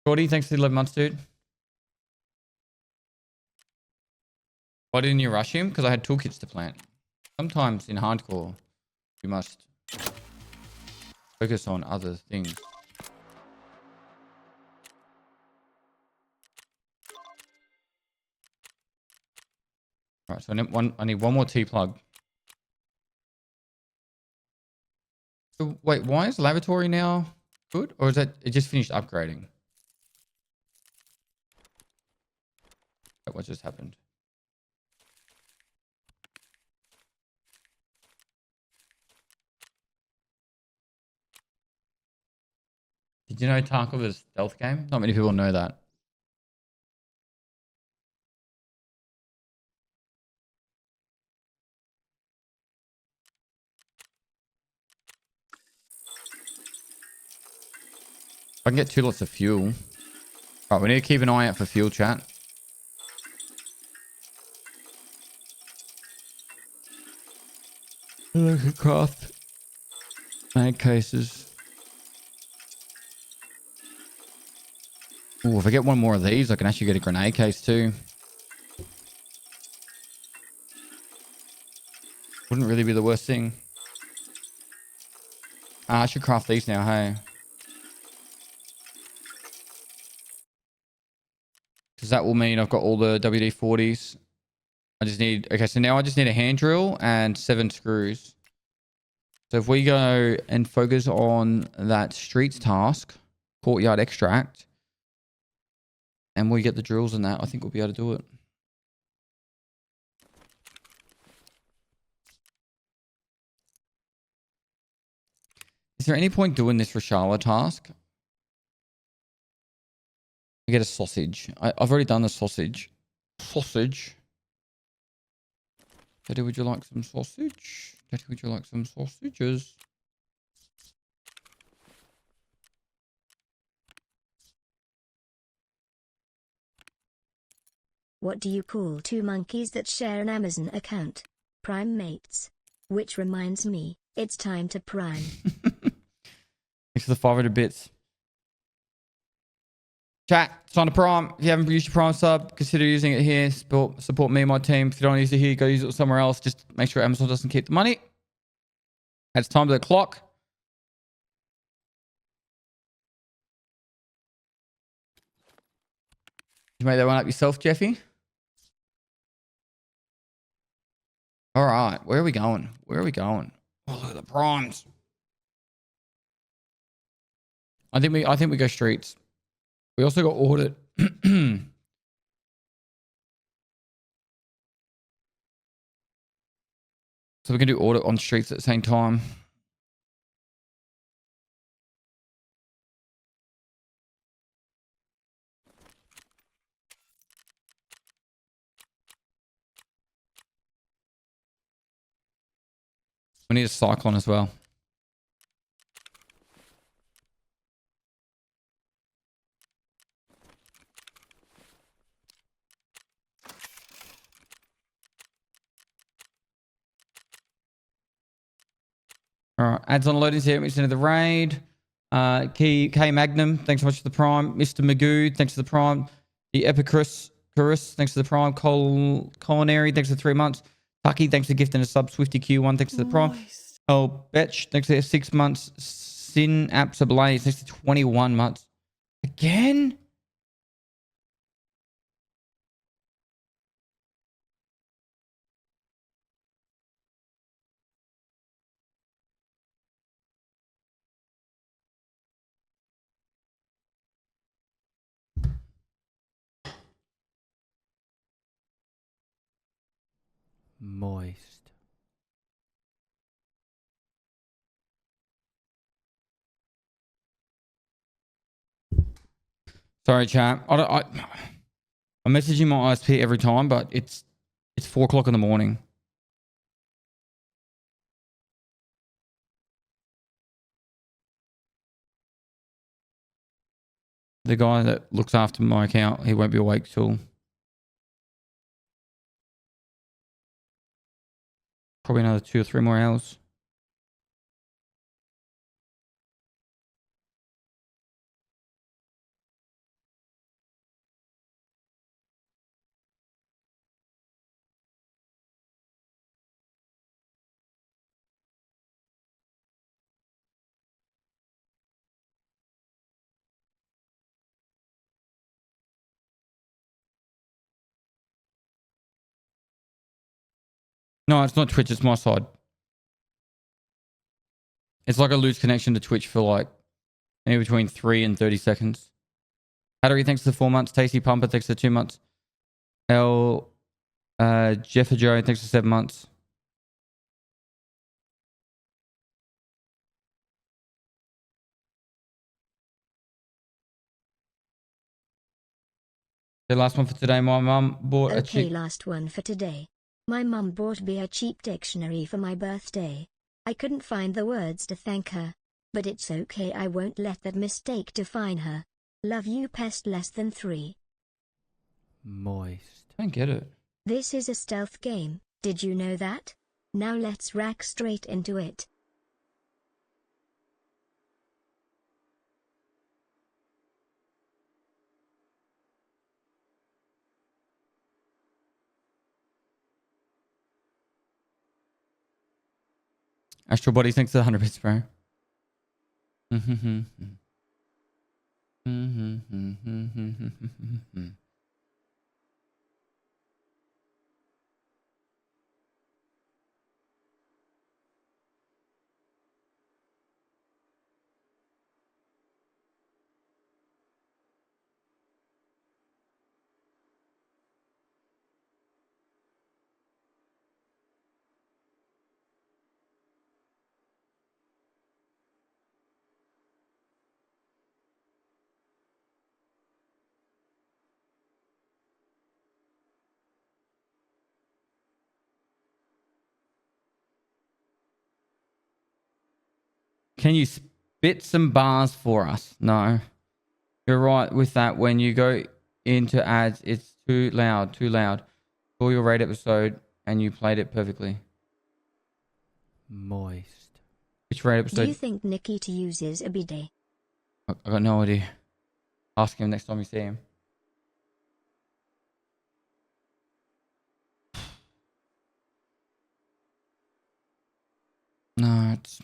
Shorty, thanks for the 11 months, dude. Why didn't you rush him? Because I had toolkits to plant. Sometimes in hardcore, you must focus on other things. Alright, so I need one more T-plug. So wait, why is lavatory now good? Or is that it just finished upgrading? What just happened? Did you know Tarkov is a stealth game? Not many people know that. I can get 2 lots of fuel. Right, we need to keep an eye out for fuel, chat. Look at craft mag cases. Oh, if I get one more of these, I can actually get a grenade case too. Wouldn't really be the worst thing. I should craft these now, hey. Because that will mean I've got all the WD-40s. I just need... Okay, so now I just need a hand drill and 7 screws. So if we go and focus on that streets task, courtyard extract, and we get the drills in that, I think we'll be able to do it. Is there any point doing this Rashala task? I get a sausage. I've already done the sausage. Sausage. Daddy, would you like some sausage? Daddy, would you like some sausages? What do you call 2 monkeys that share an Amazon account? Prime mates. Which reminds me, it's time to prime. Thanks for the 500 bits. Chat, sign a prime. If you haven't used your prime sub, consider using it here. Support me and my team. If you don't use it here, go use it somewhere else. Just make sure Amazon doesn't keep the money. It's time to the clock. You made that one up yourself, Jeffy? All right. Where are we going? Where are we going? Oh, look at the primes. I think we go streets. We also got audit. So we can do audit on streets at the same time. We need a cyclone as well. All right, ads on loading here. It's into the raid. K Magnum, thanks so much for the prime. Mr. Magoo, thanks for the prime. The Epicurus, thanks for the prime. Culinary, thanks for 3 months. Tucky, thanks for gifting a sub. Swifty Q1, thanks for the prime. Oh, Betch, thanks for 6 months. Sin Apps Ablaze, thanks for 21 months. Again? Moist. Sorry, chat. I'm messaging my ISP every time, but it's 4 o'clock in the morning. The guy that looks after my account, he won't be awake till probably another 2 or 3 more hours. No, it's not Twitch. It's my side. It's like I lose connection to Twitch for like anywhere between 3 and 30 seconds. Hattery, thanks for the 4 months. Tasty Pumper, thanks for the 2 months. L Jeffa Joe, thanks for 7 months. The last one for today. My mum bought a Okay, cheap. last one for today. My mum bought me a cheap dictionary for my birthday. I couldn't find the words to thank her. But it's okay, I won't let that mistake define her. Love you, Pest less than 3. Moist. I don't get it. This is a stealth game, did you know that? Now let's rack straight into it. Astral Body, thanks for the 100 bits, bro. Can you spit some bars for us? No. You're right with that. When you go into ads, it's too loud, too loud. Saw your raid episode and you played it perfectly. Moist. Which raid Do episode? you think Nikita uses a bidet? I got no idea. Ask him next time you see him. No, it's...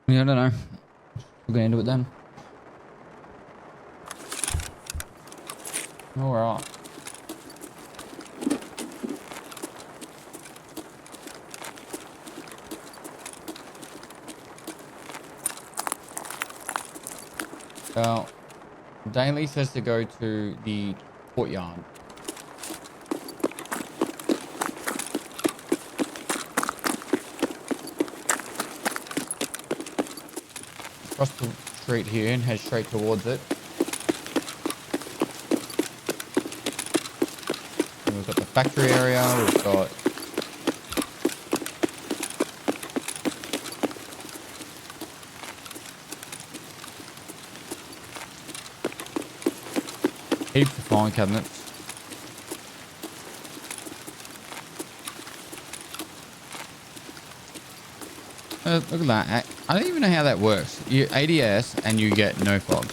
Yeah, I don't know. We're going to do it then. Alright. Well, Daly says to go to the courtyard. Across the street here and head straight towards it. And we've got the factory area, we've got heaps of filing cabinets. Look at that. I don't even know how that works. You ADS and you get no fog.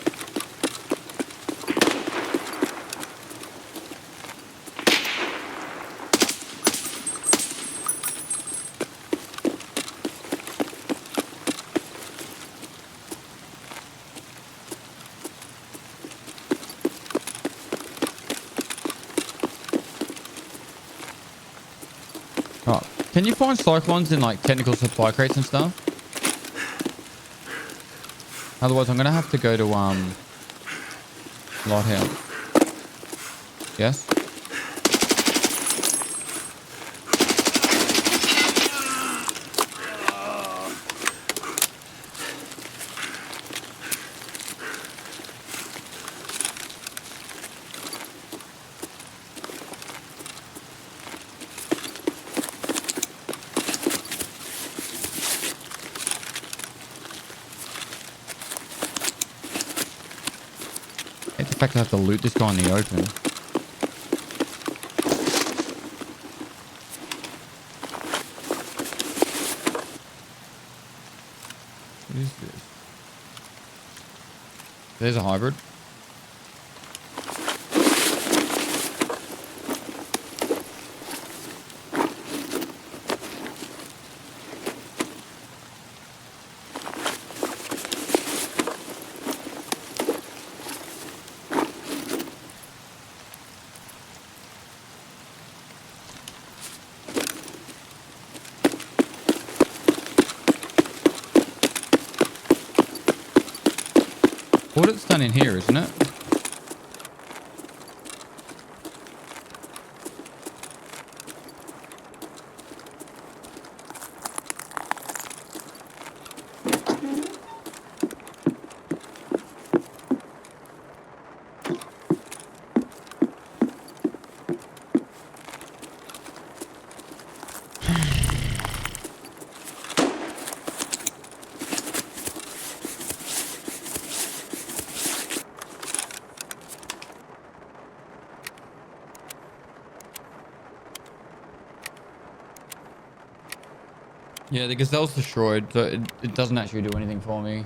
Oh, can you find cyclones in like technical supply crates and stuff? Otherwise, I'm gonna have to go to Lighthouse. Yes. It's the fact I have to loot this guy in the open. What is this? There's a hybrid. What it's done in here, isn't it? Yeah, the gazelle's destroyed, so it doesn't actually do anything for me.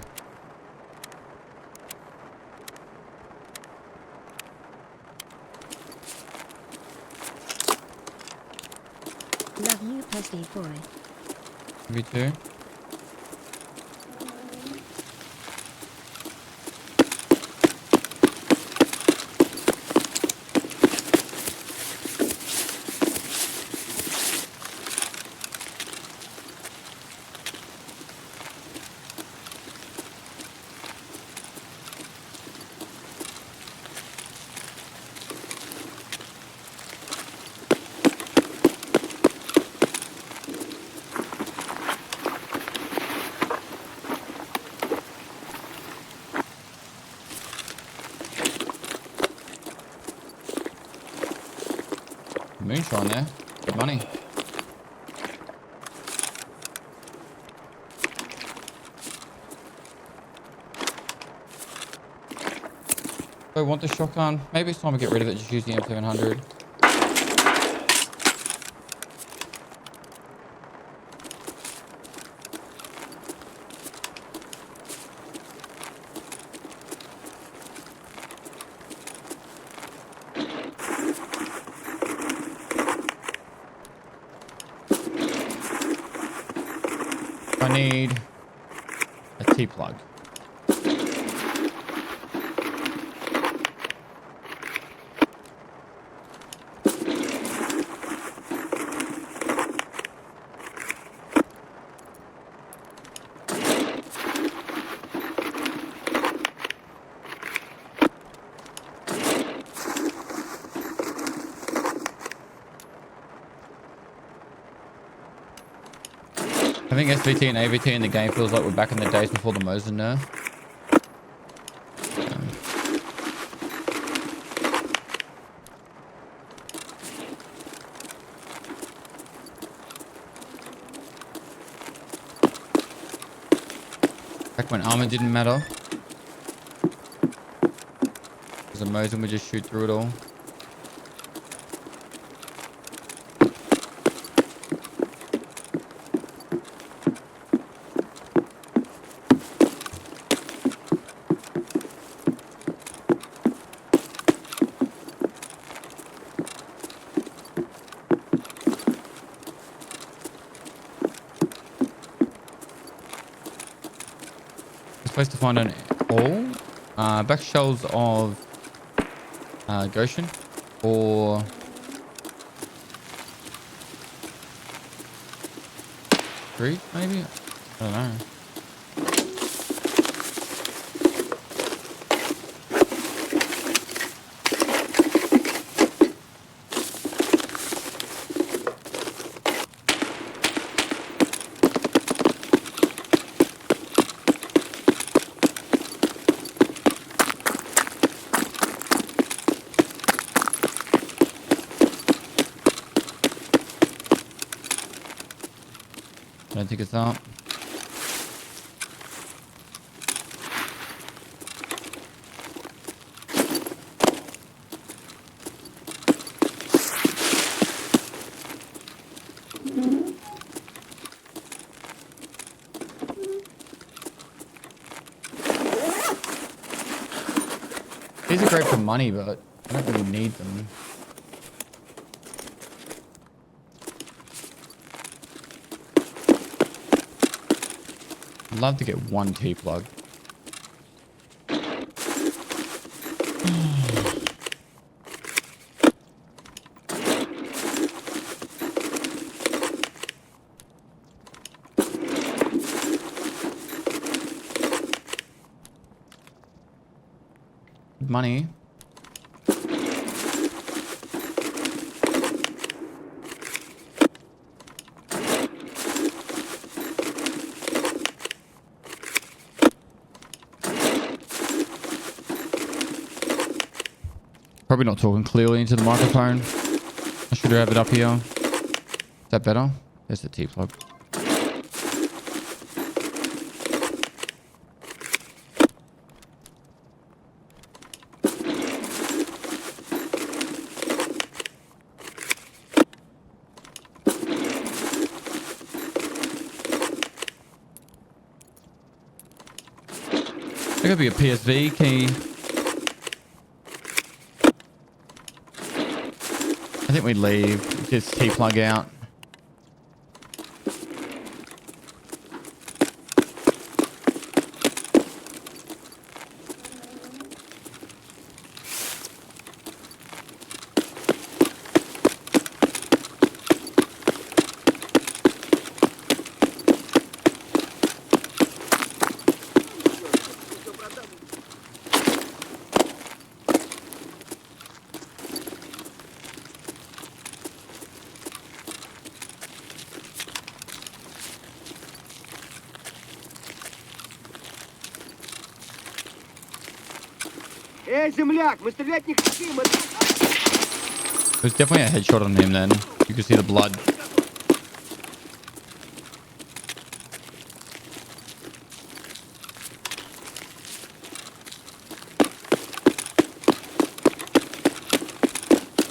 Love you, Pestily boy. Me too. Moonshine there. Good money. I want the shotgun. Maybe it's time to get rid of it. Just use the M700. I need a T-plug. I think SVT and AVT in the game feels like we're back in the days before the Mosin nerf. Back when armor didn't matter. Because the Mosin would just shoot through it all. place to find an all. Back shelves of Goshen or Street, maybe? I don't know. I don't think it's that. These are great for money, but I don't really need them. I'd love to get one T-plug. Money. Probably not talking clearly into the microphone. I should have it up here. Is that better? There's the T-plug. There could be a PSV key. I think we leave. Just T-plug out. Земляк, мы стрелять не хотим. There's definitely a headshot on him then. You can see the blood.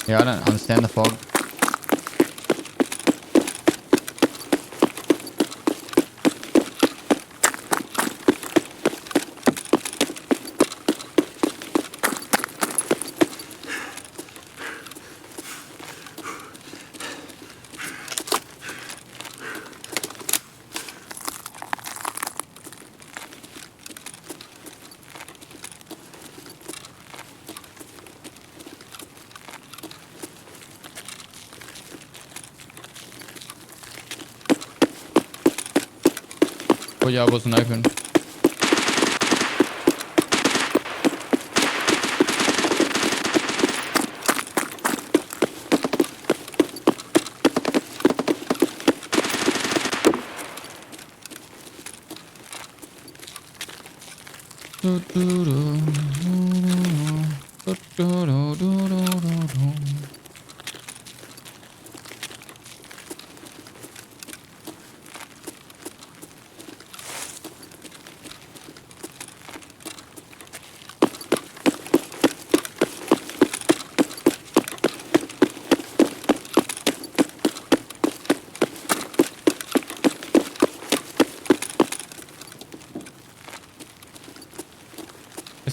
Yeah, I don't understand the fog. Oh yeah, I wasn't open.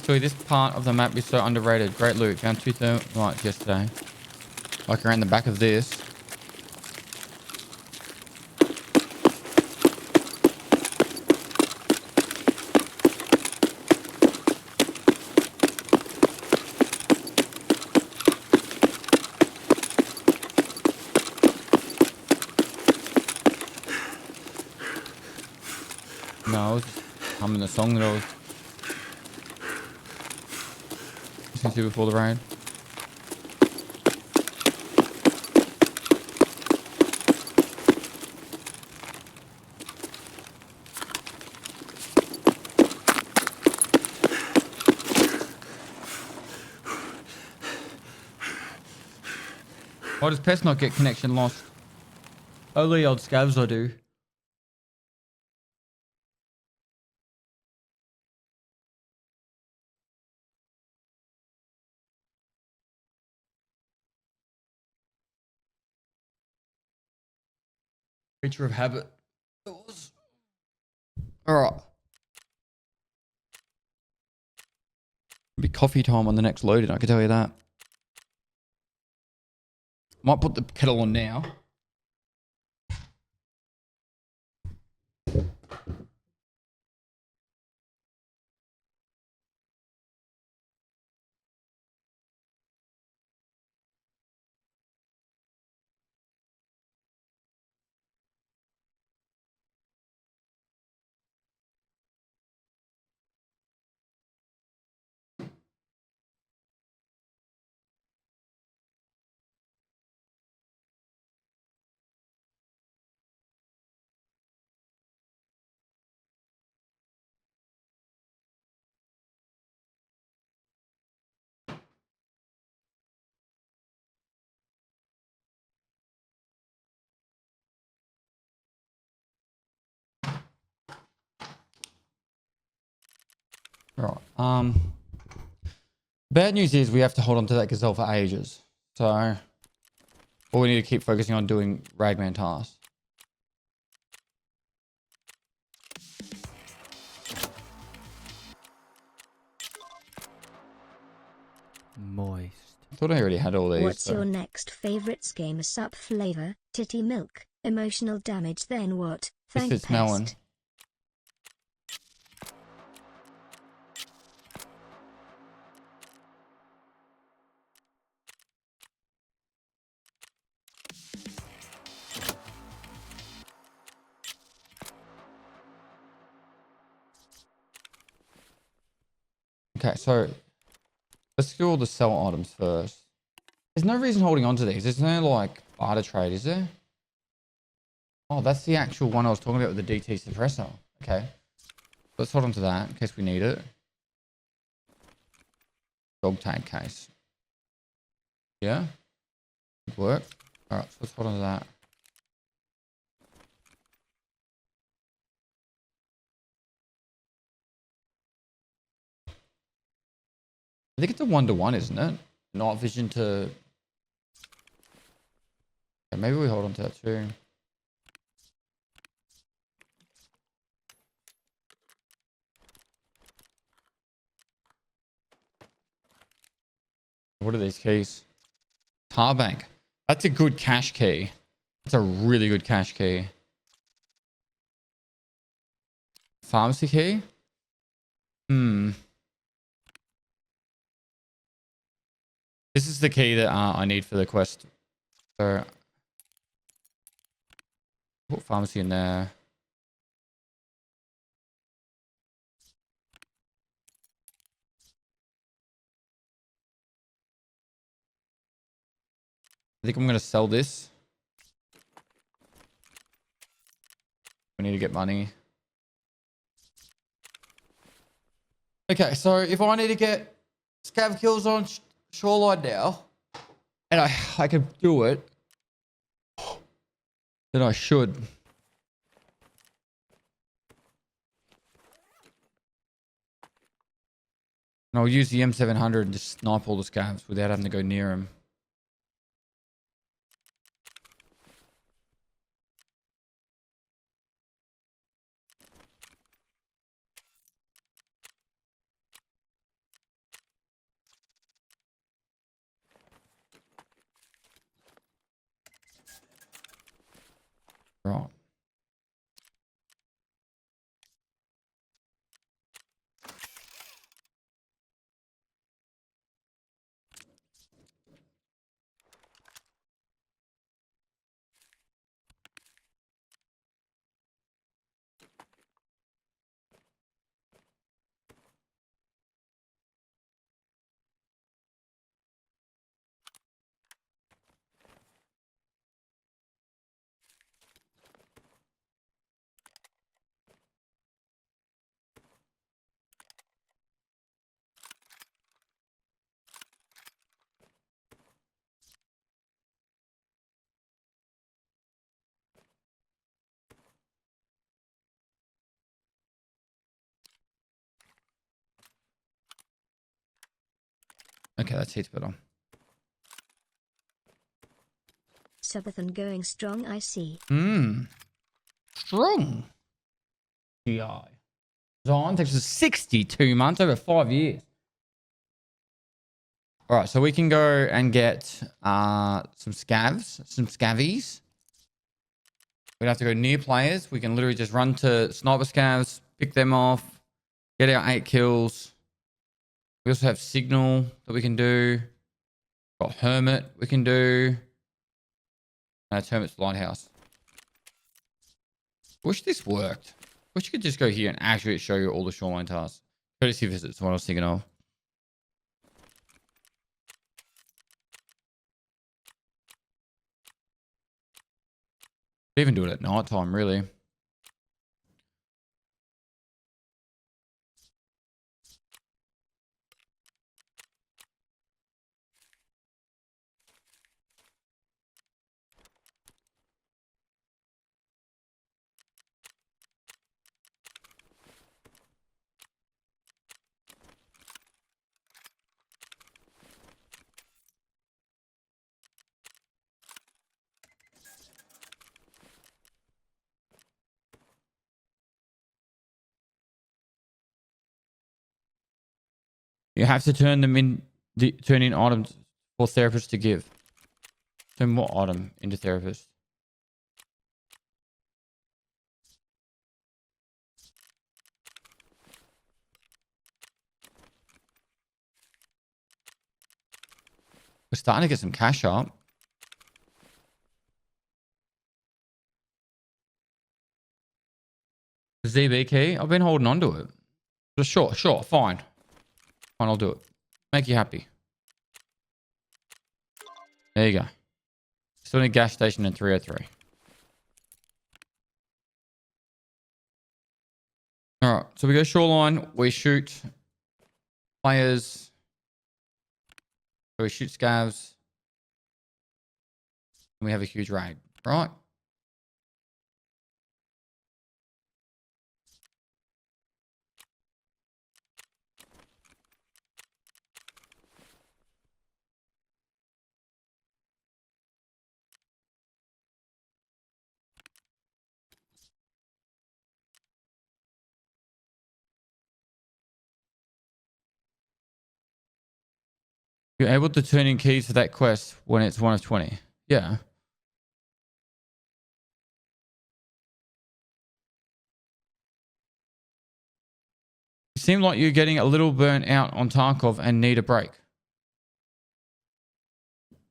This part of the map is so underrated. Great loot. Found 2 thermites yesterday. Like around the back of this. No, I was just humming the song that I was listening to before the raid. Why does Pest not get connection lost? Only old scavs I do. Creature of habit. Alright. It'll be coffee time on the next loading, I can tell you that. Might put the kettle on now. Right. Bad news is we have to hold on to that gazelle for ages. So, all we need to keep focusing on doing ragman tasks. Moist. I thought I already had all these. What's so. your next favorite game? Sup flavor, titty milk, emotional damage, then what? This Thank fits Melon. Pest. Okay, so let's do all the sell items first. There's no reason holding on to these. There's no like barter trade, is there? Oh, that's the actual one I was talking about with the DT suppressor. Okay. Let's hold on to that in case we need it. Dog tag case. Yeah? Good work. Alright, so let's hold on to that. I think it's a 1-to-1, isn't it? Night vision to... Okay, maybe we hold on to that too. What are these keys? Tar bank. That's a good cash key. That's a really good cash key. Pharmacy key? Hmm. This is the key that I need for the quest. So, put pharmacy in there. I think I'm going to sell this. We need to get money. Okay, so if I need to get scav kills on Shoreline now, and I can do it, then I should. And I'll use the M700 and just snipe all the scavs without having to go near them. Right. Okay, that's heaps better. Subathon going strong, I see. Strong. GI. Zion takes us 62 months, over 5 years. All right, so we can go and get some scavs, some scavies. We'd have to go near players. We can literally just run to sniper scavs, pick them off, get our 8 kills. We also have signal that we can do. Got hermit we can do. It's hermit's lighthouse. Wish this worked. Wish you could just go here and actually show you all the shoreline tasks. Courtesy visits, what I was thinking of. Even do it at night time, really. You have to turn them in, turn in items for therapists to give. Turn what item into therapist? We're starting to get some cash up. The ZB key, I've been holding on to it. But sure, fine. Fine, I'll do it. Make you happy. There you go. Still need gas station in 303. All right, so we go shoreline. We shoot players. So we shoot scavs. And we have a huge raid, right? You're able to turn in keys for that quest when it's 1 of 20. Yeah. You seem like you're getting a little burnt out on Tarkov and need a break.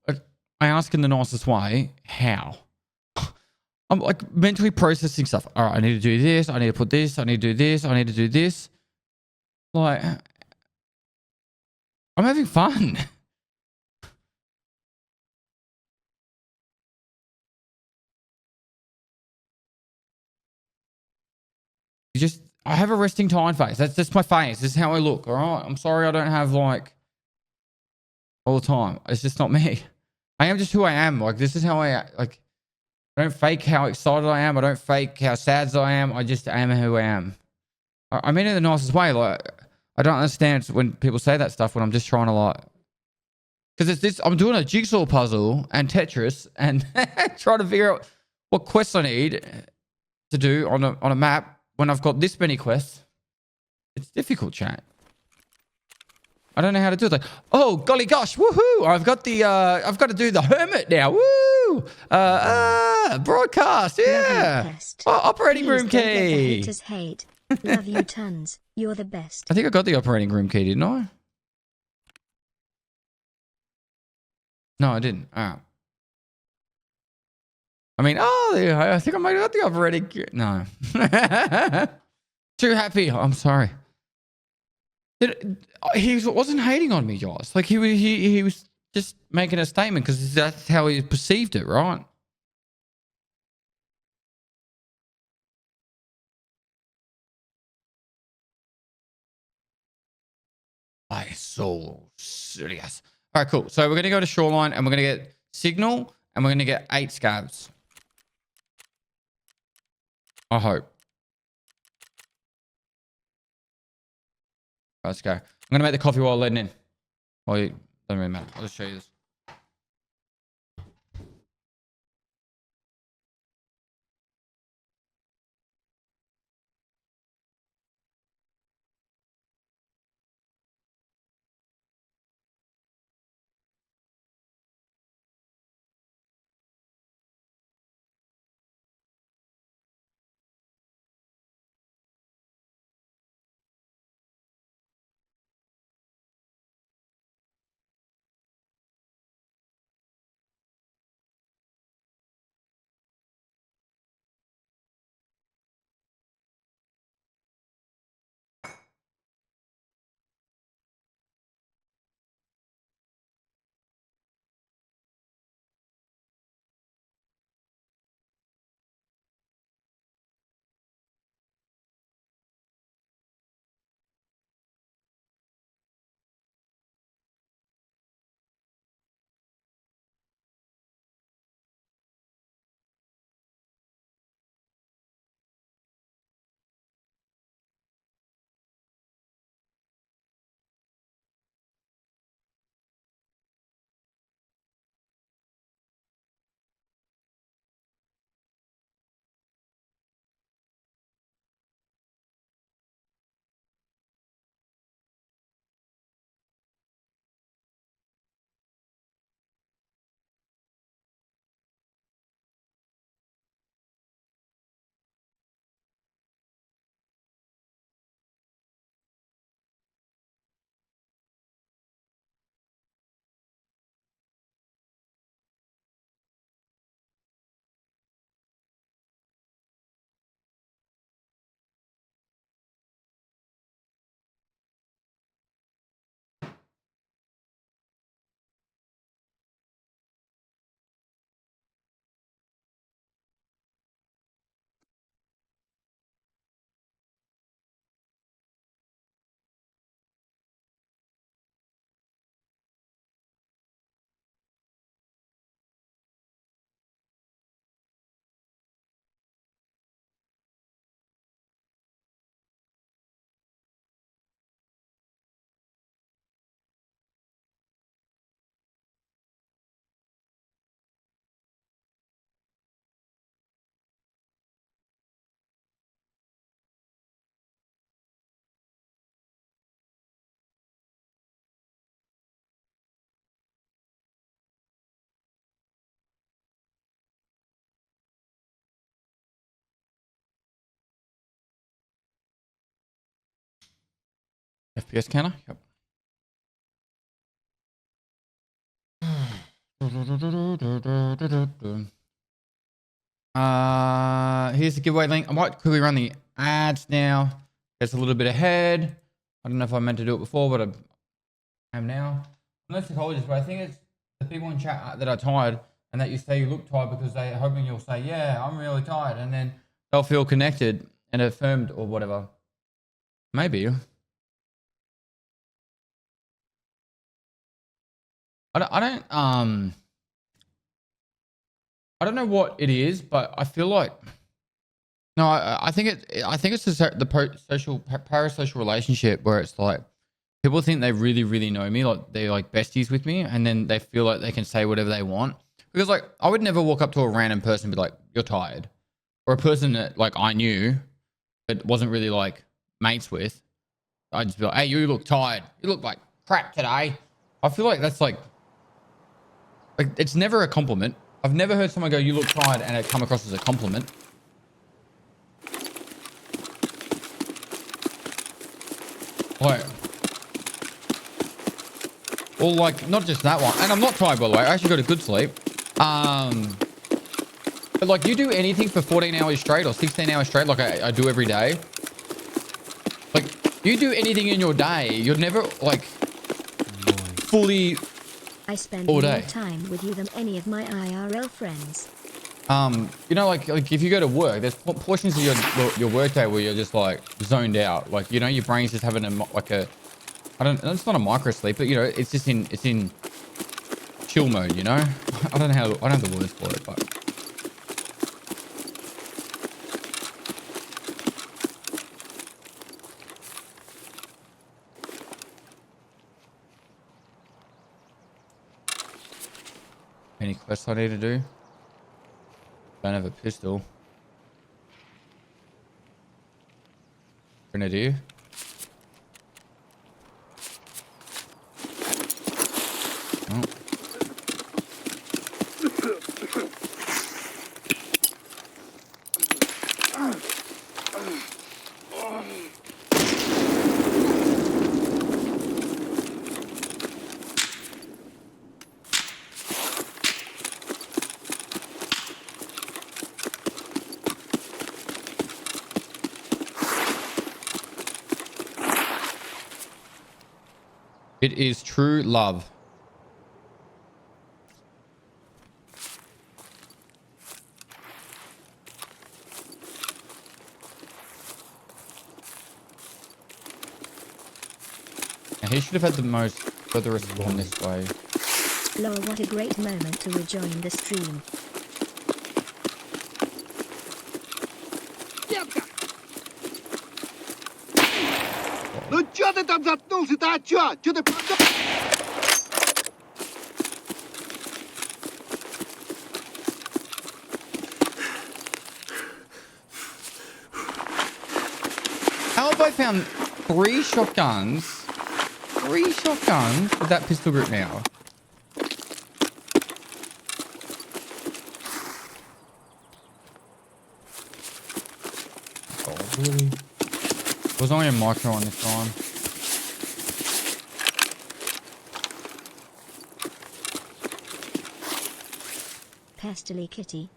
I ask in the nicest way, how? I'm like mentally processing stuff. All right, I need to do this. I need to put this. I need to do this. I need to do this. Like, I'm having fun. I have a resting time face. That's my face. This is how I look. All right. I'm sorry I don't have like all the time. It's just not me. I am just who I am. Like, this is how I like. I don't fake how excited I am. I don't fake how sad I am. I just am who I am. I mean it in the nicest way. Like, I don't understand when people say that stuff when I'm just trying to like, because it's this. I'm doing a jigsaw puzzle and Tetris and trying to figure out what quests I need to do on a map when I've got this many quests. It's difficult, chat. I don't know how to do it. Like, oh golly gosh, woohoo! I've got to do the hermit now. Woo! Broadcast, yeah. Oh, operating room key. Haters hate. Love you tons. You're the best. I think I got the operating room key, didn't I? No, I didn't. Oh. I mean, I think I might have got the operating key. No. Too happy. I'm sorry. He wasn't hating on me, guys. Like, he was just making a statement because that's how he perceived it, right? I so serious. All right, cool. So we're gonna go to shoreline and we're gonna get signal and we're gonna get 8 scabs. I hope. Let's go. I'm gonna make the coffee while letting in. While you Doesn't really matter. I'll just show you this. FPS counter? Yep. Here's the giveaway link. I might quickly run the ads now. It's a little bit ahead. I don't know if I meant to do it before, but I am now. I'm not a psychologist, but I think it's the people in chat that are tired and that you say you look tired because they're hoping you'll say, yeah, I'm really tired. And then they'll feel connected and affirmed or whatever. Maybe. I don't know what it is, but I feel like no, I think it's the social parasocial relationship where it's like people think they really really know me, like they're like besties with me, and then they feel like they can say whatever they want. Because like I would never walk up to a random person and be like, "You're tired," or a person that like I knew but wasn't really like mates with. I'd just be like, "Hey, you look tired. You look like crap today." I feel like that's like it's never a compliment. I've never heard someone go, "You look tired," and it come across as a compliment. Like, or like, not just that one. And I'm not tired, by the way. I actually got a good sleep. But like, you do anything for 14 hours straight or 16 hours straight, like I do every day. Like, you do anything in your day, you're never like fully. I spend all more day. time with you than any of my IRL friends. You know, like if you go to work, there's portions of your work day where you're just like zoned out. Like, you know, your brain's just having it's not a micro sleep, but you know, it's in chill mode, you know? I don't have the words for it, but Any quests I need to do? Don't have a pistol. Grenadier. Oh. It is true love. Now, he should have had the most further respawn this way. Lol, what a great moment to rejoin the stream. Детка! Ну чё ты там заткнулся-то, а чё? Чё ты... How have I found 3 shotguns? 3 shotguns with that pistol grip now. Oh, really? It was only a micro on this time. Pestily kitty.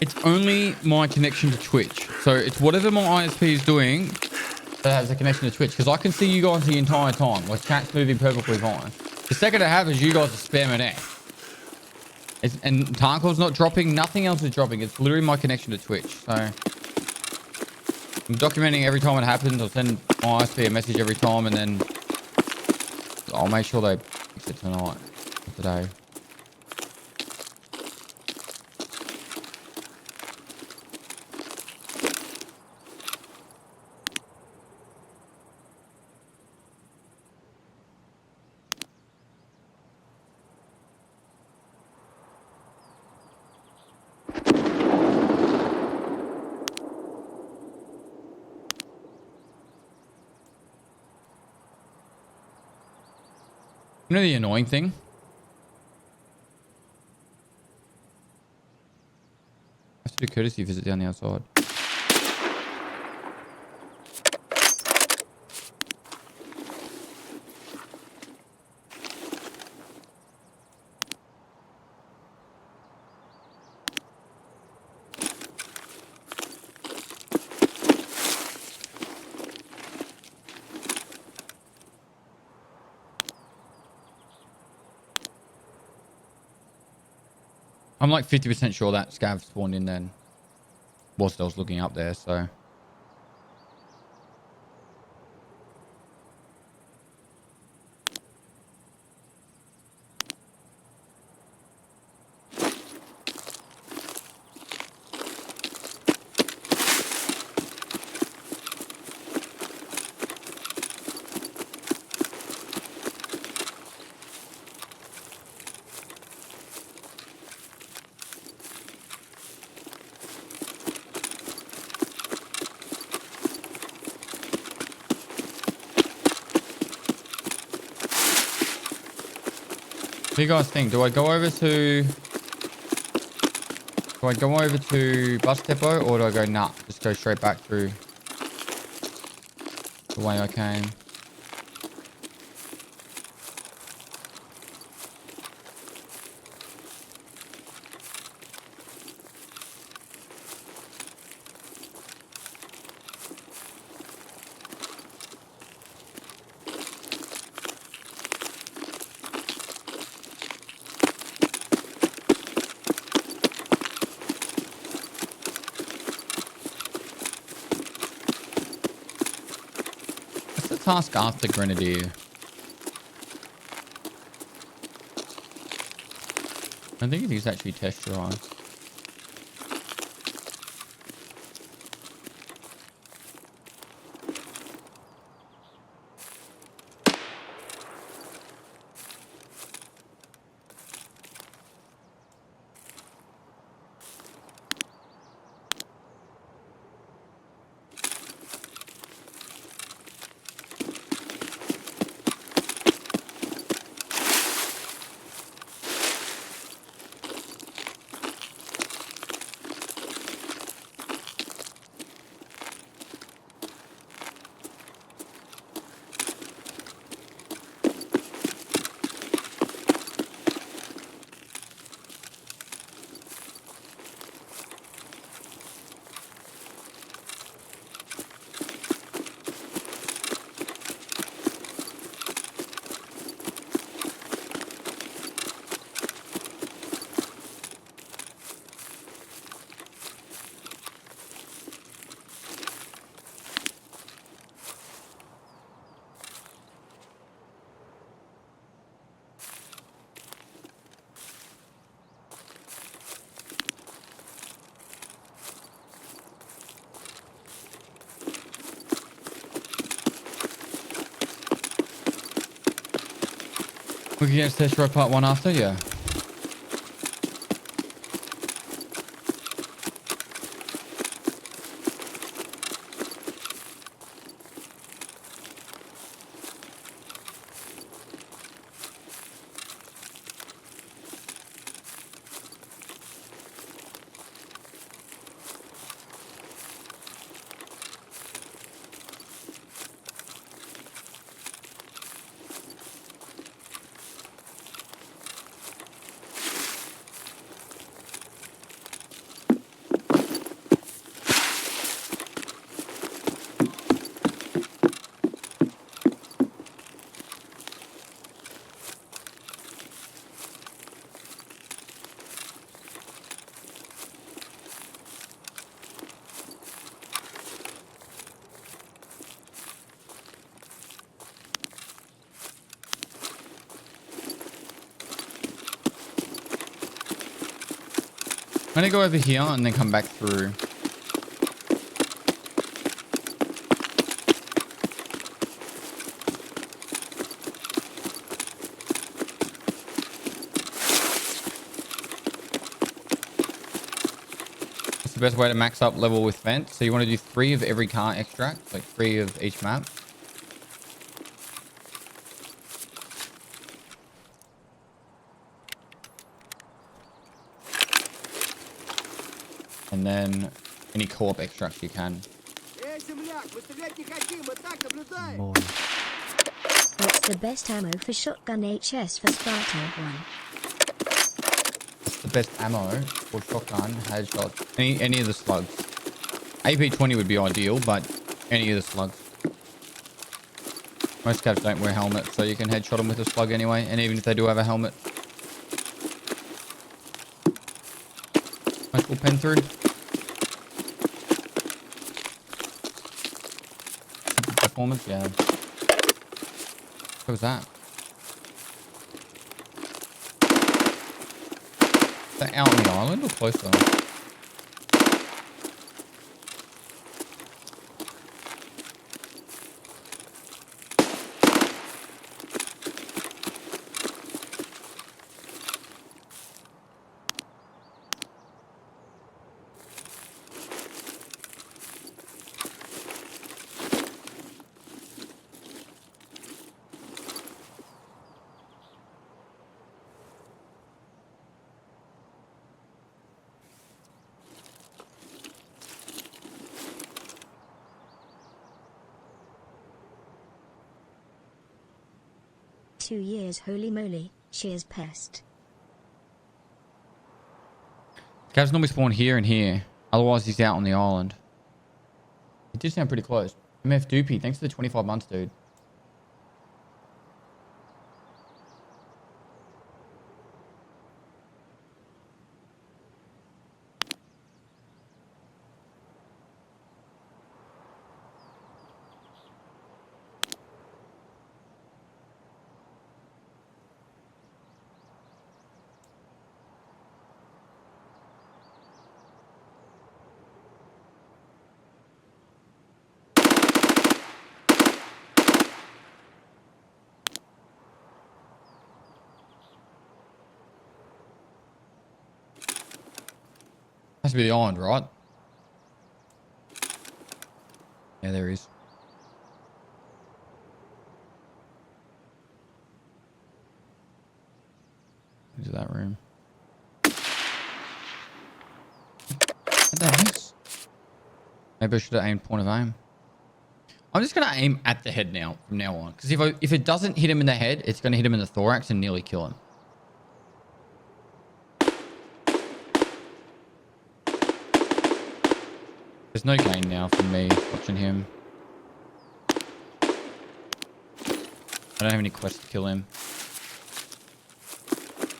It's only my connection to Twitch. So it's whatever my ISP is doing that has a connection to Twitch. Because I can see you guys the entire time. Like chat's moving perfectly fine. The second it happens, you guys are spamming it. And Tarkov's not dropping. Nothing else is dropping. It's literally my connection to Twitch. So I'm documenting every time it happens. I'll send my ISP a message every time. And then I'll make sure they fix it tonight or today. You know the annoying thing? I have to do a courtesy visit down the outside. I'm like 50% sure that scav spawned in then. Whilst I was looking up there, so. What do you guys think? Do I go over to bus depot or do I go nah? Just go straight back through the way I came. task after Grenadier? I think it is actually test drive. We can get test drive part 1 after, yeah. I'm gonna go over here and then come back through. That's the best way to max up level with vents. So you want to do 3 of every car extract, like 3 of each map. And then any co-op extracts you can. Эй, земляк, мы стрелять не хотим, мы так наблюдаем. Moist. What's the best ammo for shotgun HS for Sparta 1? What's the best ammo for shotgun, headshot? Any of the slugs. AP-20 would be ideal, but any of the slugs. Most cavs don't wear helmets, so you can headshot them with a slug anyway. And even if they do have a helmet. Nice little pen through. Performance, yeah. What was that? Is that out on the island or closer? Two years, holy moly, cheers pest. Cavs normally spawn here and here. Otherwise, he's out on the island. It did sound pretty close. MF Doopy, thanks for the 25 months, dude. to be the island, right? Yeah, there is. Into that room. What the heck? Maybe I should have aimed point of aim. I'm just going to aim at the head now, from now on. Because if it doesn't hit him in the head, it's going to hit him in the thorax and nearly kill him. There's no gain now from me watching him. I don't have any quests to kill him.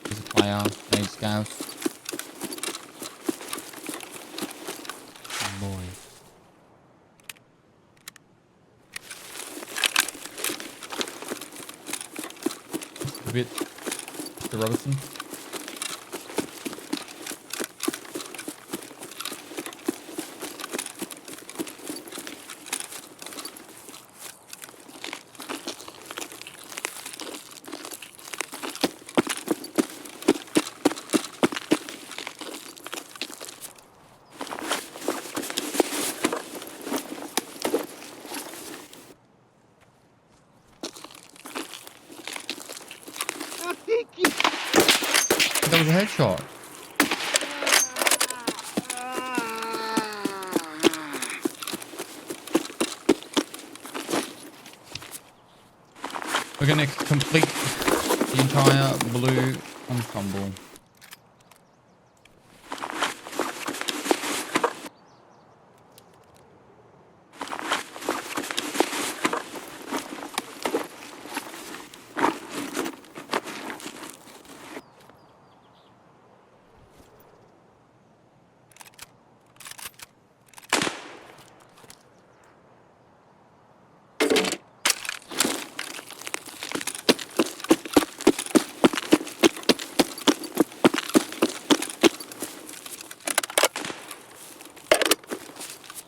He's a player. I need scouts. Moist. A bit. Mr. Robertson. That was a headshot. We're going to complete the entire blue ensemble.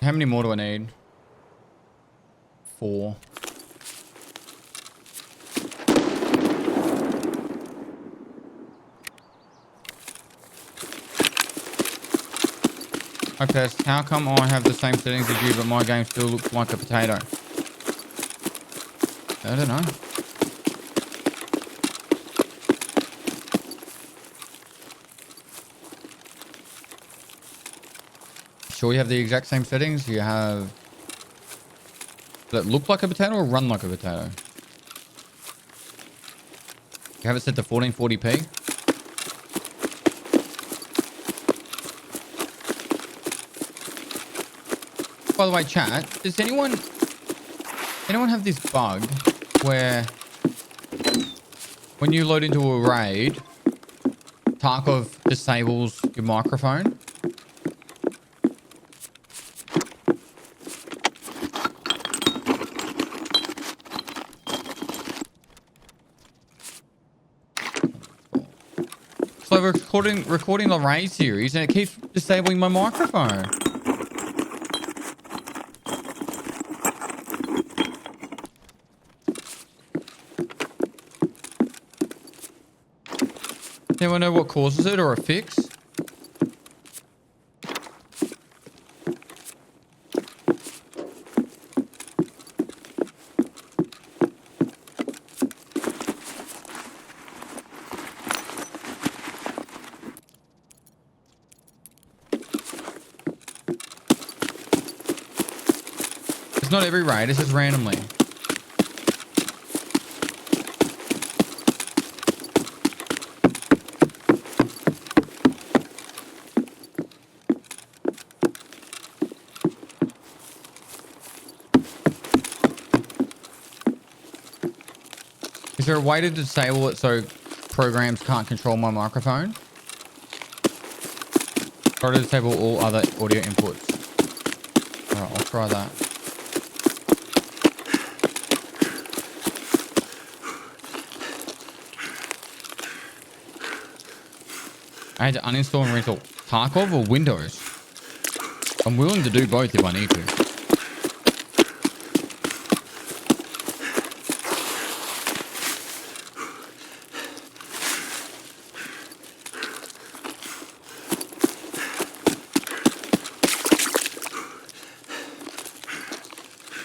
How many more do I need? 4. Hi Pest, how come I have the same settings as you but my game still looks like a potato? I don't know. Sure you have the exact same settings? You have... Does it look like a potato or run like a potato? You have it set to 1440p? By the way, chat, does anyone have this bug where when you load into a raid, Tarkov disables your microphone? So we're recording the raid series and it keeps disabling my microphone. Anyone know what causes it or a fix? It's not every raid, it's just randomly. Is there a way to disable it so programs can't control my microphone? Or to disable all other audio inputs? Alright, I'll try that. I had to uninstall and reinstall Tarkov or Windows. I'm willing to do both if I need to.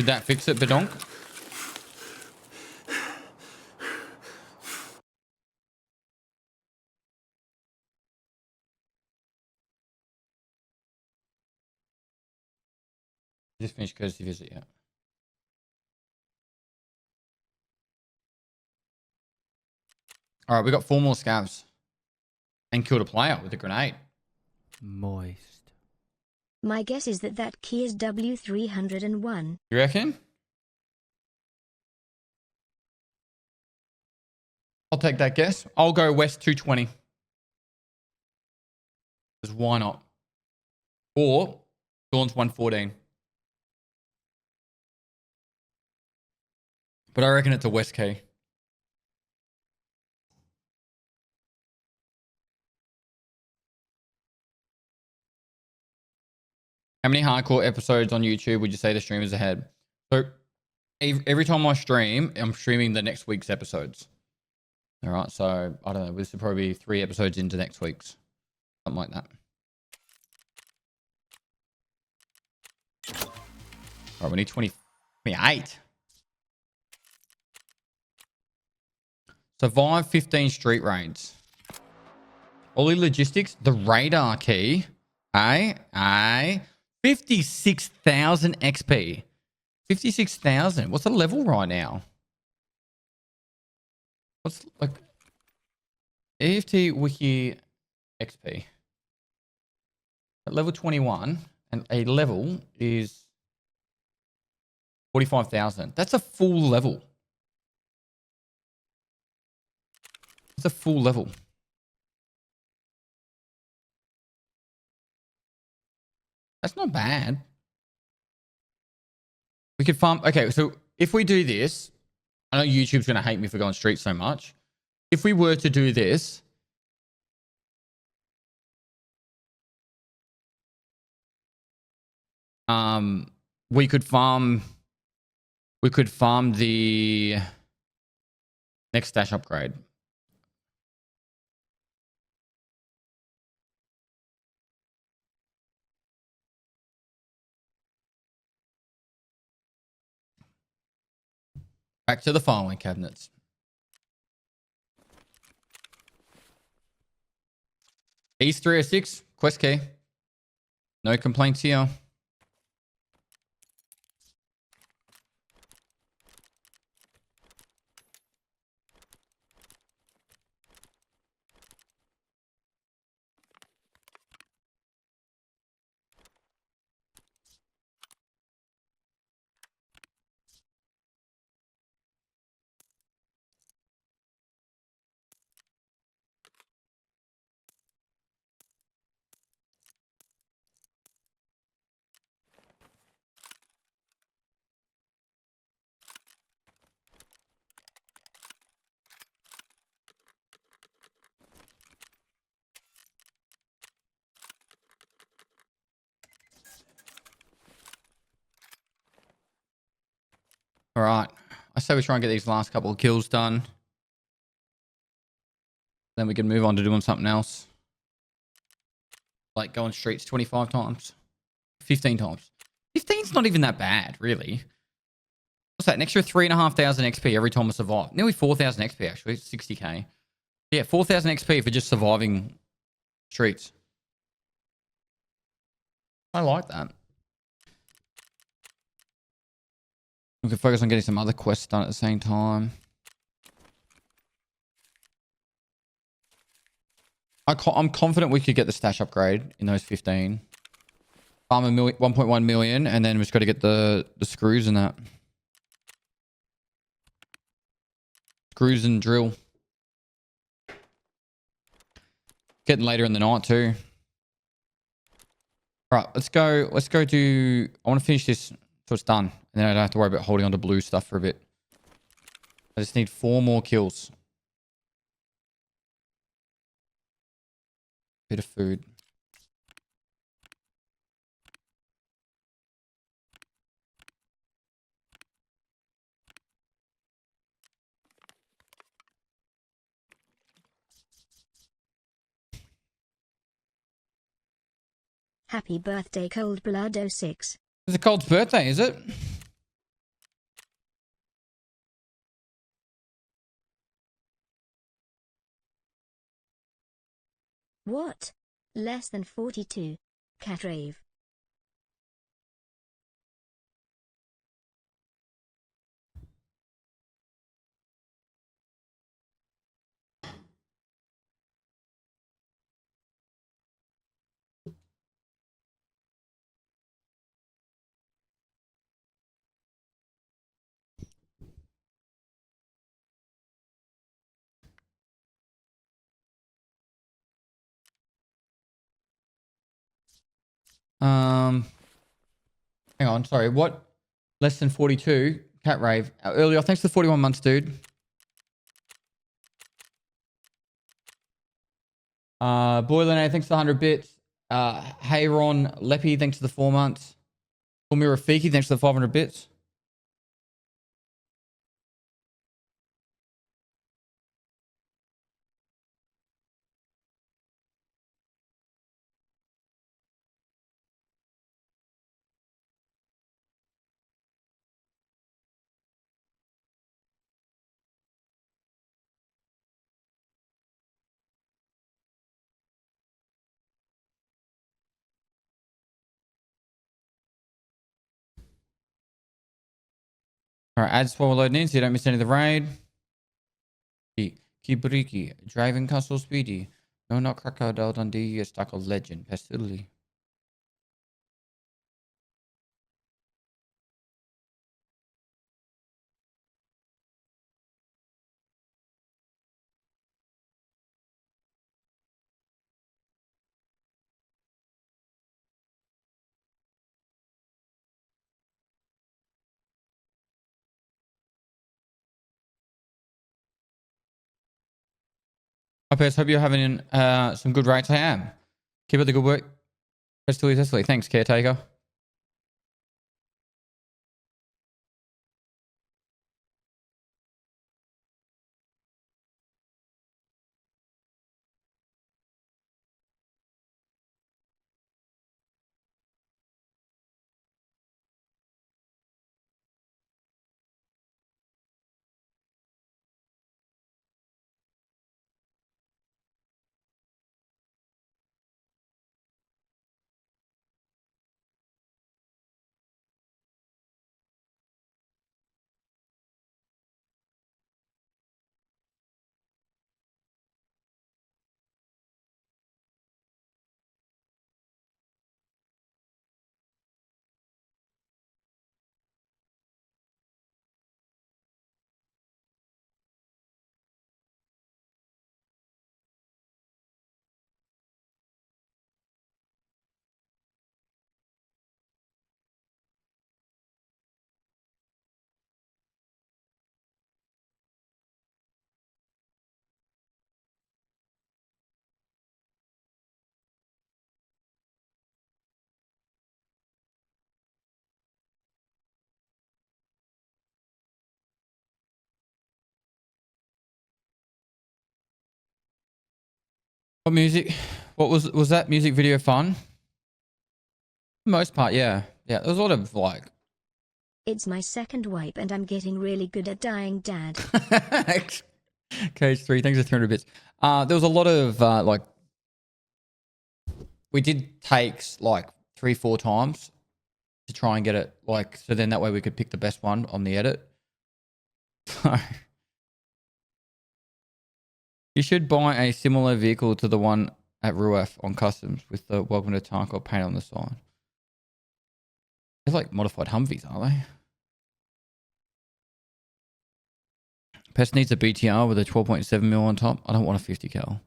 Did that fix it, Badonk? Just finished courtesy visit, yeah. All right, we got 4 more scavs. And killed a player with a grenade. Moist. My guess is that key is W301. You reckon? I'll take that guess. I'll go West 220. Because why not? Or Dawn's 114. But I reckon it's a West key. How many hardcore episodes on YouTube would you say the stream is ahead? So every time I stream, I'm streaming the next week's episodes. All right, so I don't know. This is probably 3 episodes into next week's. Something like that. All right, we need 28. Survive 15 street raids. Ollie Logistics, the radar key. 56,000 XP. 56,000. What's the level right now? What's like EFT Wiki XP? At level 21, and a level is 45,000. That's a full level. That's a full level. That's not bad. We could farm. Okay, so if we do this, I know YouTube's going to hate me for going street so much. If we were to do this, we could farm the next stash upgrade. Back to the filing cabinets. East 306, quest key. No complaints here. All right. I say we try and get these last couple of kills done. Then we can move on to doing something else. Like going streets 25 times. 15 times. 15's not even that bad, really. What's that? An extra 3,500 XP every time we survive. Nearly 4,000 XP, actually. 60k. Yeah, 4,000 XP for just surviving streets. I like that. We can focus on getting some other quests done at the same time. I'm confident we could get the stash upgrade in those 15. Farm 1.1 million, and then we just got to get the screws and that. Screws and drill. Getting later in the night too. All right, let's go do... I want to finish this so it's done. And then I don't have to worry about holding on to blue stuff for a bit. I just need 4 more kills. Bit of food. Happy birthday, Cold Blood 06. It's a Cold's birthday, is it? What? Less than 42. Cat rave. Hang on, sorry. What? Less than 42. Cat rave. Earlier, thanks for the 41 months, dude. Boiler, thanks for the 100 bits. Hey Ron Leppy, thanks for the 4 months. Ulmira Fiki, thanks for the 500 bits. All right, ads while we're loading in so you don't miss any of the raid. Kibriki, Driving Castle Speedy. No, not Crocodile Dundee, you're stuck a legend. Pestily. Hi, Pest. Hope you're having some good rates. I am. Keep up the good work. Pestily. Thanks, caretaker. What music? What was that music video fun? For the most part, yeah. Yeah, there was a lot of like. It's my second wipe and I'm getting really good at dying, Dad. Cage 3, thanks for 300 bits. There was a lot of like. We did takes like 3-4 times to try and get it like so then that way we could pick the best one on the edit. So you should buy a similar vehicle to the one at Ruaf on customs with the welcome to Tarkov paint on the side. They're like modified Humvees, are they? Pest needs a BTR with a 12.7mm on top. I don't want a 50 cal.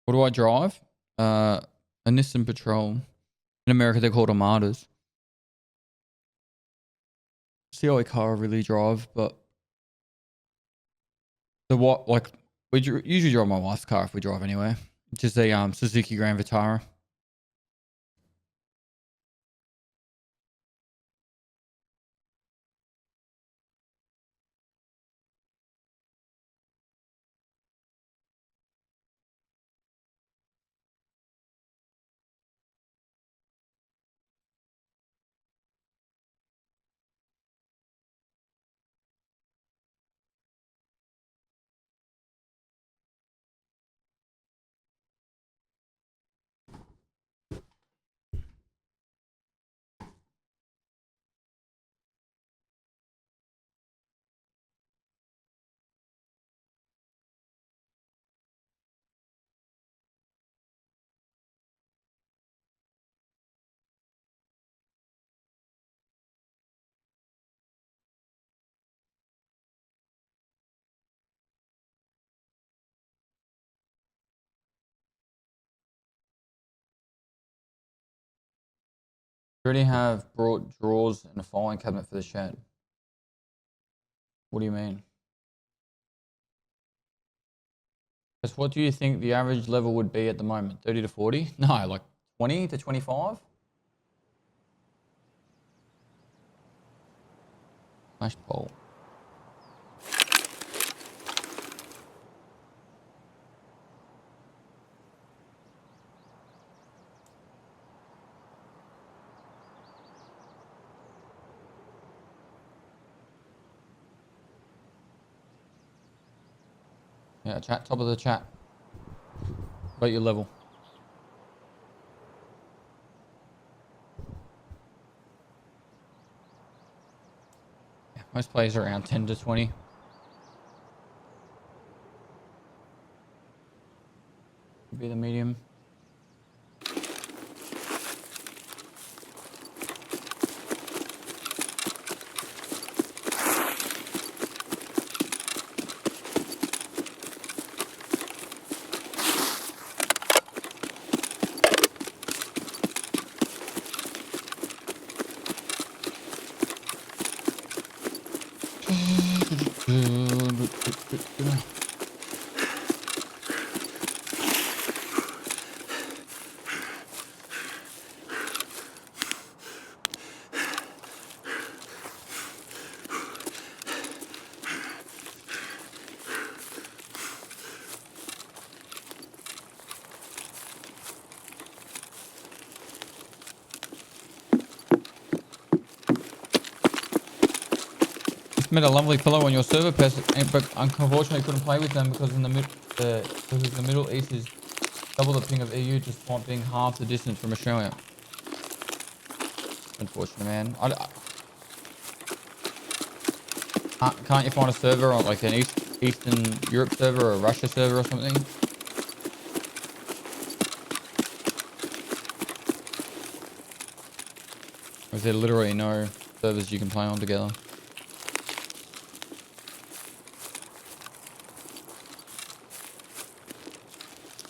What do I drive? A Nissan Patrol. In America, they're called Armadas. It's the only car I really drive, but we usually drive my wife's car if we drive anywhere. It's just a Suzuki Grand Vitara. I already have brought drawers and a filing cabinet for the shed. What do you mean? Just what do you think the average level would be at the moment? 30 to 40? No, like 20 to 25? Flash pole. Yeah, chat, top of the chat. About your level. Yeah, most players are around 10 to 20. Could be the medium. Made a lovely pillow on your server, but unfortunately couldn't play with them because in the Middle East is double the ping of EU, despite being half the distance from Australia. Unfortunate, man. Can't you find a server on like an Eastern Europe server or a Russia server or something? Or is there literally no servers you can play on together?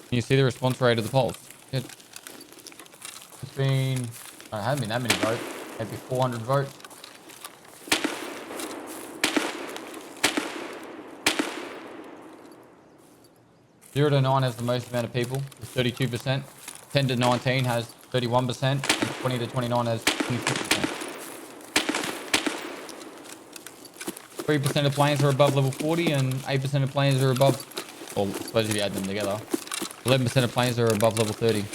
Can you see the response rate of the polls? It's been, it hasn't been that many votes, maybe 400 votes. Zero to 9 has the most amount of people with 32%. 10 to 19 has 31%, and 20 to 29 has 26%. 3% of players are above level 40, and 8% of players are above, well, I suppose if you add them together, 11% of players are above level 30.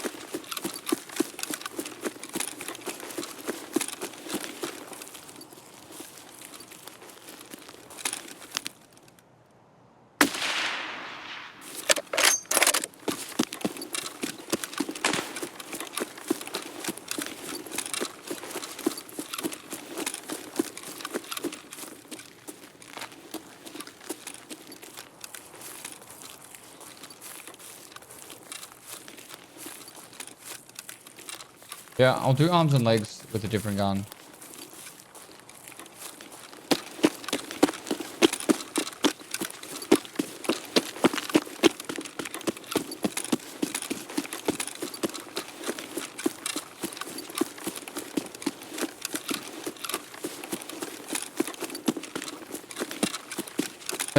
Yeah, I'll do arms and legs with a different gun.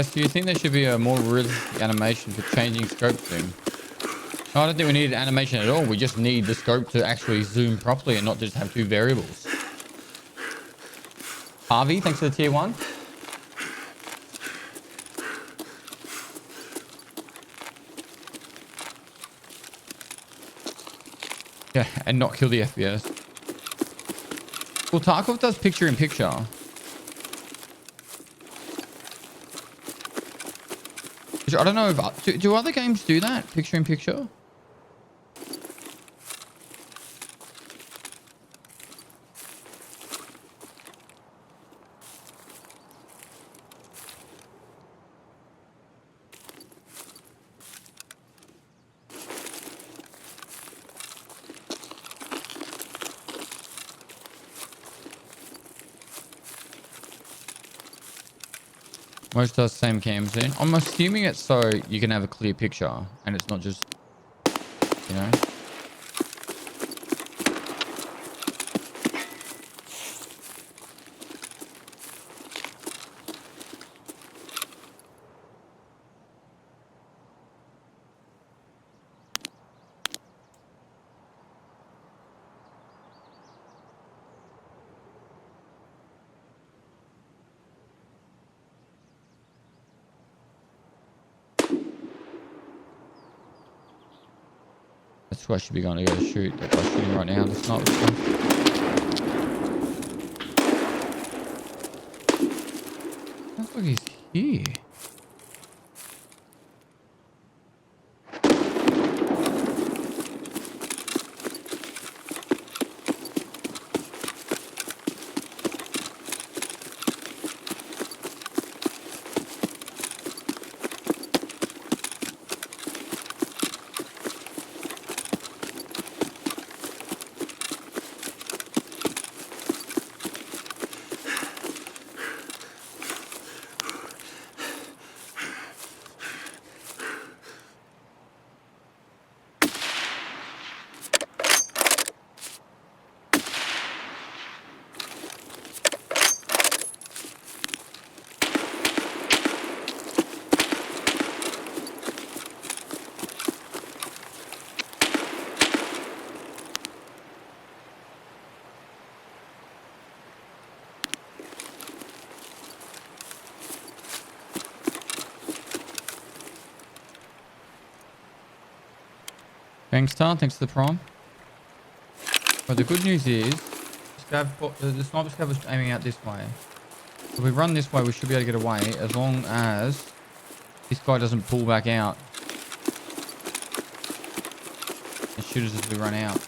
Do you think there should be a more realistic animation for changing scope zoom? No, I don't think we need animation at all. We just need the scope to actually zoom properly and not just have two variables. Harvey, thanks for the tier 1. Yeah, and not kill the FPS. Well, Tarkov does picture in picture. Which I don't know if... Do other games do that? Picture in picture? Most does same cams in. I'm assuming it's so you can have a clear picture and it's not just, you know. That's who I should be going to go shoot. That guy's shooting right now. That's not sounds like he's here. Thanks, Tar. Thanks for the prime. But the good news is, the sniper scav was aiming out this way. If we run this way, we should be able to get away as long as this guy doesn't pull back out and shoot us as we run out.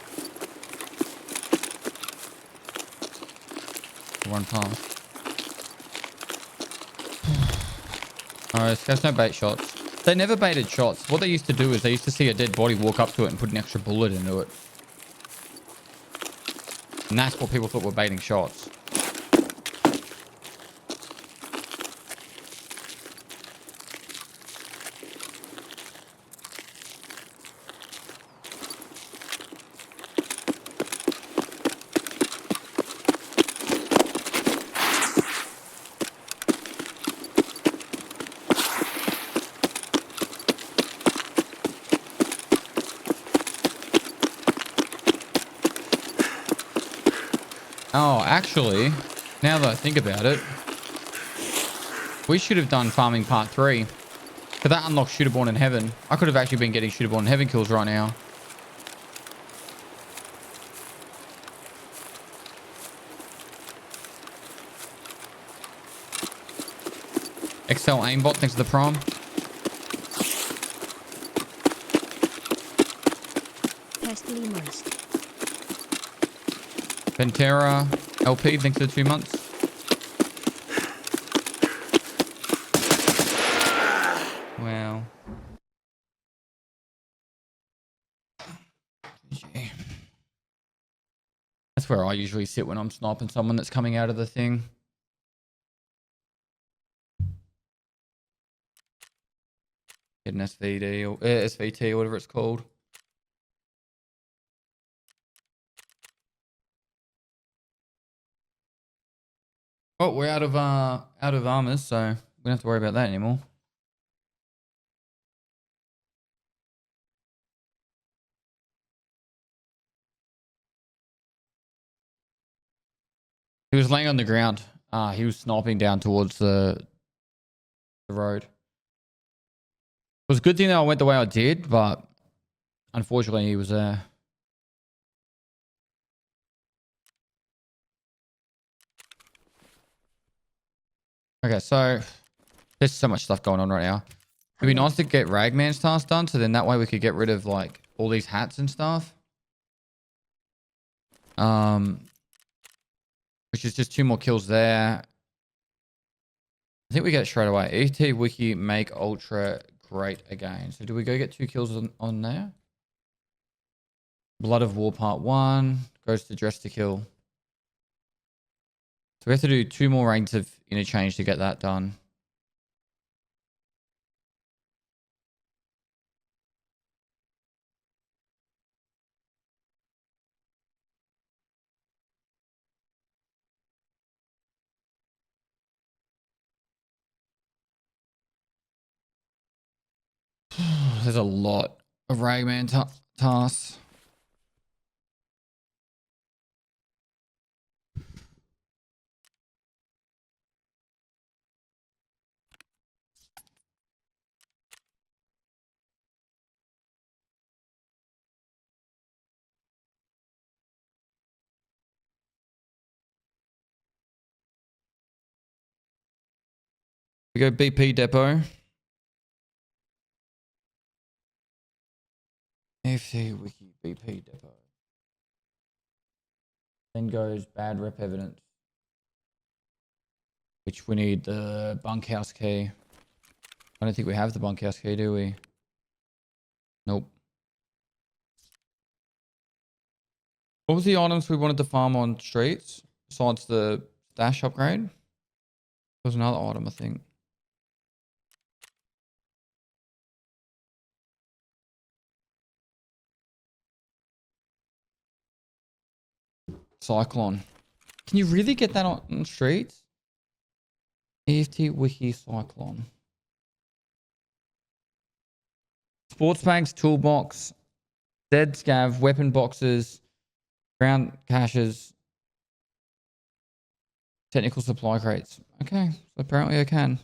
Run past. Alright, scavs no bait shots. They never baited shots. What they used to do is they used to see a dead body, walk up to it and put an extra bullet into it. And that's what people thought were baiting shots. Oh, actually, now that I think about it, we should have done farming part 3. Because that unlocks Shooterborn in Heaven. I could have actually been getting Shooterborn in Heaven kills right now. Excel aimbot, thanks to the prime. Pestily most. Pantera LP, thanks for the 2 months. Wow. That's where I usually sit when I'm sniping someone that's coming out of the thing. Get an SVD or SVT or whatever it's called. Oh, we're out of armors, so We don't have to worry about that anymore. He was laying on the ground. He was sniping down towards the road. It was a good thing that I went the way I did, but unfortunately he was there. Okay, so there's so much stuff going on right now. It'd be nice to get Ragman's task done, so then that way we could get rid of like all these hats and stuff. Which is just 2 more kills there. I think we get it straight away. ET Wiki make Ultra great again. So do we go get 2 kills on there? Blood of War Part 1 goes to Dress to Kill. So we have to do 2 more ranks of interchange to get that done. There's a lot of Ragman tasks. We go BP depot. FC Wiki BP depot. Then goes bad rep evidence, which we need the bunkhouse key. I don't think we have the bunkhouse key, do we? Nope. What was the items we wanted to farm on streets besides the dash upgrade? There was another item, I think. Cyclone. Can you really get that on streets? EFT Wiki Cyclone. Sports bags, toolbox, dead scav, weapon boxes, ground caches, technical supply crates. Okay, so apparently I can.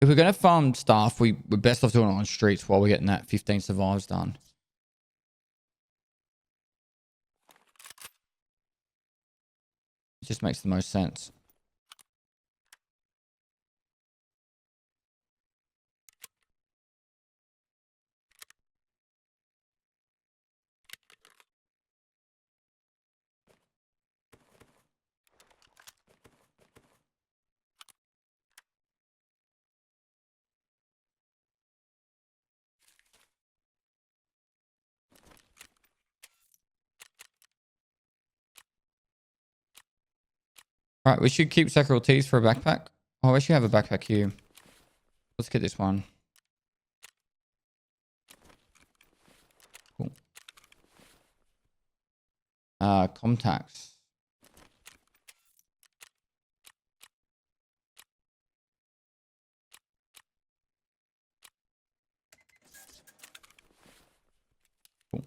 If we're going to farm stuff, we're best off doing it on streets while we're getting that 15 survives done. It just makes the most sense. Right, we should keep sacral teas for a backpack. Oh, I actually have a backpack here. Let's get this one. Cool. Contacts. Cool.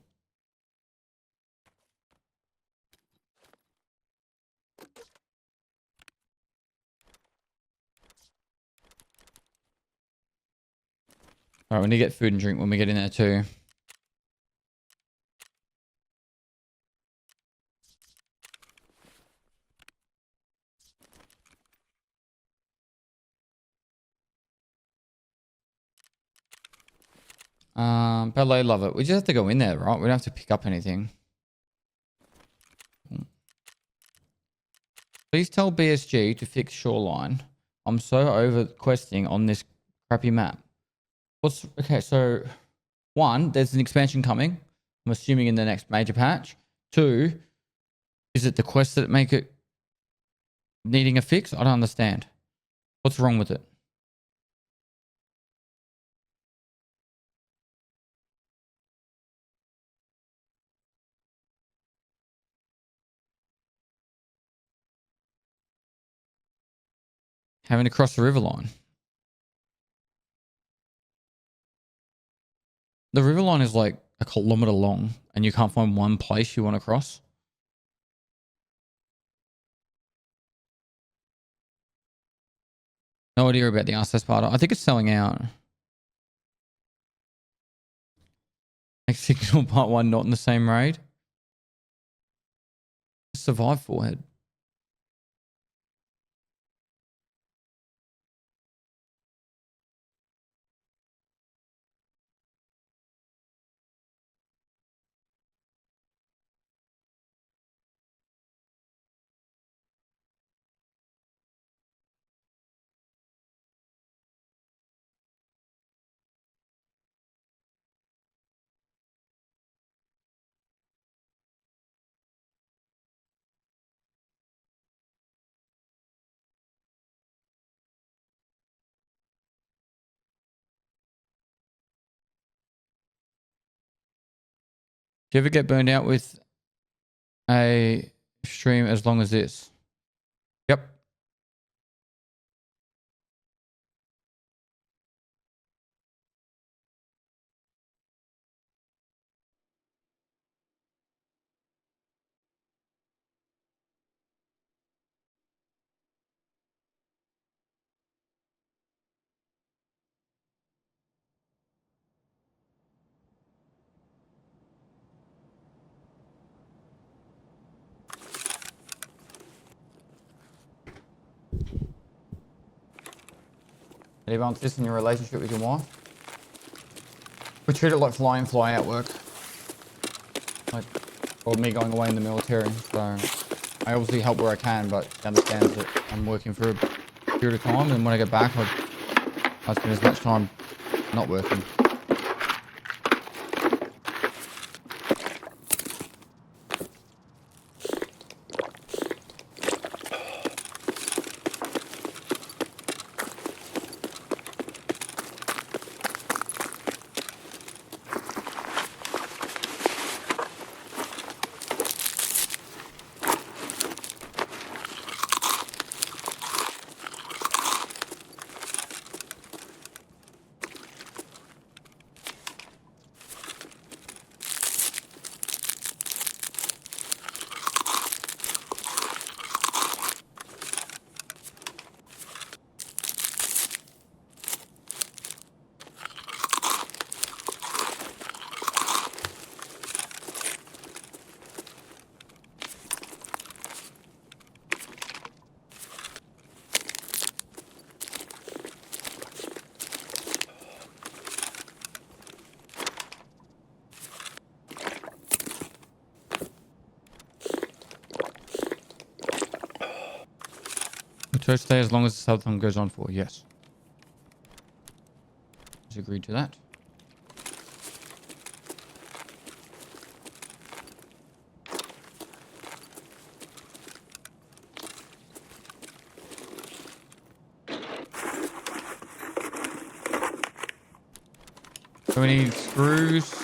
All right, we need to get food and drink when we get in there too. Ballet love it. We just have to go in there, right? We don't have to pick up anything. Please tell BSG to fix shoreline. I'm so over questing on this crappy map. Okay, so 1, there's an expansion coming. I'm assuming in the next major patch. 2, is it the quests that make it needing a fix? I don't understand. What's wrong with it? Having to cross the river line. The river line is like a kilometer long and you can't find one place you want to cross. No idea about the RSS part. I think it's selling out. Next Signal Part 1 not in the same raid. Survive forehead. Do you ever get burned out with a stream as long as this? Yep. Anyone wants this in your relationship with your wife? We treat it like fly in, fly out work. Like, or me going away in the military. So I obviously help where I can, but she understands that I'm working for a period of time, and when I get back, I spend as much time not working. Church stay as long as the subathon goes on for, yes. Just agreed to that. So we need screws.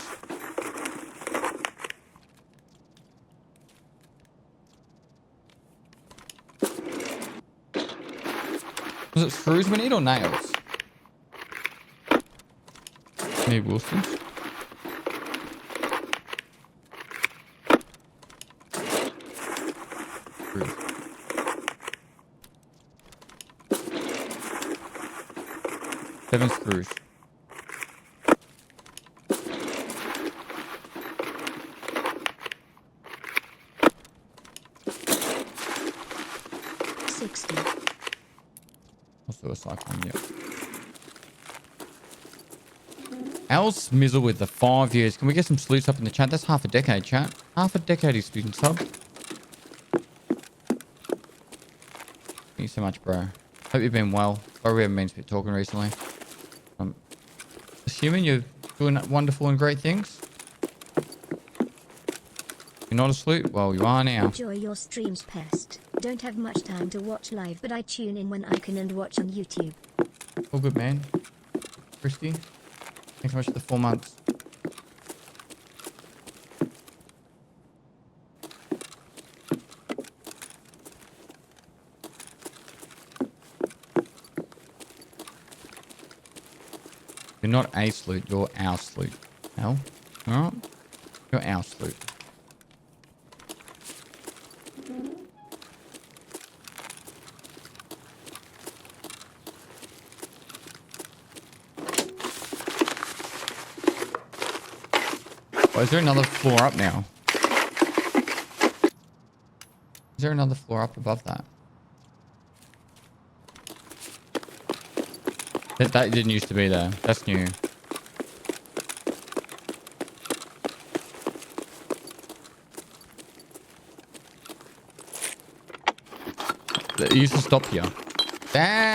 Was it screws we need or nails? Need Wilson's. Screws. Seven screws. Also a cyclone, yeah. Al Smizzle with the 5 years. Can we get some salutes up in the chat? That's half a decade, chat. Half a decade he's been sub. Thank you so much, bro. Hope you've been well. Sorry we haven't been talking recently. Assuming you're doing wonderful and great things. You're not asleep? Well, you are now. Enjoy your streams, Pest. Don't have much time to watch live, but I tune in when I can and watch on YouTube. All good, man. Christy, thanks so much for the 4 months. You're not a sloot, you're our sloot. Hell? Alright? You're our sloot. Oh, is there another floor up now? Is there another floor up above that? That didn't used to be there. That's new. It used to stop here. Damn!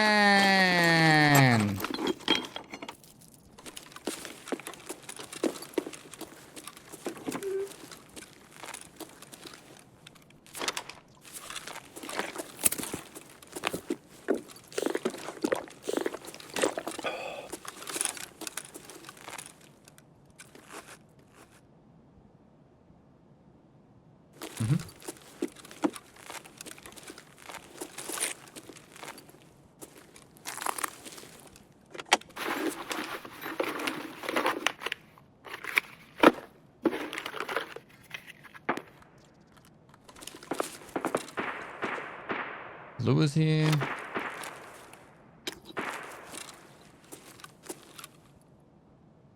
Lure here.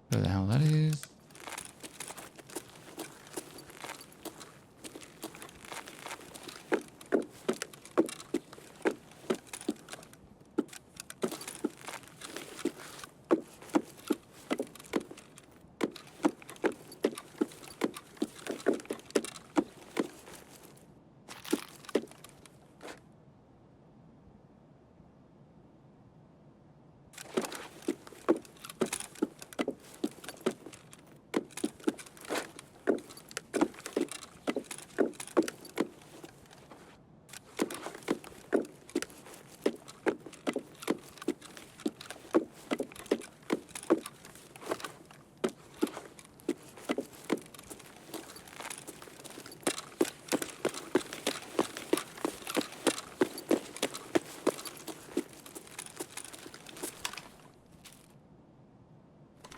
Where the hell that is?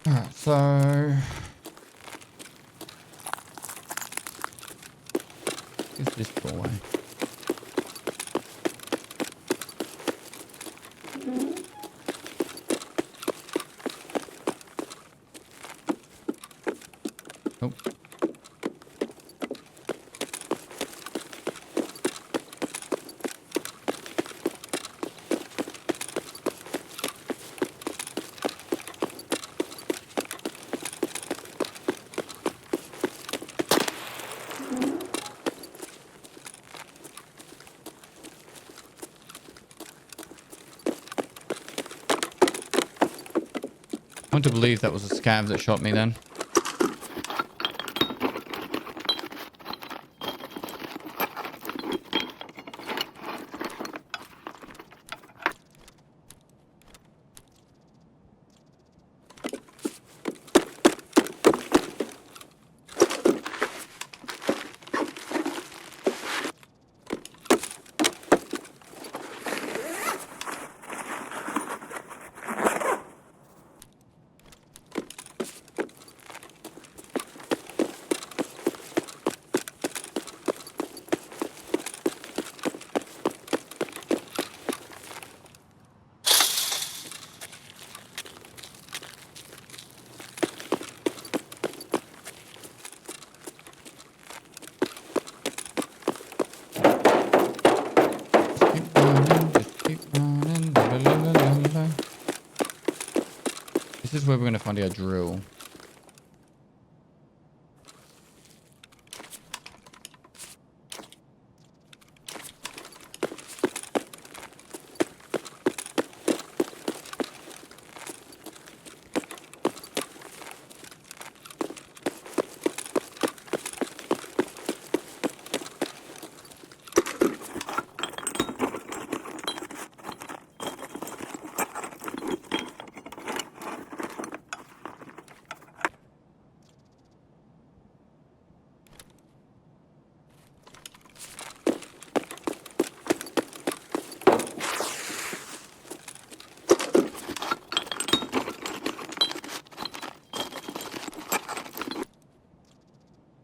Alright, so... Where's this doorway? Nope. I want to believe that was a scav that shot me then. This is where we're going to find our drill.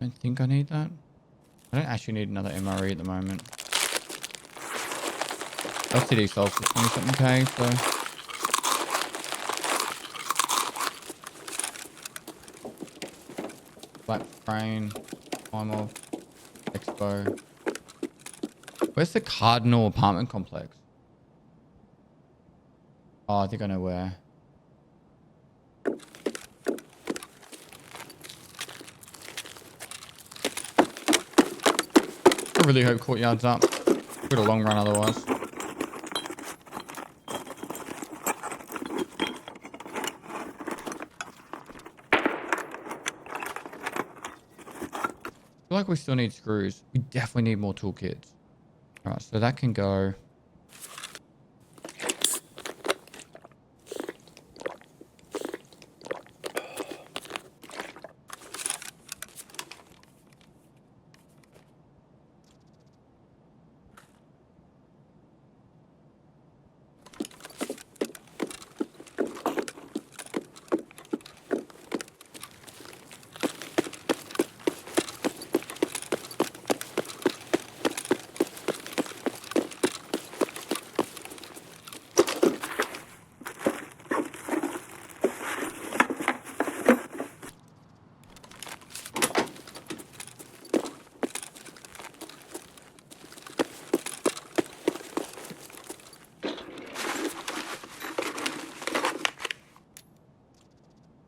Don't think I need that. I don't actually need another MRE at the moment. LCD solves for 20 something K, so. Black Brain, Time Off, Expo. Where's the Cardinal apartment complex? Oh, I think I know where. I really hope Courtyard's up. Got a long run otherwise. I feel like we still need screws. We definitely need more toolkits. Alright, so that can go.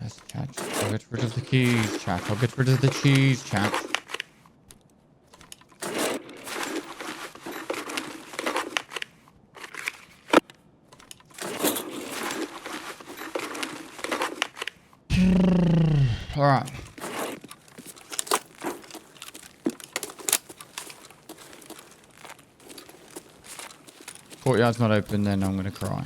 Yes, chat. I'll get rid of the keys, chat. I'll get rid of the cheese, chat. Alright. Courtyard's not open, then I'm gonna cry.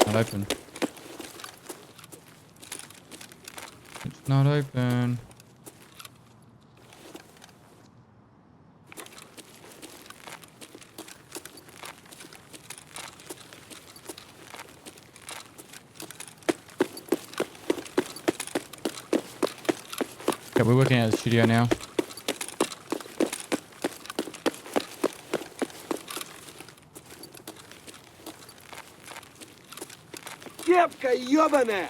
Not open. It's not open. Okay, we're working at the studio now. Кепка ебаная!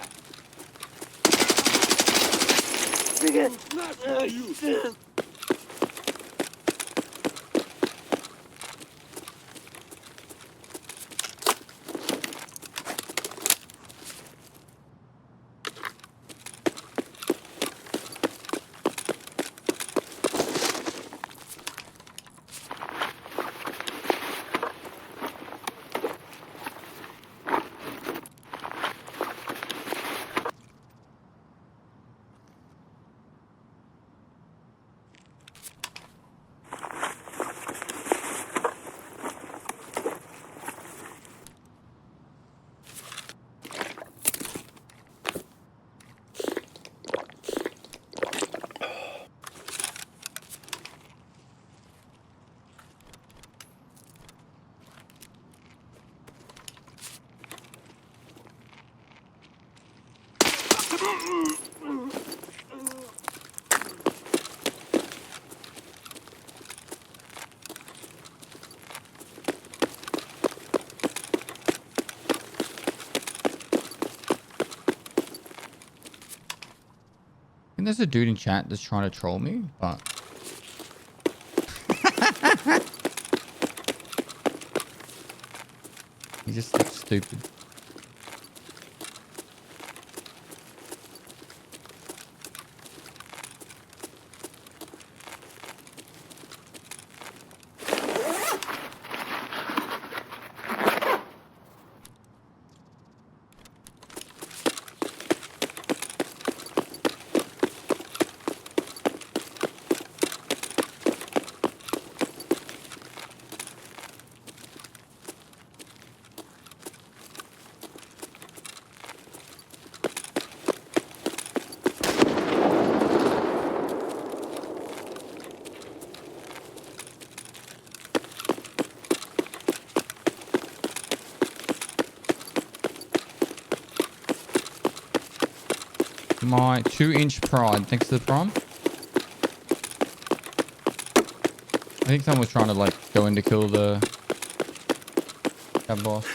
I think there's a dude in chat that's trying to troll me, but he just looks stupid. My 2-inch pride. Thanks to the prime. I think someone was trying to like go in to kill the cab boss.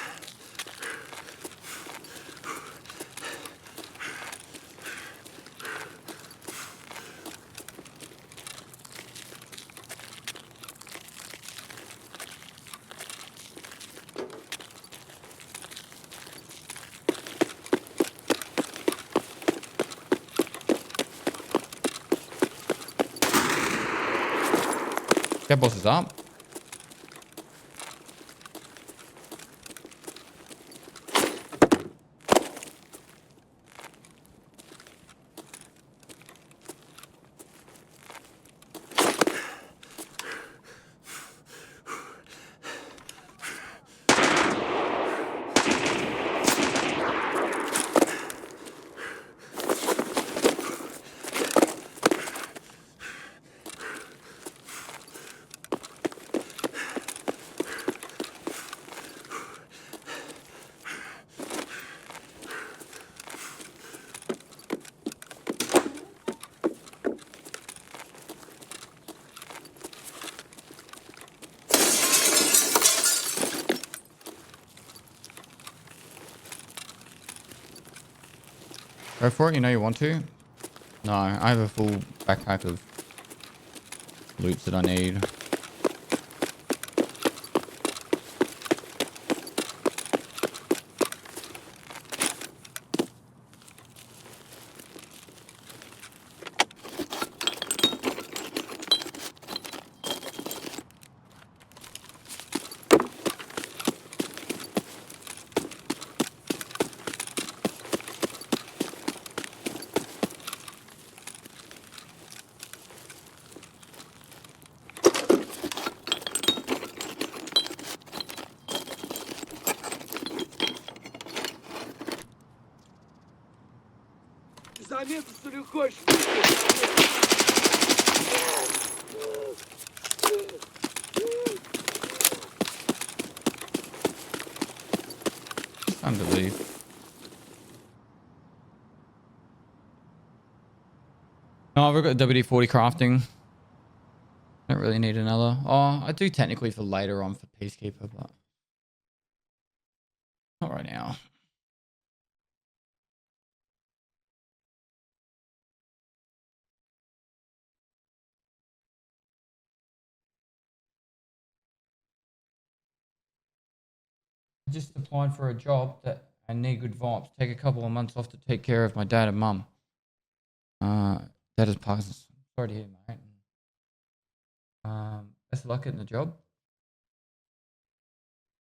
Cab boss is up. Go for it, you know you want to. No, I have a full backpack of loots that I need. Заметно, что ли, хочешь? It's time to leave. No, I've got WD-40 crafting. Don't really need another. Oh, I do technically for later on for Peacekeeper, but not right now. I just applied for a job that I need good vibes. Take a couple of months off to take care of my dad and mum. Dad is Parkinson's. Sorry to hear, mate. Best of luck getting the job.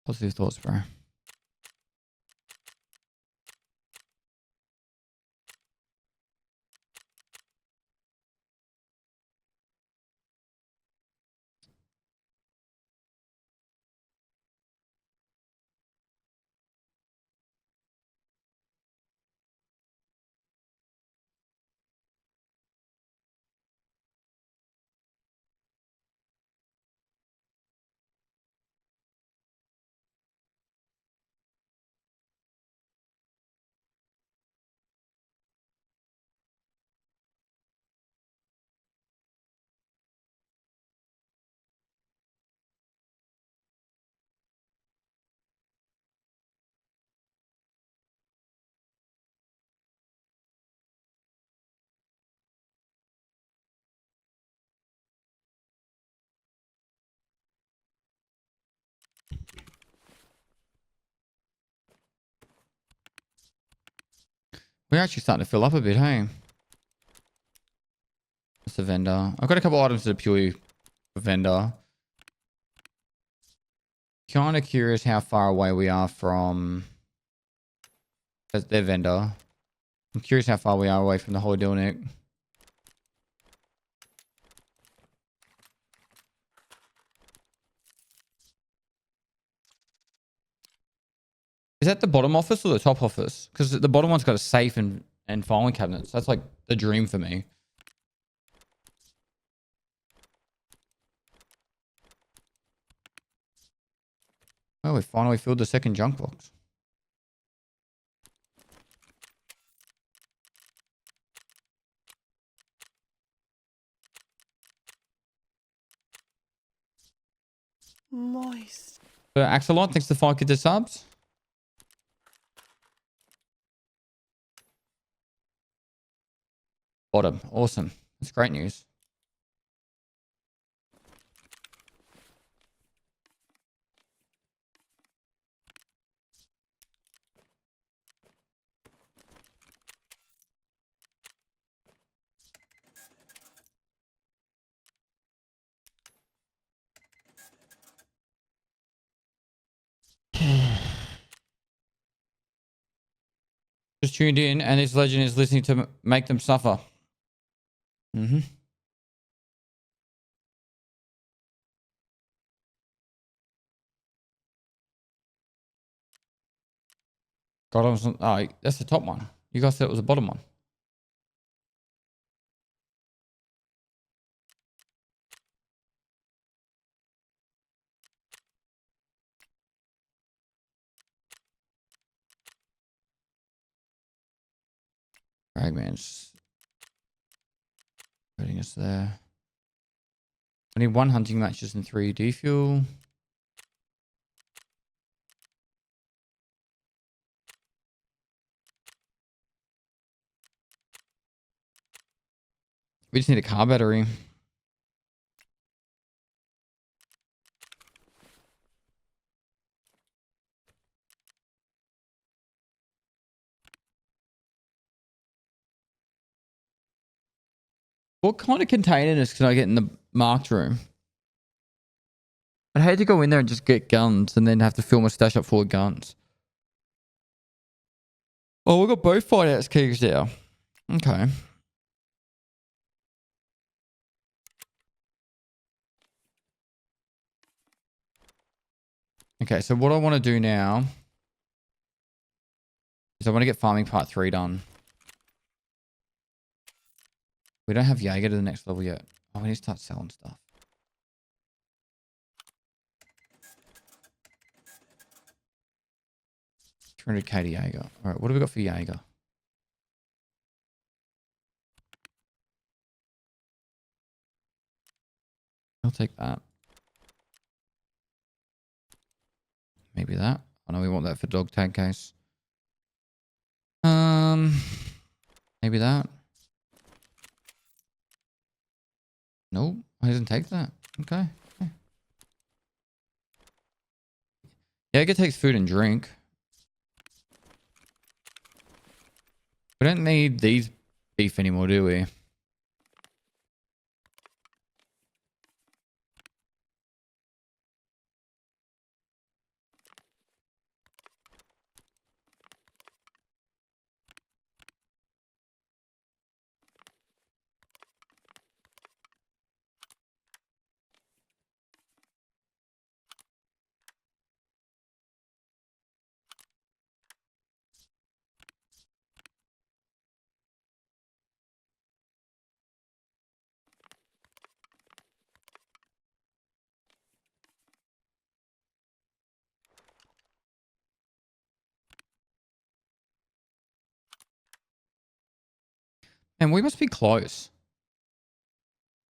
Positive thoughts, bro. We're actually starting to fill up a bit, hey? It's a vendor. I've got a couple items that are purely for vendor. Kind of curious how far away we are from their vendor. I'm curious how far we are away from the whole deal, Nick. Is that the bottom office or the top office? Because the bottom one's got a safe and filing cabinets. That's like the dream for me. Oh, we finally filled the second junk box. Moist. Axelot, thanks to 5 kids subs. Bottom. Awesome. That's great news. Just tuned in and this legend is listening to make them suffer. Mm-hmm. God, I was, oh, that's the top one. You guys said it was the bottom one. Ragman's putting us there. I need 1 hunting matches and 3 defuel. We just need a car battery. What kind of containers can I get in the marked room? I'd hate to go in there and just get guns and then have to fill my stash up full of guns. Oh, we've got both fight outs keys there. Okay. Okay, so what I want to do now is I want to get farming part 3 done. We don't have Jaeger to the next level yet. Oh, we need to start selling stuff. $300k to Jaeger. All right, what have we got for Jaeger? I'll take that. Maybe that. I know we want that for dog tag case. Maybe that. Nope, I didn't take that. Okay. Jaeger takes food and drink. We don't need these beef anymore, do we? And we must be close.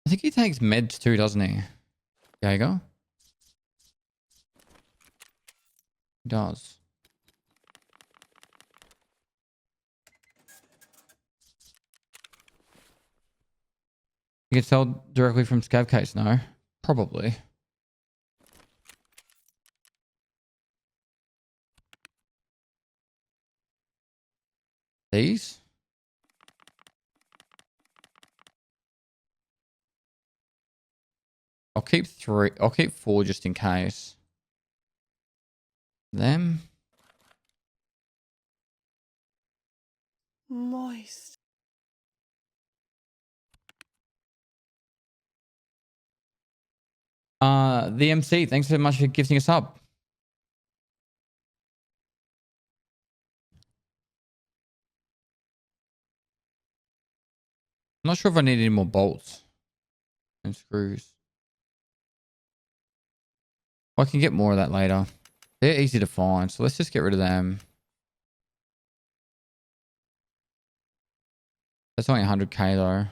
I think he takes meds too, doesn't he? Jaeger? He does. You can sell directly from scav case, no? Probably. These? I'll keep 3. I'll keep 4 just in case. Them. Moist. The MC, thanks so much for gifting us up. I'm not sure if I need any more bolts and screws. I can get more of that later. They're easy to find, so let's just get rid of them. That's only 100k though.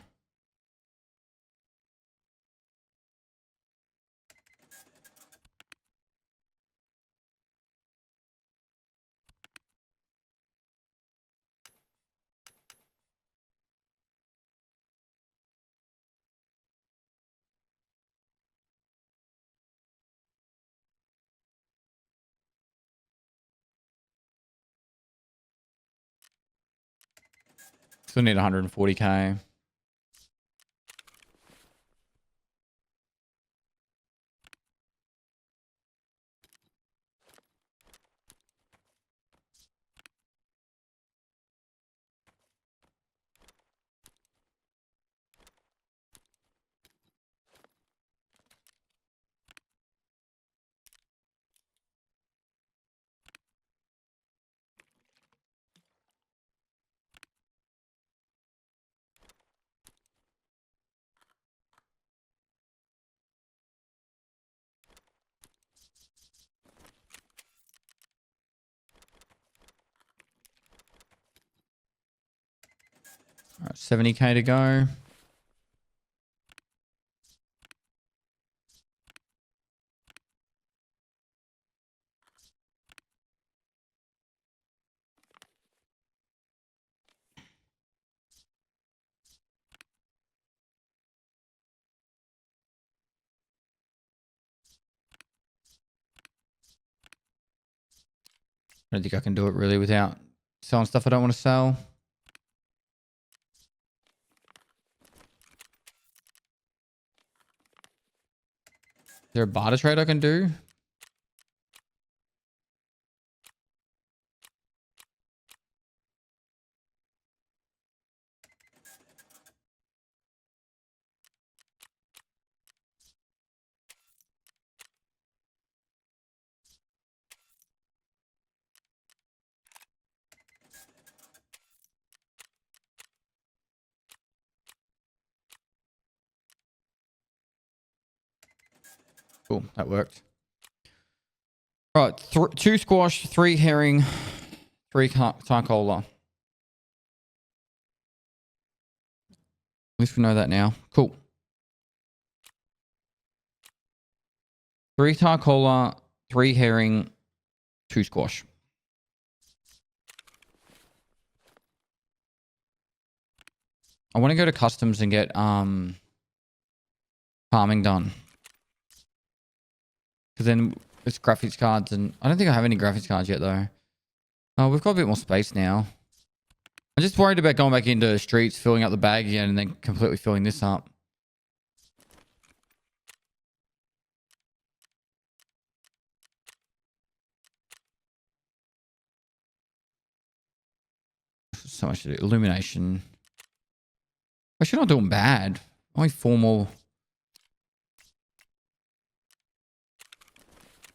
Still need 140k. All right, 70k to go. I don't think I can do it really without selling stuff I don't want to sell. Is there a barter trade I can do? Cool, that worked. Right, 2 squash, 3 herring, 3 tarcola. At least we know that now. Cool. 3 tarcola, 3 herring, 2 squash. I want to go to customs and get farming done. Because then it's graphics cards, and I don't think I have any graphics cards yet though. Oh, we've got a bit more space now. I'm just worried about going back into streets, filling up the bag again, and then completely filling this up. So much to do. Illumination. Actually, not doing bad. Only 4 more.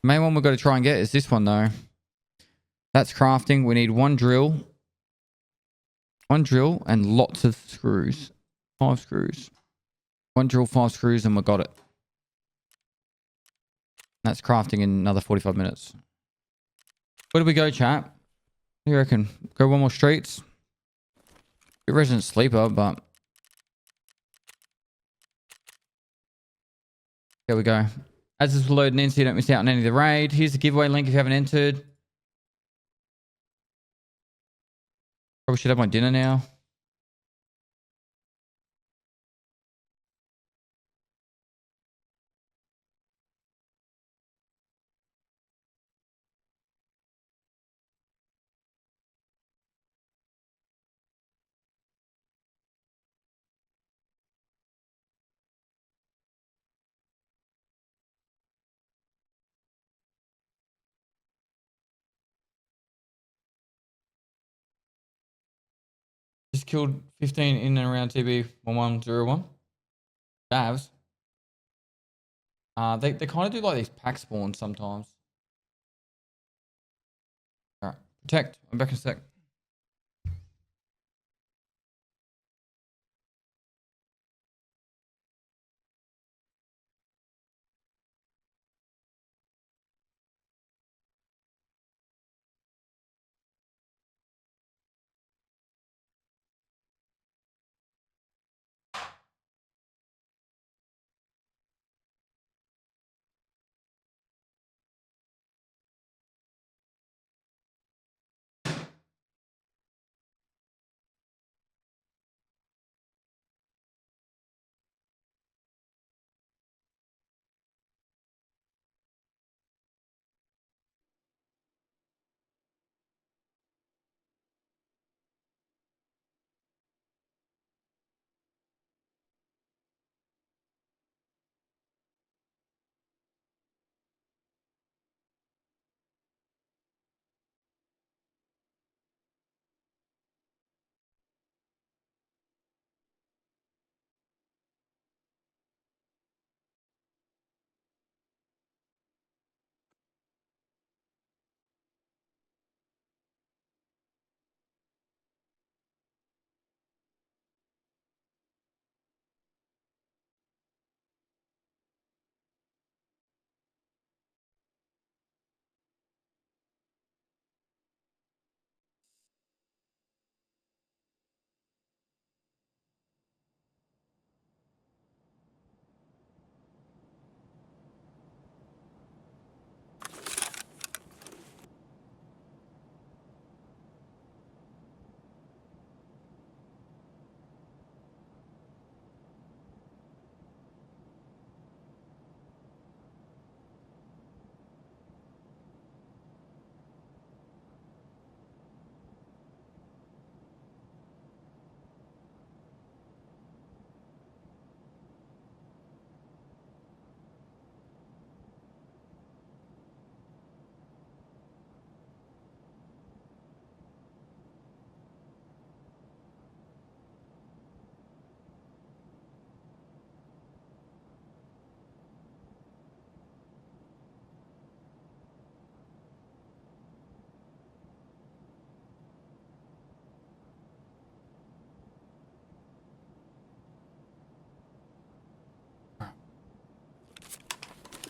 The main one we've got to try and get is this one though. That's crafting. We need 1 drill. 1 drill and lots of screws. 5 screws. 1 drill, 5 screws, and we got it. That's crafting in another 45 minutes. Where do we go, chat? What do you reckon? Go 1 more streets? Be resident sleeper, but... Here we go. As this is loading in so you don't miss out on any of the raid. Here's the giveaway link if you haven't entered. Probably should have my dinner now. Just killed 15 in and around TB 1101. Davs. They kind of do like these pack spawns sometimes. Alright. Protect. I'm back in a sec.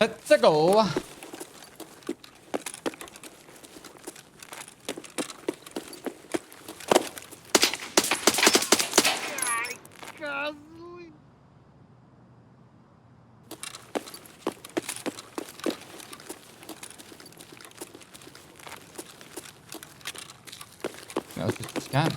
Let's go. That was just a scam.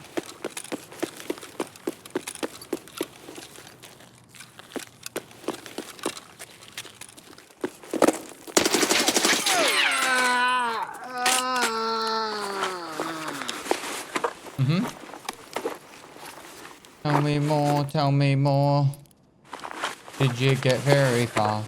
Tell me more, tell me more. Did you get very far?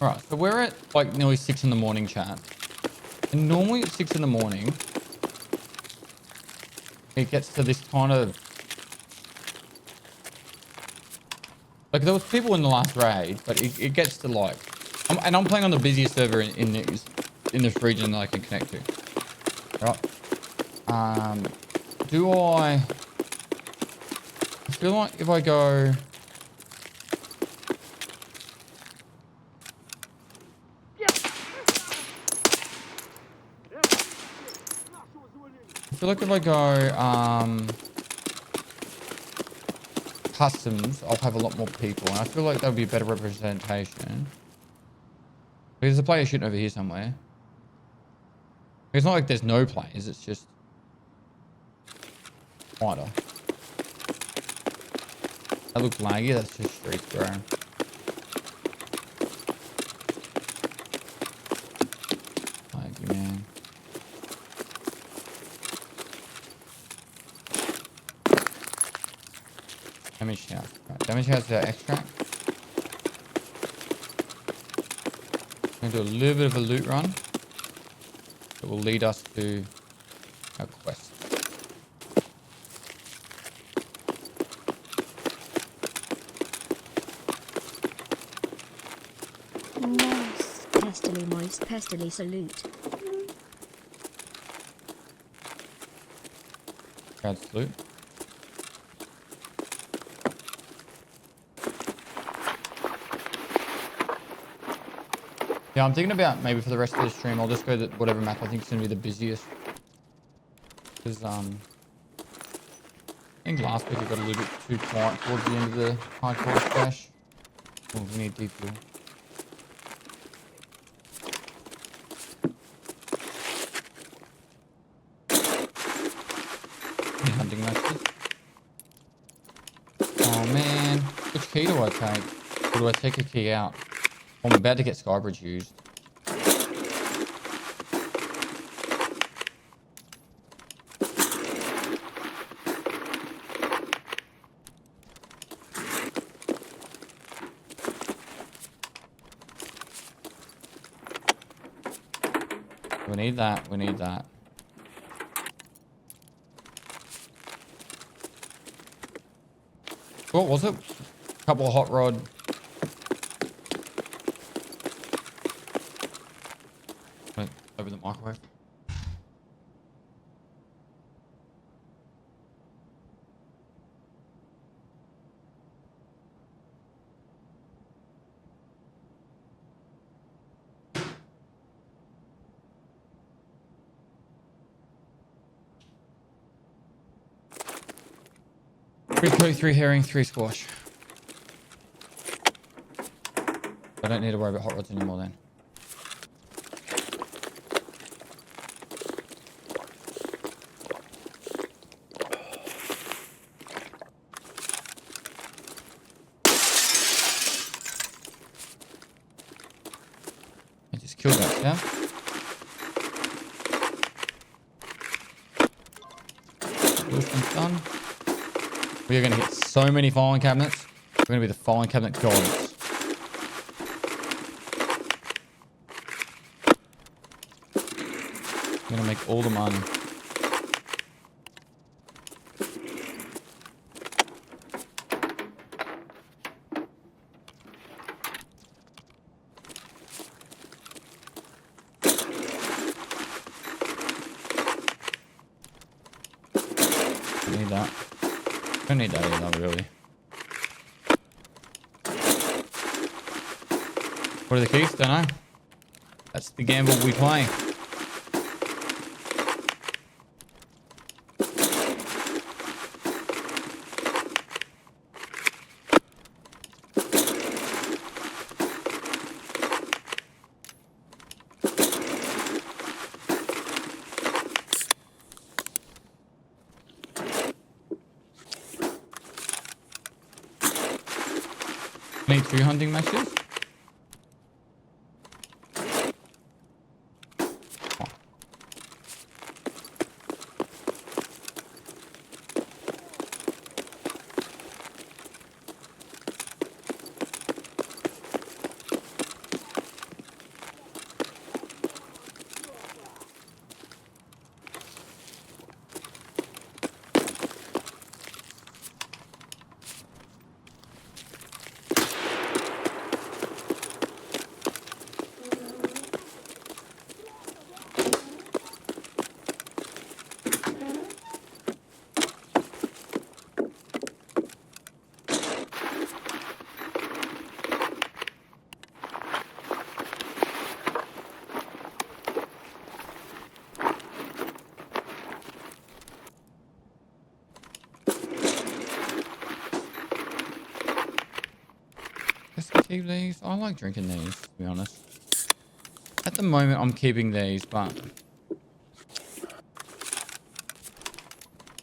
Alright, so we're at like nearly 6 in the morning, chat. And normally at 6 in the morning, it gets to this kind of... Like, there was people in the last raid, but it gets to like... and I'm playing on the busiest server in this region that I can connect to. Alright. Do I feel like if I go... I feel like if I go customs, I'll have a lot more people, and I feel like that would be a better representation. There's a player shooting over here somewhere. It's not like there's no players, it's just wider. That looks laggy, that's just streets, bro. Laggy, man. Damage house. Right, damage house is our extract. I'm going to do a little bit of a loot run that will lead us to our quest. Nice. Pestily moist Pestily salute. That's loot. Yeah, I'm thinking about maybe for the rest of the stream, I'll just go to whatever map I think is going to be the busiest. Because, I think last week it got a little bit too quiet towards the end of the hardcore stash. Oh, we need deep fuel. Hunting matches. Oh man, which key do I take? Or do I take a key out? Oh, I'm about to get Skybridge used. We need that, we need that. What was it? A couple of hot rod. Wait, over the microwave. Three cook, 3 herring, 3 squash. I don't need to worry about hot rods anymore then. I just killed that, yeah? Blueprint's done. We are going to get so many filing cabinets. We're going to be the filing cabinet gods. We're going to make all the money. don't need that. Don't need that either, really. What are the keys? Don't know. That's the gamble we play. Need 2 hunting matches. Keep these. I like drinking these, to be honest. At the moment, I'm keeping these, but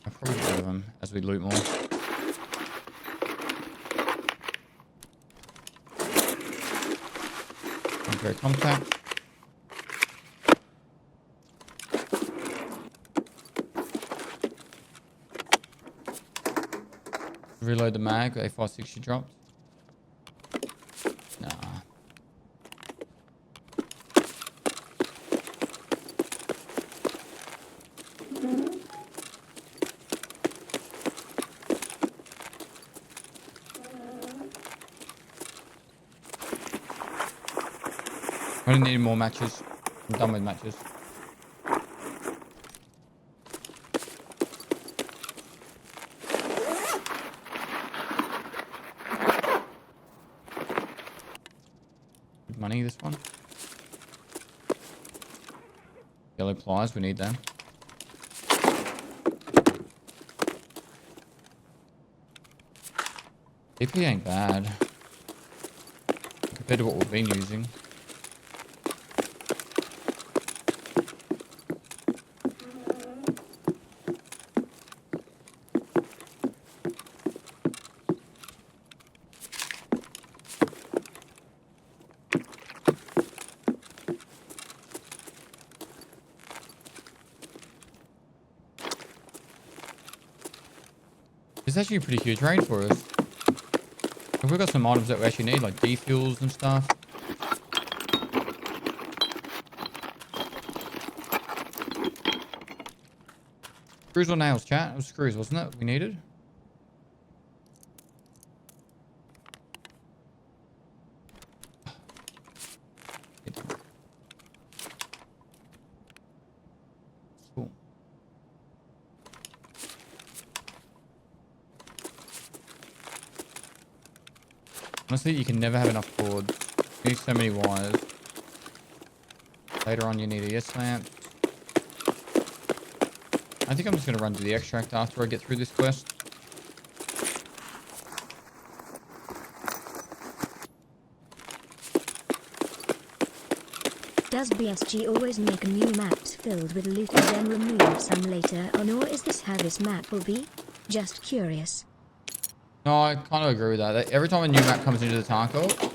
I'll probably get rid of them as we loot more. Okay, contact. Reload the mag. A560 dropped. I only need more matches. I'm done with matches. Good money, this one. Yellow pliers, we need them. AP ain't bad compared to what we've been using. It's actually a pretty huge raid for us. We've got some items that we actually need, like defuels and stuff. Screws or nails, chat? It was screws, wasn't it? We needed? Cool. Honestly, you can never have enough cords. You need so many wires. Later on, you need a yes lamp. I think I'm just going to run to the extract after I get through this quest. Does BSG always make new maps filled with loot and then remove some later on, or is this how this map will be? Just curious. No, I kind of agree with that. Every time a new map comes into the Tarkov,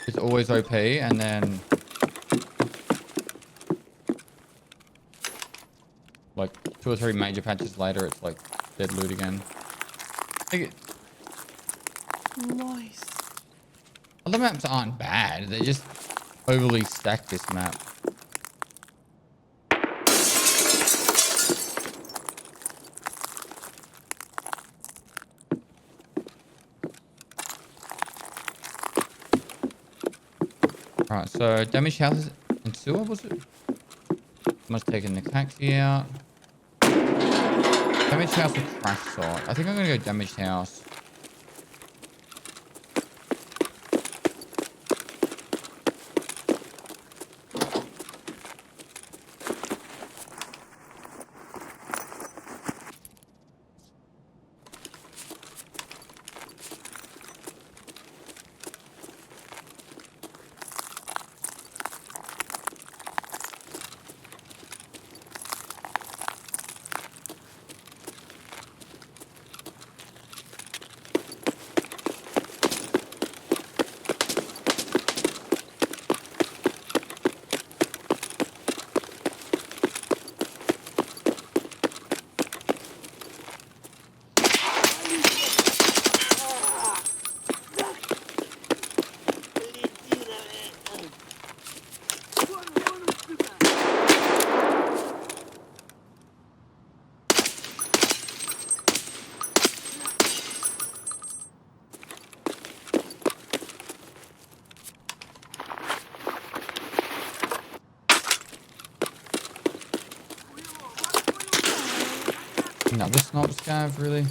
it's always OP, and then like 2 or 3 major patches later, it's like dead loot again. Nice. Other maps aren't bad. They're just overly stacked, this map. Alright, so damaged houses and sewer, was it? Must have taken the taxi out. Damaged house or crash site? I think I'm gonna go damaged house. Another sniper scav, really?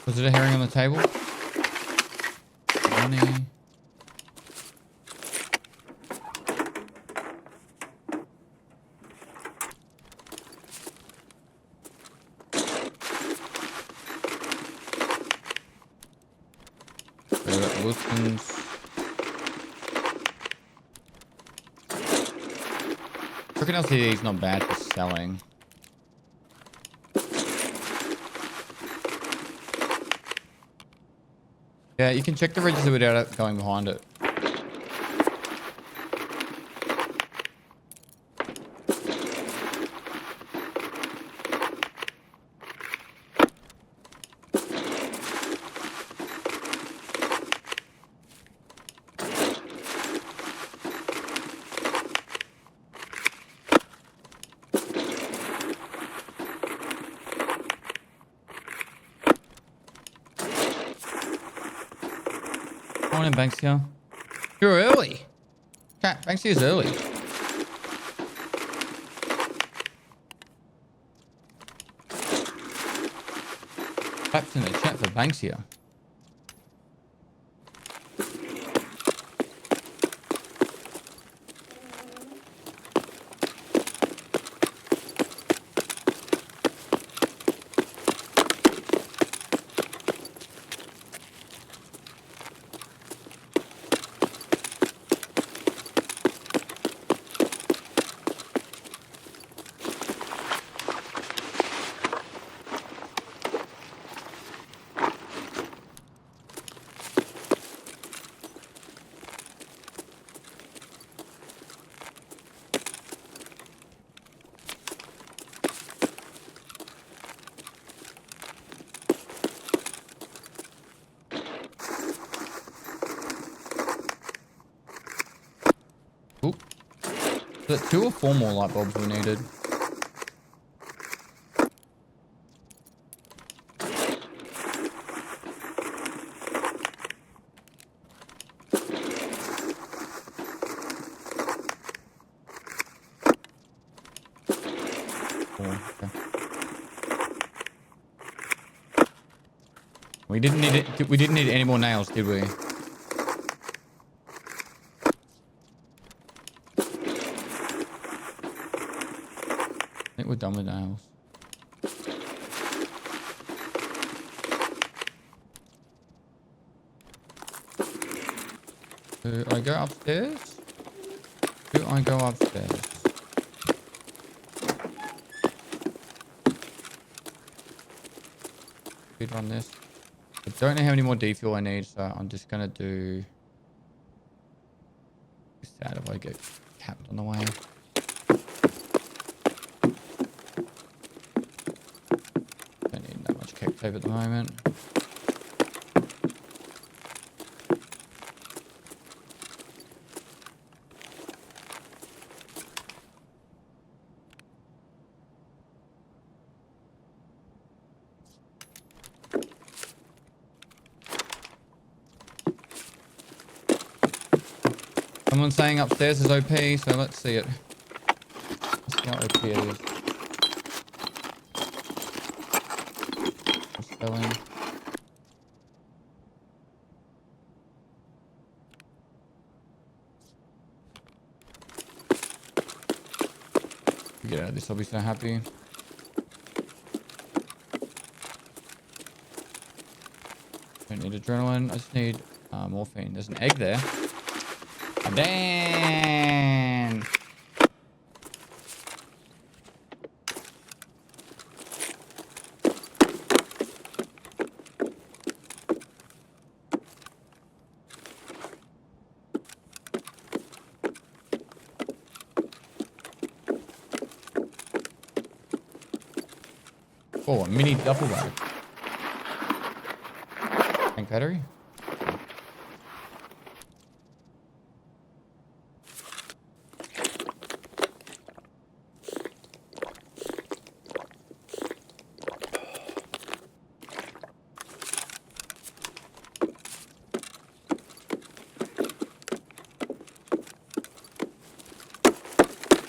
Was it a herring on the table? Money. Wilson's. Freaking LCD is not bad for selling. Yeah, you can check the register without going behind it. Morning, Banksia. You're early. Chat, Banksia's early. Claps in the chat for Banksia. Oop. Was it 2 or 4 more light bulbs we needed? Okay. We didn't need it. We didn't need any more nails, did we? I think we're done with nails. Do I go upstairs? Do I go upstairs? Speed run this. I don't know how many more defuel I need, so I'm just gonna do. Sad if I get capped on the way. Don't need that much cape tape at the moment. Someone's saying upstairs is OP, so let's see it. Let's see how OP it is. Spelling. Get out of this, I'll be so happy. Don't need adrenaline, I just need morphine. There's an egg there. Damn! Oh, a mini duffel bag. Tank battery.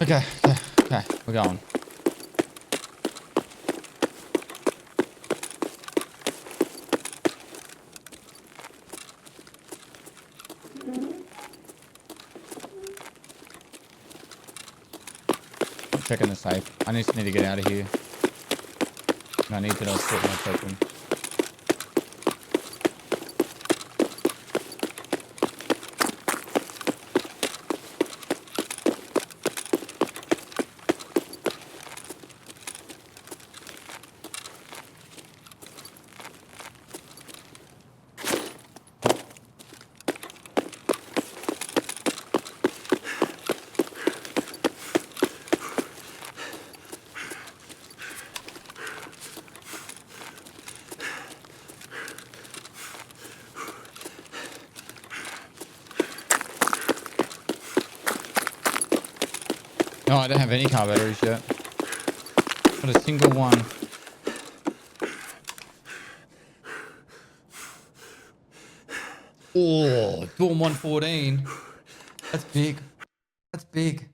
Okay, we're going. Checking the safe. I just need to get out of here. And I need to know what my token. No, I don't have any car batteries yet. Not a single one. Oh, Dawn 114. That's big. That's big.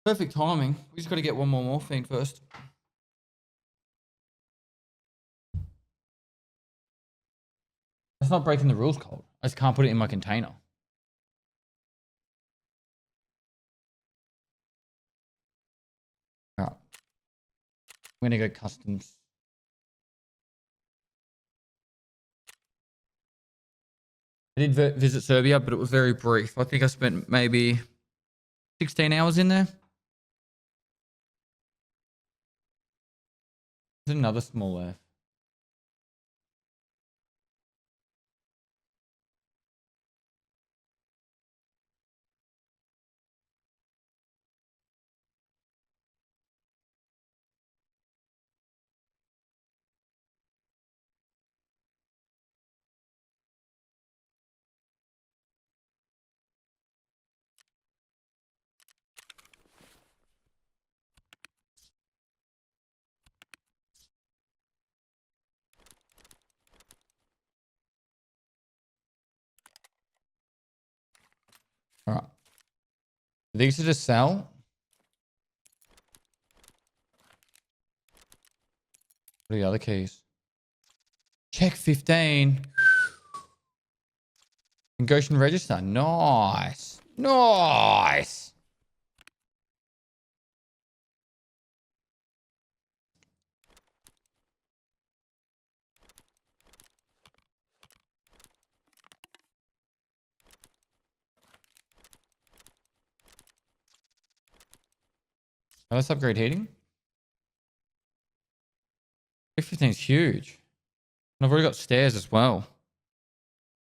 Perfect timing. We just got to get one more morphine first. That's not breaking the rules, Cold. I just can't put it in my container. Alright. I'm gonna go customs. I did visit Serbia, but it was very brief. I think I spent maybe 16 hours in there. There's another small F. Alright. These are just sell. What are the other keys? Check 15. And Goshen register. Nice. Nice. Let's upgrade heating. 315 is huge. And I've already got stairs as well.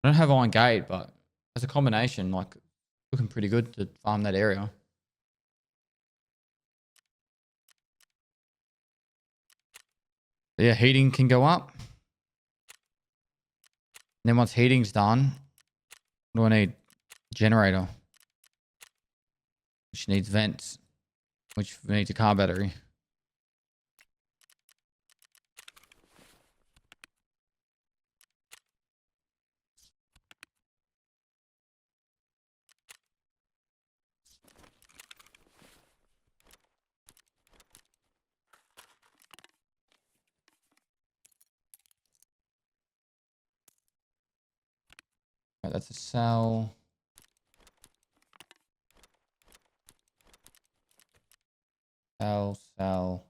I don't have iron gate, but as a combination, like, looking pretty good to farm that area. But yeah, heating can go up. And then once heating's done, what do I need? Generator. Which needs vents. Which needs a car battery. Right, that's a cell. Cell.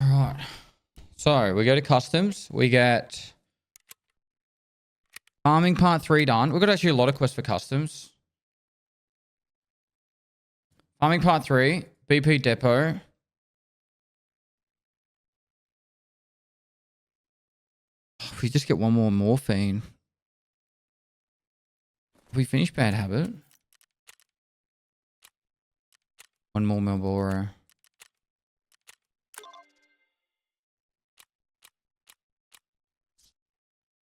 Alright. So we go to customs. We get farming part 3 done. We've got actually a lot of quests for customs. Farming part 3, BP depot. If we just get one more morphine. Have we finished bad habit? One more Marlboro.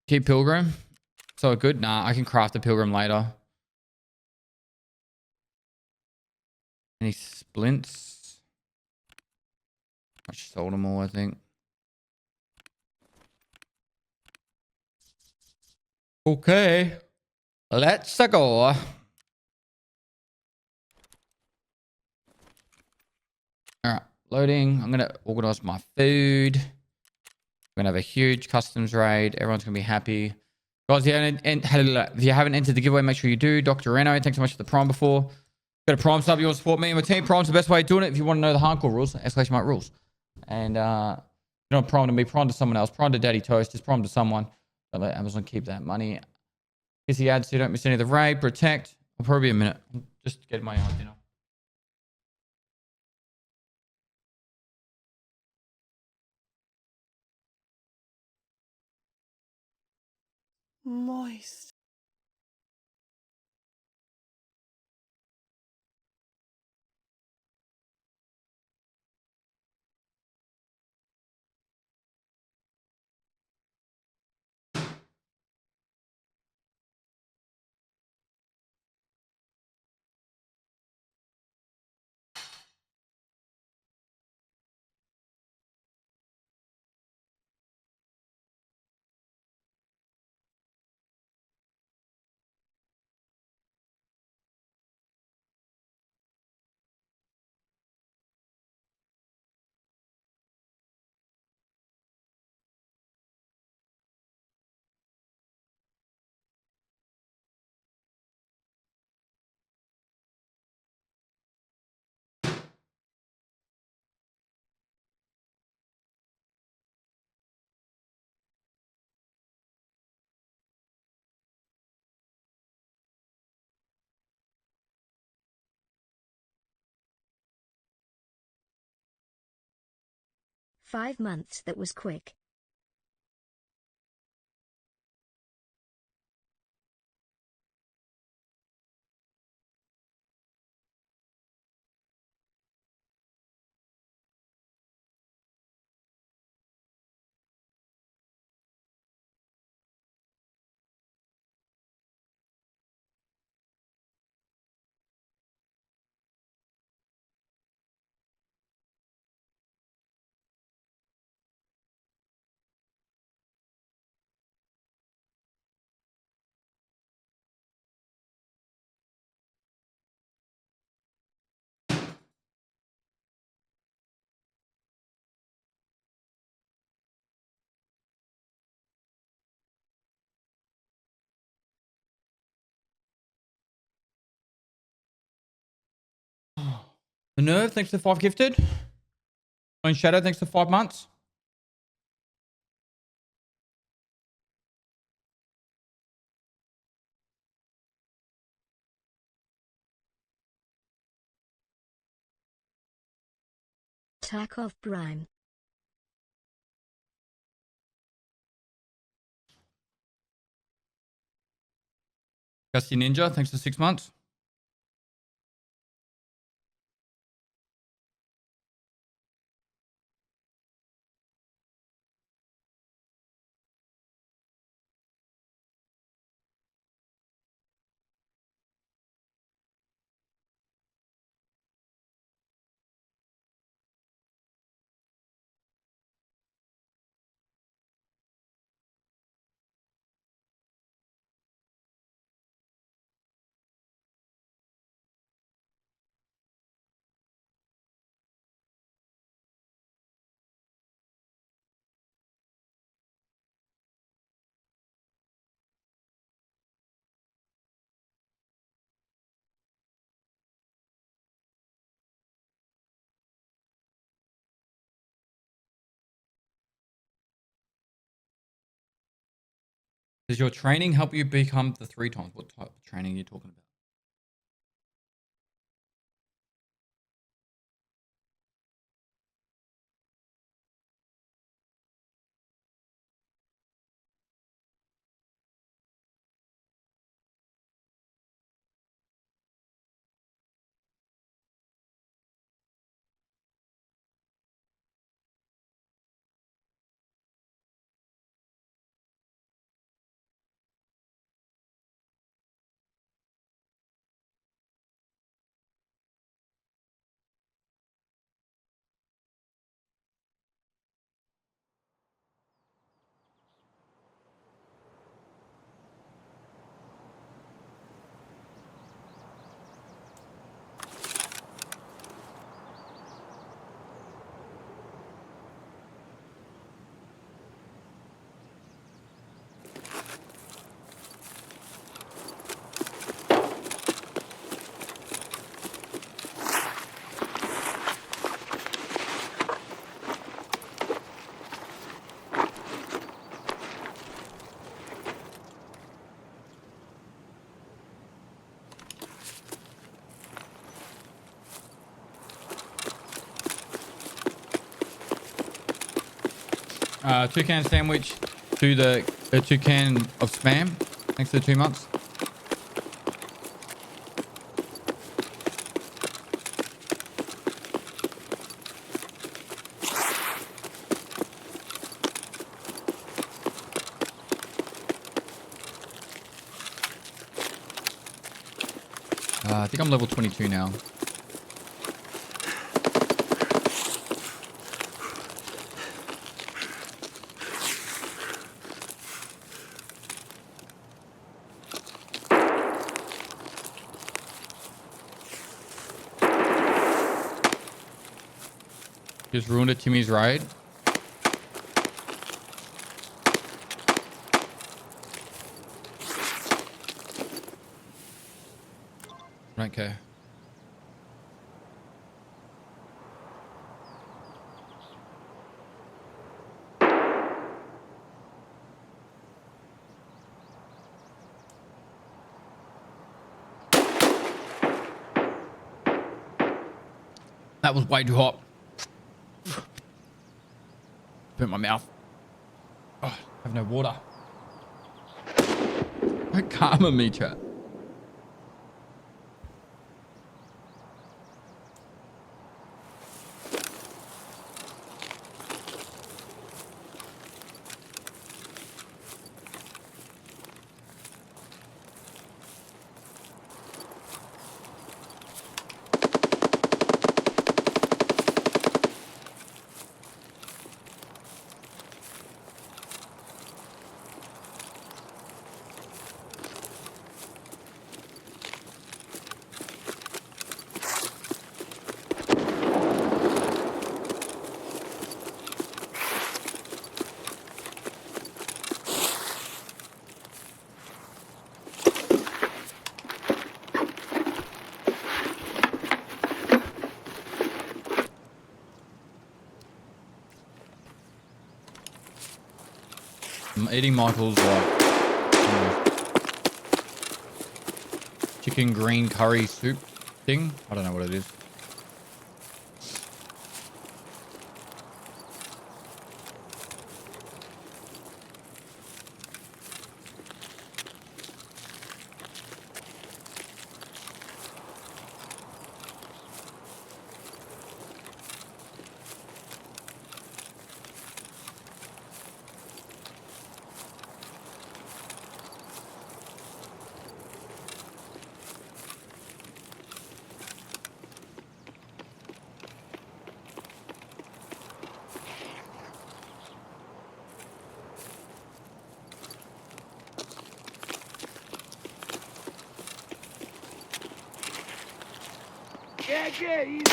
Keep pilgrim. So good? Nah, I can craft a pilgrim later. Any splints? I sold them all, I think. Okay. Let's go. Alright, loading. I'm gonna organize my food. We're gonna have a huge customs raid. Everyone's gonna be happy. Guys, if you haven't entered the giveaway, make sure you do. Dr. Reno, thanks so much for the prime before. Got a prime sub, you want to support me and my team. Prime's the best way of doing it if you want to know the hardcore rules, exclamation mark rules. And you don't prime to me, prime to someone else, prime to Daddy Toast, just prime to someone. Don't let Amazon keep that money. Here's the ads so you don't miss any of the raid. Protect. I'll probably be a minute. Just get my dinner. Moist. "5 months, that was quick." The Nerve, thanks for 5 gifted. Lone Shadow, thanks for 5 months. Tack off Prime. Gusty Ninja, thanks for 6 months. Does your training help you become the 3 times? What type of training are you talking about? Toucan sandwich to the toucan of spam. Thanks for the 2 months. I think I'm level 22 now. Just ruined a Timmy's raid. Don't care. That was way too hot. Burnt my mouth. Oh, I have no water. Don't karma me, chat. Eating Michael's like chicken green curry soup thing. I don't know what it is. Yeah, easy.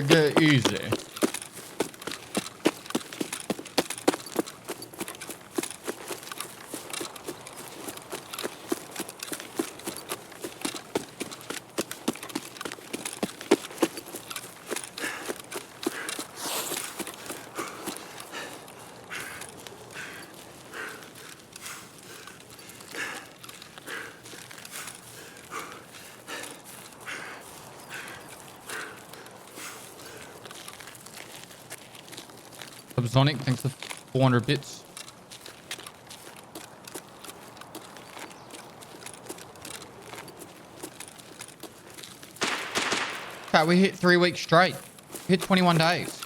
Get easy. Sonic, thanks for 400 bits. Okay, we hit 3 weeks straight. Hit 21 days.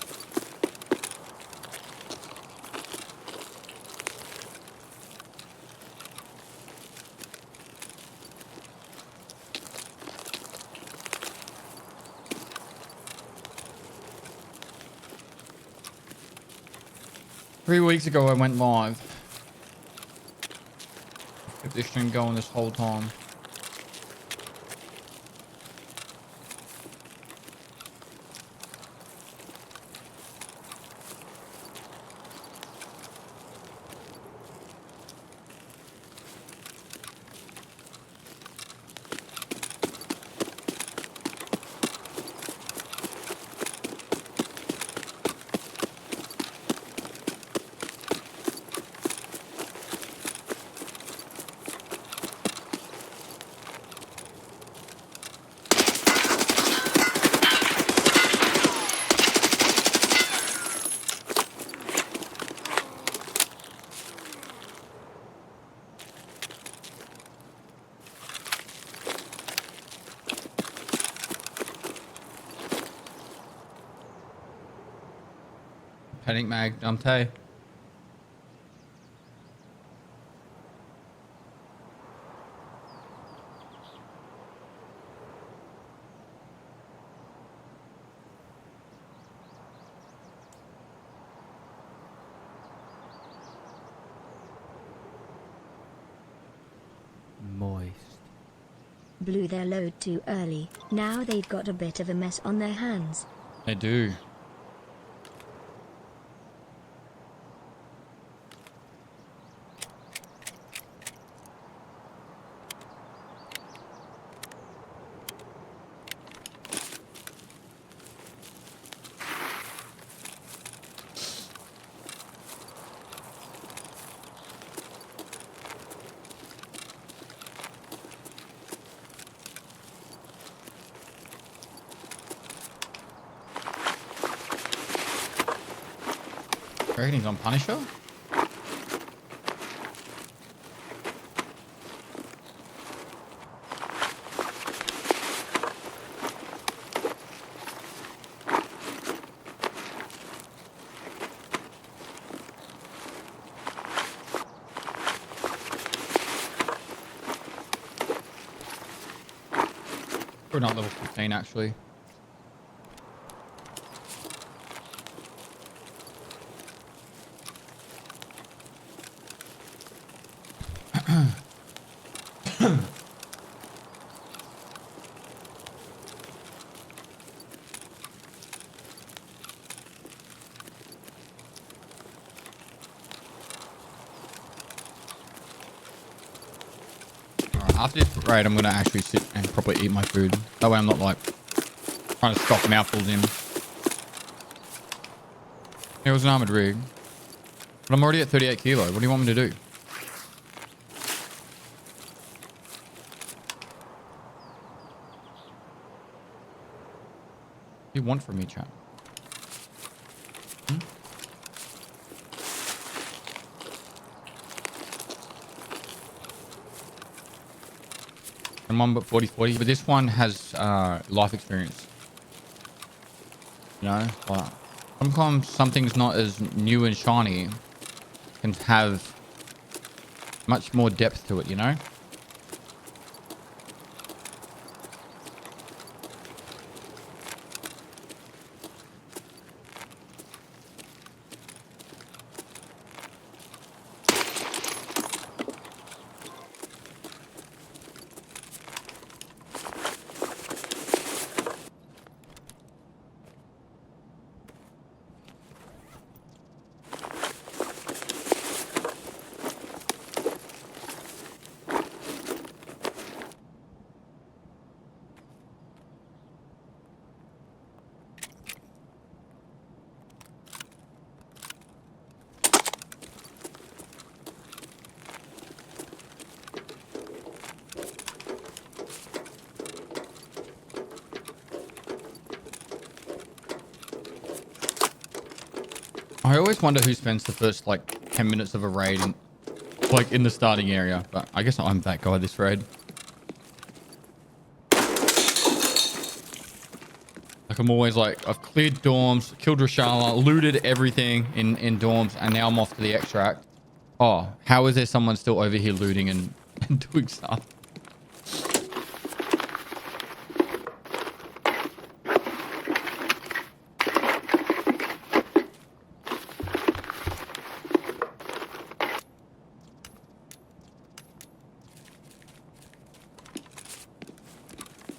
Three weeks ago I went live. Kept this stream going this whole time. Panic mag, Dante. Moist. Blew their load too early. Now they've got a bit of a mess on their hands. They do. Ratings on Punisher? We're not level 15 actually. After this raid, I'm going to actually sit and properly eat my food. That way I'm not like trying to stuff mouthfuls in. It was an armored rig. But I'm already at 38 kilo. What do you want me to do? What do you want from me, chat? Hmm? And one but 40-40. But this one has life experience. You know? Like, sometimes something's not as new and shiny can have much more depth to it, you know? I always wonder who spends the first like 10 minutes of a raid in, like in the starting area, but I guess I'm that guy this raid. Like I'm always like, I've cleared dorms, killed Rashala, looted everything in dorms, and now I'm off to the extract. Oh, how is there someone still over here looting and, and doing stuff?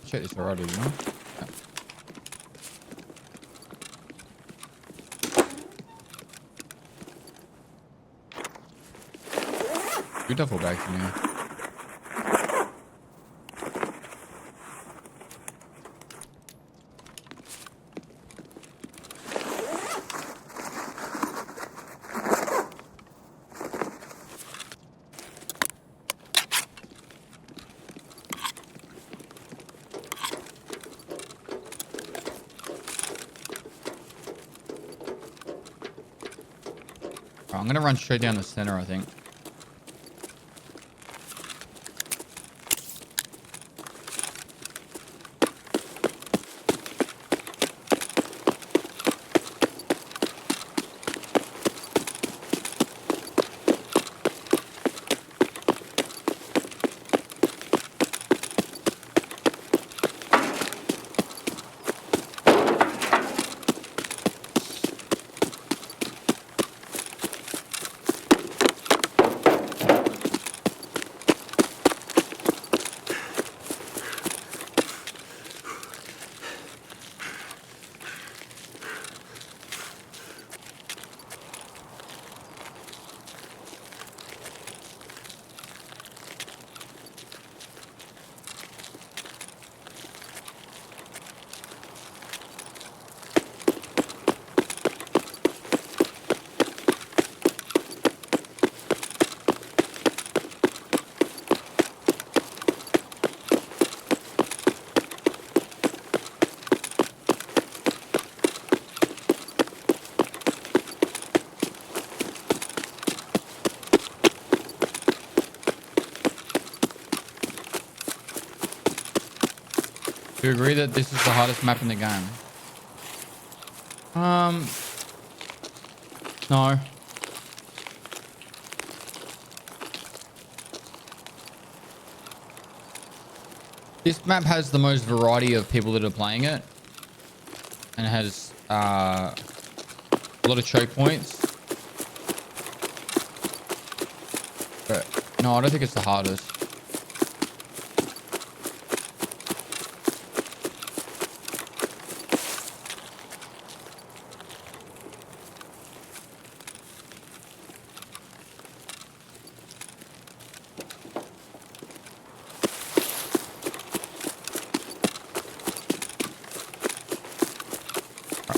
Check this already, you know? Yeah. Good duffel bags in here. I'm gonna run straight down the center, I think. Do you agree that this is the hardest map in the game? No. This map has the most variety of people that are playing it. And it has a lot of choke points. But no, I don't think it's the hardest.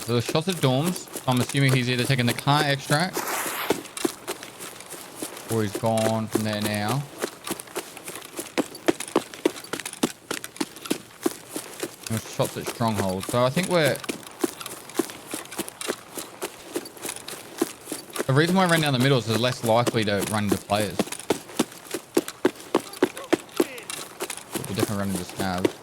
So the shots at dorms. I'm assuming he's either taking the car extract or he's gone from there now. And shots at stronghold. So I think we're... The reason why I ran down the middle is they're less likely to run into players. We'll definitely run into scabs.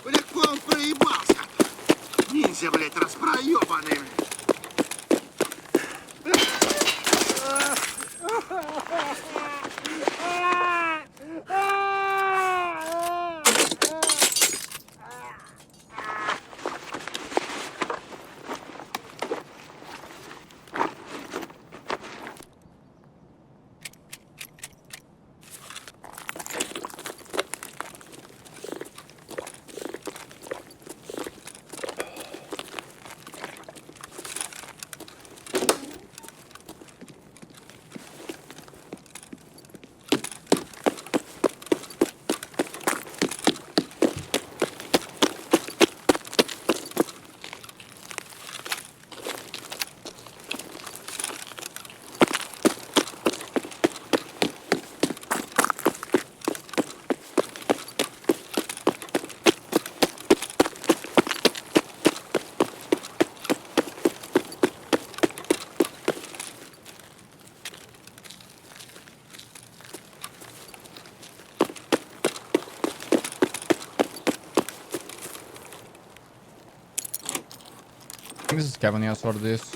Бля, он проебался. Ниндзя, блядь, распроебанный. I think there's a scab on the outside of this.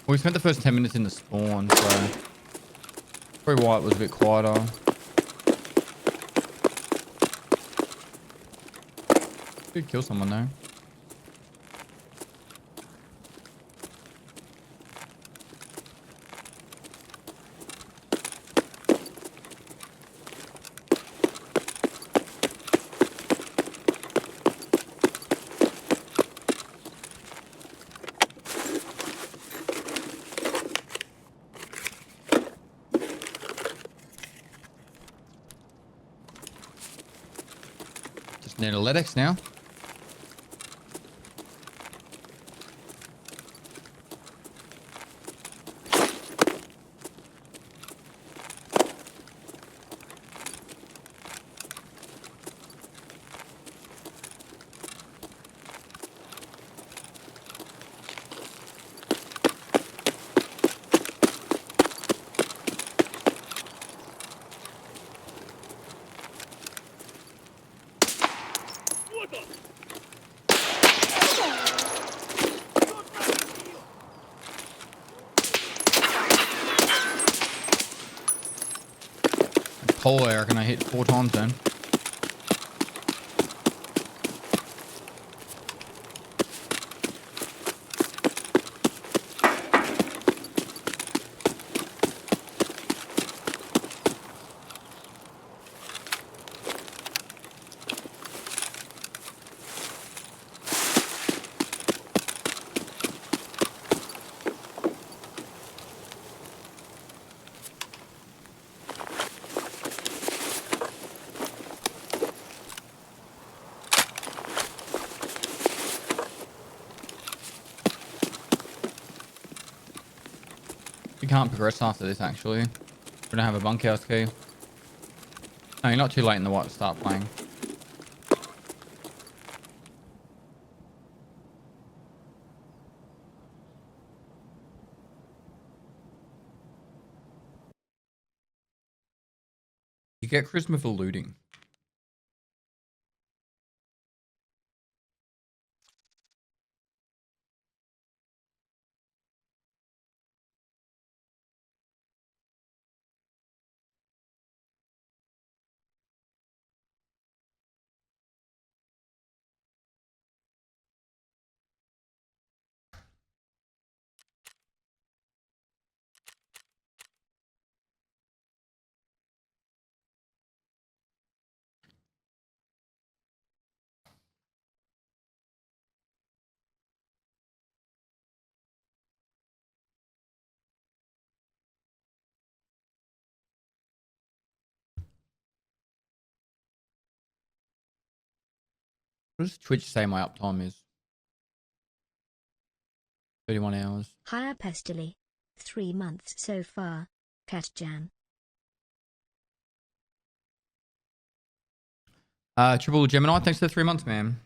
Well, we spent the first 10 minutes in the spawn, so probably why it was a bit quieter. Did kill someone though. Just need analytics now. Pole air, can I hit 4 times then? You can't progress after this, actually. We don't have a bunkhouse key. No, you're not too late in the white to start playing. You get charisma for looting. What does Twitch say my uptime is? 31 hours. Hire Pestily. 3 months so far. Cat Jan. Triple Gemini, thanks for the 3 months, man.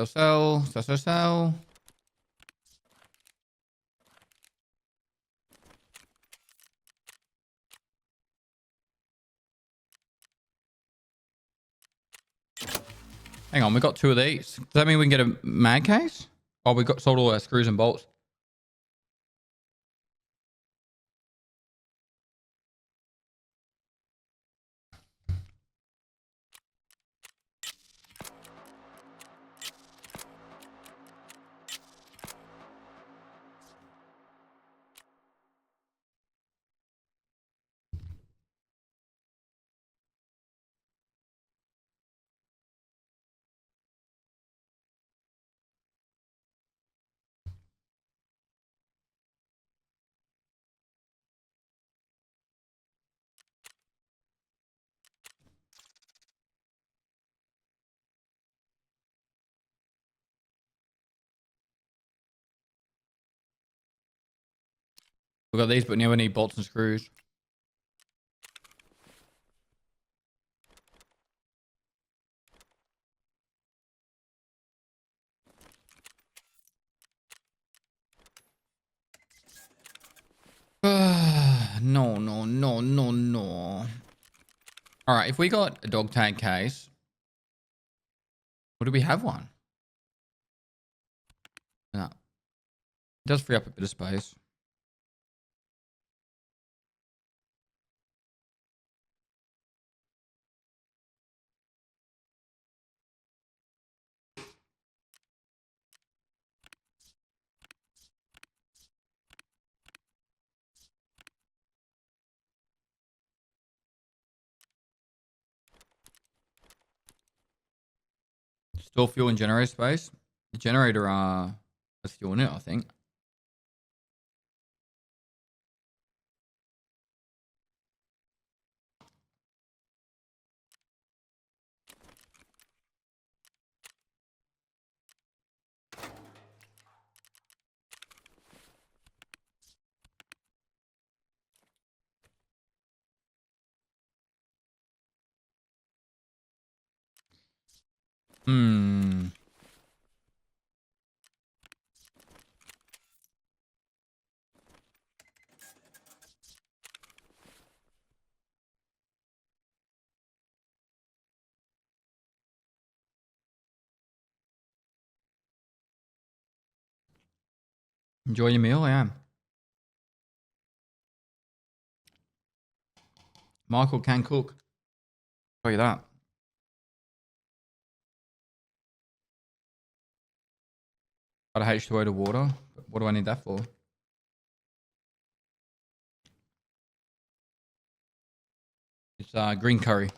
Sell. Hang on, we got 2 of these. Does that mean we can get a mag case? Oh, we got sold all our screws and bolts. We got these, but now we need bolts and screws. No. All right, if we got a dog tag case, or do we have one? No. It does free up a bit of space. Store fuel and generator space. The generator has fuel in it, I think. Hmm. Enjoy your meal, I am. Michael can cook. Tell you that. Got a H2O to water. What do I need that for? It's green curry.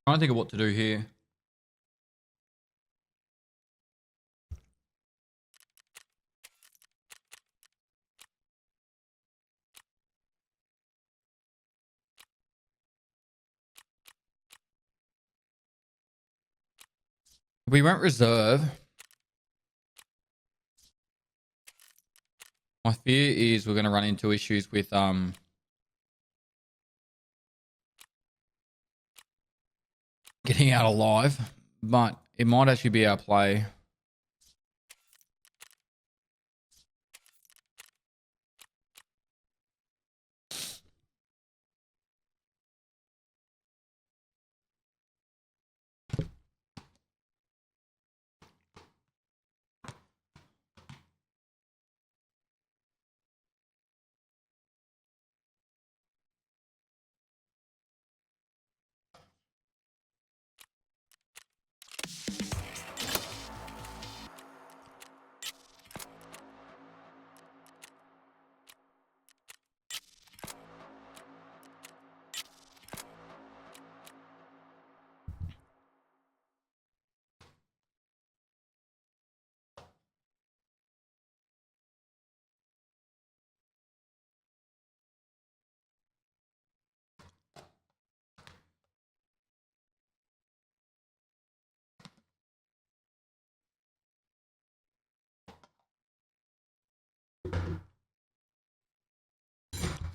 Trying to think of what to do here. We won't reserve. My fear is we're going to run into issues with getting out alive, but it might actually be our play.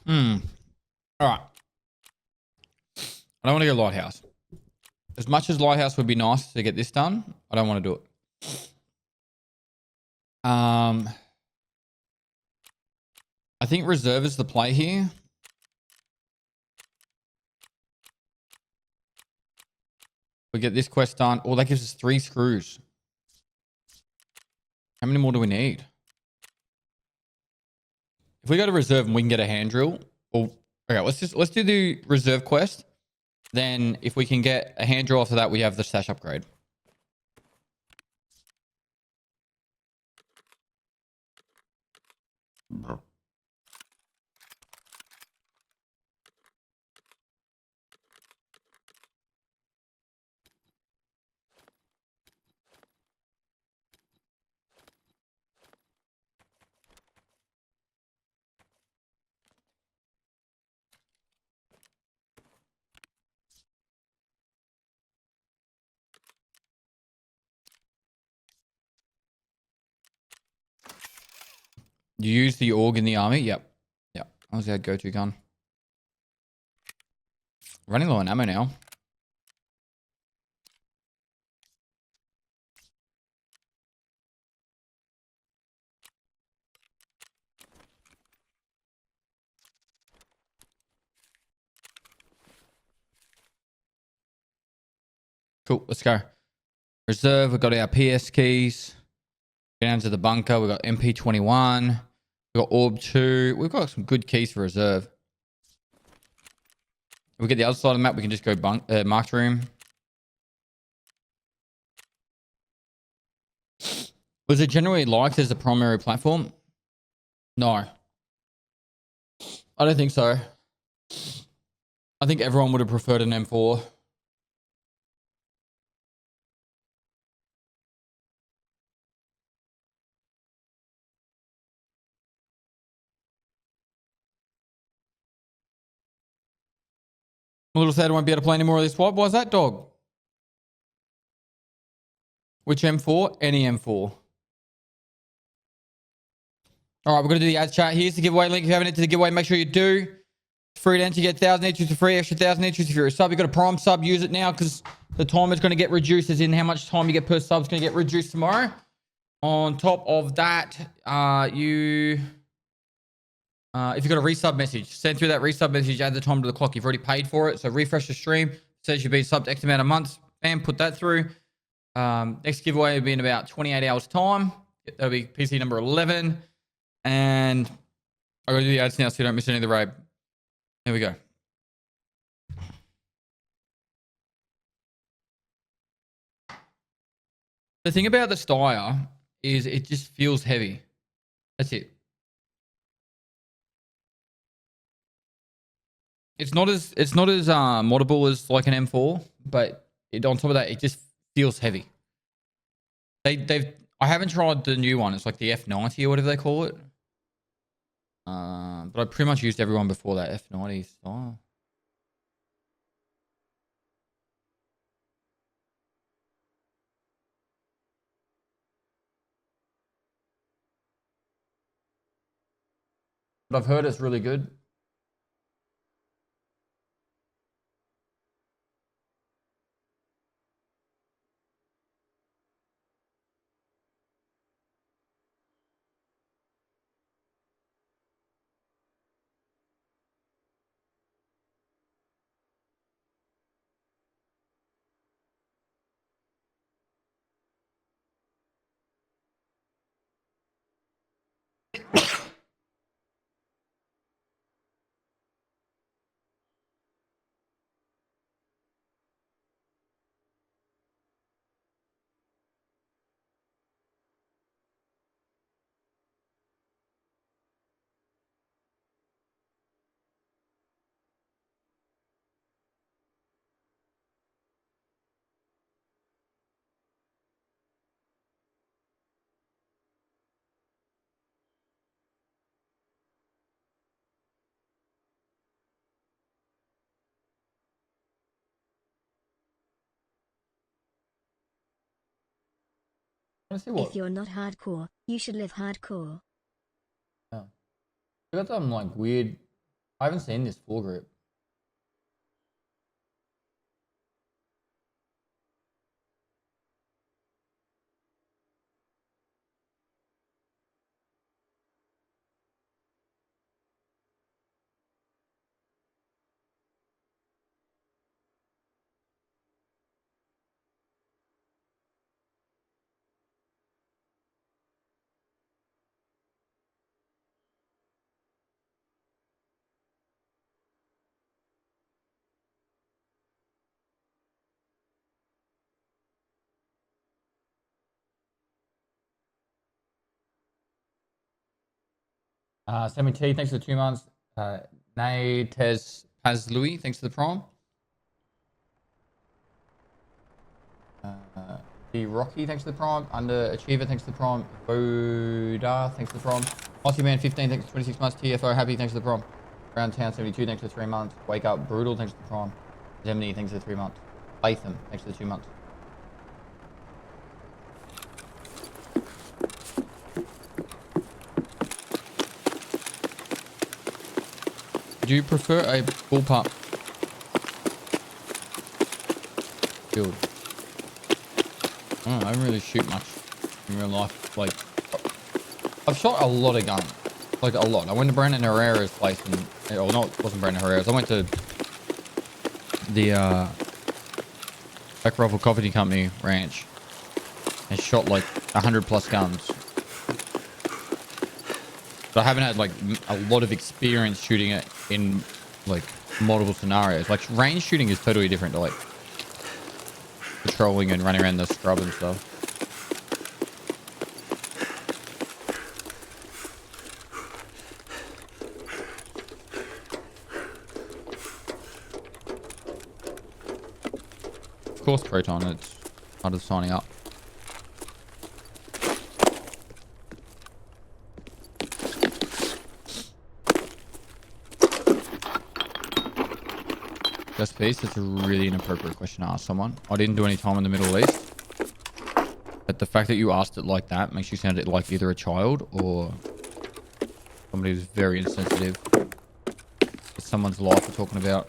All right. I don't want to go Lighthouse. As much as Lighthouse would be nice to get this done, I don't want to do it. I think reserve is the play here. We get this quest done. Oh, that gives us 3 screws. How many more do we need? If we go to reserve and we can get a hand drill, well, okay, let's do the reserve quest. Then if we can get a hand drill after that, we have the stash upgrade. You use the AUG in the army? Yep. Yep. That was our go-to gun. Running low on ammo now. Cool. Let's go. Reserve. We've got our PS keys. Get down to the bunker. We've got MP21. We've got Orb 2. We've got some good keys for reserve. If we get the other side of the map, we can just go marked room. Was it generally liked as a primary platform? No. I don't think so. I think everyone would have preferred an M4. I'm a little sad I won't be able to play any more of this. Why is that, dog? Which M4? Any M4. All right, we're going to do the ads chat. Here's the giveaway link. If you haven't entered the giveaway, make sure you do. It's free to enter. You get 1,000 entries for free, extra 1,000 entries if you're a sub. You've got a prime sub. Use it now because the time is going to get reduced, as in how much time you get per sub is going to get reduced tomorrow. On top of that, if you've got a resub message, send through that resub message, add the time to the clock. You've already paid for it. So refresh the stream. Says you've been subbed X amount of months. Bam, put that through. Next giveaway will be in about 28 hours time. That'll be PC number 11. And I'm going to do the ads now so you don't miss any of the raid. Here we go. The thing about the Steyr is it just feels heavy. That's it. It's not as moddable as like an M4, but on top of that, it just feels heavy. I haven't tried the new one. It's like the F90 or whatever they call it. But I pretty much used everyone before that F90 style. But I've heard it's really good. Let's see what. If you're not hardcore, you should live hardcore. Yeah. They got some like weird. I haven't seen this foregrip. Sammy T, thanks for the 2 months. Nay Tez Paz Louis, thanks for the prime. The Rocky, thanks for the prime. Underachiever, thanks for the prime. Voda, thanks for the prime. Aussie Man 15, thanks for 26 months. TFO Happy, thanks for the prime. Round Town 72, thanks for 3 months. Wake Up Brutal, thanks for the prime. Zemni, thanks for 3 months. Latham, thanks for the 2 months. Do you prefer a bullpup build? I don't really shoot much in real life. Like, I've shot a lot of guns, like a lot. I went to Brandon Herrera's place, and or not, it wasn't Brandon Herrera's. I went to the Black Rifle Coffee Company ranch and shot like 100+ guns. But I haven't had like a lot of experience shooting it in like multiple scenarios. Like range shooting is totally different to like patrolling and running around the scrub and stuff. Of course, Proton, it's part of signing up. Just peace. That's a really inappropriate question to ask someone. I didn't do any time in the Middle East. But the fact that you asked it like that makes you sound like either a child or somebody who's very insensitive. It's someone's life we're talking about.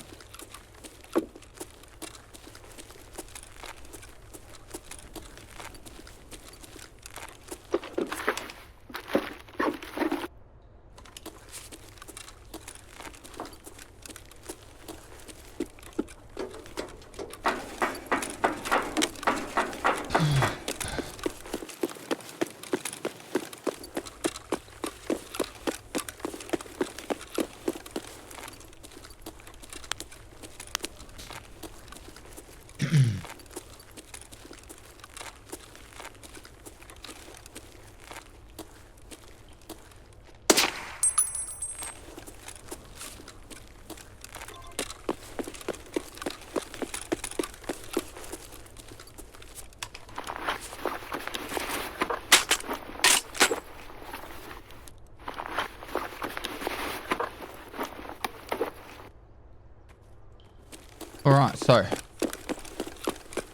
So,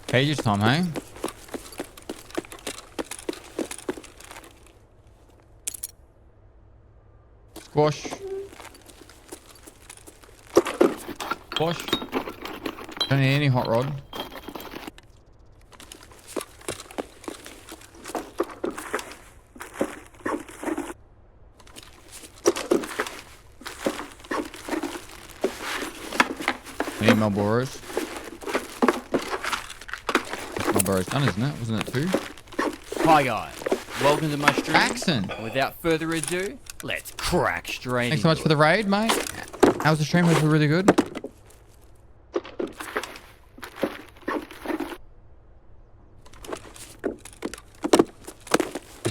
pages time, hey? Squash. Squash. Don't need any hot rod. Need Marlboros. Marlboro's done, isn't it? Wasn't it 2? Hi guys, welcome to my stream. Jackson! Without further ado, let's crack straight Thanks so much for the raid, mate. How was the stream? Was it really good?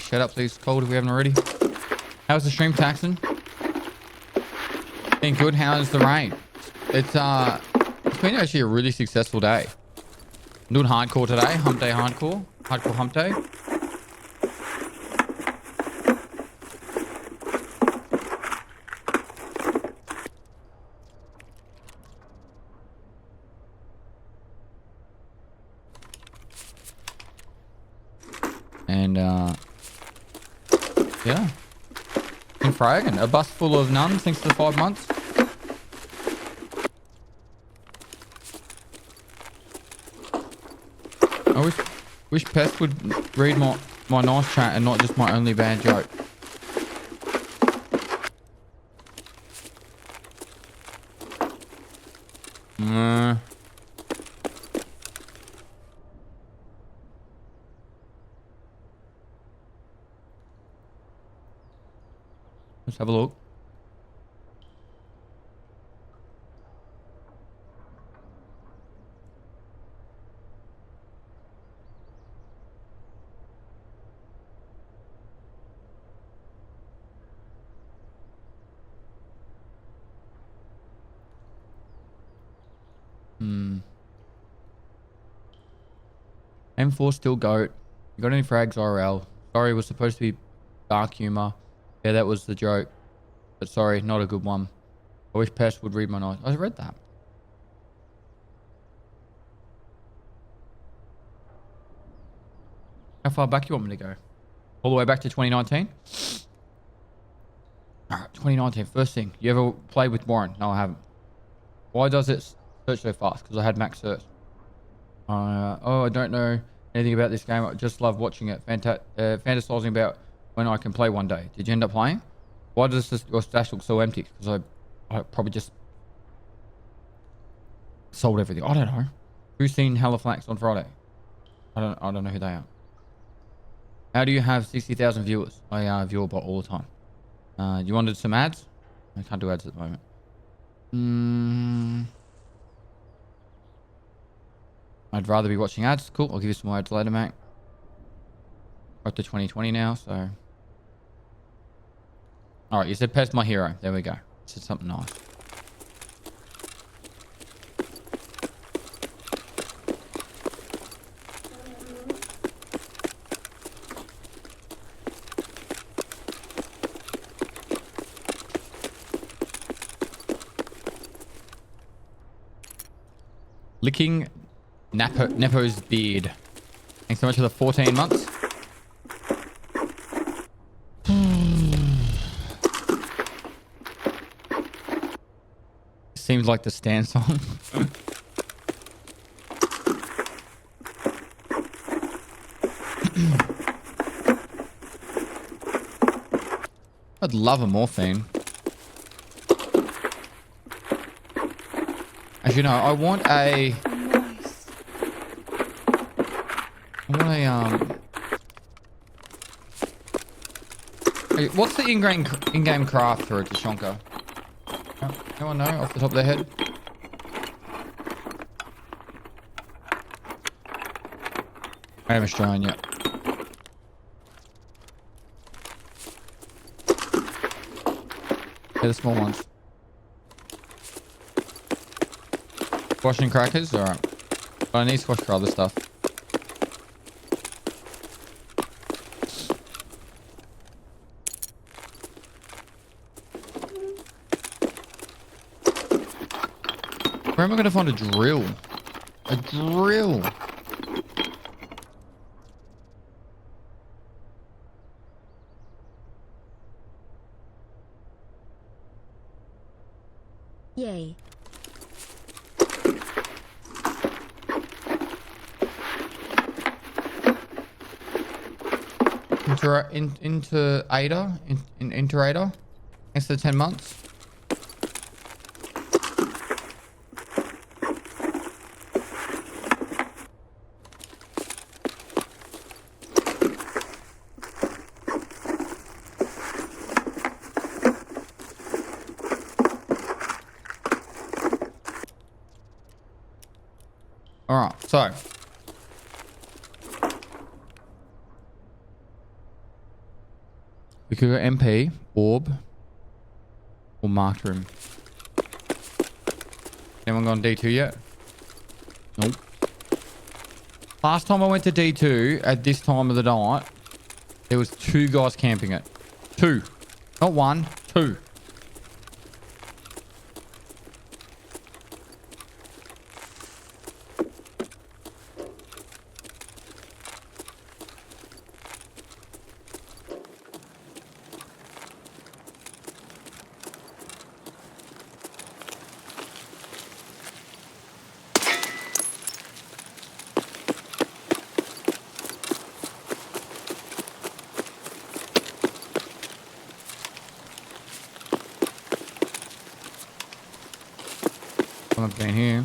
Shut up, please. Cold if we haven't already. How was the stream, Taxon? Been good. How's the raid? It's been actually a really successful day. I'm doing hardcore today. Hump day hardcore. Hardcore hump day. And yeah. Been fragging. A bus full of nuns thanks to the 5 months. I wish Pest would read my nice chat and not just my only bad joke. Let's have a look. M4 still goat. You got any frags RL? Sorry, it was supposed to be dark humor. Yeah, that was the joke. But sorry, not a good one. I wish Pest would read my notes. I read that. How far back you want me to go? All the way back to 2019? Alright, 2019. First thing. You ever played with Warren? No, I haven't. Why does it search so fast? Because I had max search. Oh, I don't know anything about this game. I just love watching it. Fantasizing about when I can play one day. Did you end up playing? Why does your stash look so empty? Because I probably just sold everything. I don't know. Who's seen Halifax on Friday? I don't know who they are. How do you have 60,000 viewers? I view a bot all the time. You wanted some ads? I can't do ads at the moment. I'd rather be watching ads. Cool. I'll give you some more ads later, mate. We're up to 2020 now, so. Alright, you said Pest my hero. There we go. Said something nice. Licking Nepo's beard. Thanks so much for the 14 months. Seems like the Stan song. I'd love a morphine. Actually, no, I want a... What's the in-game craft for a Tashonka? Anyone know off the top of their head? I haven't Australian yet. Yeah, the small ones. Squash and crackers? Alright. But I need squash for other stuff. Where am I going to find a drill? A drill. Yay. Into Ada, into Ada. Thanks for the 10 months. All right, so we could go MP, Orb, or Marked Room. Anyone gone D2 yet? Nope. Last time I went to D2 at this time of the night, there was 2 guys camping it. 2. Not 1, 2. I'm down here.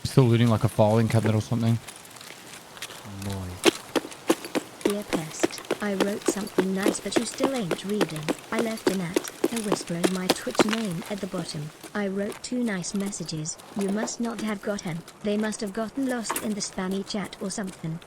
Still looting like a filing cabinet or something. Dear Pest, I wrote something nice but you still ain't reading. I left an a whisper and my Twitch name at the bottom. I wrote 2 nice messages. You must not have gotten. They must have gotten lost in the spammy chat or something.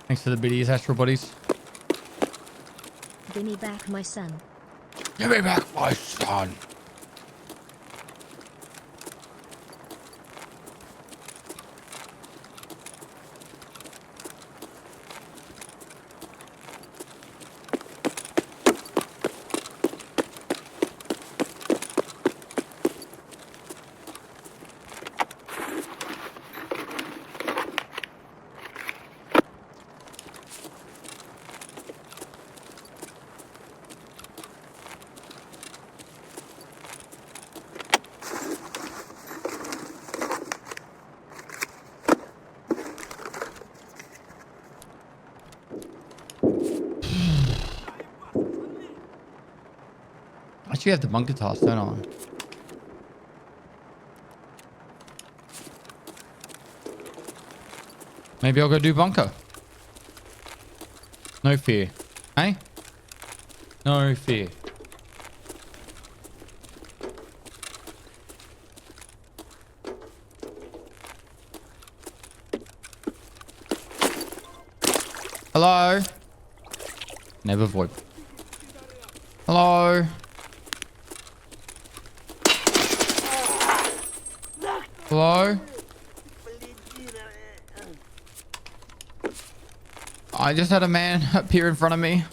Thanks for the biddies, Astral Buddies. Give me back my son. Give me back my son. I actually have the bunker task, don't I? Maybe I'll go do bunker. No fear. Hey? No fear. Hello? Never VoIP. Hello? Hello? I just had a man appear in front of me.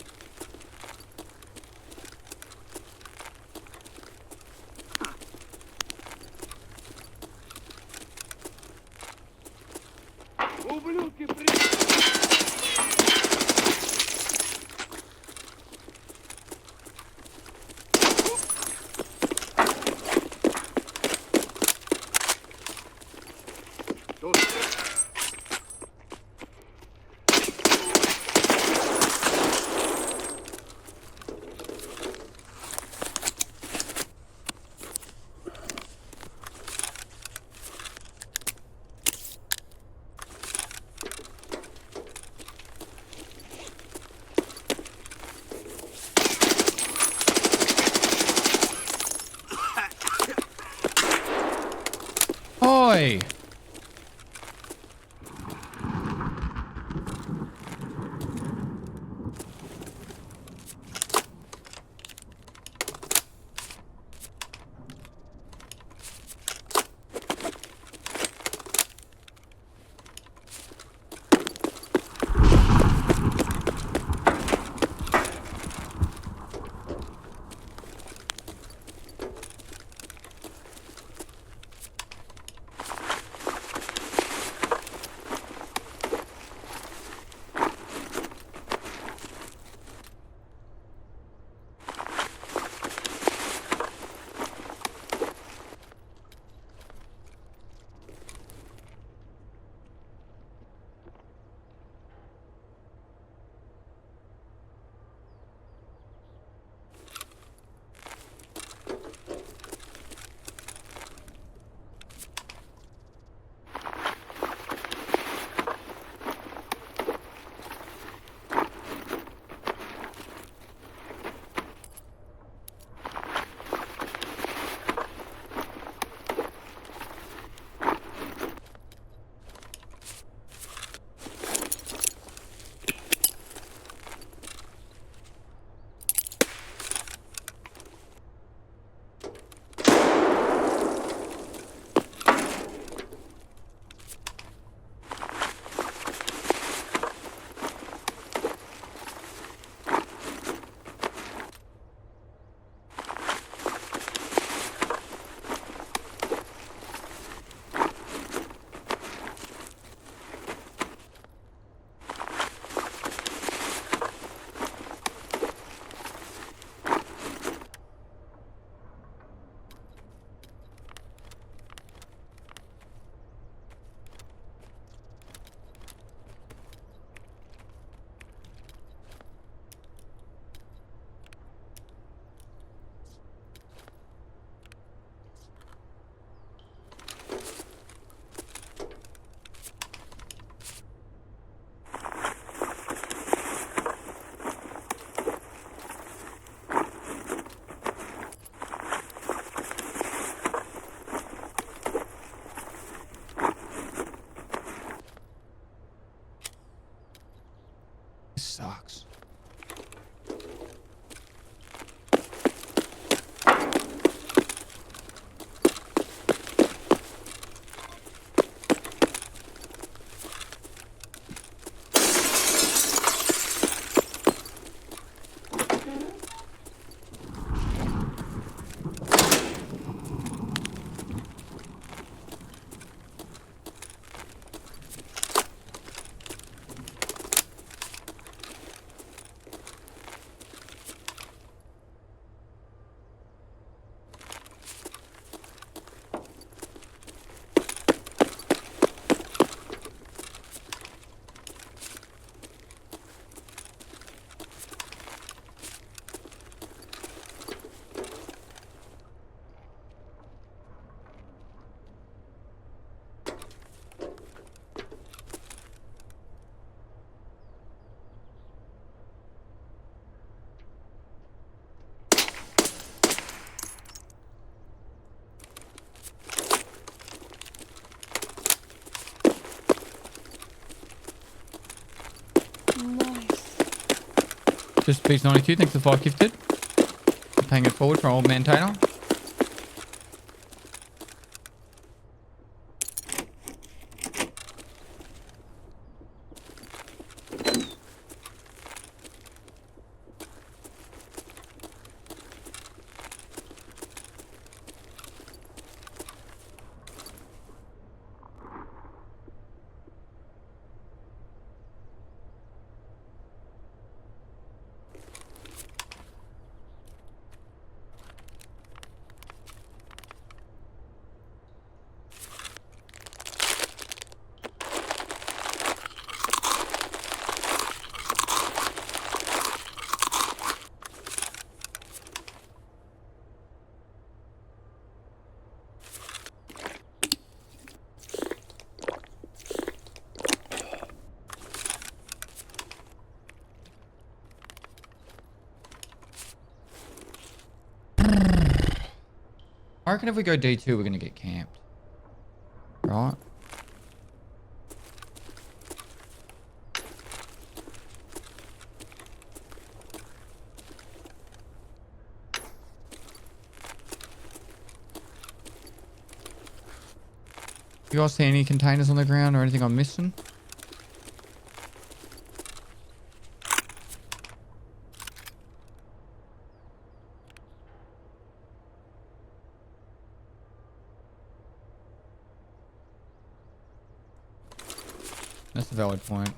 boy. This sucks. Nice. Just Beast 92, thanks for the 5 gifted. Paying it forward for old man Taylor. I reckon if we go D2, we're going to get camped. Right. You guys see any containers on the ground or anything I'm missing? That's a valid point.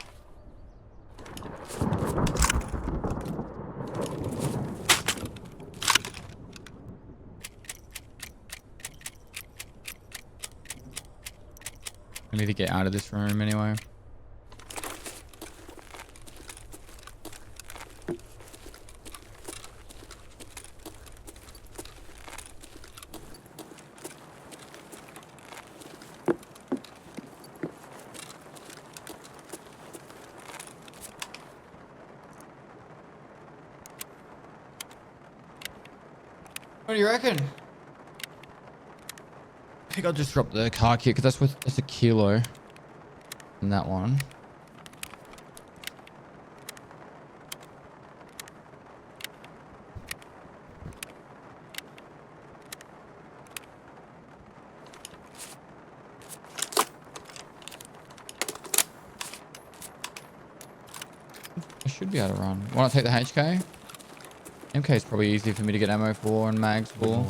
I need to get out of this room anyway. What do you reckon? I think I'll just drop the car kit because that's a kilo. And that one. I should be able to run. Why not take the HK? MK is probably easier for me to get ammo for and mags for.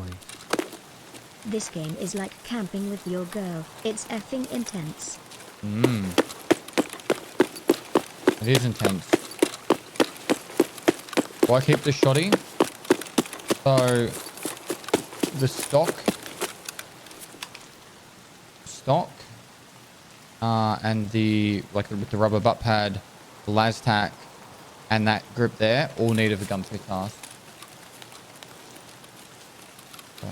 This game is like camping with your girl. It's effing intense. It is intense. Why keep the shoddy? So the stock and the with the rubber butt pad, the las tack, and that grip there all need of a gunsmith task. So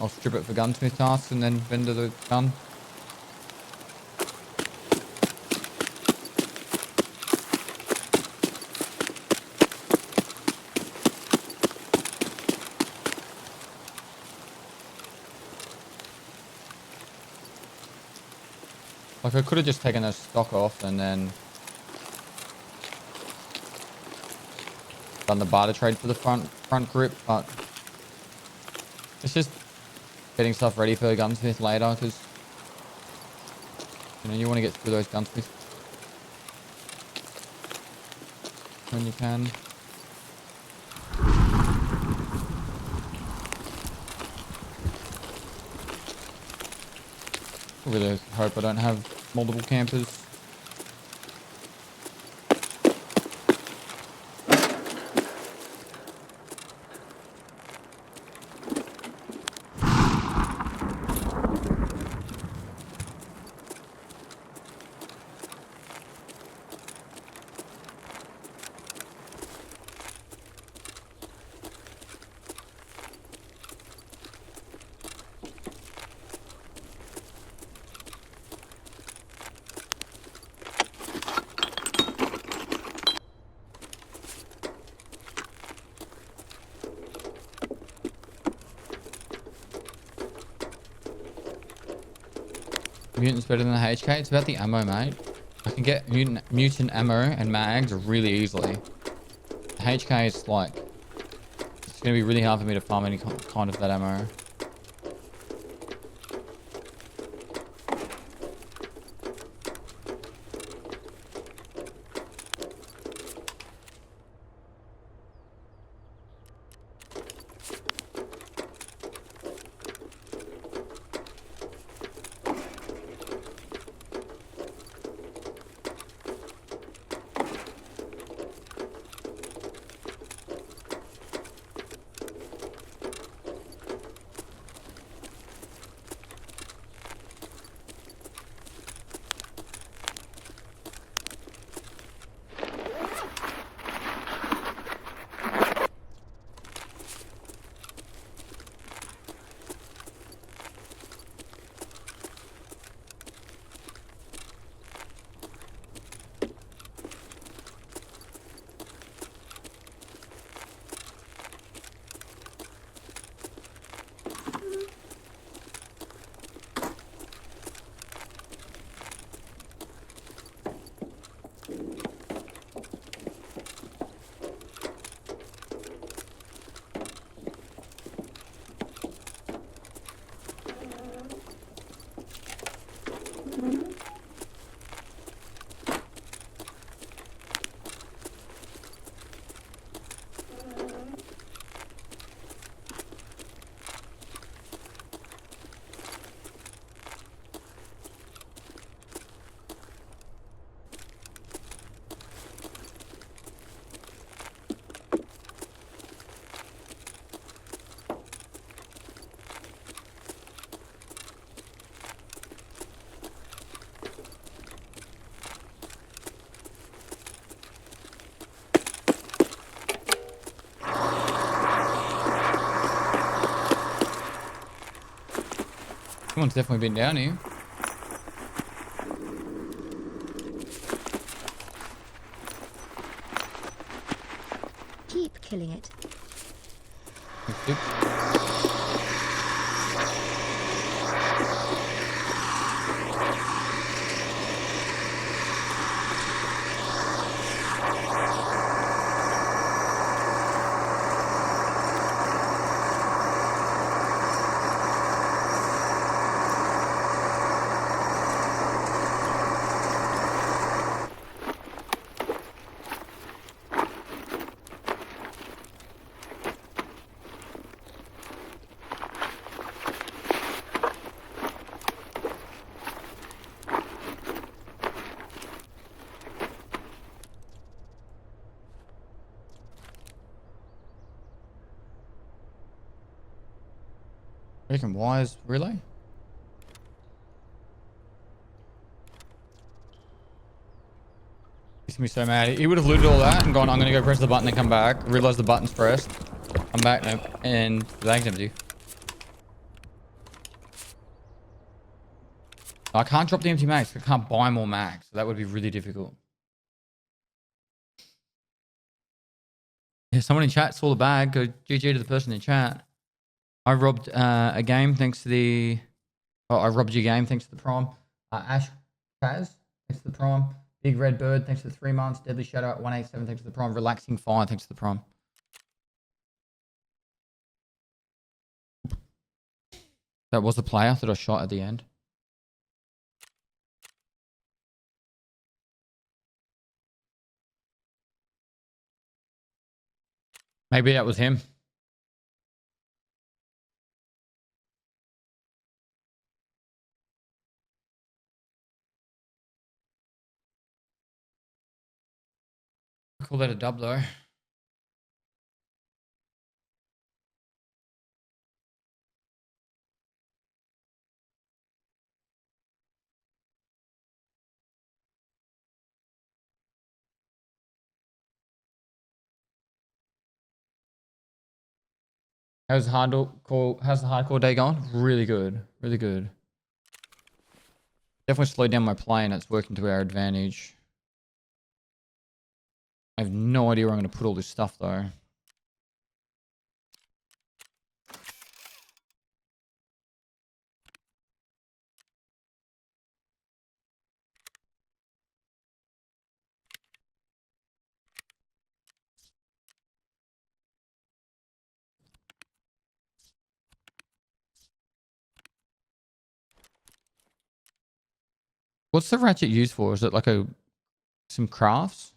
I'll strip it for gunsmith tasks and then vendor the gun. Like I could have just taken the stock off and then done the barter trade for the front grip, but it's just getting stuff ready for a gunsmith later because you want to get through those gunsmiths when you can. I really hope I don't have multiple campers. Mutant's better than the HK. It's about the ammo, mate. I can get mutant ammo and mags really easily. The HK is like, it's going to be really hard for me to farm any kind of that ammo. Someone's definitely been down here. Keep killing it. Freaking wires, really? Makes me so mad. He would have looted all that and gone, I'm going to go press the button and come back. Realize the button's pressed. Come back and the bag's empty. I can't drop the empty mags. I can't buy more mags. So that would be really difficult. Yeah, someone in chat saw the bag. Go GG to the person in chat. I robbed a game thanks to the... Oh, I robbed your game thanks to the Prime. Ash Kaz, thanks to the Prime. Big Red Bird, thanks to the 3 months. Deadly Shadow at 187, thanks to the Prime. Relaxing Fire, thanks to the Prime. That was the player that I shot at the end. Maybe that was him. I call that a dub though. How's the hardcore day going? Really good. Really good. Definitely slowed down my play and it's working to our advantage. I have no idea where I'm going to put all this stuff though. What's the ratchet used for? Is it like some crafts?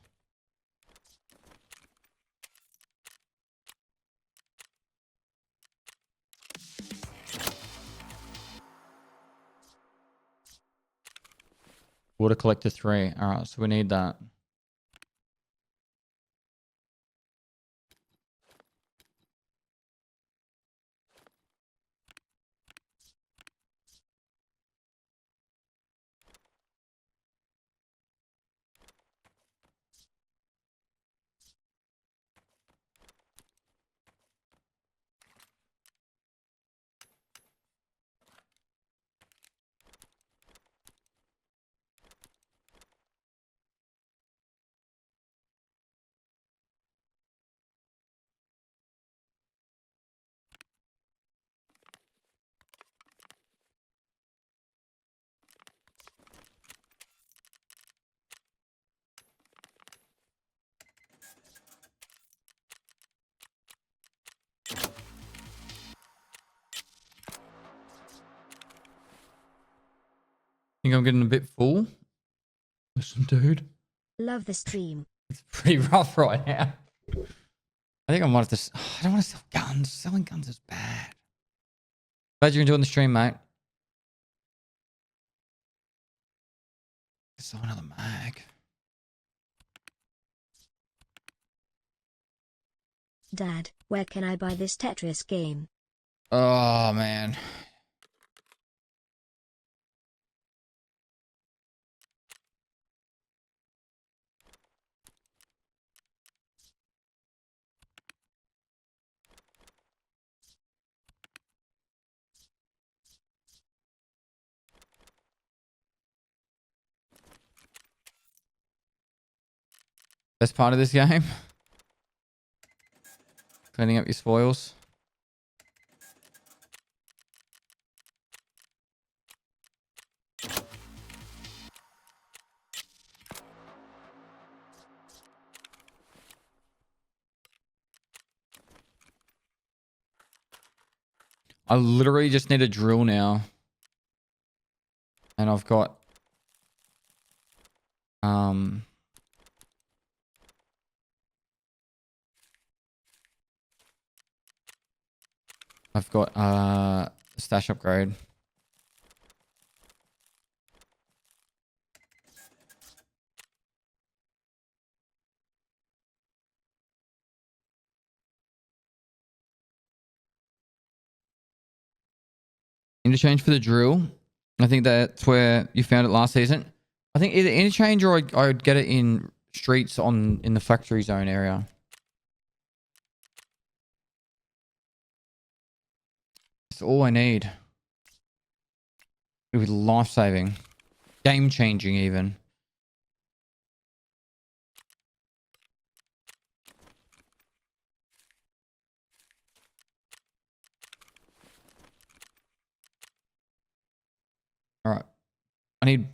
Water collector 3. Alright, so we need that. Think I'm getting a bit full? Listen, dude. Love the stream. It's pretty rough right now. I think I might have to... I don't want to sell guns. Selling guns is bad. Glad you're enjoying the stream, mate. Sell another mag. Dad, where can I buy this Tetris game? Oh, man. Best part of this game. Cleaning up your spoils. I literally just need a drill now. And I've got stash upgrade. Interchange for the drill. I think that's where you found it last season. I think either interchange or I would get it in streets in the factory zone area. That's all I need. It would be life-saving. Game-changing even. All right. I need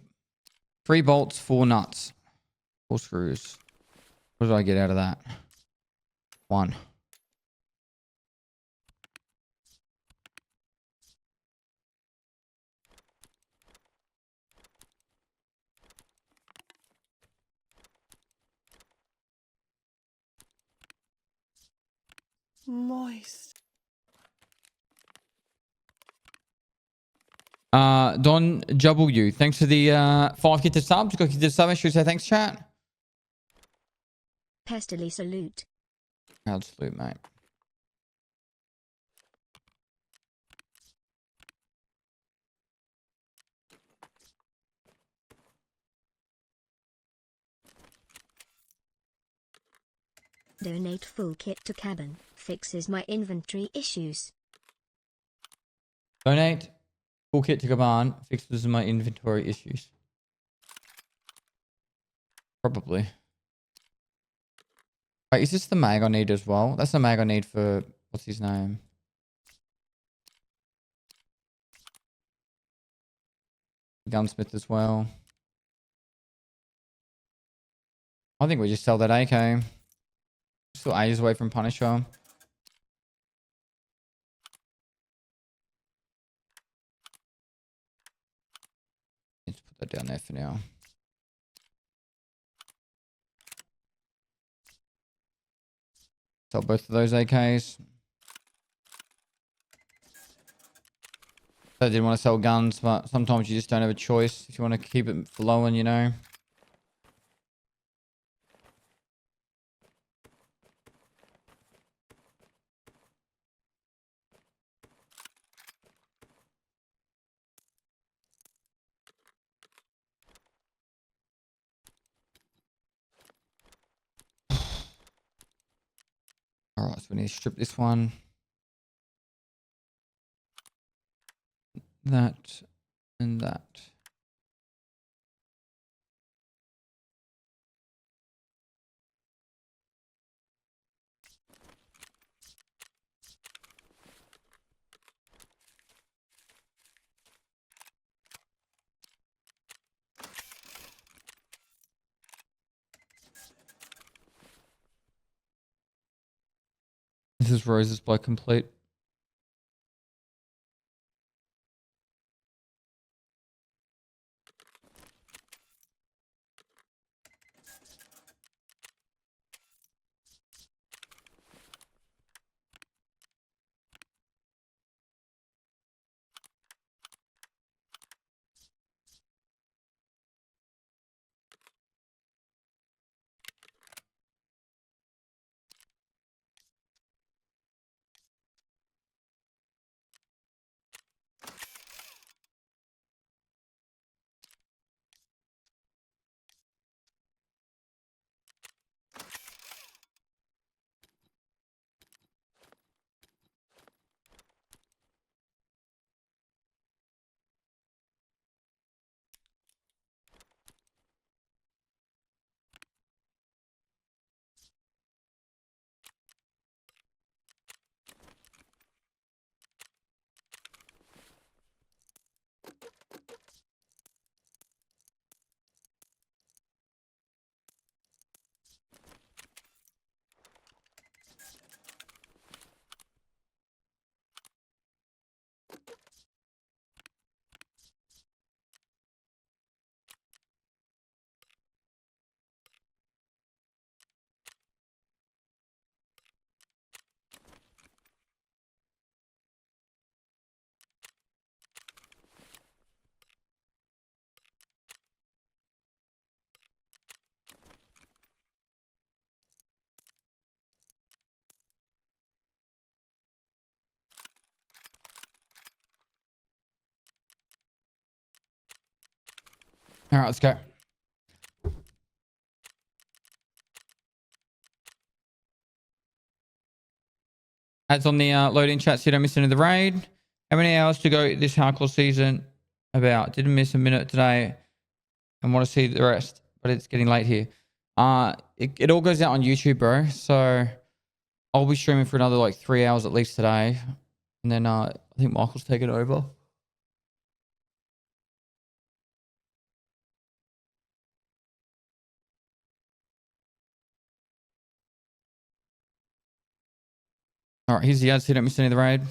3 bolts, 4 nuts, 4 screws. What did I get out of that? 1. Moist. Don W, thanks for the 5 gifted subs. Got gifted sub. Should say thanks, chat. Pestily salute. Proud salute, mate. Donate full kit to cabin. Fixes my inventory issues. Donate full kit to Gaban. Fixes my inventory issues. Probably. Wait, is this the mag I need as well? That's the mag I need for what's his name? Gunsmith as well. I think we just sell that AK. Still ages away from Punisher. Let's put that down there for now. Sell both of those AKs. I didn't want to sell guns, but sometimes you just don't have a choice if you want to keep it flowing, you know. All right, so we need to strip this one. That and that. This is Rose's blood complete. All right, let's go. Ads on the loading chat so you don't miss any of the raid. How many hours to go this hardcore season? About. Didn't miss a minute today and want to see the rest, but it's getting late here. It all goes out on YouTube, bro. So I'll be streaming for another like 3 hours at least today. And then I think Michael's taking over. All right, here's the ads so you don't miss any of the raid.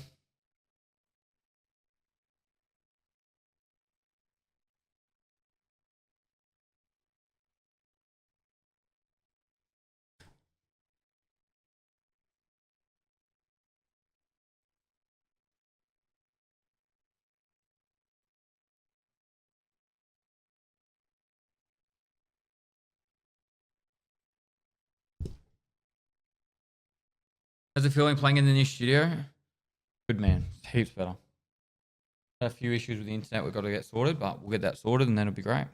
How's it feeling playing in the new studio? Good, man. It's heaps better. Had a few issues with the internet we've got to get sorted, but we'll get that sorted and then it'll be great.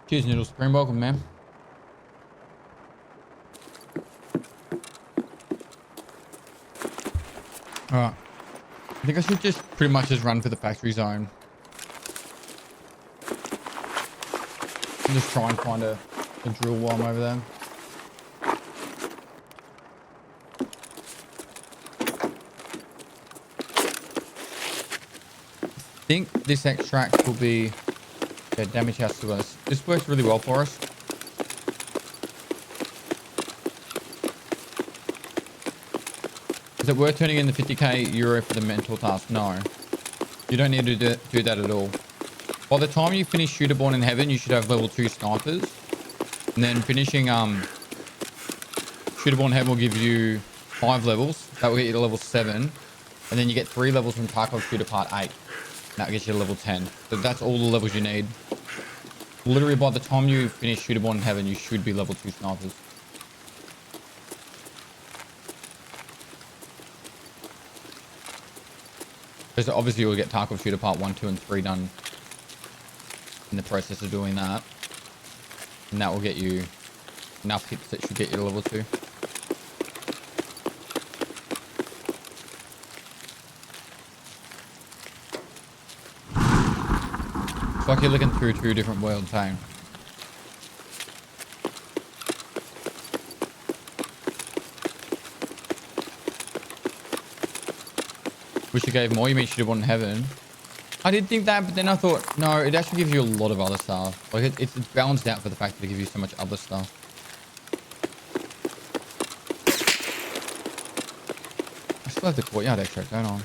Cheers, Noodles. Green, welcome, man. Alright. I think I should just pretty much just run for the factory zone. And just try and find a drill while I'm over there. I think this extract will be... Yeah, damage house to us. This works really well for us. Is it worth turning in the 50k euro for the mental task? No. You don't need to do that at all. By the time you finish Shooterborn in Heaven, you should have level 2 snipers. And then finishing Shooterborn in Heaven will give you 5 levels. That will get you to level 7. And then you get 3 levels from Tarkov Shooter Part 8. That gets you to level 10. So that's all the levels you need. Literally by the time you finish Shooterborn in Heaven, you should be level 2 snipers. Because obviously you'll get Tarkov Shooter Part 1, 2, and 3 done in the process of doing that. And that will get you enough hits that should get you to level 2. It's like you're looking through 2 different worlds, hey? Wish you gave more. You mean she did one in heaven? I did think that, but then I thought, no, it actually gives you a lot of other stuff. Like it's balanced out for the fact that it gives you so much other stuff. I still have the courtyard extract going on.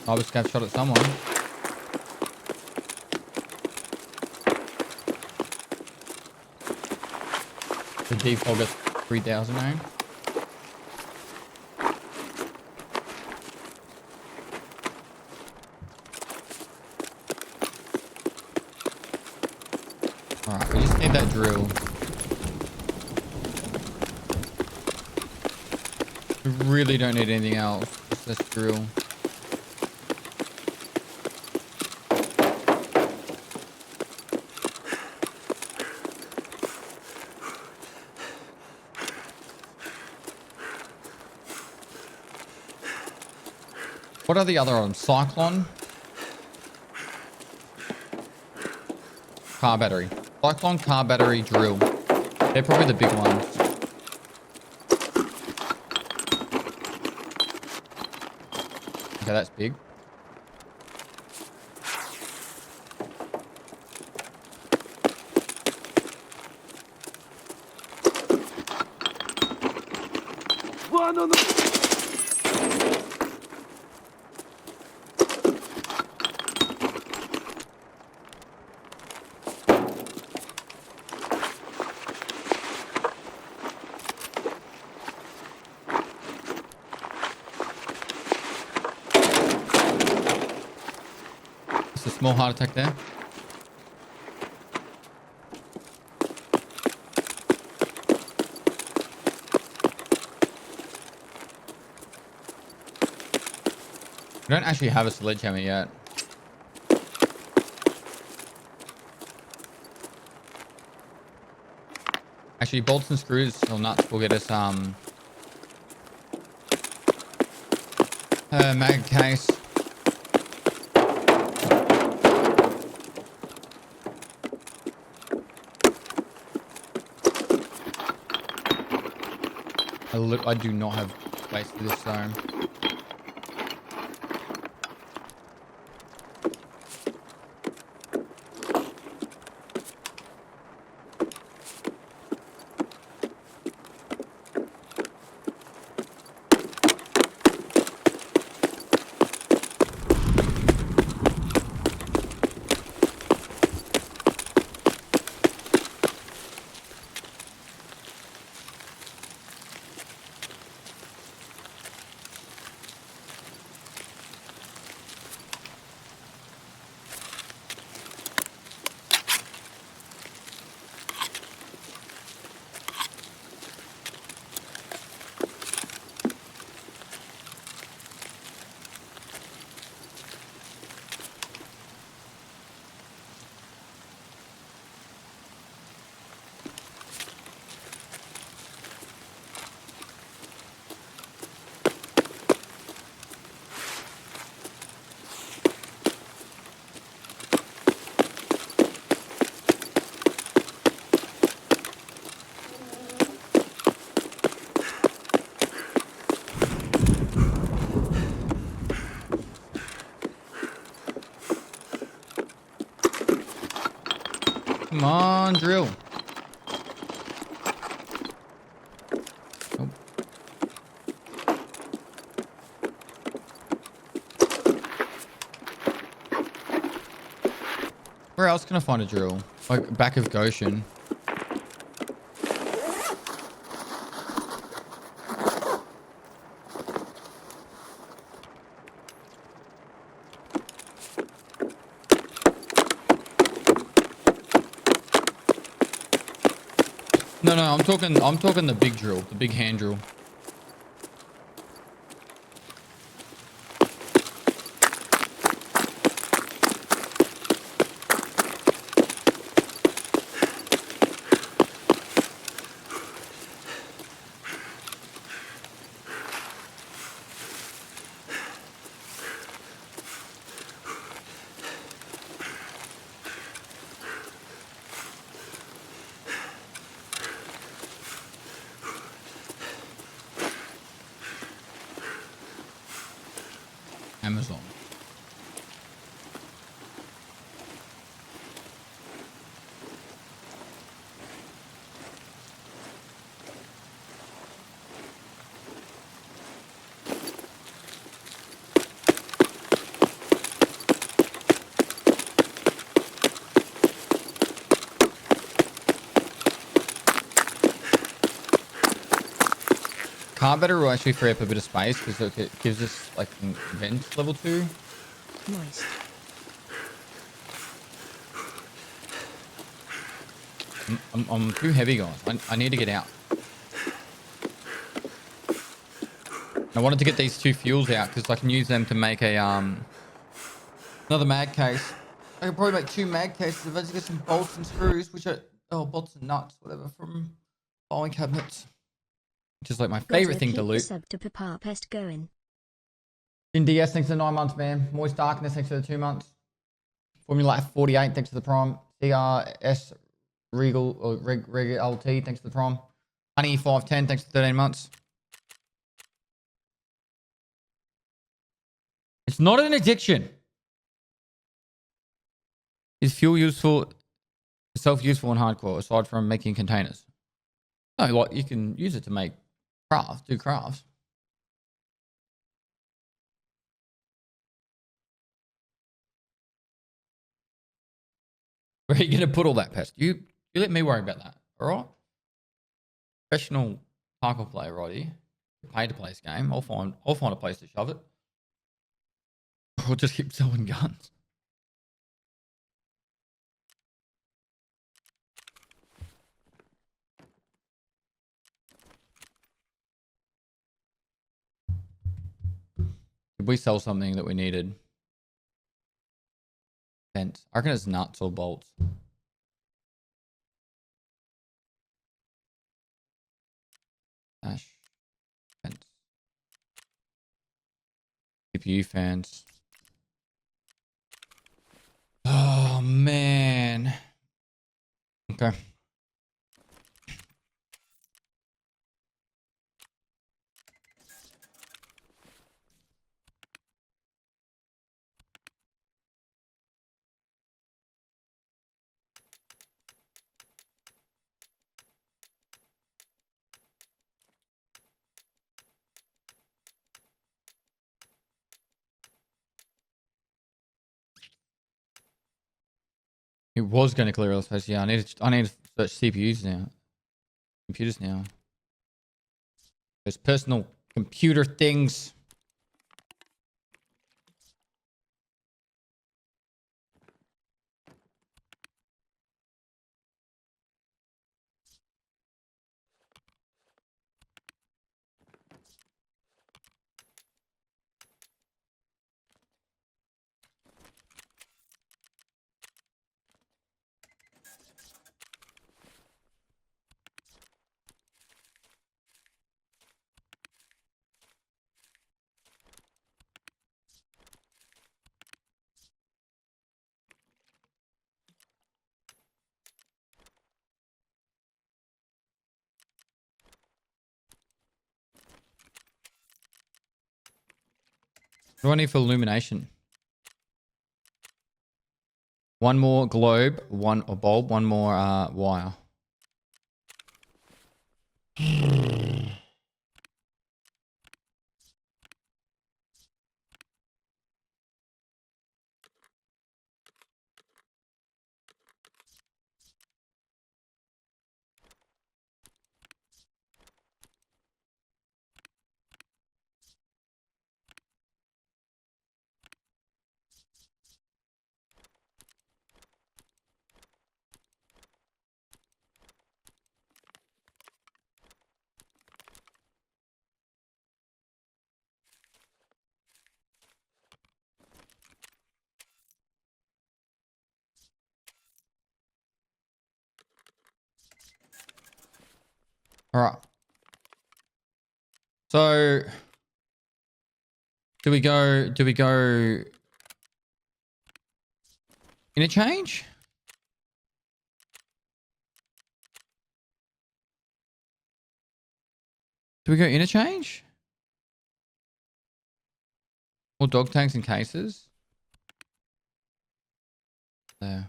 I was scav shot at someone. The default gets 3,000 now. Alright, we just need that drill. We really don't need anything else. Just this drill. What are the other items? Cyclone? Car battery. Cyclone, car battery, drill. They're probably the big ones. Okay, that's big. One on the... A small heart attack there. We don't actually have a sledgehammer yet. Actually, bolts and screws or nuts will get us mag case. I do not have space for this zone. Come on, drill. Nope. Where else can I find a drill? Like back of Goshen. No, I'm talking the big drill, the big hand drill. Amazon. Carbetter will actually free up a bit of space because it gives us like vent level 2. Moist. I'm too heavy, guys. I need to get out. I wanted to get these 2 fuels out because I can use them to make a another mag case. I could probably make 2 mag cases if I just get some bolts and screws, which are bolts and nuts, whatever, from filing cabinets. Which is like my favorite thing to loot. Sub to Papa Pest going. In DS, thanks for the 9 months, man. Moist Darkness, thanks for the 2 months. Formula 48, thanks for the prime. CRS Regal or Reg LT, thanks for the prime. Honey 510, thanks for 13 months. It's not an addiction. Is fuel useful, self-useful in hardcore aside from making containers? No, like you can use it to make do crafts. Where are you gonna put all that, Pest? You let me worry about that, all right? Professional hardcore player right here. Pay to play this game. I'll find a place to shove it. Or just keep selling guns. Did we sell something that we needed? Vents. I reckon it's nuts or bolts. Ash. Vents. CPU fans. Oh, man. Okay. It was going to clear all the space. Yeah, I need to search CPUs now. Computers now. There's personal computer things. What do I need for illumination? 1 more globe, 1 bulb, 1 more wire. All right. So do we go interchange? Do we go interchange? More dog tanks and cases. There.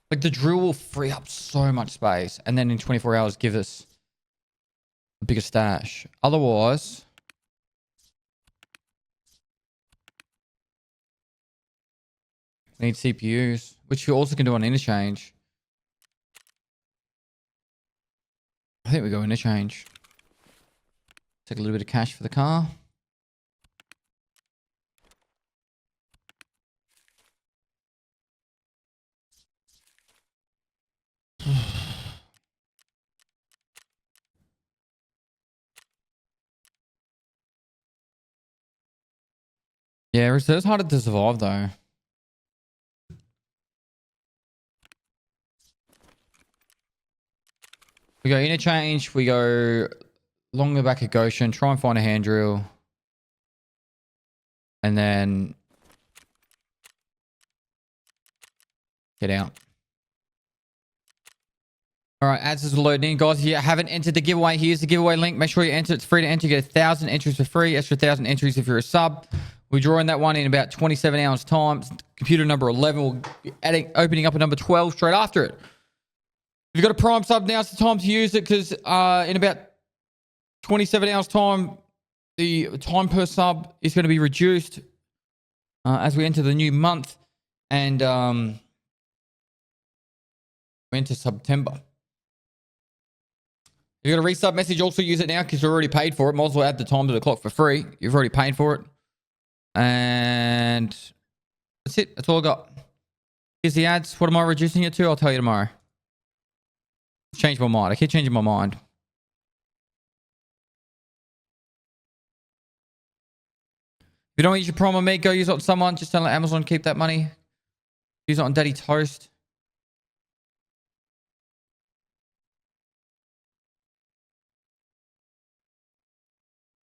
Like the drill will free up so much space and then in 24 hours give us a bigger stash. Otherwise, we need CPUs, which you also can do on interchange. I think we go interchange. Take a little bit of cash for the car. Yeah, reserve's harder to survive though. We go interchange, we go along the back of Goshen, try and find a hand drill. And then get out. All right, ads is loading in. Guys, if you haven't entered the giveaway, here's the giveaway link. Make sure you enter. It's free to enter. You get 1,000 entries for free. Extra 1,000 entries if you're a sub. We're drawing that one in about 27 hours time. Computer number 11. We'll be opening up a number 12 straight after it. If you've got a Prime sub, now's the time to use it because in about 27 hours time, the time per sub is going to be reduced as we enter the new month and we enter September. If you got a resub message, also use it now because you've already paid for it. Might as well add the time to the clock for free. You've already paid for it. And that's it. That's all I got. Here's the ads. What am I reducing it to? I'll tell you tomorrow. Change my mind. I keep changing my mind. If you don't use your Prime on me, go use it on someone. Just don't let Amazon keep that money. Use it on Daddy Toast.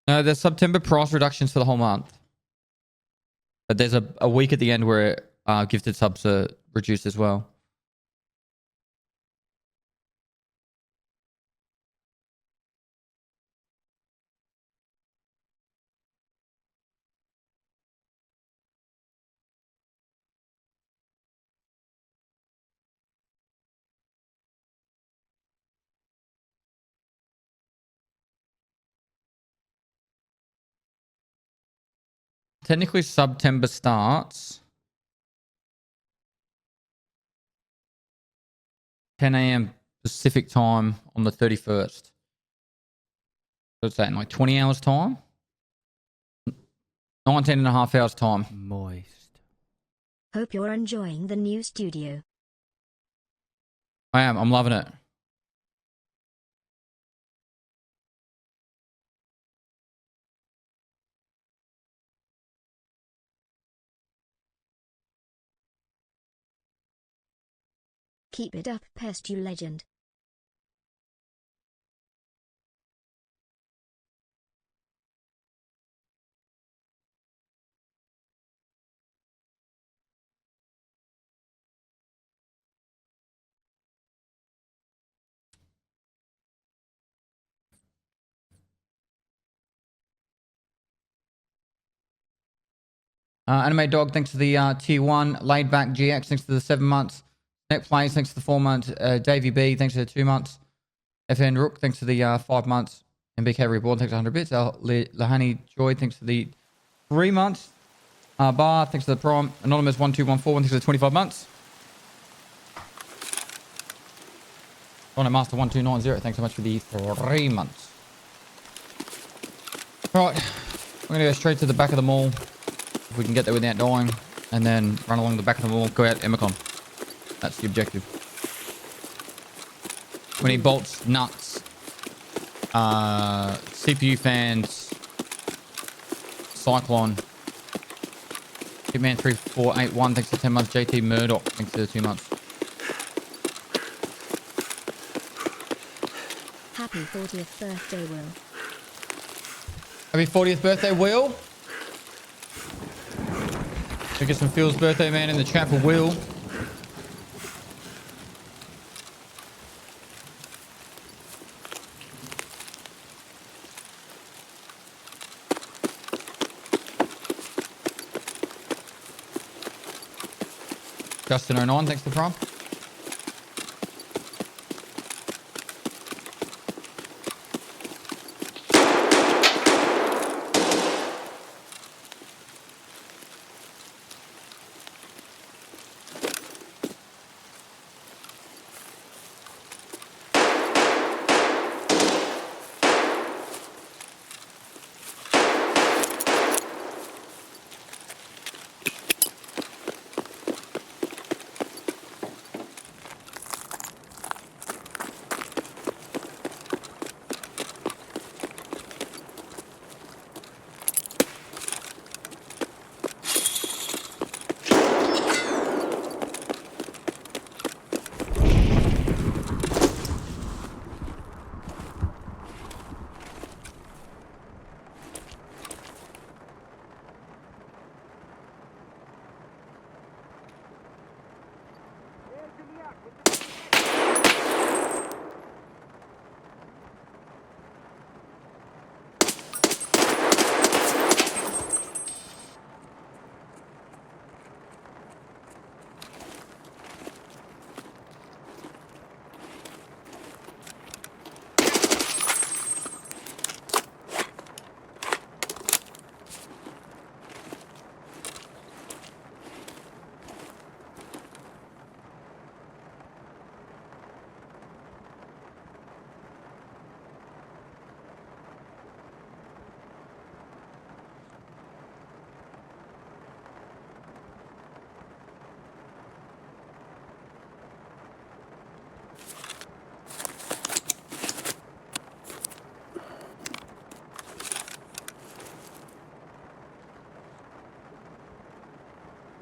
No, there's September price reductions for the whole month. But there's a week at the end where gifted subs are reduced as well. Technically, September starts 10 a.m. Pacific time on the 31st. So what's that, in like 20 hours time? 19 and a half hours time. Moist. Hope you're enjoying the new studio. I am. I'm loving it. Keep it up, Pest, you legend. Anime Dog, thanks to the tier 1. Laid Back GX, thanks to the 7 months. Net Plays, thanks to the 4 months. Davey B, thanks to the 2 months. FN Rook, thanks to the 5 months. MBK Reborn, thanks to 100 bits. Lahani Joy, thanks to the 3 months. Bar, thanks to the Prime. Anonymous 1214, thanks to the 25 months. Rhino Master 1290, thanks so much for the 3 months. Right, we're going to go straight to the back of the mall. If we can get there without dying. And then run along the back of the mall, go out Emicon. That's the objective. We need bolts, nuts, CPU fans, Cyclone, Hitman 3481, thanks to 10 months. JT Murdoch, thanks to the 2 months. Happy 40th birthday, Will. Happy 40th birthday, Will. We get some Phil's birthday man in the chat for Will. Justin09, thanks for the prime.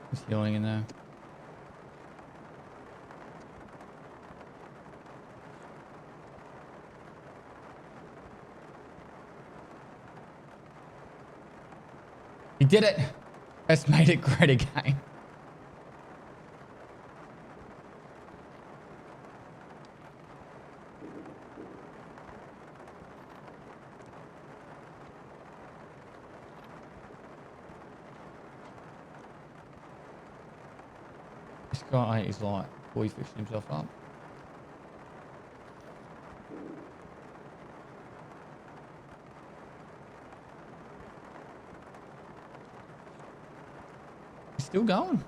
There's healing in there. He did it. That's made it great again. This guy is like, boy, fixing himself up. He's still going.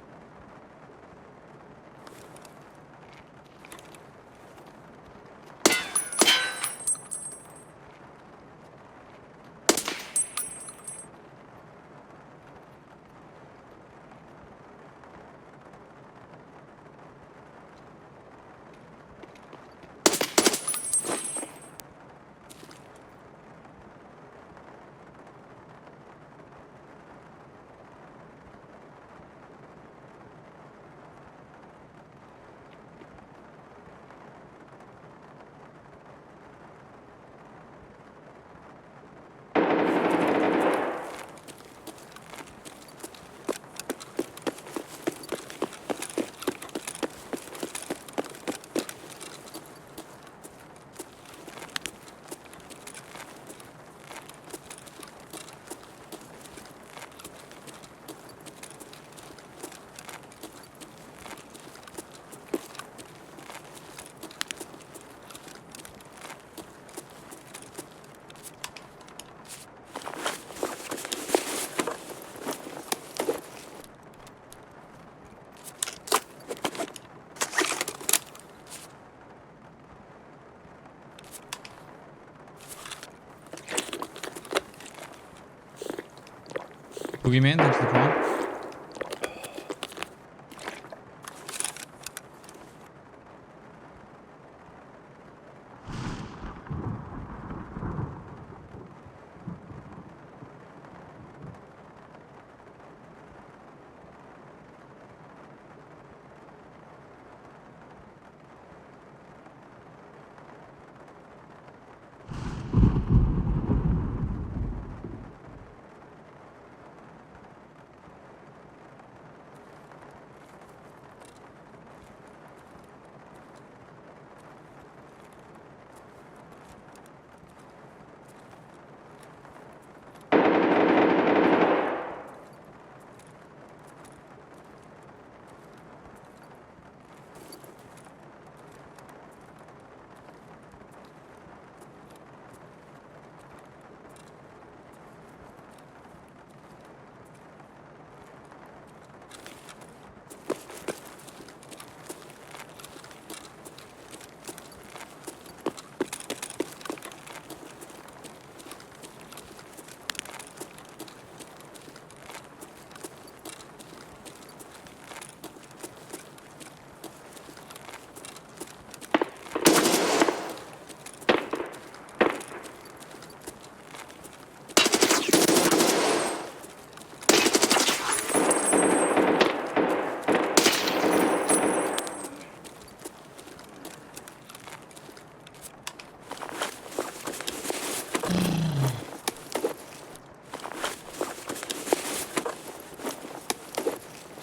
Boogeyman, thanks for the prime.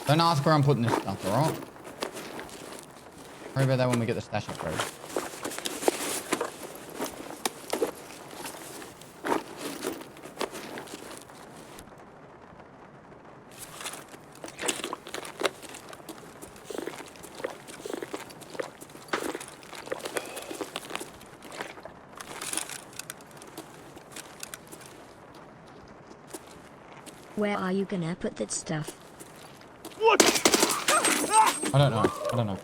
Don't ask where I'm putting this stuff, alright? Worry about that when we get the stash upgrade. Where are you gonna put that stuff? I don't know. I don't know.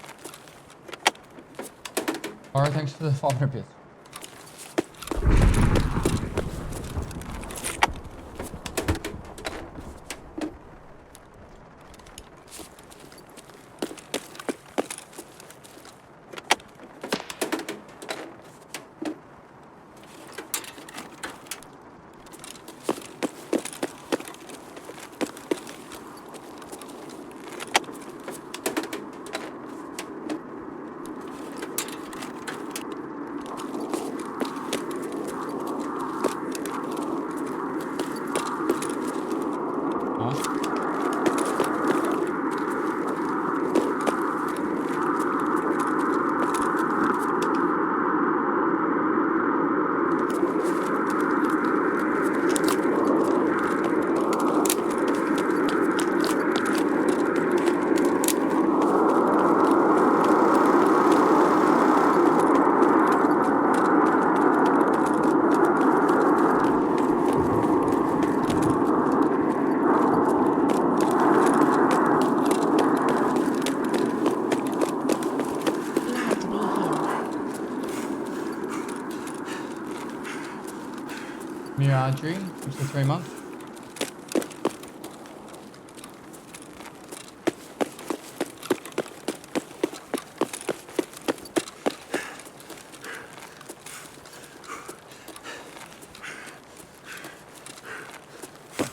Alright, thanks for the 500 bits. Glad to be here. Miragery, thanks for 3 months.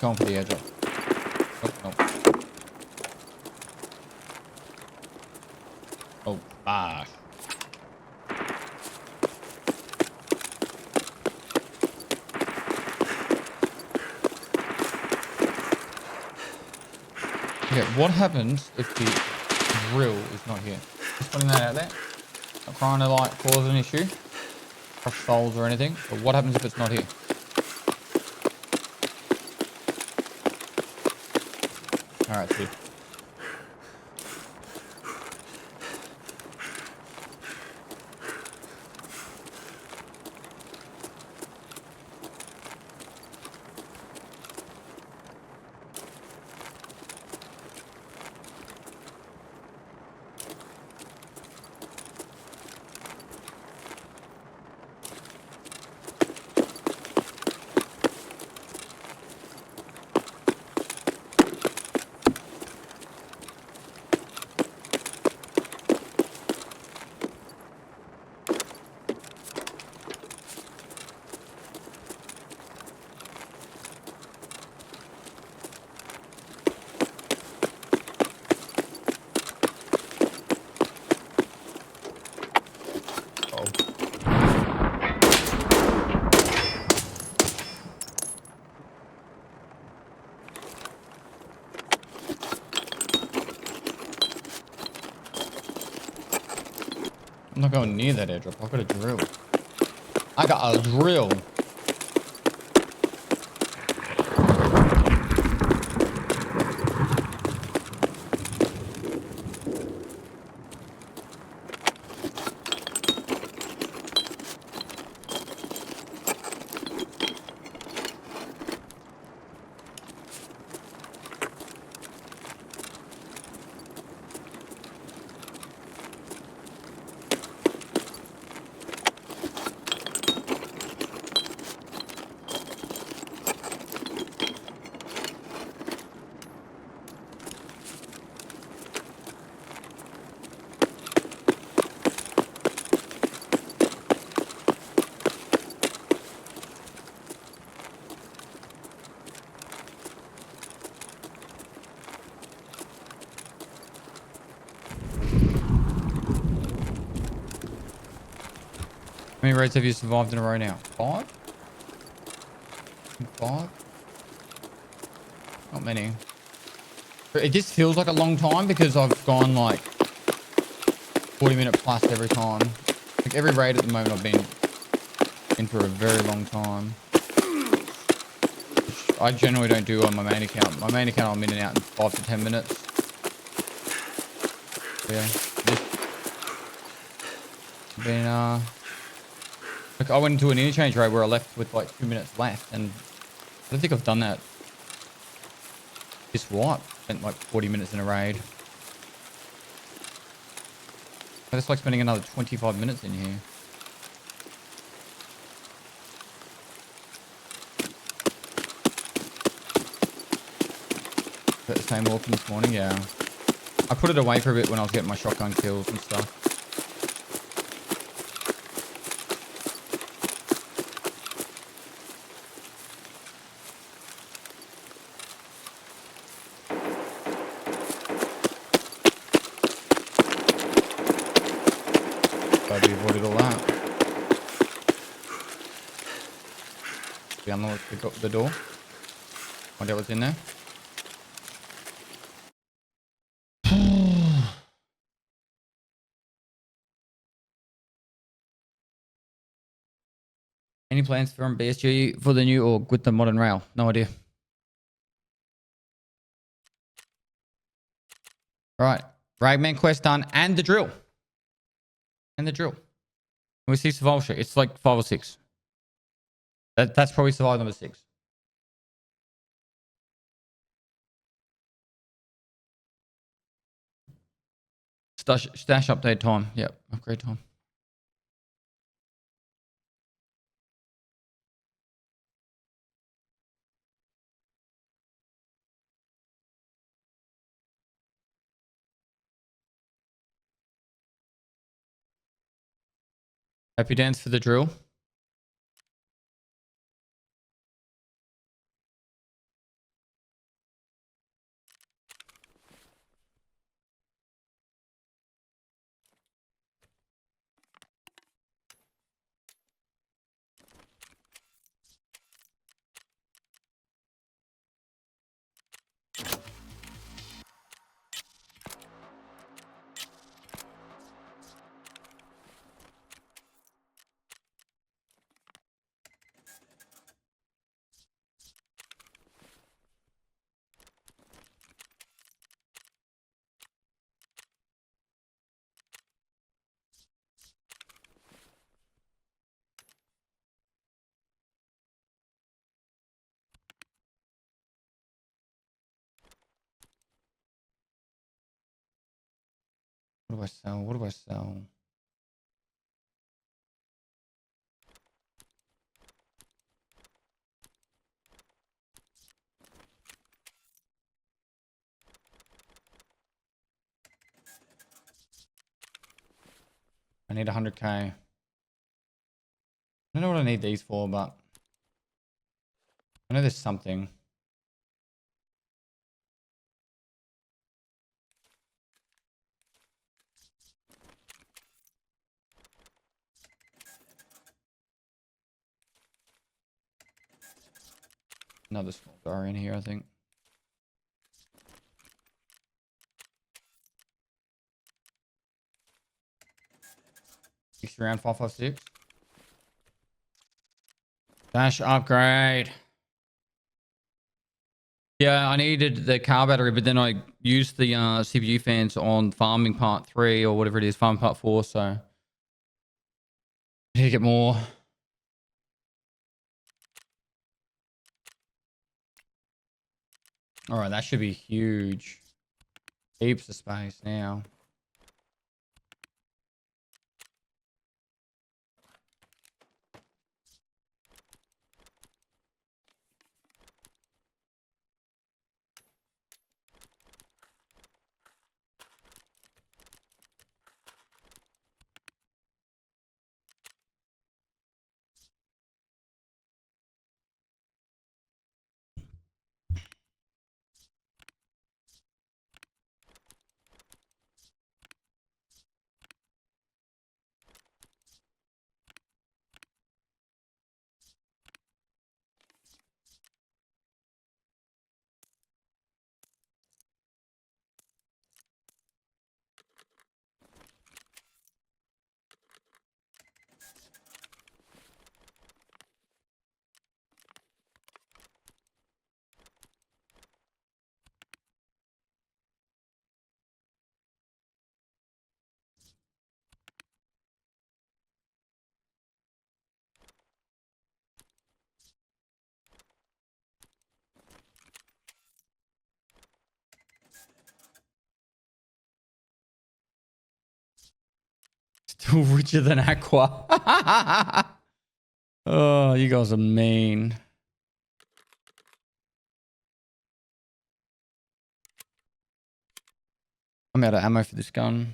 Going for the airdrop. Oh, no. Oh, gosh. Okay, what happens if the drill is not here? Just putting that out there. Not trying to like cause an issue, crush souls or anything. But what happens if it's not here? All right, see. I'm not going near that airdrop. I've got a drill. I got a drill. How many raids have you survived in a row now? 5? 5? Not many. It just feels like a long time because I've gone like 40-minute plus every time. Like every raid at the moment I've been in for a very long time. Which I generally don't do on my main account. My main account I'm in and out in 5 to 10 minutes. Yeah. Just been like I went into an interchange raid where I left with like 2 minutes left, and I don't think I've done that. Just what? Spent like 40 minutes in a raid. I just like spending another 25 minutes in here. Is that the same weapon this morning? Yeah. I put it away for a bit when I was getting my shotgun kills and stuff. Glad we avoided all that. We unlocked the door. Find out what's in there. Any plans from BSG for the new org with the modern rail? No idea. All right. Ragman quest done and the drill. And the drill. We see survival sheet. It's like 5 or 6. That's probably survival number 6. Stash update time. Yep. Upgrade time. Happy dance for the drill. What do I sell? What do I sell? I need 100k. I don't know what I need these for, but I know there's something. Another small bar in here, I think. Round 556. Dash upgrade. Yeah, I needed the car battery, but then I used the CPU fans on farming part 3 or whatever it is, farming part 4, so I need to get more. All right, that should be huge. Heaps of space now. Still richer than Aqua. Oh, you guys are mean. I'm out of ammo for this gun.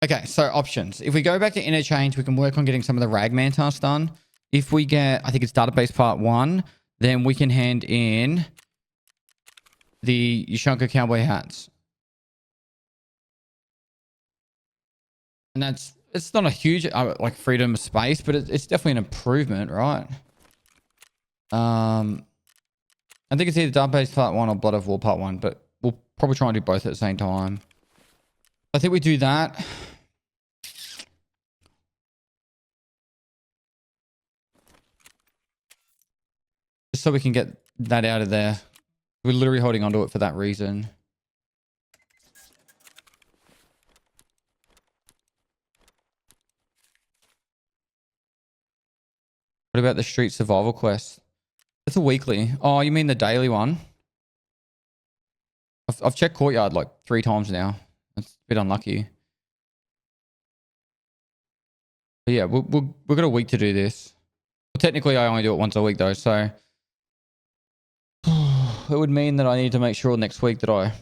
Okay, so options. If we go back to interchange, we can work on getting some of the Ragman tasks done. If we get, I think it's database part 1, then we can hand in the Yushanka cowboy hats. And it's not a huge, like, freedom of space, but it's definitely an improvement, right? I think it's either database part 1 or Blood of War part 1, but we'll probably try and do both at the same time. I think we do that. Just so we can get that out of there. We're literally holding onto it for that reason. What about the street survival quest? It's a weekly. Oh, you mean the daily one? I've checked courtyard like 3 times now. That's a bit unlucky. But yeah, we've got a week to do this. Well, technically, I only do it once a week though, so it would mean that I need to make sure next week that I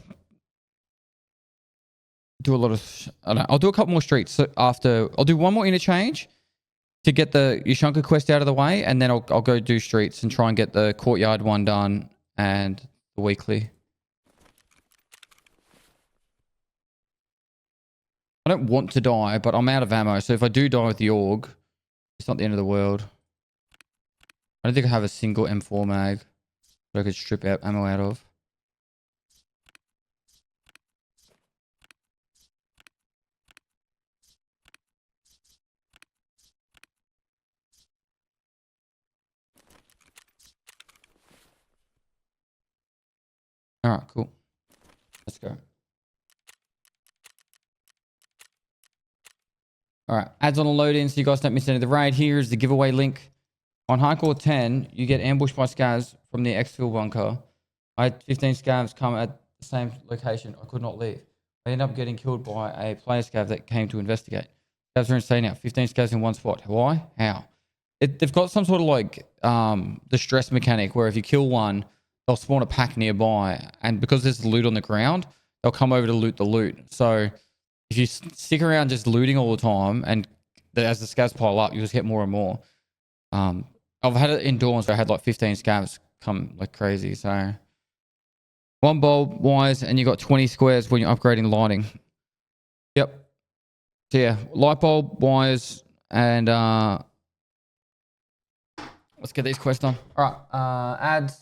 do a lot of. I don't know, I'll do a couple more streets after. I'll do one more interchange to get the Yushanka quest out of the way, and then I'll go do streets and try and get the courtyard one done and the weekly. I don't want to die, but I'm out of ammo. So if I do die with the AUG, it's not the end of the world. I don't think I have a single M4 mag that I could strip out ammo out of. All right, cool. Let's go. All right, ads on a load in, so you guys don't miss any of the raid. Here's the giveaway link. On Hardcore 10, you get ambushed by scavs from the exfil bunker. I had 15 scavs come at the same location. I could not leave. I ended up getting killed by a player scav that came to investigate. Scavs are insane now. 15 scavs in one spot. Why? How? They've got some sort of like distress mechanic where if you kill one, they'll spawn a pack nearby. And because there's loot on the ground, they'll come over to loot the loot. So if you stick around just looting all the time, and as the scavs pile up, you just get more and more. I've had it indoors where I had like 15 scavs come like crazy. So 1 bulb wise, and you got 20 squares when you're upgrading lighting. Yep. So yeah, light bulb wise, and let's get these quests done. All right, ads.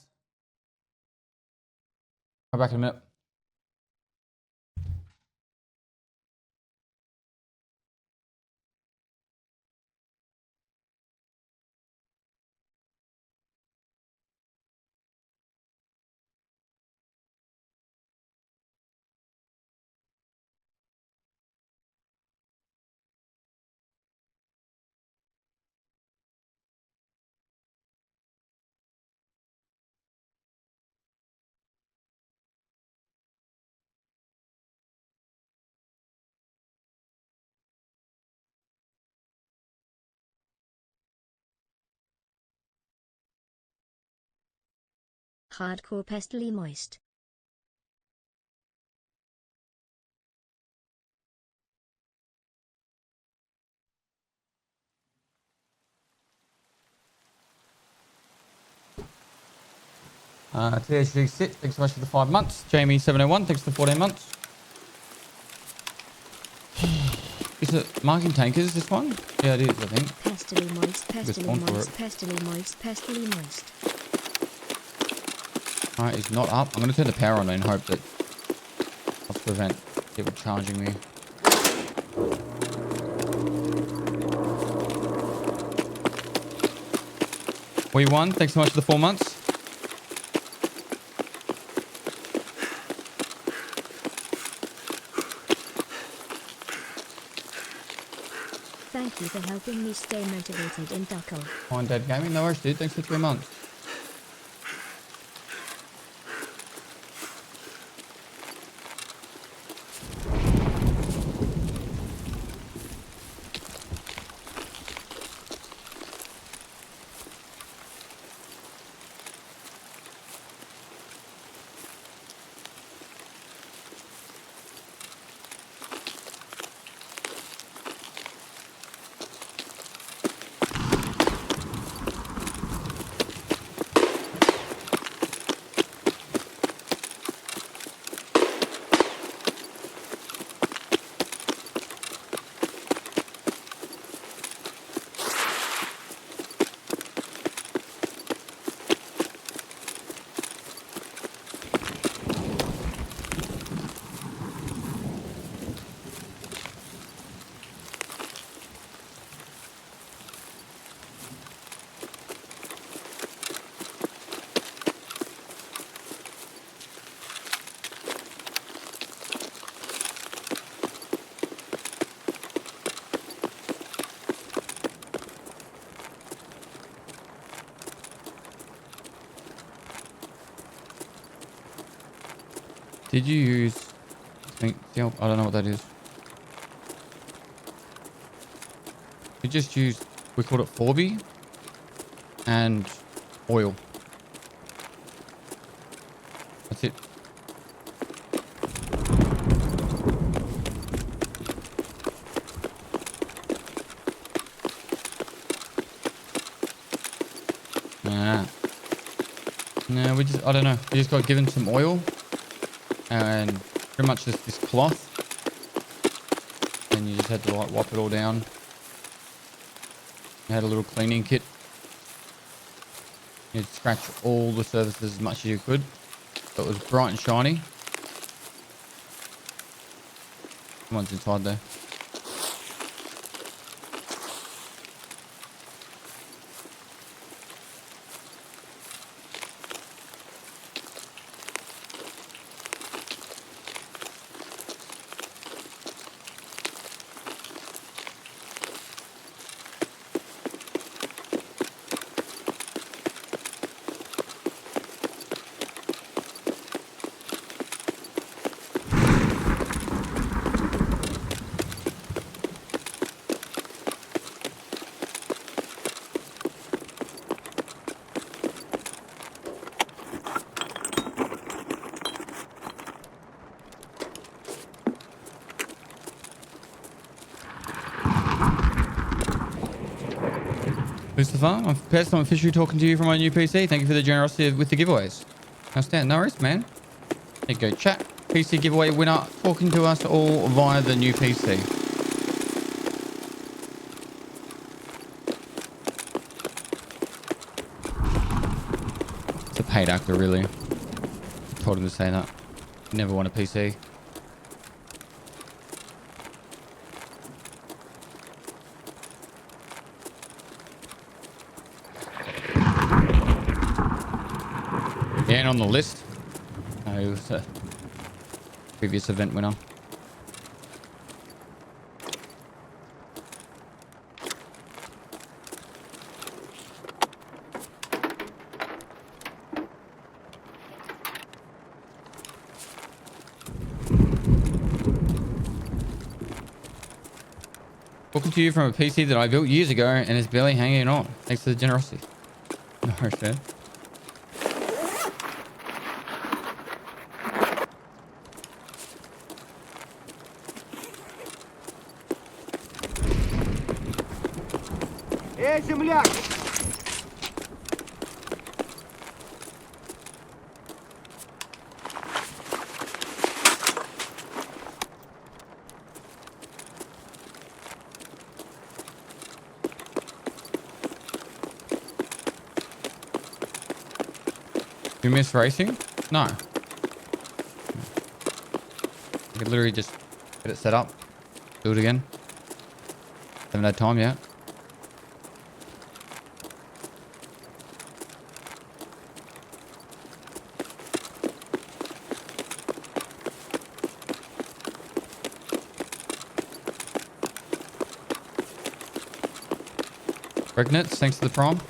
I'll be back in a minute. Hardcore Pestily moist. THG6, thanks so much for the 5 months. Jamie701, thanks for the 14 months. Is it marking tankers, this one? Yeah, it is, I think. Pestily moist, Pestily spawn for moist, it. Pestily moist, Pestily moist. Alright, he's not up. I'm going to turn the power on and hope that I'll prevent people charging me. We won. Thanks so much for the 4 months. Thank you for helping me stay motivated in Duckle. Fine, Dad Gaming. No worries, dude. Thanks for 3 months. Did you use... I don't know what that is. We just used... We called it 4B. And oil. That's it. Nah. No, we just... I don't know. We just got given some oil. And pretty much just this cloth, and you just had to like wipe it all down. You had a little cleaning kit. You'd scratch all the surfaces as much as you could, so it was bright and shiny. Someone's inside there. Lucifer, I'm Pest. I'm officially talking to you from my new PC. Thank you for the generosity with the giveaways. Outstanding. No worries, man. There you go. Chat. PC giveaway winner talking to us all via the new PC. It's a paid actor, really. I told him to say that. Never want a PC. Yeah, and on the list, he was a previous event winner. Talking to you from a PC that I built years ago and is barely hanging on. Thanks for the generosity. No worries, man. Земляк! You miss racing? No. I could literally just get it set up. Do it again. Haven't had time yet. Regnets, thanks to the prom.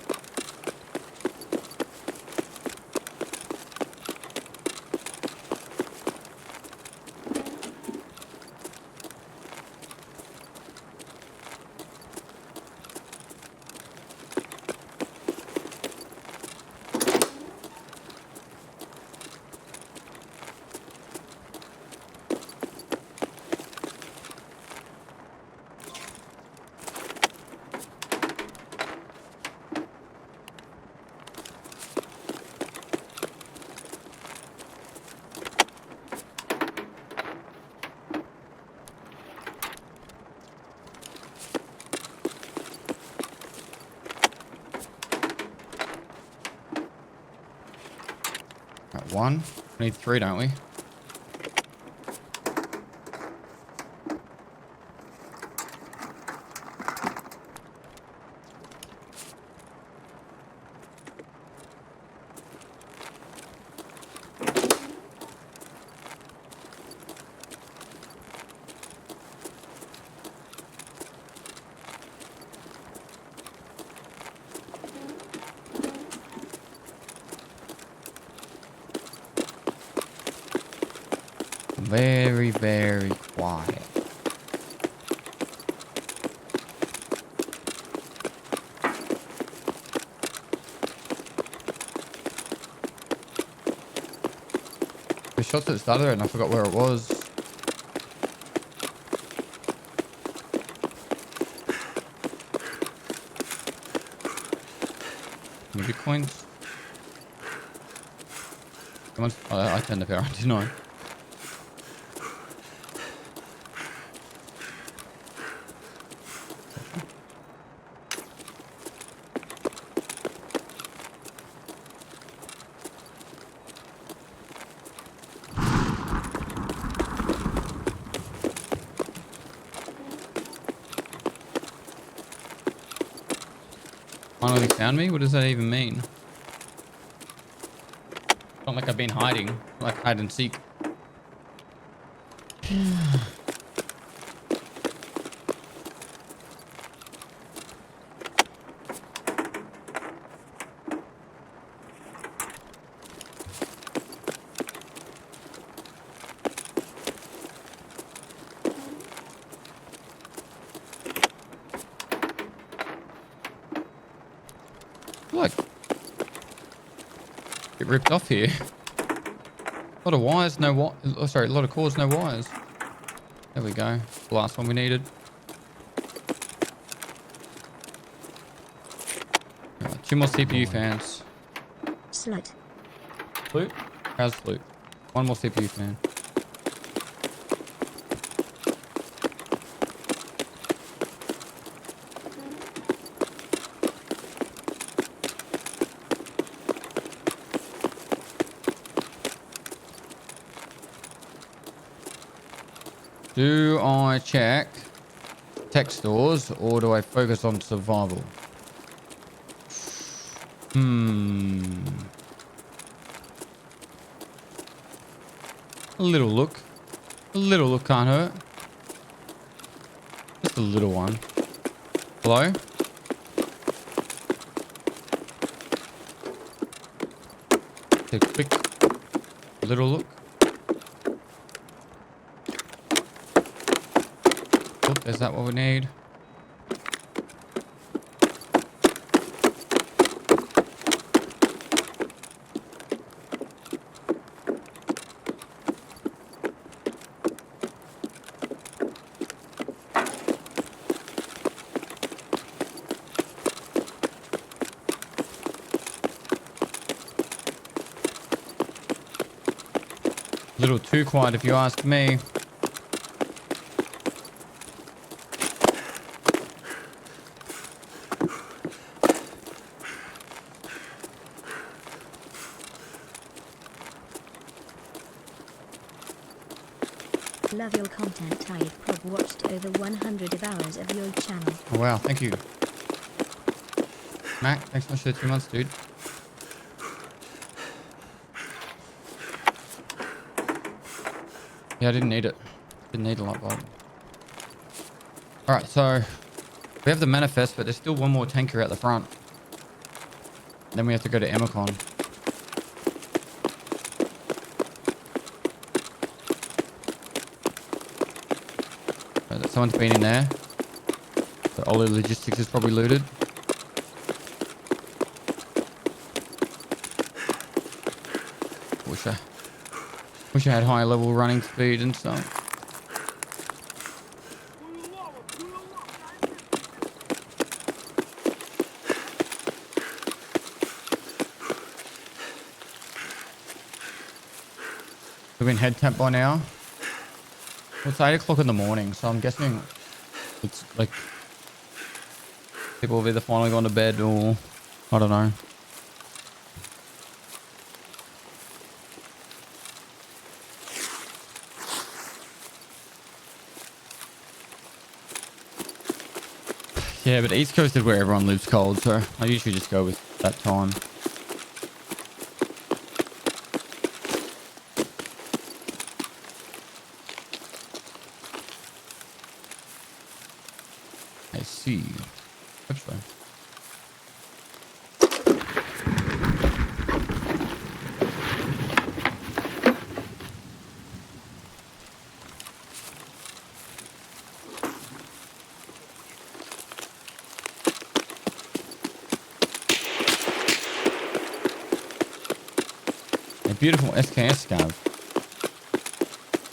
Right, one. We need three, don't we? Very, very quiet. The shots that started there and I forgot where it was. Any bitcoins? Come on. Oh, I turned the power on, didn't I? Finally found me? What does that even mean? Not like I've been hiding, like hide and seek. Like, get ripped off here. A lot of wires, no wire. Oh, sorry, a lot of cords, no wires. There we go. The last one we needed. Right, 2 more CPU fans. Slut. Flute? How's flute? 1 more CPU fan. Do I check tech stores or do I focus on survival? A little look. A little look can't hurt. Just a little one. Hello? Take a quick little look. Is that what we need? A little too quiet if you ask me. Love your content. I've probably watched over 100 of hours of your channel. Oh, wow. Thank you. Mac, thanks so much for the 2 months, dude. Yeah, I didn't need it. Didn't need a light bulb. Alright, so we have the manifest, but there's still one more tanker out the front. Then we have to go to Emicon. Someone's been in there. So all the logistics is probably looted. Wish I had higher level running speed and stuff. We've been head tapped by now. Well, it's 8 o'clock in the morning, so I'm guessing it's like people have either finally gone to bed or I don't know. Yeah, but East Coast is where everyone lives cold, so I usually just go with that time. I see. Hope so. A beautiful SKS scarf.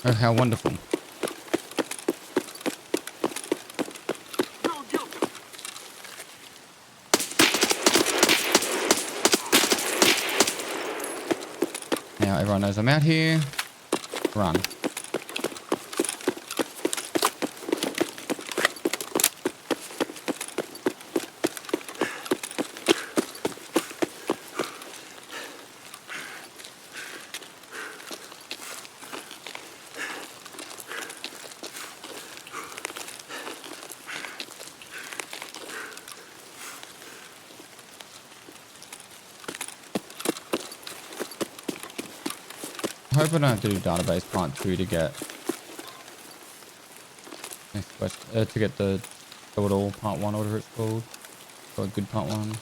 Oh, how wonderful. Now everyone knows I'm out here. Run. I hope I don't have to do database part 2 to get next question, to get the Go It All part 1 or whatever it's called. Or a good part 1.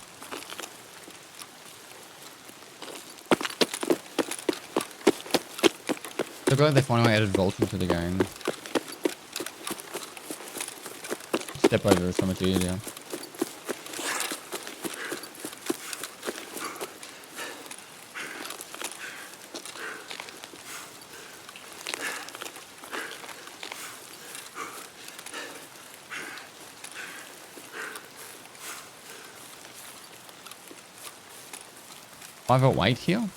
So glad they finally added vaulting to the game. Step over is so much easier. $508 here?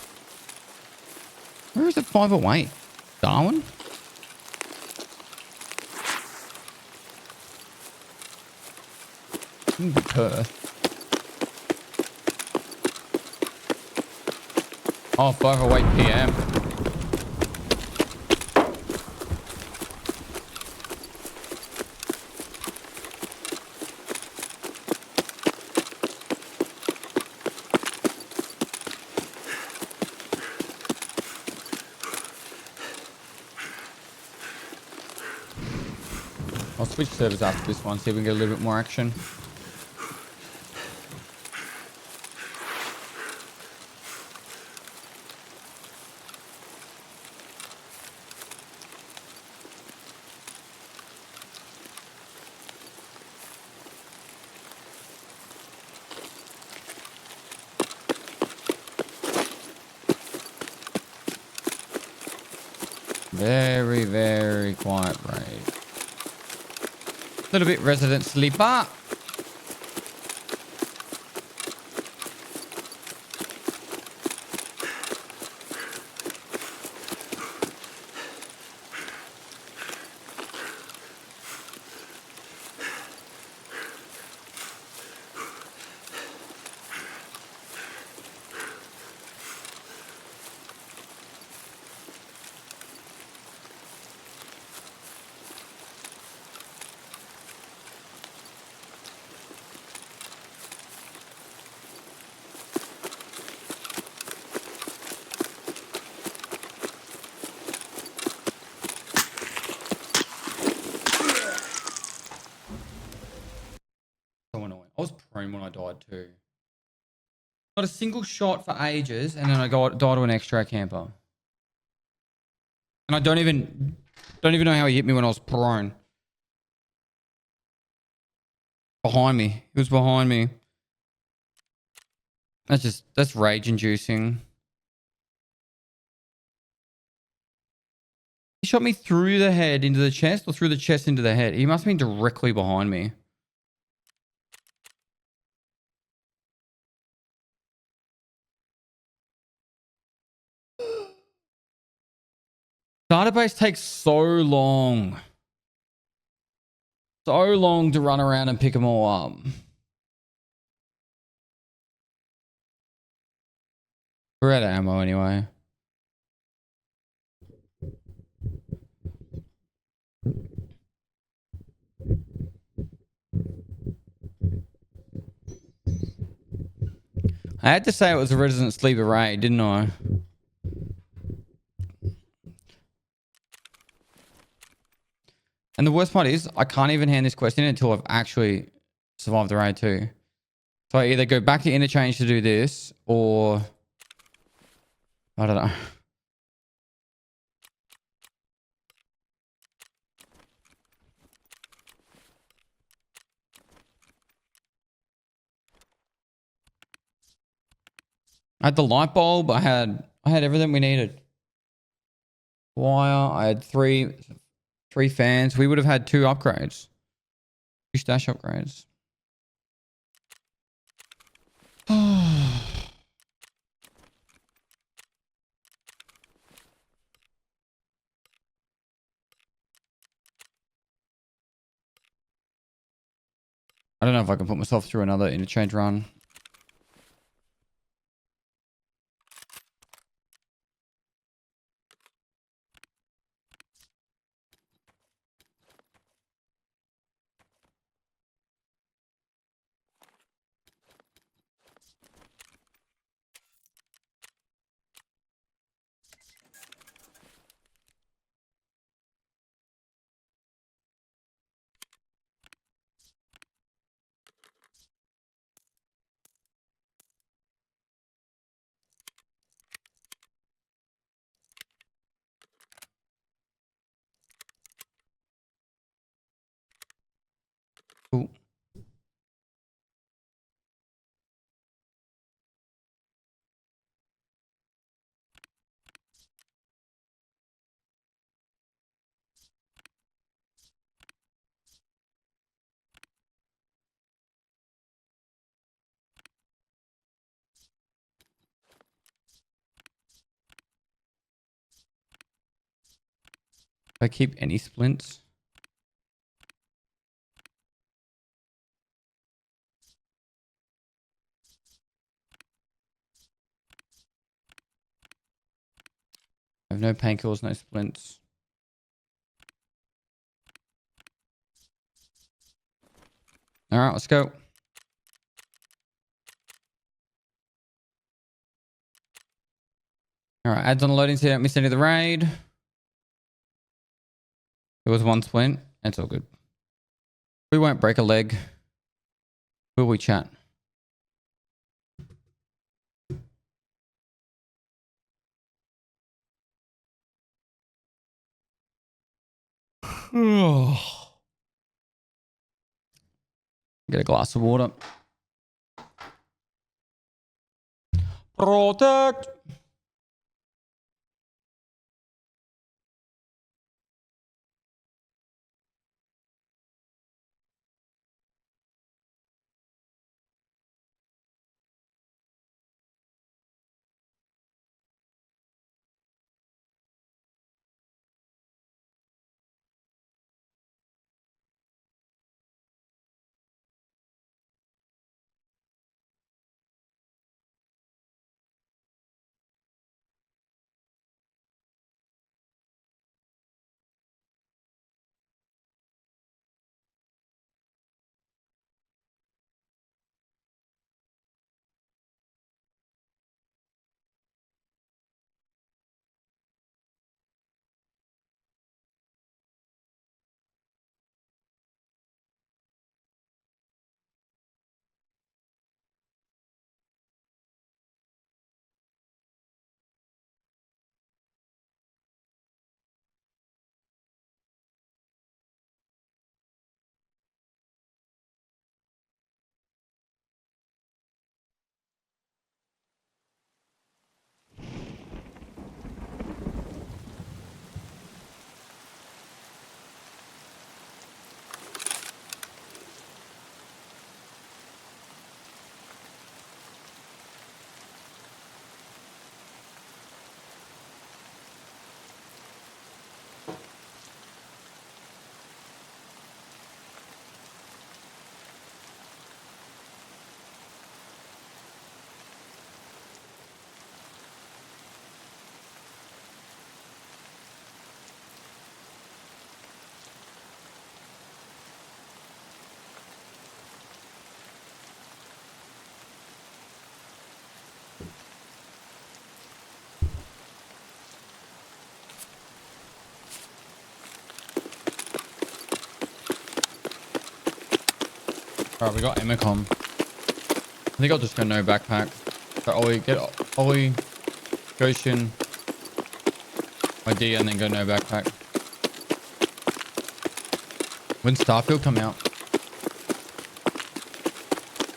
Where is it $508? Darwin? Shouldn't be Perth. Oh, 5:08 PM. I'll switch servers after this one, see if we can get a little bit more action. Very, very quiet raid. A little bit resident sleeper. died too. Got a single shot for ages, and then I died to an extra camper. And I don't even know how he hit me when I was prone. Behind me. He was behind me. That's rage inducing. He shot me through the head into the chest or through the chest into the head. He must have been directly behind me. Database takes so long. So long to run around and pick them all up. We're out of ammo anyway. I had to say it was a resident sleeper raid, didn't I? And the worst part is, I can't even hand this quest in until I've actually survived the raid too. So I either go back to interchange to do this, or I don't know. I had the light bulb. I had everything we needed. Wire. I had three fans. We would have had 2 upgrades. 2 stash upgrades. I don't know if I can put myself through another interchange run. Cool. If I keep any splints. I have no painkillers, no splints. All right, let's go. All right, ads on the loading so you don't miss any of the raid. There was 1 splint. That's all good. We won't break a leg. Will we, chat? Get a glass of water. Protect. All right, we got Emicom. I think I'll just go no backpack. So Ollie, get Ollie, Goshen, ID, and then go no backpack. When Starfield come out?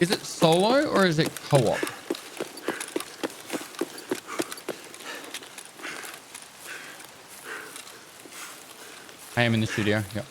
Is it solo or is it co-op? I am in the studio. Yep.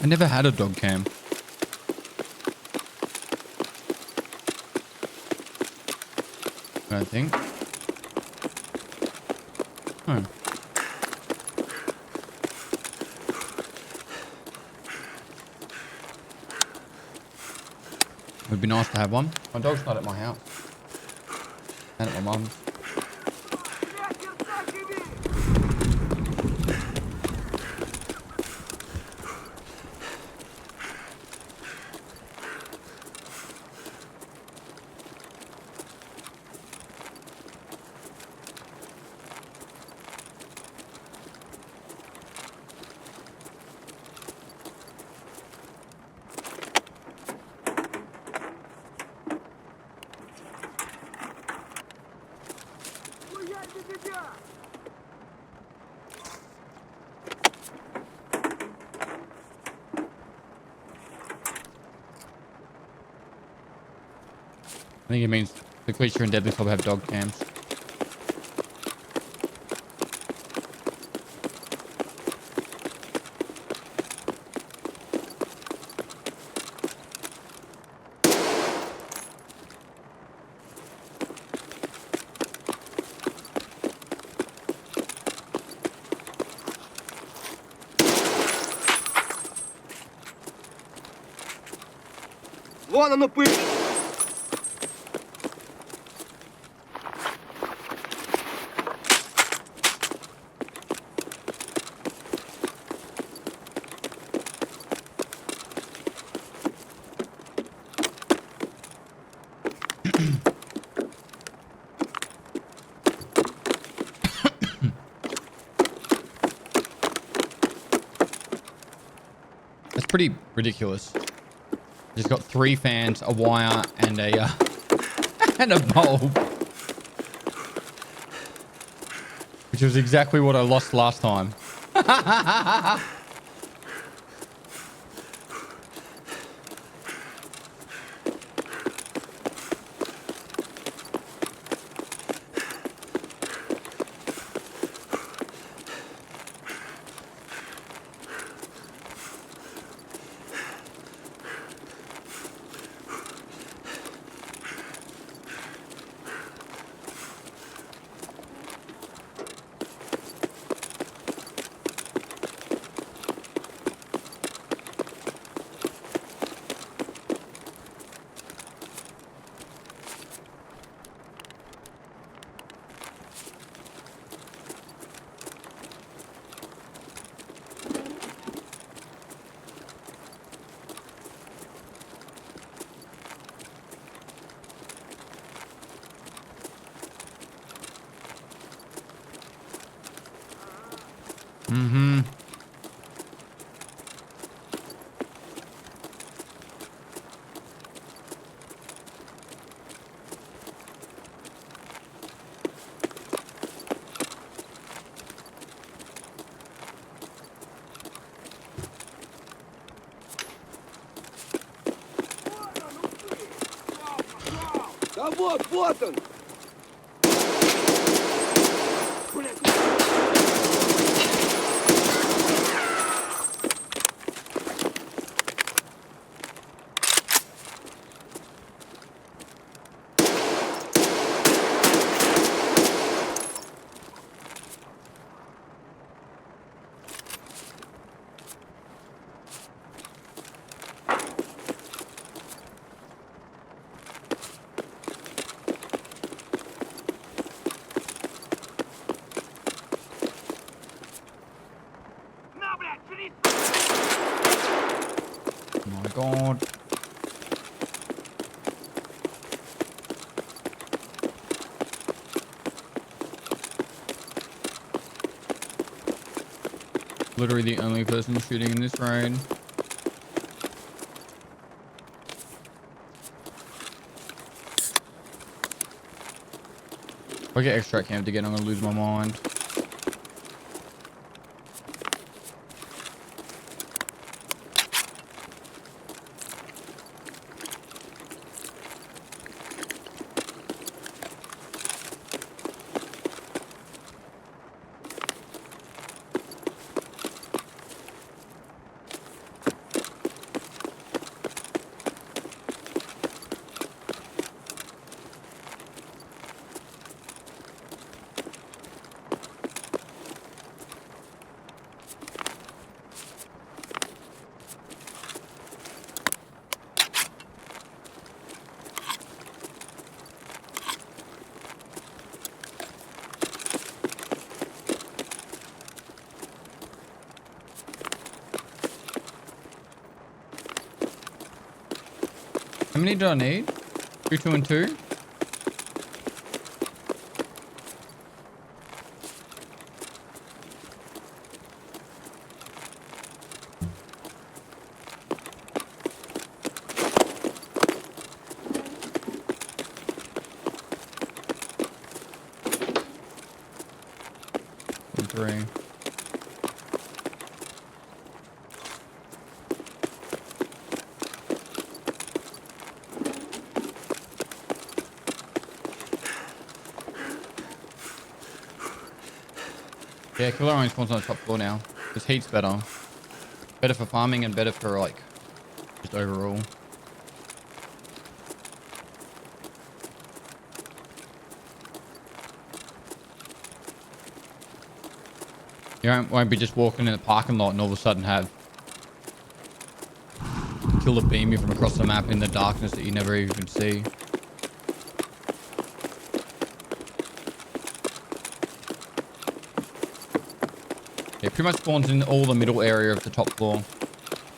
I never had a dog cam. I don't think. Oh. It would be nice to have one. My dog's not at my house. And at my mum's. I think it means the creature in Deadly Club have dog cams. Вон оно пыль! That's pretty ridiculous. Just got 3 fans, a wire, and a and a bulb, which was exactly what I lost last time. Mm-hmm. Да вот он! God. Literally the only person shooting in this raid. If I get extract camped again, I'm gonna lose my mind. How many do I need? 2, 2, and 2? And 3. Yeah, killer only spawns on the top floor now. This heat's better. Better for farming and better for like just overall. You won't be just walking in the parking lot and all of a sudden have killer beam you from across the map in the darkness that you never even see. It pretty much spawns in all the middle area of the top floor.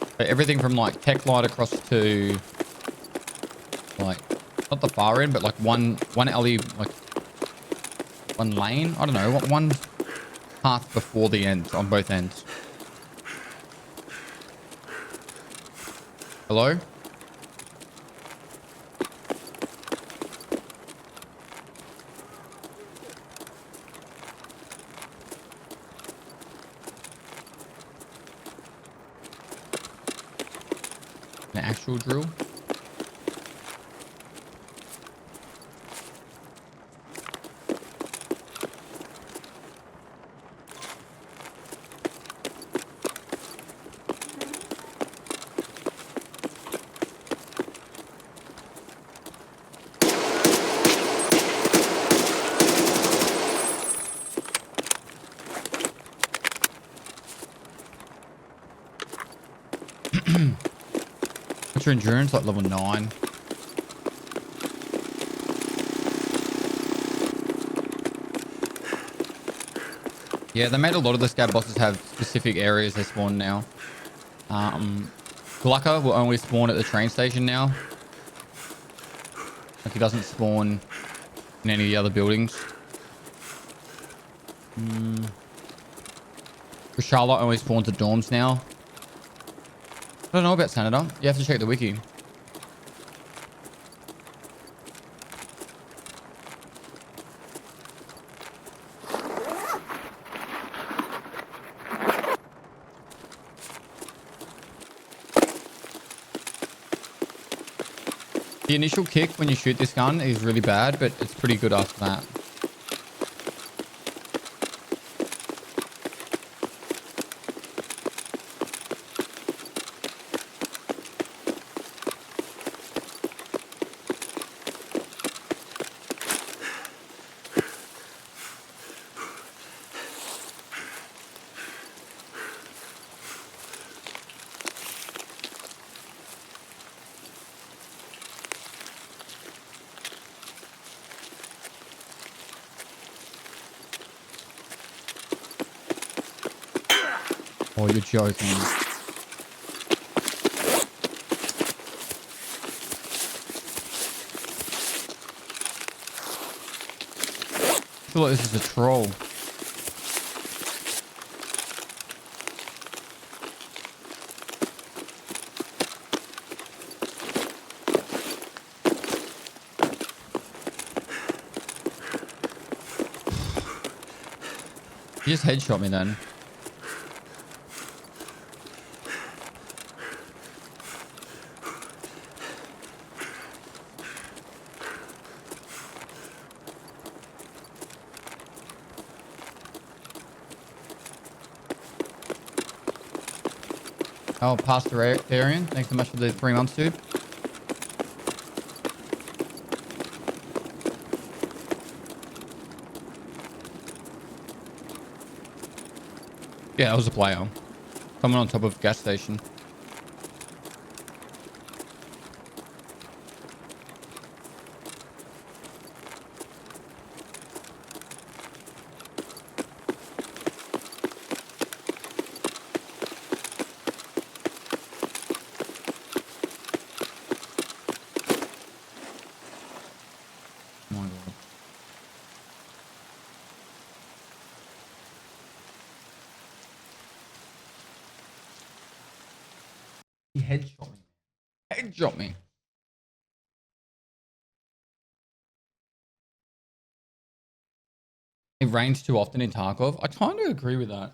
So everything from like tech light across to like not the far end, but like one alley, like one lane. I don't know, one path before the end on both ends. Hello? An actual drill? What's your endurance? Like level 9. Yeah, they made a lot of the scab bosses have specific areas they spawn now. Glucker will only spawn at the train station now. Like he doesn't spawn in any of the other buildings. Charlotte only spawns at dorms now. I don't know about Senator. You have to check the wiki. The initial kick when you shoot this gun is really bad, but it's pretty good after that. Oh, you're joking. feel like this is a troll. He just headshot me then. Oh, Pastor Arian, thanks so much for the 3 months, dude. Yeah, that was a player. Someone on top of a gas station. Oh my God. He headshot me. Headshot me. It rains too often in Tarkov. I kind of agree with that.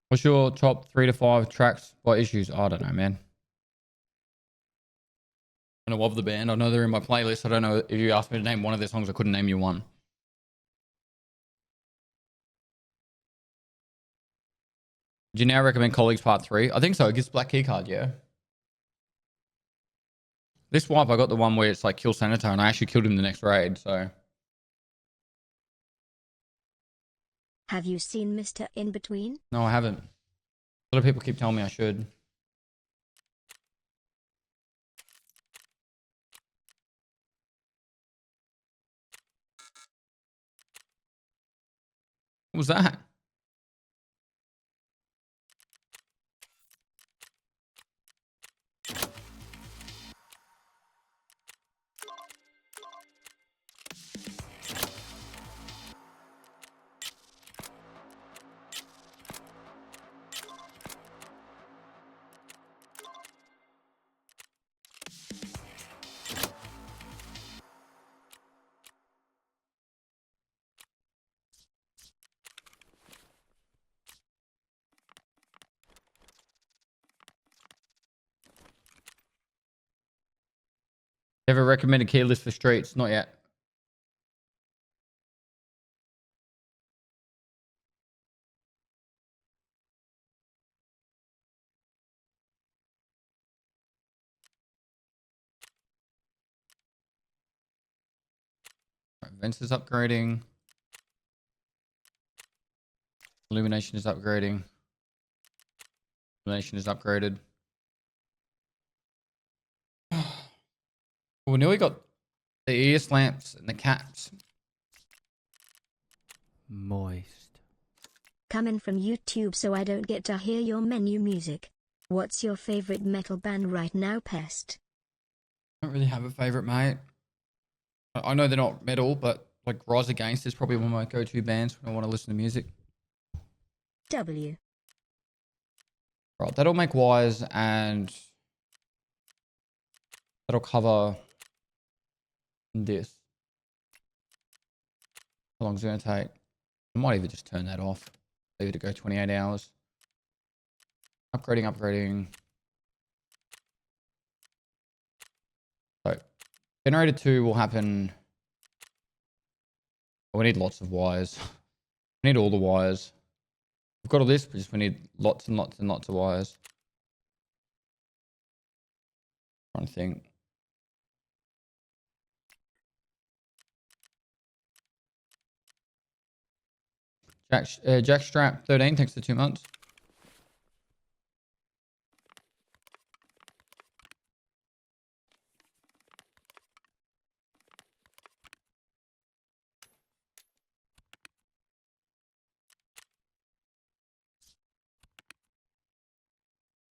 What's your top 3 to 5 tracks by issues? I don't know, man. I know of the band. I know they're in my playlist. I don't know if you asked me to name one of their songs. I couldn't name you one. Do you now recommend Colleagues Part 3? I think so. It gives Black Keycard, yeah. This wipe, I got the one where it's like kill Senator, and I actually killed him the next raid, so. Have you seen Mr. In Between? No, I haven't. A lot of people keep telling me I should. What was that? Ever recommended key list for streets? Not yet. Right, Vents is upgrading. Illumination is upgrading. Illumination is upgraded. We nearly got the ear lamps and the caps. Moist. Coming from YouTube so I don't get to hear your menu music. What's your favorite metal band right now, Pest? I don't really have a favorite, mate. I know they're not metal, but like Rise Against is probably one of my go-to bands when I want to listen to music. W. Right, that'll make wires and that'll cover this. How long is it going to take? I might even just turn that off. Leave it to go 28 hours. Upgrading. So, generator 2 will happen. We need lots of wires. We need all the wires. We've got all this, but just we need lots and lots and lots of wires. Trying to think. Jackstrap 13, thanks for 2 months.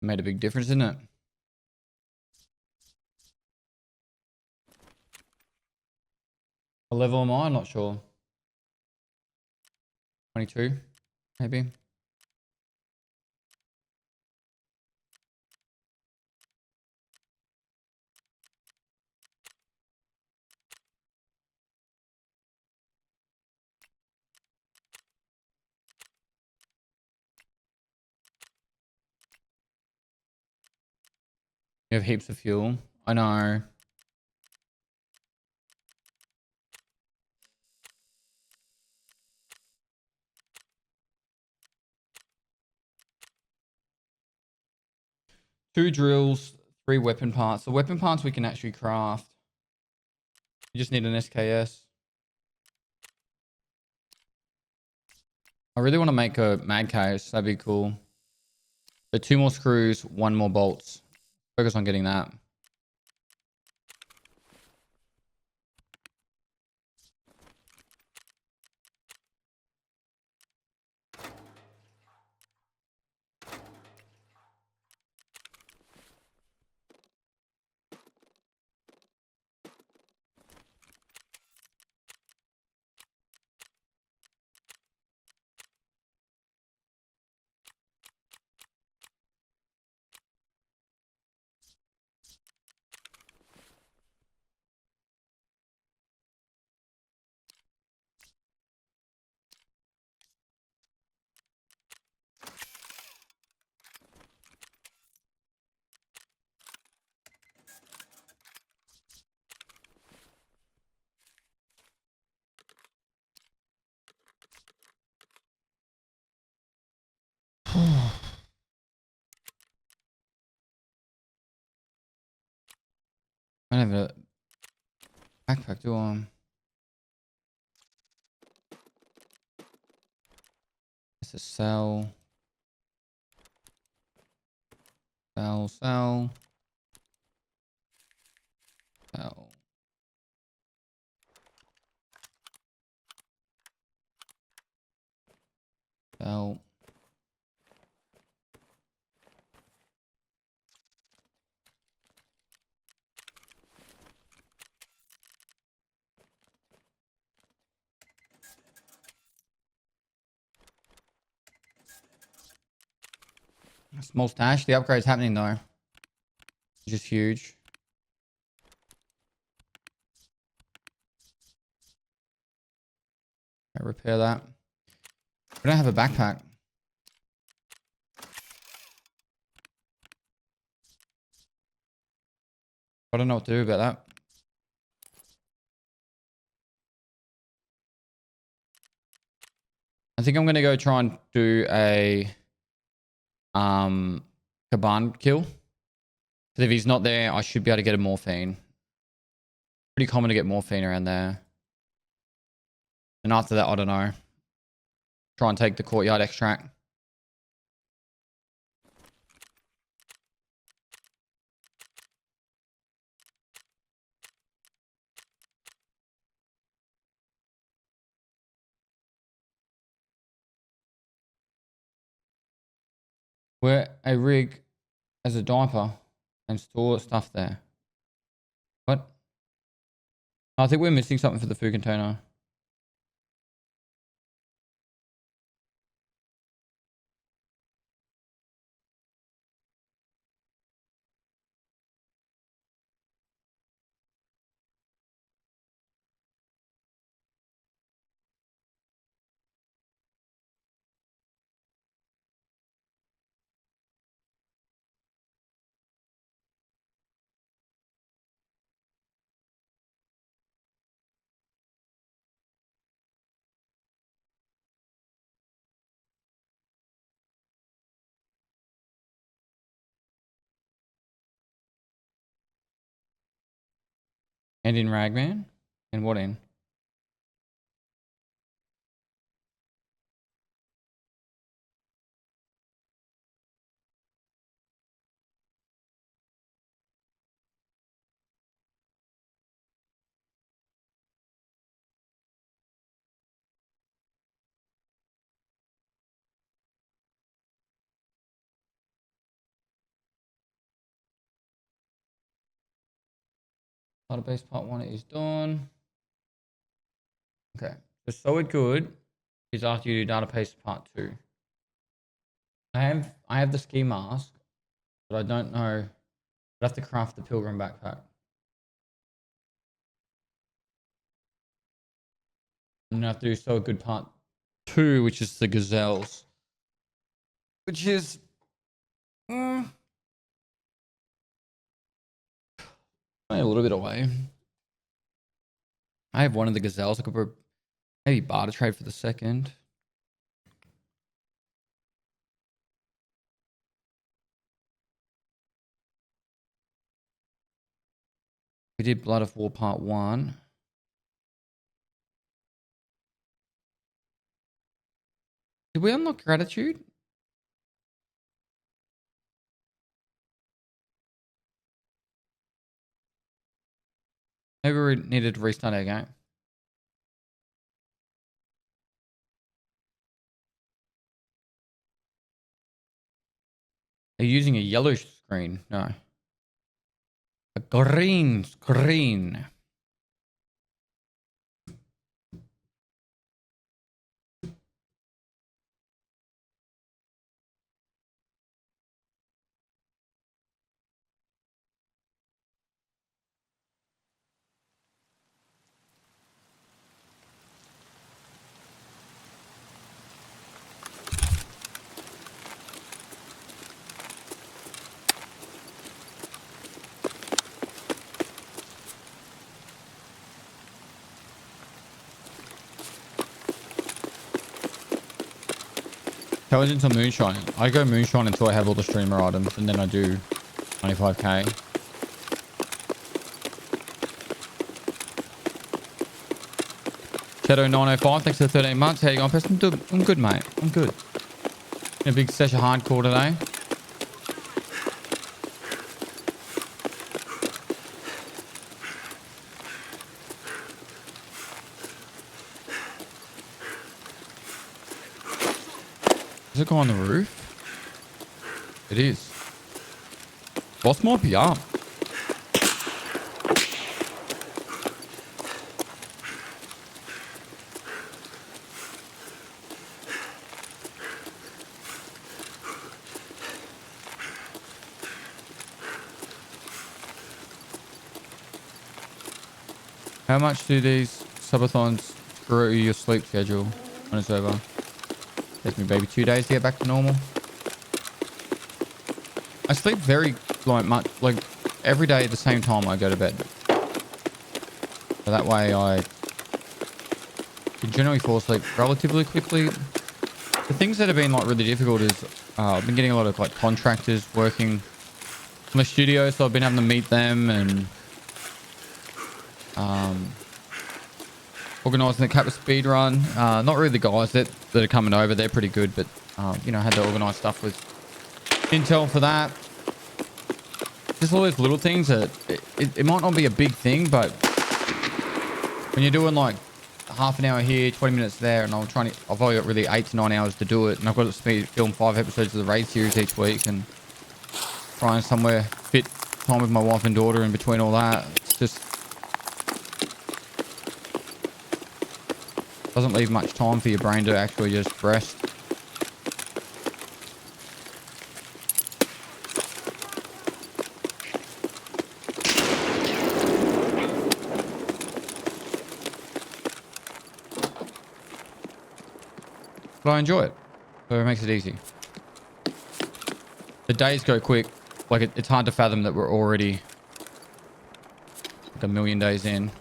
Made a big difference, didn't it? What level am I? I'm not sure. 22, maybe. You have heaps of fuel. I know. Two drills, 3 weapon parts. The weapon parts we can actually craft. You just need an SKS. I really want to make a mag case. That'd be cool. So 2 more screws, 1 more bolts. Focus on getting that. I don't have a backpack, do I? It's a cell. Cell. Cell. Cell. Small stash. The upgrade's happening though. Which is huge. Okay, repair that. We don't have a backpack. I don't know what to do about that. I think I'm gonna go try and do a Kaban kill. Because if he's not there, I should be able to get a morphine. Pretty common to get morphine around there. And after that, I don't know. Try and take the courtyard extract. Wear a rig as a diaper and store stuff there. What? I think we're missing something for the food container. And in Ragman? And what in? Database part 1 is done. Okay. So solid good is after you do database part 2. I have the ski mask, but I don't know. I'd have to craft the pilgrim backpack. And I have to do solid good part 2, which is the gazelles. Which is only a little bit away. I have one of the gazelles. I could maybe barter trade for the second. We did Blood of War part 1. Did we unlock gratitude? Maybe we needed to restart our game. Are you using a yellow screen? No. A green screen. Intelligence or moonshine? I go moonshine until I have all the streamer items, and then I do 95k. Shadow 905, thanks for the 13 months. How you going, Preston? I'm good, mate. I'm good. A big session hardcore today. Does it go on the roof? It is. Boss might be up. How much do these subathons screw your sleep schedule when it's over? Takes me maybe 2 days to get back to normal. I sleep very like every day at the same time I go to bed. So that way I can generally fall asleep relatively quickly. The things that have been like really difficult is I've been getting a lot of like contractors working in the studio, so I've been having to meet them and organising the Kappa speed run. Not really the guys that are coming over, they're pretty good, but you know, I had to organise stuff with Intel for that. Just all those little things that it might not be a big thing, but when you're doing like half an hour here, 20 minutes there, and I've only got really 8 to 9 hours to do it, and I've got to film 5 episodes of the Raid series each week, and try and somewhere fit time with my wife and daughter in between all that. It's just doesn't leave much time for your brain to actually just rest. But I enjoy it, so it makes it easy. The days go quick. Like it's hard to fathom that we're already like 1,000,000 days in.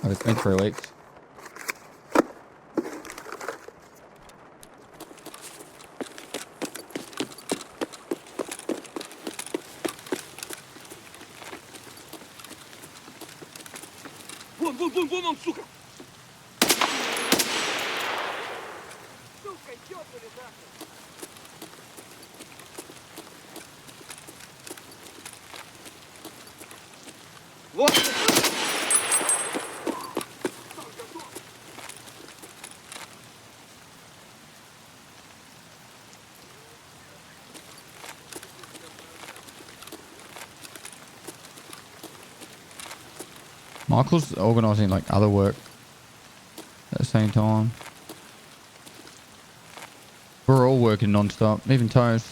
Oh, it's been 3 weeks. Вон он, сука! Сука, ёбаный нахуй! Вот. Michael's organising like other work at the same time. We're all working non-stop, even Toes.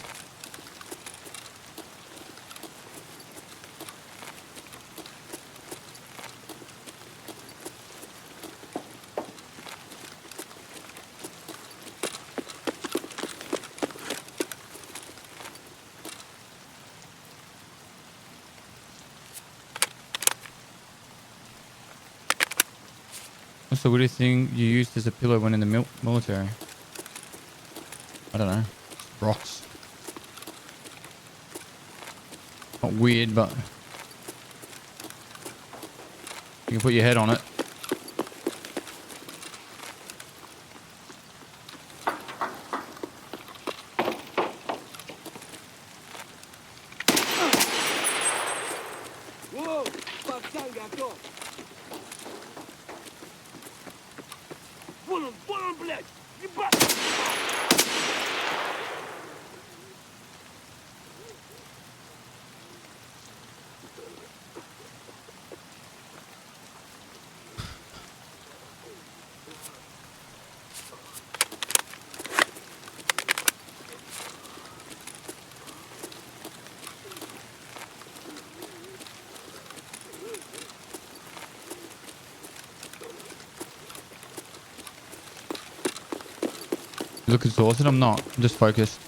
What's the weirdest thing you used as a pillow when in the military? I don't know. Rocks. Not weird, but you can put your head on it. Воу, пацан готов. Вон он, блядь! Ебать! You look exhausted? I'm not. I'm just focused.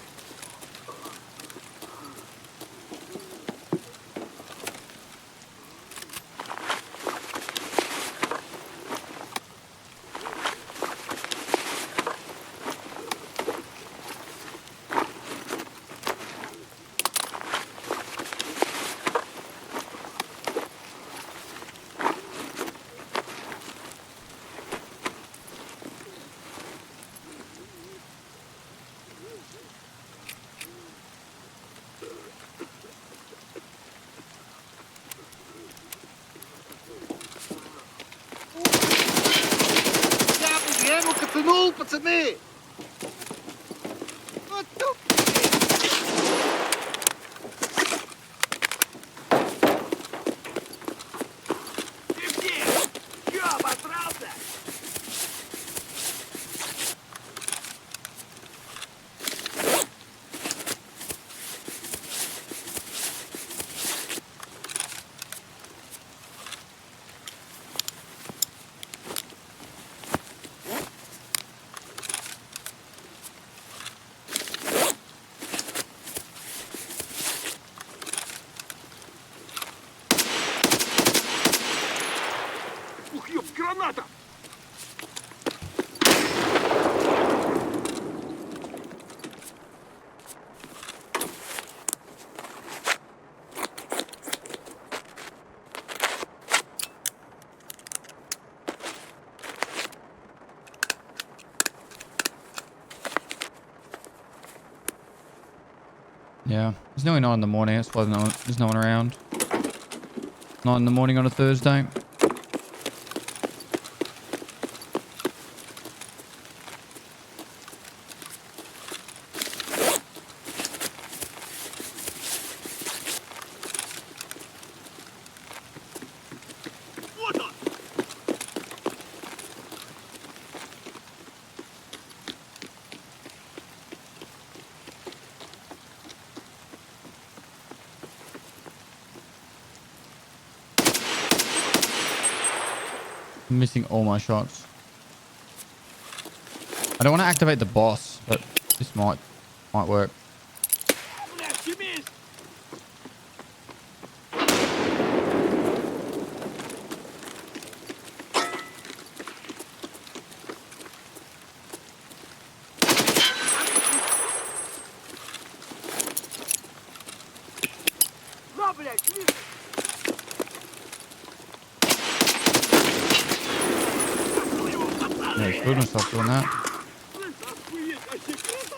Я ему катанул, пацаны! Вот тут! Ты где? Чё, обосрался? Ух, ёб, граната! Yeah. It's nearly 9 in the morning. That's why there's no one around. 9 in the morning on a Thursday. Вот он! I'm missing all my shots. I don't want to activate the boss, but this might work. Блядь, чемись! На, блядь, чемись! Yeah, he's killed himself doing that. Охуеть, вообще круто!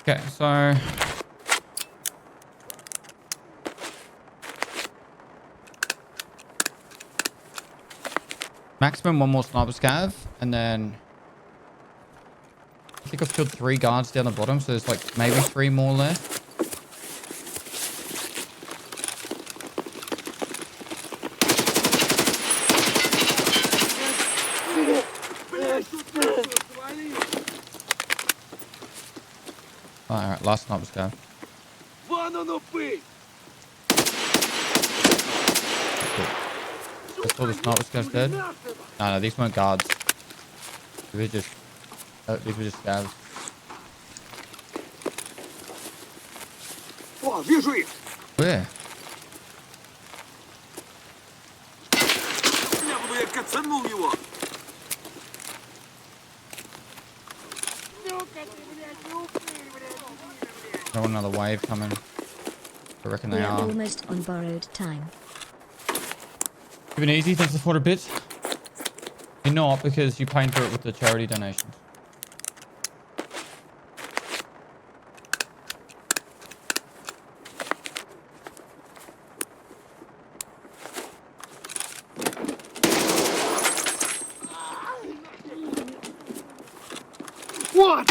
Okay, so maximum one more sniper scav, and then I think I've killed 3 guards down the bottom, so there's like maybe 3 more left. Alright, last sniper scav. Вон оно пыть! That's all the sniper scavs dead. No, these weren't guards. These were just scavs. О, вижу их! Where? Я буду, я кацанул его! I want another wave coming. I reckon We they are are. almost on borrowed time. Been easy, thanks for 400 bits. You're not, because you paying for it with the charity donations. Вот!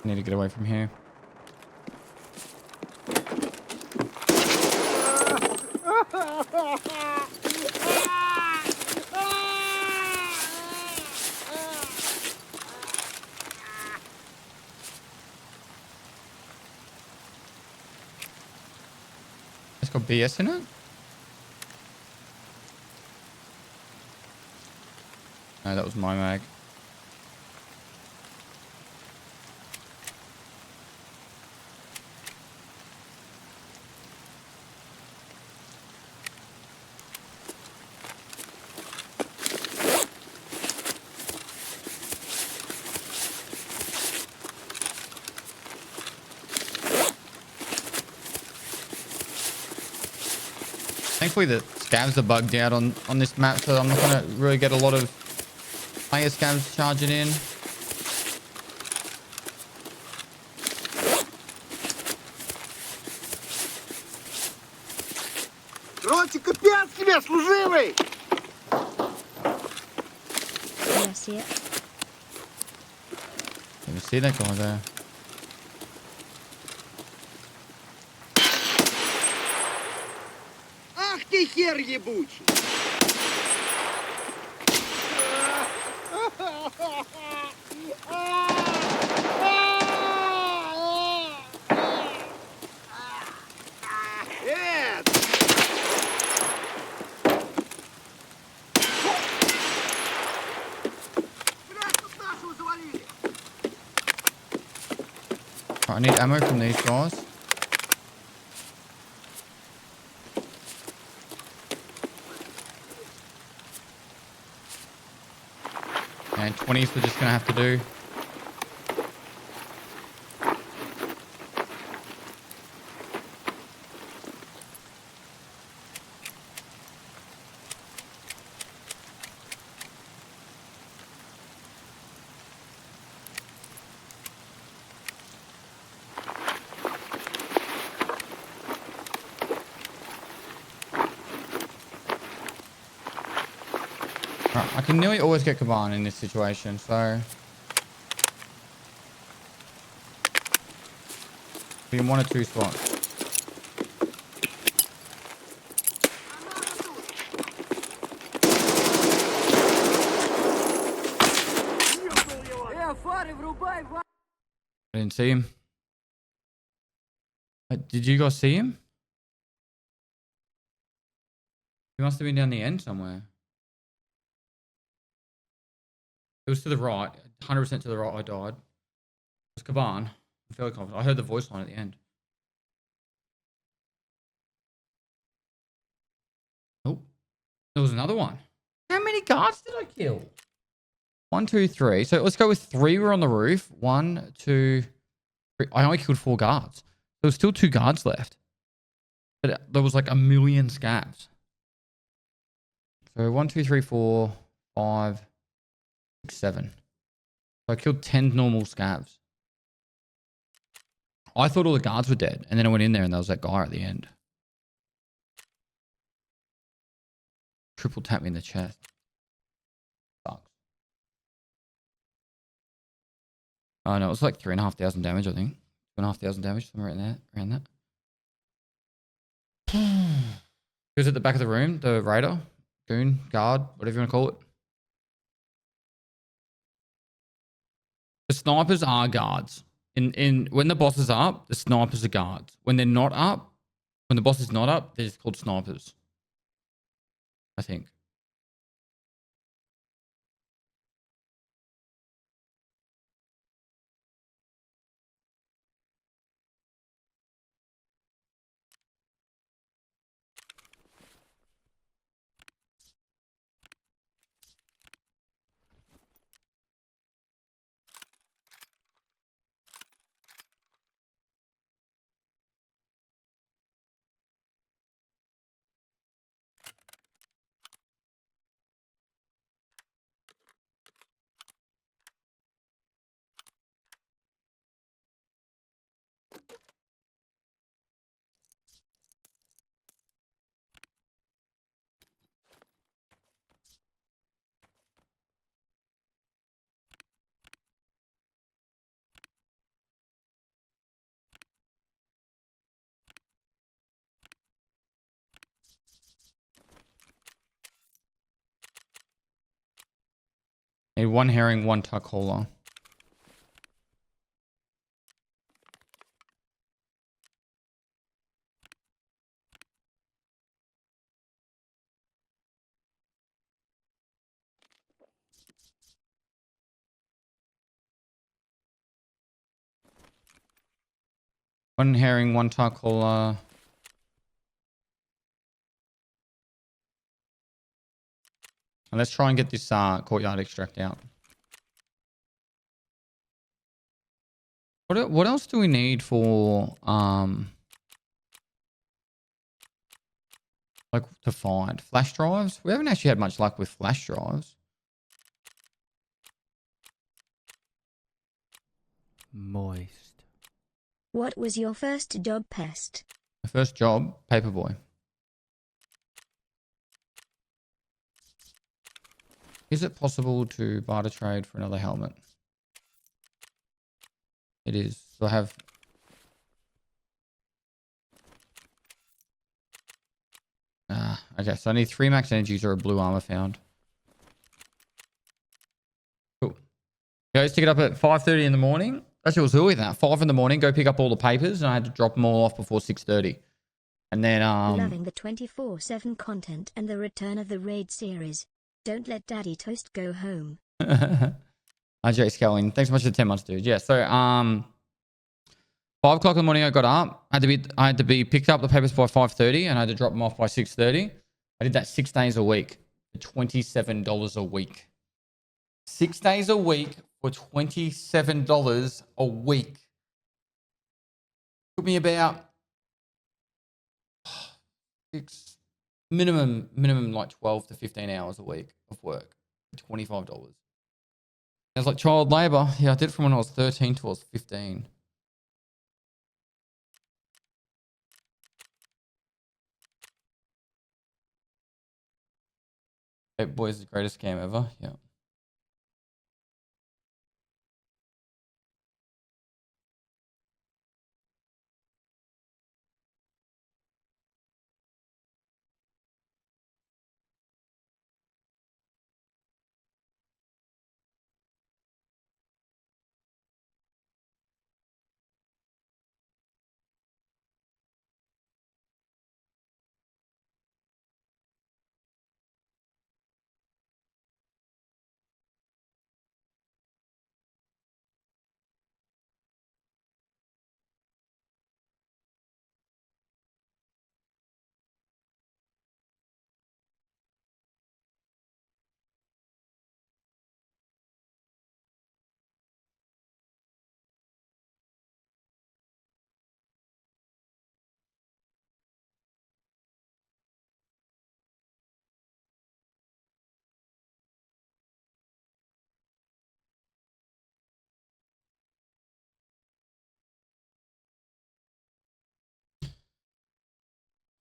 Need to get away from here. It's got BS in it? No, that was my mag. Thankfully the scavs are bugged out on this map, so I'm not going to really get a lot of player scavs charging in. Ротик, капец тебе, служивый! Yes, yeah. You see that guy there? Ах ты хер ебучий! Эд! Блядь, тут нашего завалили! Right, I need ammo from these guys. And 20s we're just going to have to do. Right, I can nearly always get Kaban in this situation, so be in 1 or 2 spots. I didn't see him. Did you guys see him? He must have been down the end somewhere. It was to the right. 100% to the right I died. It was Kaban. I'm fairly confident. I heard the voice line at the end. Oh, there was another one. How many guards did I kill? 1, 2, 3. So let's go with 3 were on the roof. 1, 2, 3. I only killed 4 guards. There was still 2 guards left. But there was like a million scavs. So 1, 2, 3, 4, 5, 6, 7. So I killed 10 normal scavs. I thought all the guards were dead. And then I went in there and there was that guy at the end. Triple tap me in the chest. Sucks. Oh no, it was like 3,500 damage, I think. 2,500 damage, somewhere around that. He was at the back of the room, the raider, goon, guard, whatever you want to call it. The snipers are guards. In when the boss is up, the snipers are guards. When they're not up, when the boss is not up, they're just called snipers. I think. Need 1 herring, 1 tuck hauler. One herring, 1 tuck hauler. And let's try and get this courtyard extract out. What else do we need for like to find flash drives? We haven't actually had much luck with flash drives. Moist. What was your first job, Pest? My first job, paperboy. Is it possible to barter trade for another helmet? It is. So I have... okay, so I need 3 max energies or a blue armor found. Cool. Go stick it up at 5:30 in the morning. Actually, it was earlier than that. 5 in the morning, go pick up all the papers, and I had to drop them all off before 6:30. And then... Loving the 24/7 content and the return of the raid series. Don't let Daddy Toast go home. Hi, Jay Scaling. Thanks so much for the 10 months, dude. Yeah, so 5 o'clock in the morning I got up. I had to be picked up the papers by 5:30 and I had to drop them off by 6:30. I did that 6 days a week for $27 a week. 6 days a week for $27 a week. Took me about minimum like 12 to 15 hours a week of work for $25. It was like child labor. Yeah, I did it from when I was 13 to I was 15. Paperboy is the greatest scam ever. Yeah.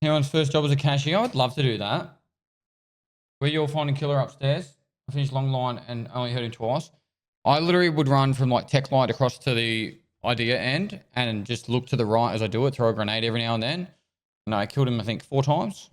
Anyone's first job as a cashier? I'd love to do that. Where you're finding killer upstairs. I finished long line and only heard him twice. I literally would run from like tech light across to the idea end and just look to the right as I do it, throw a grenade every now and then. And I killed him, I think, 4 times.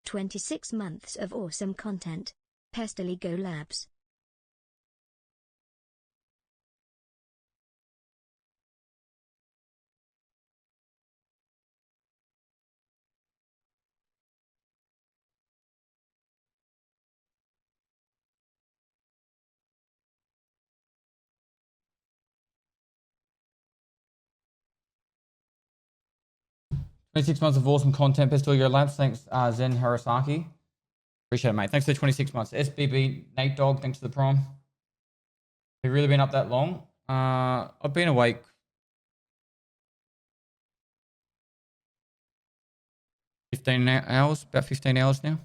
"26 months of awesome content. Pestily Go Labs." $26 months of awesome content. Best of your labs. Thanks, Zen Harasaki. Appreciate it, mate. Thanks for the 26 months. SBB Nate Dog, thanks for the prime. Have you really been up that long? I've been awake 15 hours, about 15 hours now.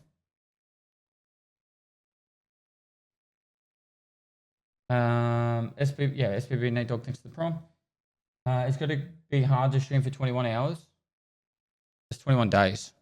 SBB Nate Dog, thanks for the prime. It's got to be hard to stream for 21 hours. It's 21 days.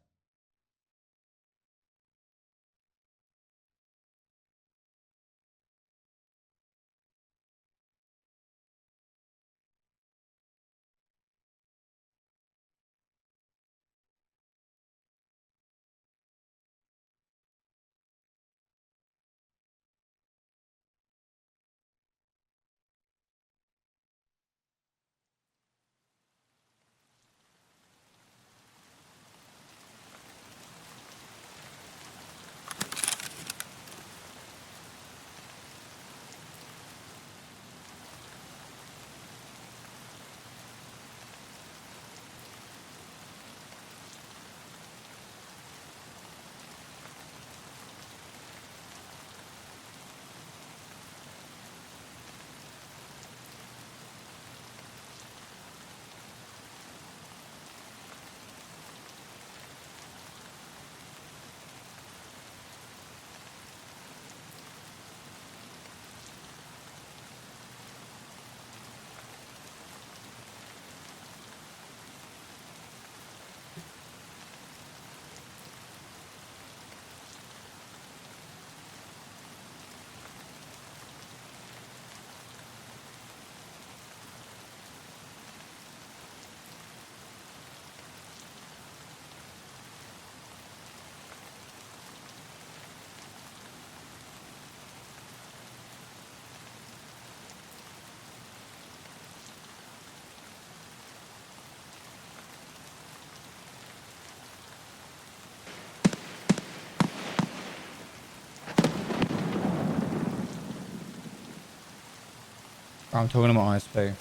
I'm talking to my ISP.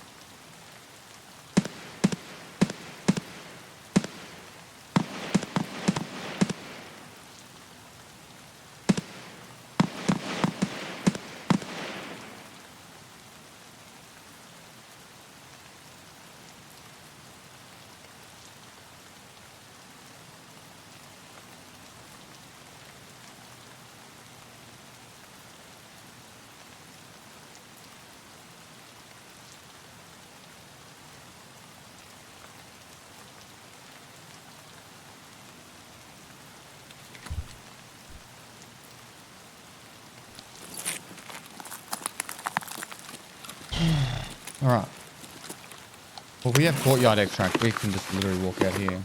All right. Well, we have courtyard extract. We can just literally walk out here.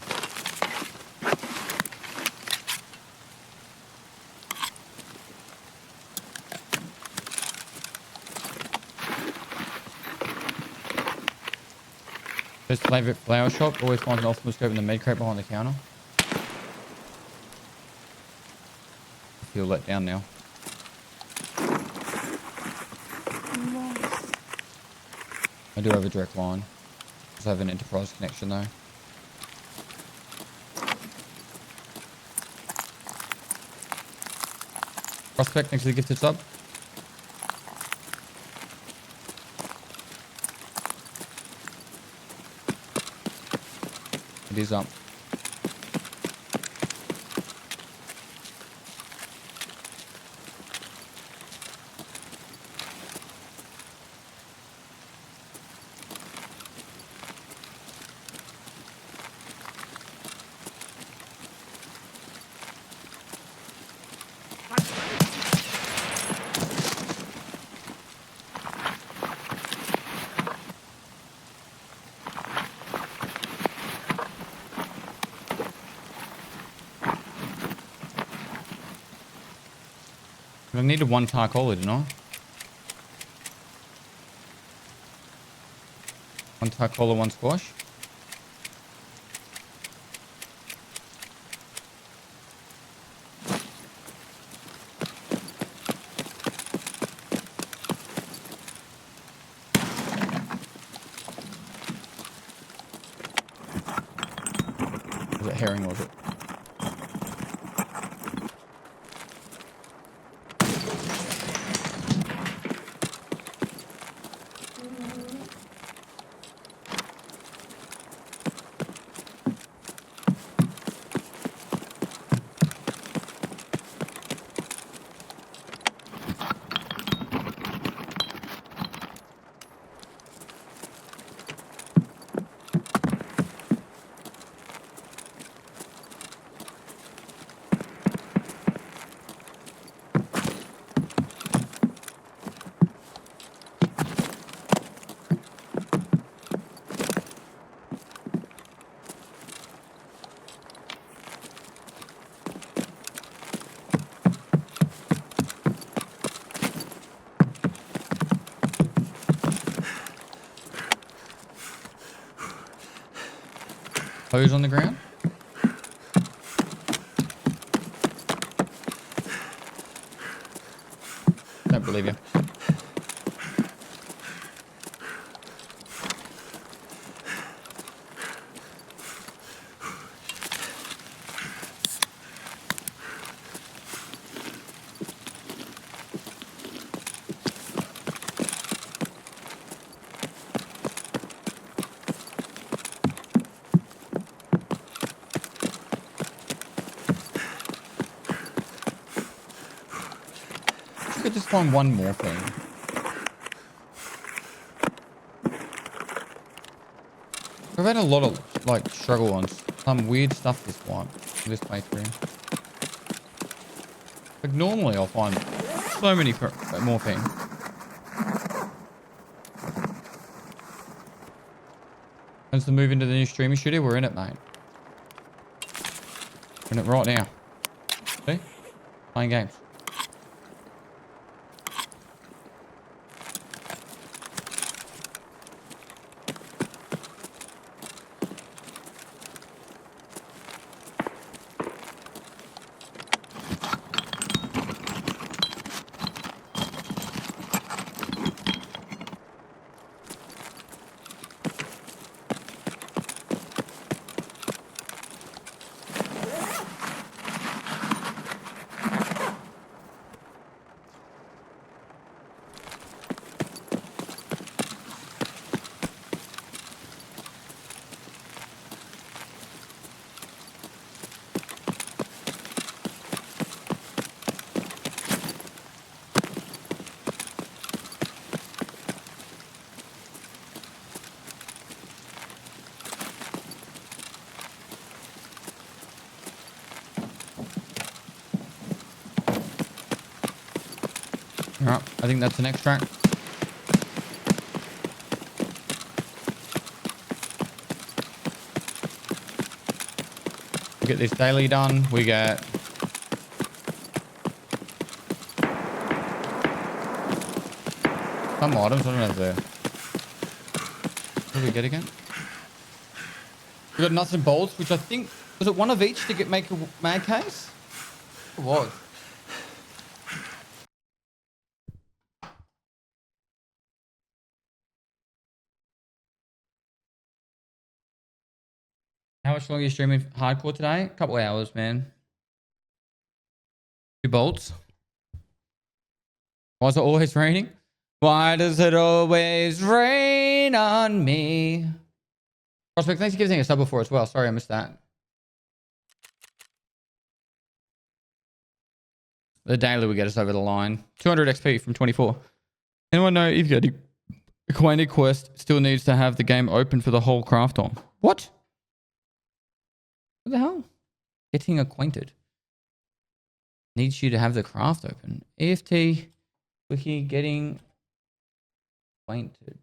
Best favourite flower shop. Always finds an optimal scope in the med crate behind the counter. I feel let down now. Moist. I do have a direct line. Just have an enterprise connection though. Prospect next to the gifted sub. It is up. I needed one Tarcola, didn't I? One Tarcola, one squash. Was it herring, was it? Hose on the ground? Don't believe you. I could just find one more thing. I've had a lot of like struggle on some weird stuff this one, this playthrough. Like normally I'll find so many more things. As to move into the new streaming studio, we're in it, mate. We're in it right now. See? Playing games. Alright, I think that's an extract. We get this daily done. We get some items. I don't know if they're... What do we get again? We got nuts and bolts, which I think... Was it one of each to make a mag case? It was. How much longer are you streaming hardcore today? A couple hours, man. 2 bolts. Why is it always raining? Why does it always rain on me? Prospect, thanks for giving a sub before as well. Sorry, I missed that. The daily will get us over the line. 200 XP from 24. Anyone know if getting acquainted quest still needs to have the game open for the whole craft on? What? What the hell? Getting acquainted. Needs you to have the craft open. EFT, wiki, getting acquainted.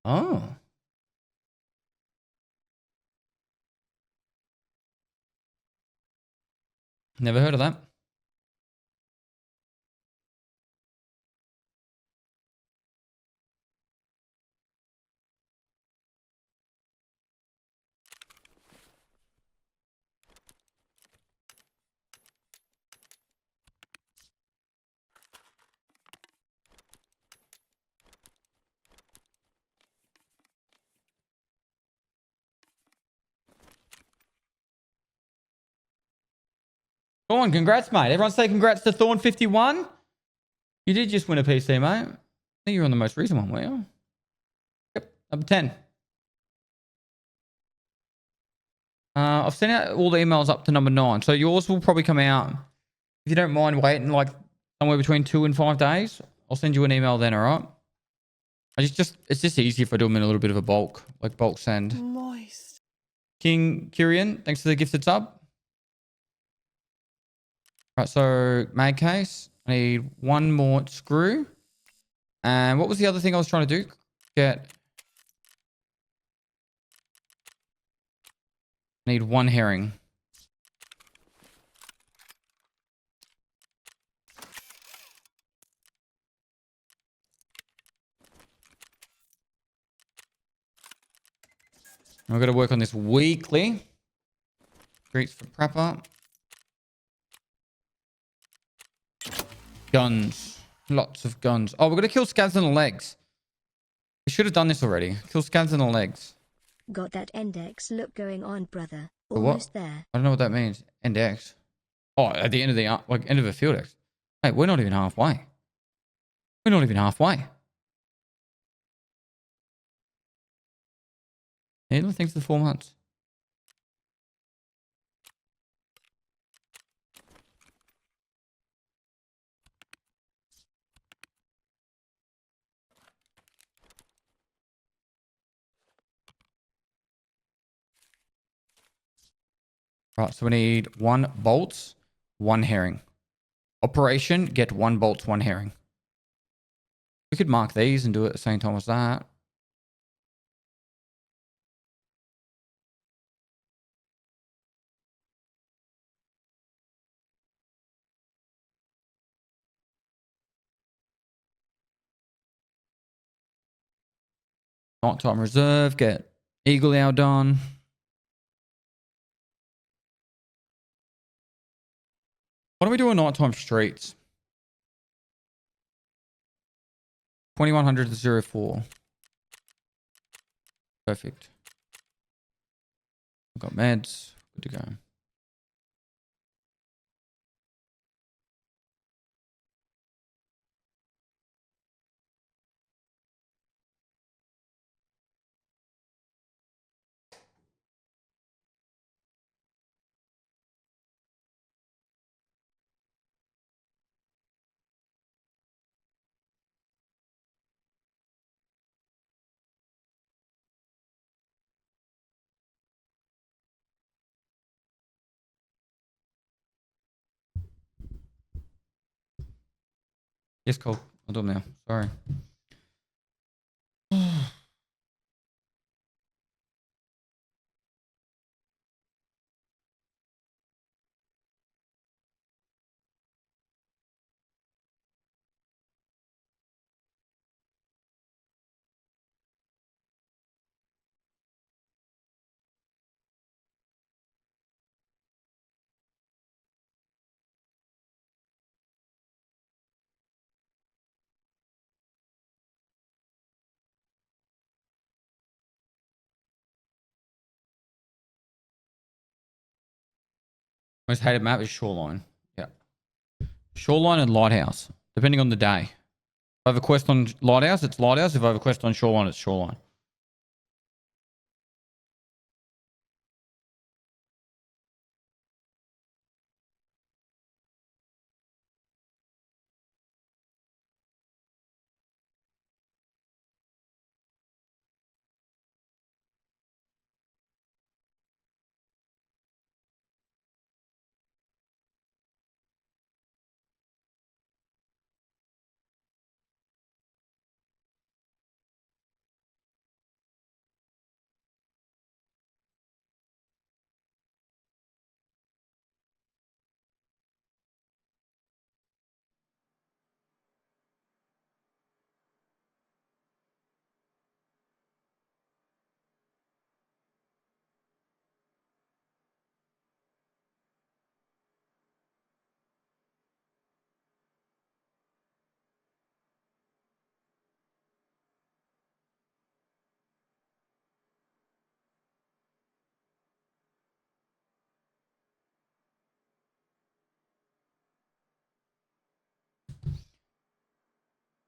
Oh. Never heard of that. Thorn, congrats, mate. Everyone say congrats to Thorn51. You did just win a PC, mate. I think you're on the most recent one, were you? Yep, number 10. I've sent out all the emails up to number 9. So yours will probably come out. If you don't mind waiting like somewhere between 2 and 5 days, I'll send you an email then, all right? It's just easier if I do them in a little bit of a bulk, like bulk send. Moist. King Kyrian, thanks for the gifted sub. Right, so mag case. I need 1 more screw. And what was the other thing I was trying to do? Need 1 herring. I've got to work on this weekly. Streets for prepper. Guns. Lots of guns. Oh, we're going to kill scavs on the legs. We should have done this already. Kill scavs on the legs. Got that index look going on, brother. What? Almost there. I don't know what that means. Index. Oh, at the end of the like end of a field X. Hey, we're not even halfway. We're not even halfway. Needle, thanks for the 4 months. Right, so we need 1 bolts, 1 herring. Operation, get 1 bolts, 1 herring. We could mark these and do it at the same time as that. Nighttime reserve, get eagle owl done. What do we do on nighttime streets? 2100 to 04. Perfect. I've got meds. Good to go. Yes, Cole. I'll do them now. Sorry. Most hated map is Shoreline. Yeah. Shoreline and Lighthouse, depending on the day. If I have a quest on Lighthouse, it's Lighthouse. If I have a quest on Shoreline, it's Shoreline.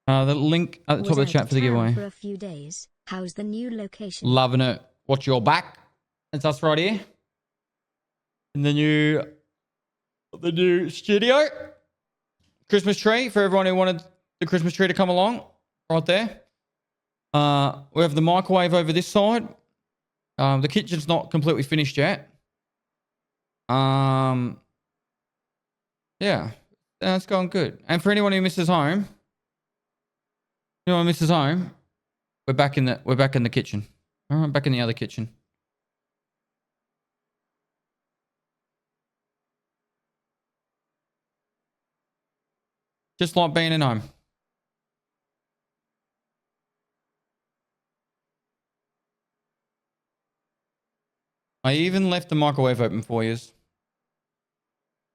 The link at the top of the Was out chat for the town giveaway. for a few days. How's the new location? Loving it. Watch your back. It's us right here. In the new studio. Christmas tree for everyone who wanted the Christmas tree to come along. Right there. We have the microwave over this side. The kitchen's not completely finished yet. Yeah. It's going good. And for anyone who misses home, we're back in the kitchen. All right, back in the other kitchen. Just like being at home. I even left the microwave open for you.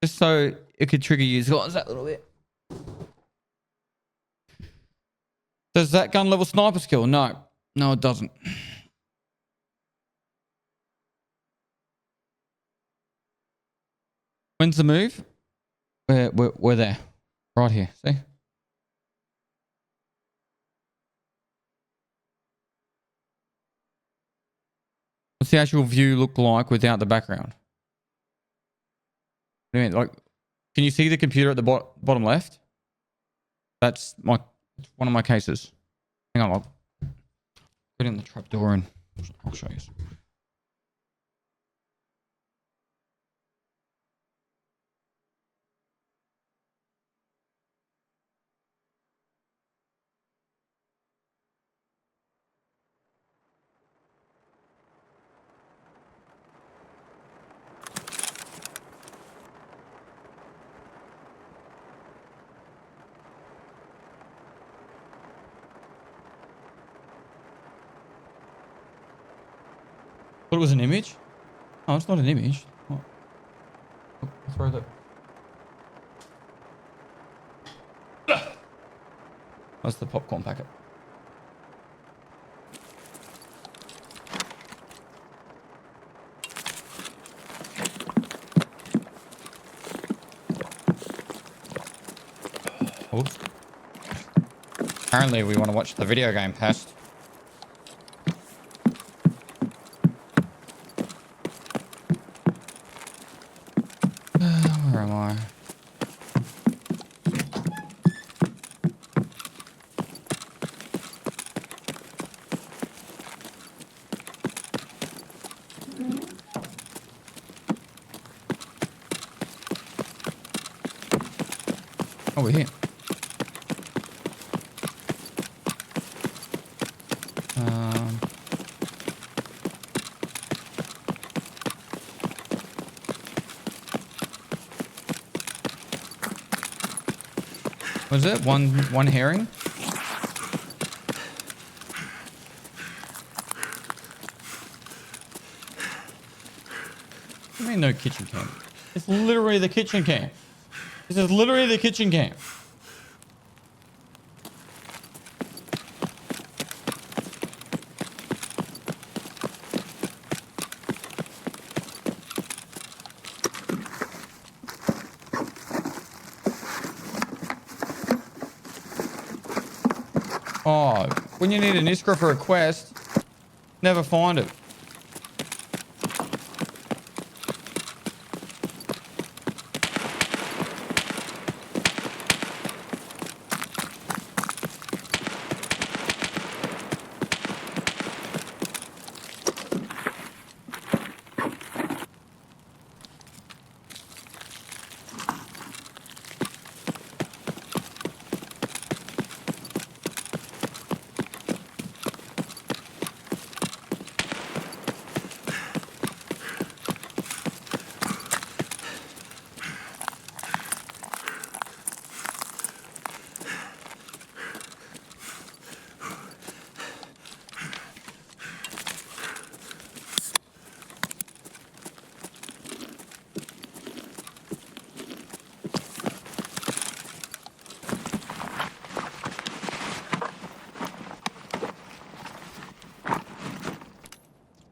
Just so it could trigger you guys that little bit. Does that gun level sniper skill? No. No, it doesn't. When's the move? We're there. Right here. See? What's the actual view look like without the background? What do you mean? Like, can you see the computer at the bottom left? That's one of my cases. Hang on, I'll put in the trapdoor and I'll show you. Thought it was an image? Oh, it's not an image. Oh. I'll throw that. That's the popcorn packet. Oops. Apparently we want to watch the video game test. Where am I? Oh, we're here. Was it one herring? I mean, no kitchen camp. It's literally the kitchen camp. This is literally the kitchen camp. Oh, when you need an Iskra for a quest, never find it.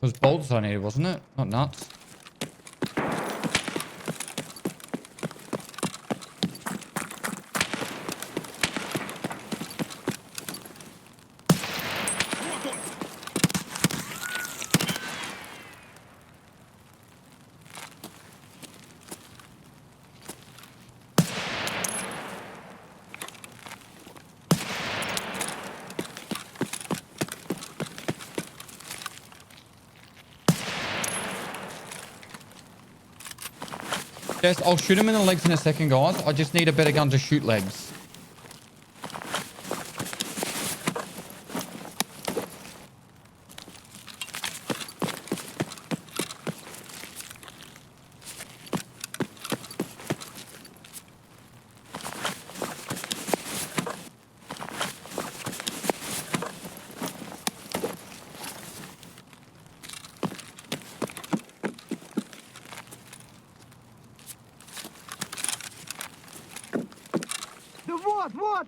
It was bolts I needed, wasn't it? Not nuts. Yes, I'll shoot him in the legs in a second, guys. I just need a better gun to shoot legs. Да вот, вот!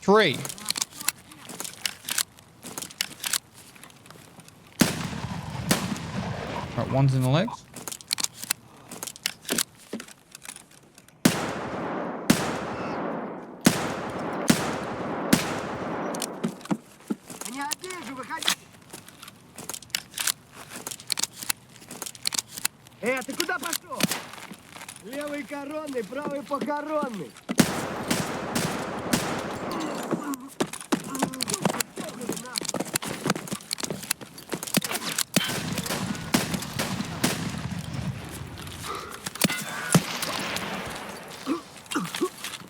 Three. Right, one's in the legs. Они опять же выходите! Ты куда пошел? Левый коронный, правый похоронный.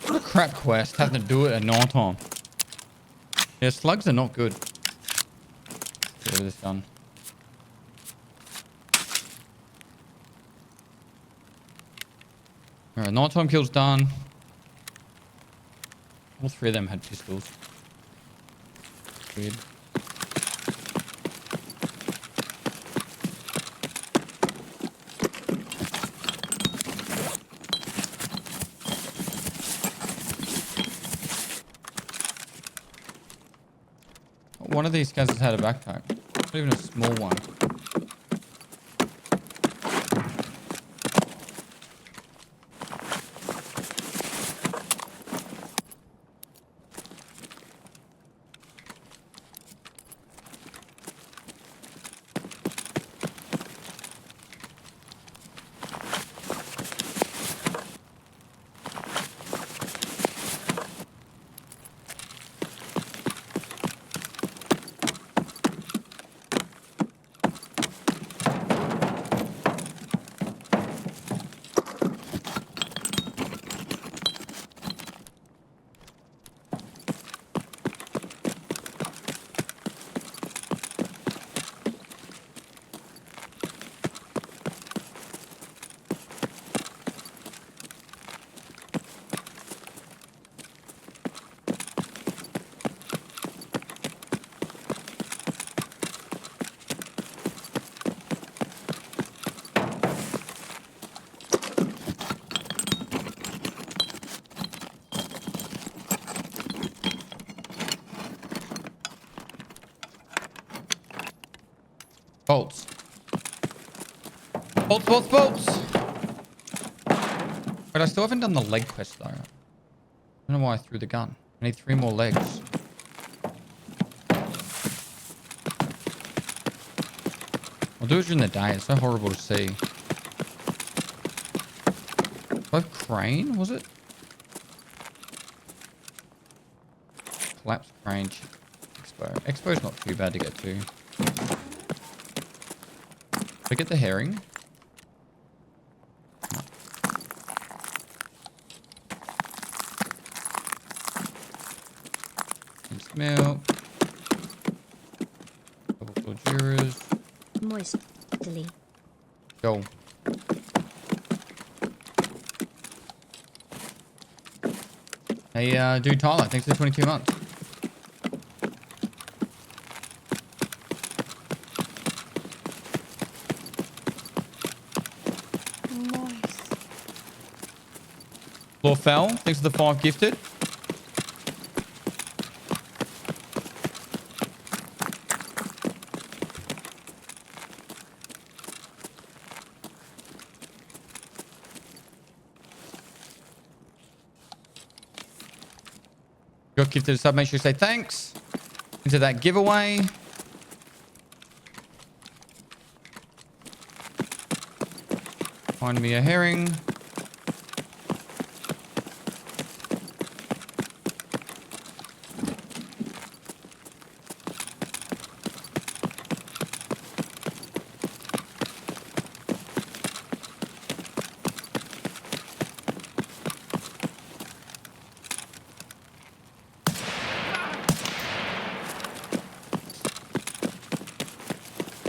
What a crap quest having to do it at night time. Yeah, slugs are not good. Get rid of this gun. Alright, nighttime kill's done. All three of them had pistols. Weird. One of these guys has had a backpack. Not even a small one. Bolts. Bolts, bolts, bolts. But I still haven't done the leg quest though. I don't know why I threw the gun. I need 3 more legs. I'll do it during the day. It's so horrible to see. Both crane, was it? Collapse crane. Expo. Expo's not too bad to get to. Did I get the herring? No. Minced milk. Double Gorgiras. Moistly. Go. Hey, dude Tyler, thanks for 22 months. Moist. Lorfell, thanks for the 5 gifted. Got gifted a sub, make sure you say thanks. Into that giveaway. Find me a herring.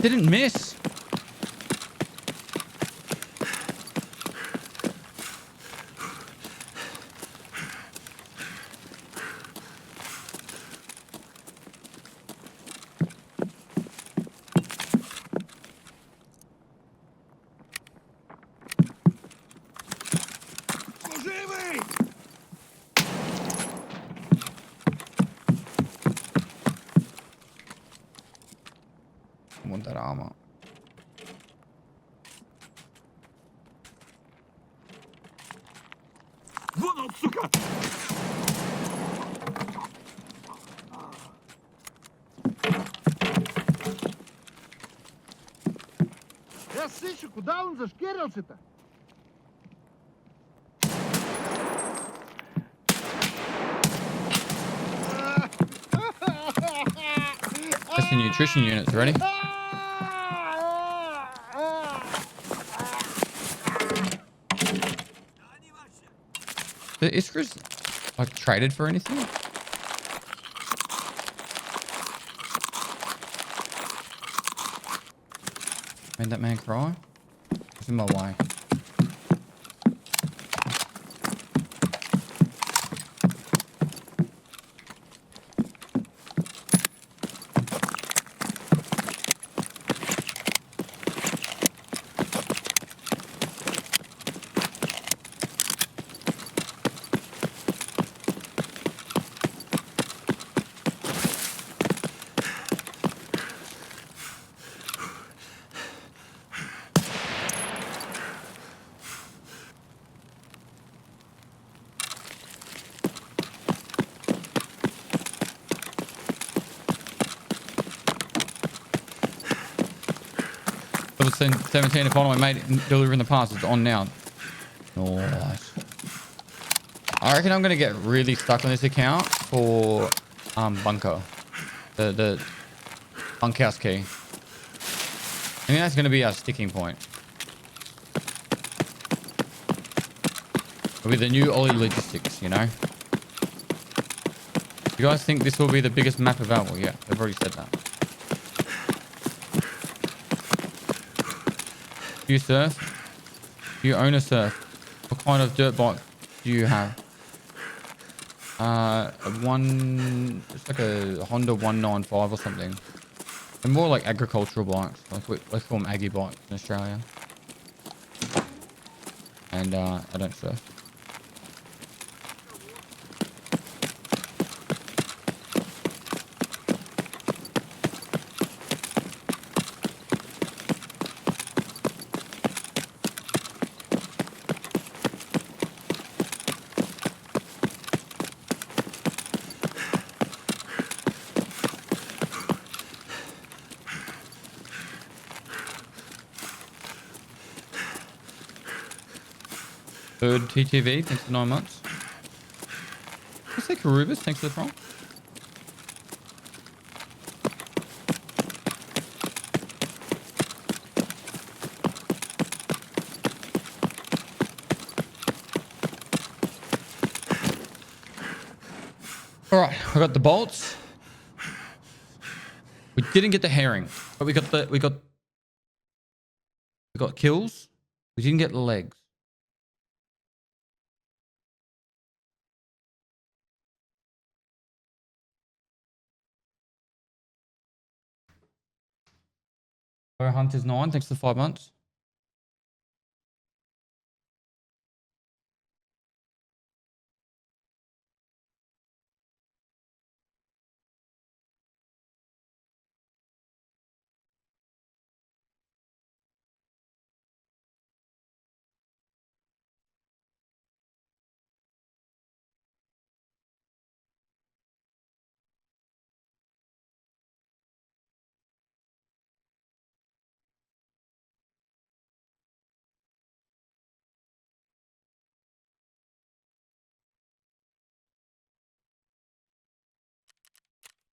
Didn't miss. Живый! I want that armor. Вон он, сука! Я слышу, куда он зашкерился-то? That's the nutrition units ready. The Iskra's like traded for anything? Made that man cry? It's in my way. Level 17 upon my mate delivering the parcels. It's on now. Nice. I reckon I'm gonna get really stuck on this account for bunker. The bunkhouse key. I think that's gonna be our sticking point. It'll be the new Ollie logistics, you know? You guys think this will be the biggest map available? Yeah, they've already said that. Do you surf? Do you own a surf? What kind of dirt bike do you have? It's like a Honda 195 or something. They're more like agricultural bikes. Like we call them Aggie bikes in Australia. And I don't surf. Third TTV, thanks for 9 months. Let's say Karubas, thanks for the prompt. All right, I got the bolts. We didn't get the herring, but we got kills. We didn't get the legs. Our Hunter's 9, thanks for 5 months.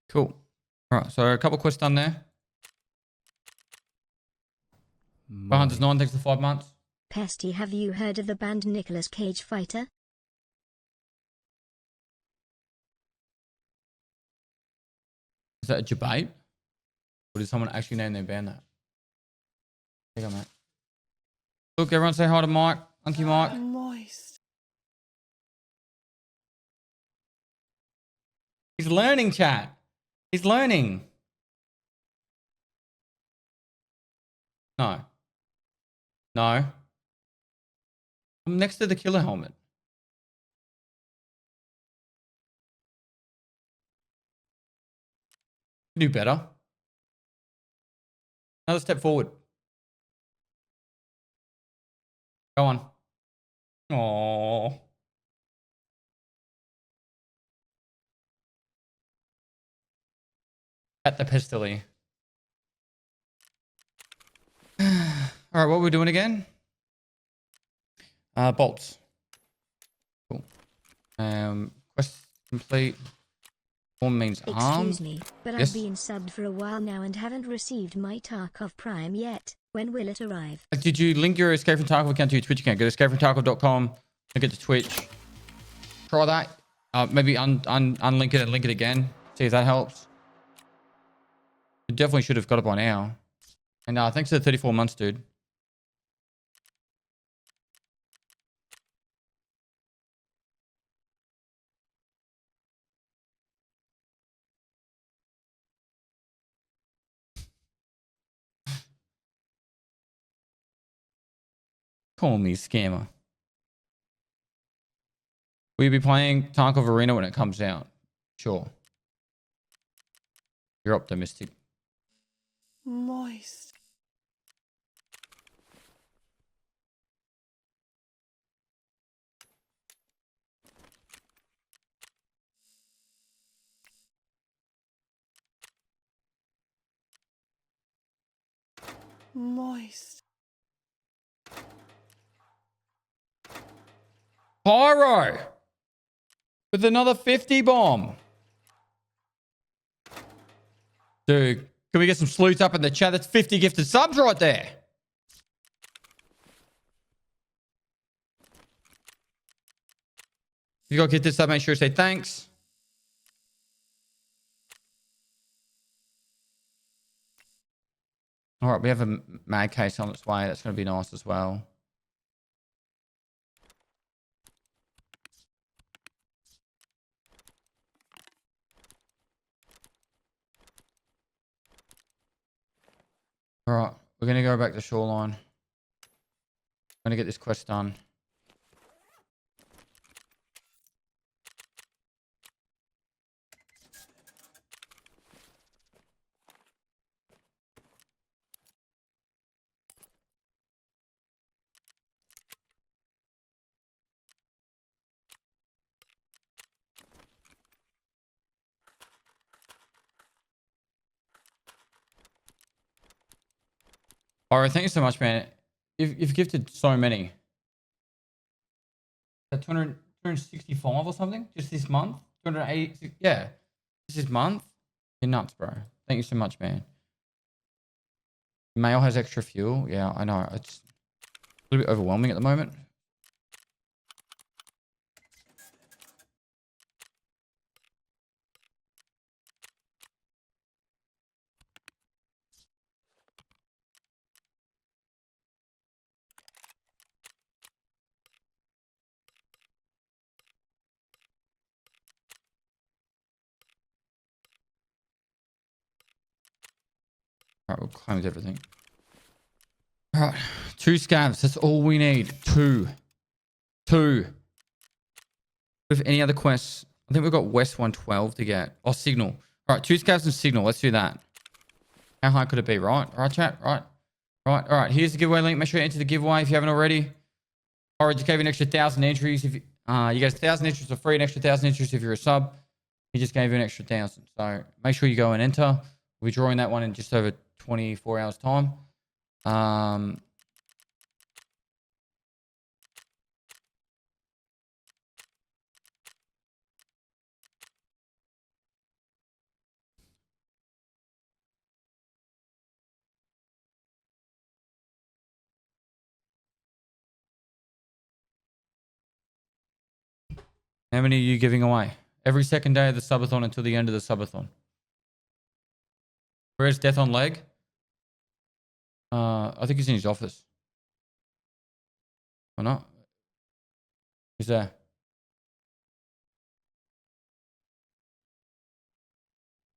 Cool. All right, so a couple quests done there. Our Hunter's 9, thanks for 5 months. Pesty, have you heard of the band Nicolas Cage Fighter? Is that a debate? Or did someone actually name their band that? There you go, mate. Look, everyone say hi to Mike. Unky Mike. Moist. He's learning, chat. He's learning. No. No. I'm next to the killer helmet. Do better. Another step forward. Go on. Aww. At the Pestily. All right, what are we doing again? Bolts. Cool. Quest complete. Form means arm. Excuse me, but Yes? I've been subbed for a while now and haven't received my Tarkov Prime yet. When will it arrive? Did you link your Escape from Tarkov account to your Twitch account? Go to escapefromtarkov.com and get to Twitch. Try that. Maybe unlink it and link it again. See if that helps. You definitely should have got it by now. And thanks for the 34 months, dude. Call me scammer. Will you be playing Tarkov Arena when it comes out? Sure. You're optimistic. Moist. Moist. Pyro! With another 50 bomb. Dude, can we get some sleuths up in the chat? That's 50 gifted subs right there. If you got gifted sub, make sure to say thanks. All right, we have a mag case on its way. That's going to be nice as well. All right, we're going to go back to Shoreline. I'm going to get this quest done. All right, thank you so much, man. You've gifted so many. 200, 265 or something just this month. 280. Yeah, this month. You're nuts, bro. Thank you so much, man. Mail has extra fuel. Yeah, I know. It's a little bit overwhelming at the moment. All right, we'll close everything. All right, 2 scavs. That's all we need. 2. With any other quests, I think we've got West 112 to get. Oh, Signal. All right, 2 scavs and Signal. Let's do that. How high could it be? Right, chat. Right. All right. Here's the giveaway link. Make sure you enter the giveaway if you haven't already. Or just gave you an extra 1,000 entries. If you get 1,000 entries for free, an extra 1,000 entries if you're a sub. He just gave you an extra 1,000. So make sure you go and enter. We'll be drawing that one in just over 24 hours time. How many are you giving away? Every second day of the subathon until the end of the subathon. Where's Death on Leg? I think he's in his office. Or not? Who's there?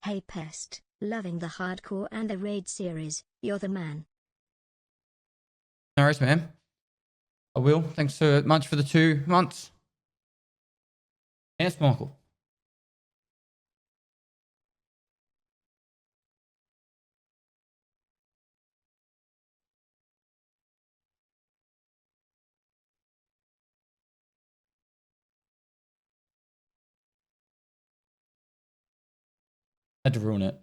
Hey Pest, loving the hardcore and the raid series, you're the man. No worries, man. I will. Thanks so much for the 2 months. Yes, Michael. Had to ruin it.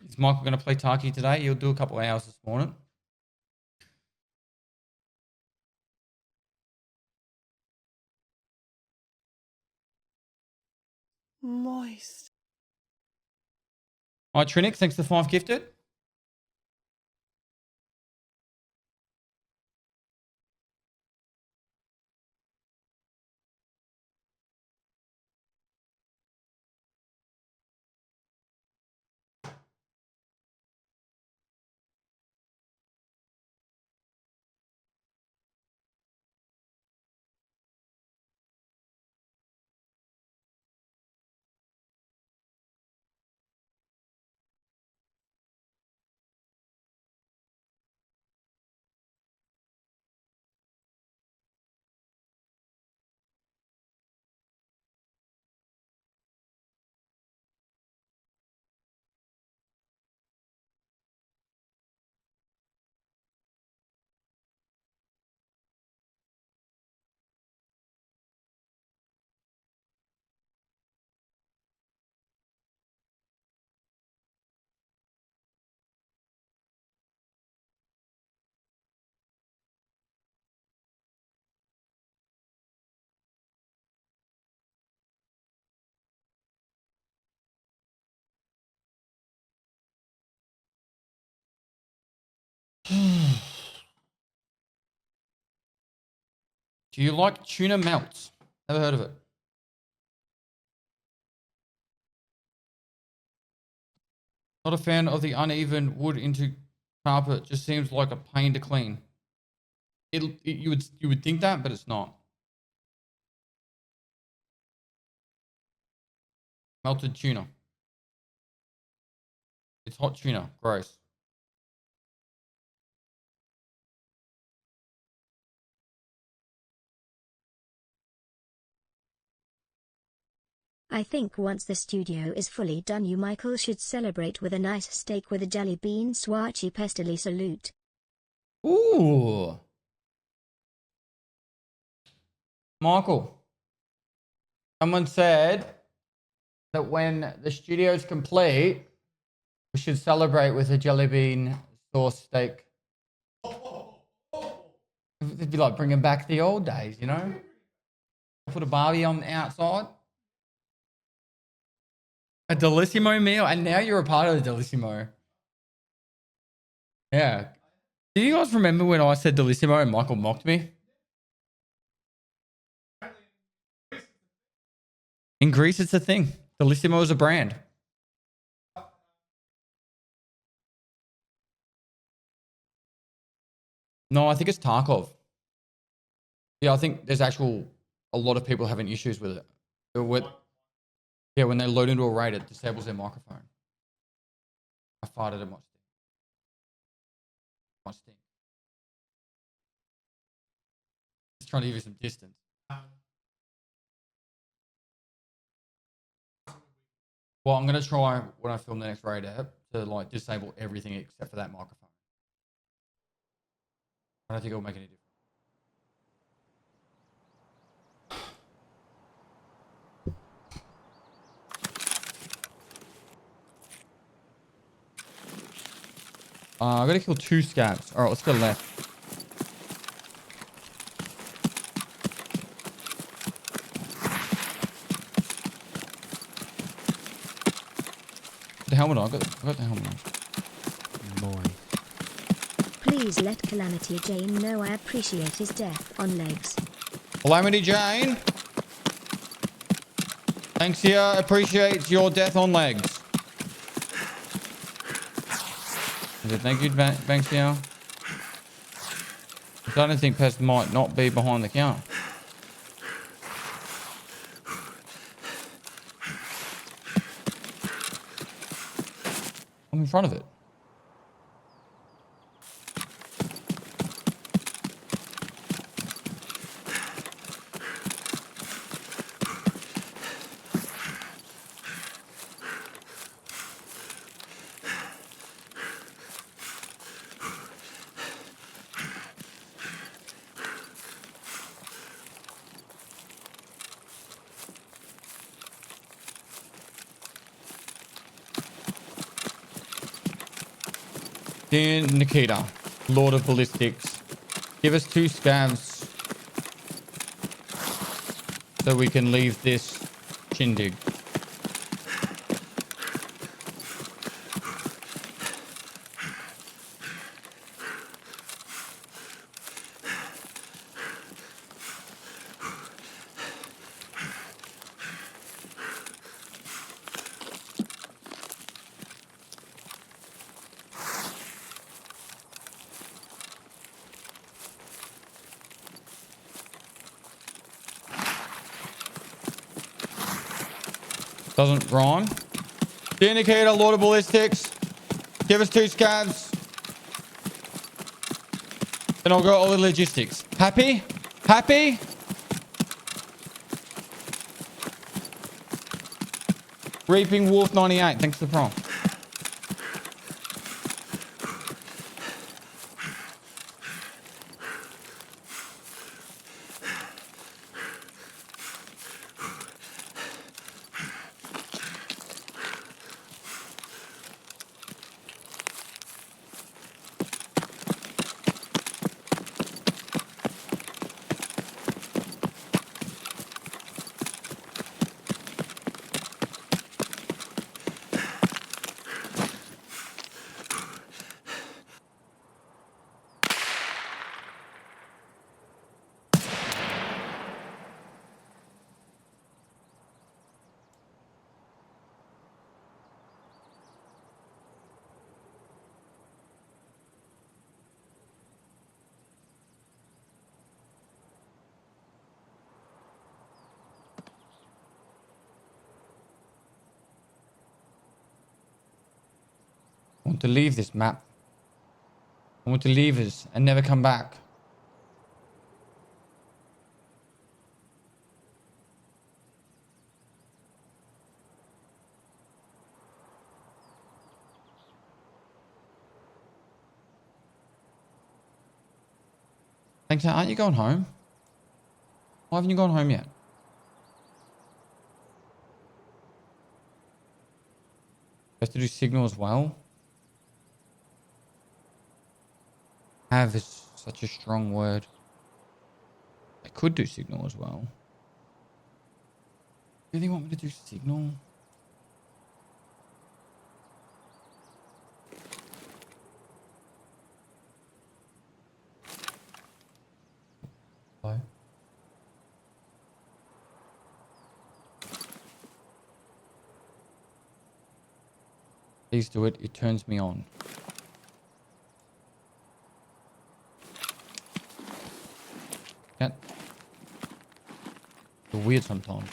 Is Michael going to play Taki today? He'll do a couple of hours this morning. Moist. All right, Trinix, thanks for the 5 gifted. Do you like tuna melts? Never heard of it. Not a fan of the uneven wood into carpet. Just seems like a pain to clean. You would think that, but it's not. Melted tuna. It's hot tuna. Gross. I think once the studio is fully done, you Michael should celebrate with a nice steak with a jelly bean swatchy Pestily salute. Ooh. Michael, someone said that when the studio's complete, we should celebrate with a jelly bean sauce steak. It'd be like bringing back the old days, you know? Put a barbie on the outside. A Delissimo meal, and now you're a part of the Delissimo. Yeah. Do you guys remember when I said Delissimo and Michael mocked me? In Greece, it's a thing. Delissimo is a brand. No, I think it's Tarkov. Yeah, I think there's a lot of people having issues with it. When they load into a raid, it disables their microphone. I farted at my stink. Just trying to give you some distance. Well, I'm gonna try when I film the next raid app to like disable everything except for that microphone. I don't think it'll make any difference. I gotta kill 2 scabs. Alright, let's go left. The helmet on. I got the helmet on. Moist. Please let Calamity Jane know I appreciate his death on legs. Calamity Jane. Thanks here. Appreciates your death on legs. Thank you, Banksia. I'm starting to think Pest might not be behind the counter. I'm in front of it. Dear Nikita, Lord of Ballistics, give us 2 scavs so we can leave this shindig. Doesn't rhyme. The indicator, Lord of Ballistics. Give us 2 scavs. Then I'll go all the logistics. Happy? Happy? Reaping Wolf 98. Thanks for the prompt. I want to leave this map. I want to leave us and never come back. Thanks. Aren't you going home? Why haven't you gone home yet? You have to do signal as well. Have is such a strong word. I could do signal as well. Really want me to do signal? Hello? Please do it. It turns me on. Can't. It's weird sometimes.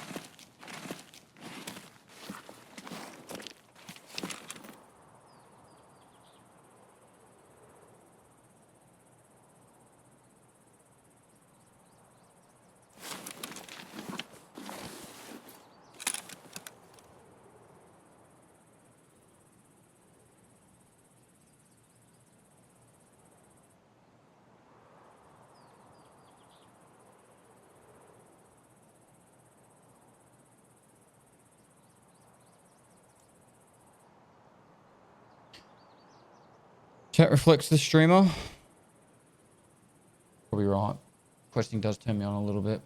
Chat reflects the streamer. Probably right. Questing does turn me on a little bit.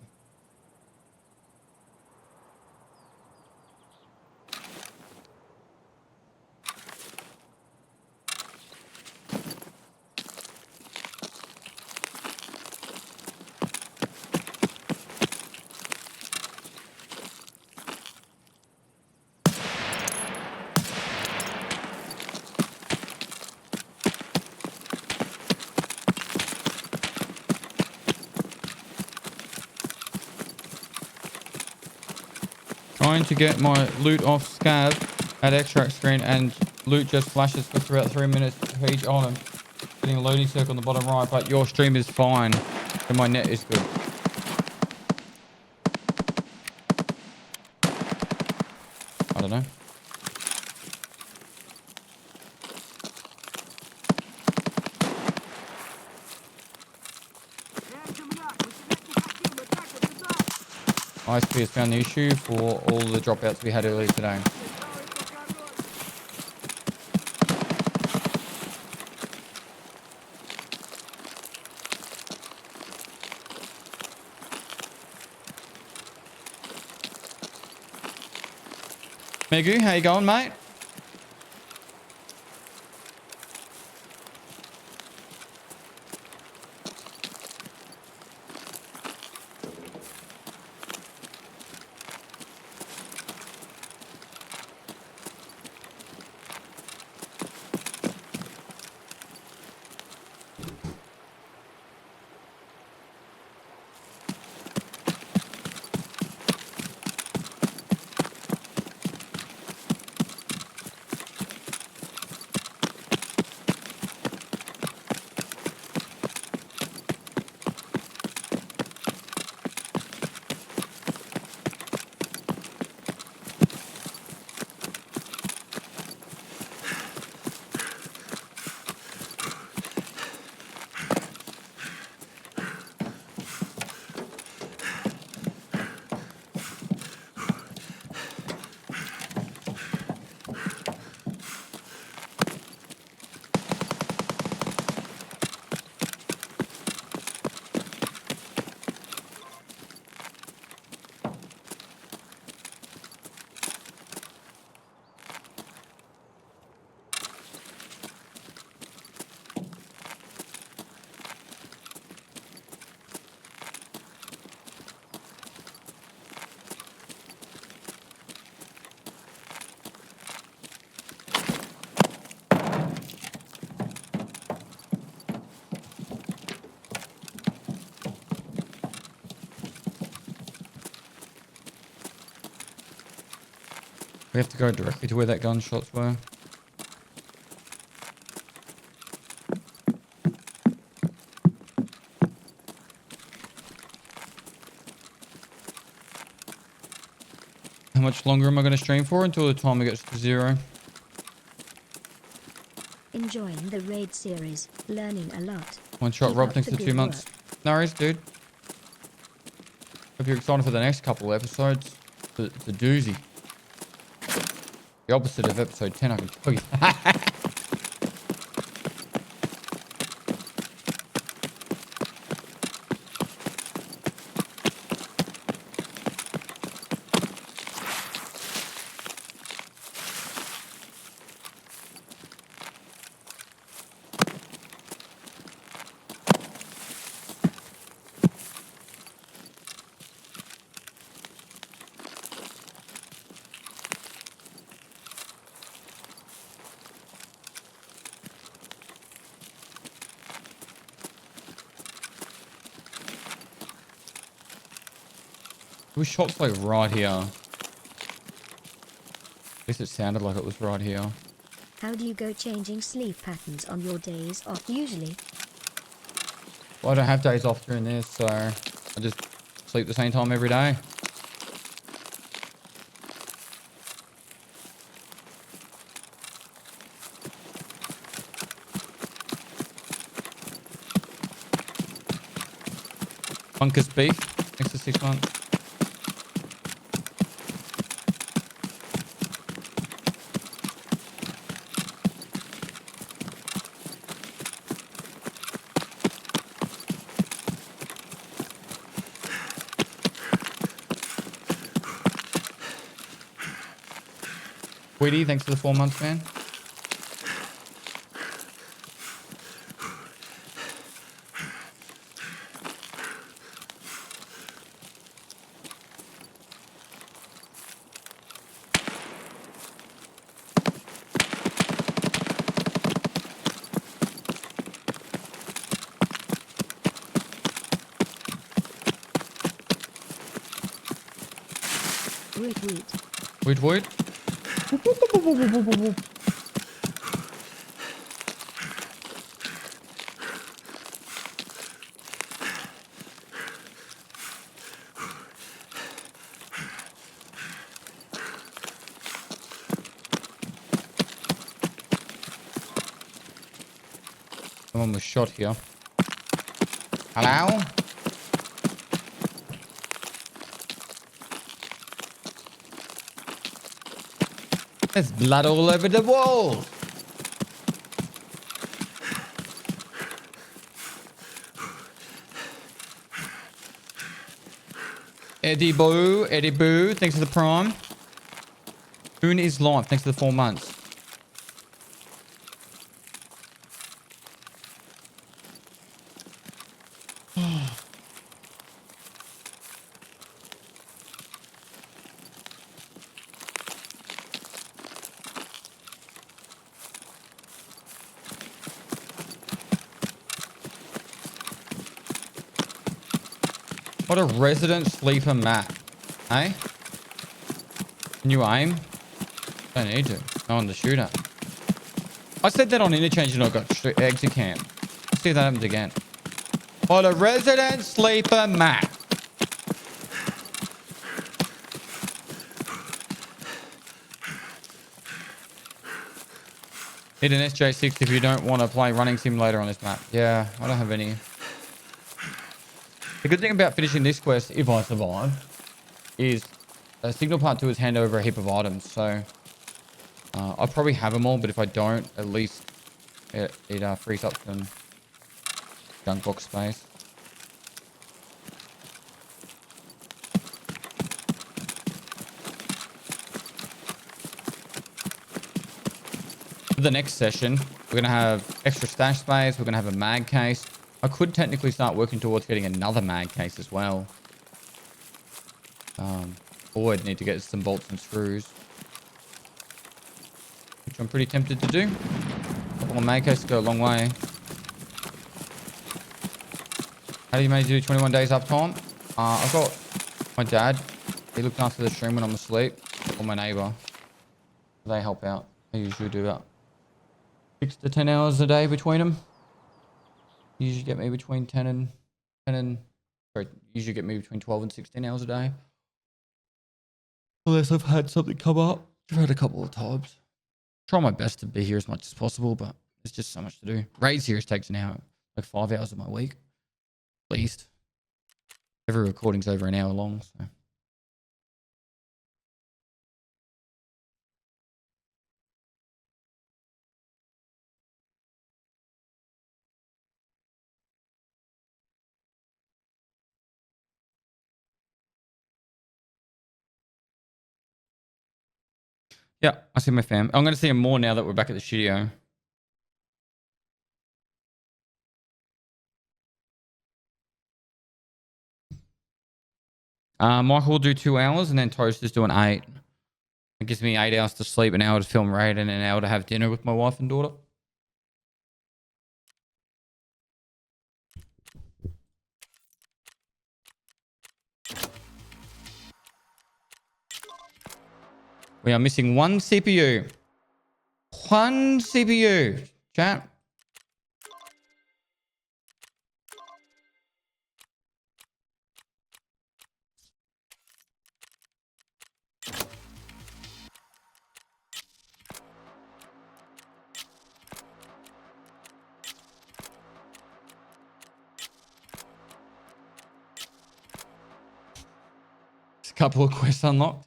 Trying to get my loot off Scav at extract screen, and loot just flashes for about 3 minutes for each item. Getting a loading circle on the bottom right, but your stream is fine and my net is good. I don't know. ISP has found the issue for all the dropouts we had earlier today. Megu, how you going, mate? We have to go directly to where that gunshots were. How much longer am I going to stream for? Until the timer gets to 0. Enjoying the raid series, learning a lot. One shot Keep Rob, up thanks the for good 2 months. work. No worries, dude. Hope you're excited for the next couple of episodes. It's a doozy. The opposite of episode 10, I can tell you. It was shots like right here. At least it sounded like it was right here. How do you go changing sleep patterns on your days off usually? Well, I don't have days off during this, so I just sleep the same time every day. Funkus beef, next to 6 months. Weedy, thanks for the 4 months, man. Woot woot. Woot woot. Someone was shot here. Hello? There's blood all over the wall. Eddie Boo, thanks for the prime. Moon is live, thanks for the 4 months. What a resident sleeper mat, eh? Can you aim? Don't need to. No one to shoot at. I said that on interchange and I got exit camp. Let's see if that happens again. What a resident sleeper mat. Hit an SJ6 if you don't want to play running simulator on this map. Yeah, I don't have any. The good thing about finishing this quest, if I survive, is Signal Part 2 is hand over a heap of items. So I'll probably have them all, but if I don't, at least it frees up some junk box space. For the next session, we're going to have extra stash space. We're going to have a mag case. I could technically start working towards getting another mag case as well. Or I'd need to get some bolts and screws, which I'm pretty tempted to do. A couple of mag cases go a long way. How do you manage to do 21 days uptime? I've got my dad. He looks after the stream when I'm asleep. Or my neighbour. They help out. They usually do about 6 to 10 hours a day between them. Usually get me between 10 and sorry, usually get me between 12 and 16 hours a day. Unless I've had something come up. I've had a couple of times. Try my best to be here as much as possible, but there's just so much to do. Raid series takes an hour, like 5 hours of my week. At least. Every recording's over an hour long, so. Yeah, I see my fam. I'm going to see him more now that we're back at the studio. Michael will do 2 hours and then Toast is doing 8. It gives me 8 hours to sleep, an hour to film Raid, and an hour to have dinner with my wife and daughter. We are missing one CPU. One CPU. Chat. There's a couple of quests unlocked.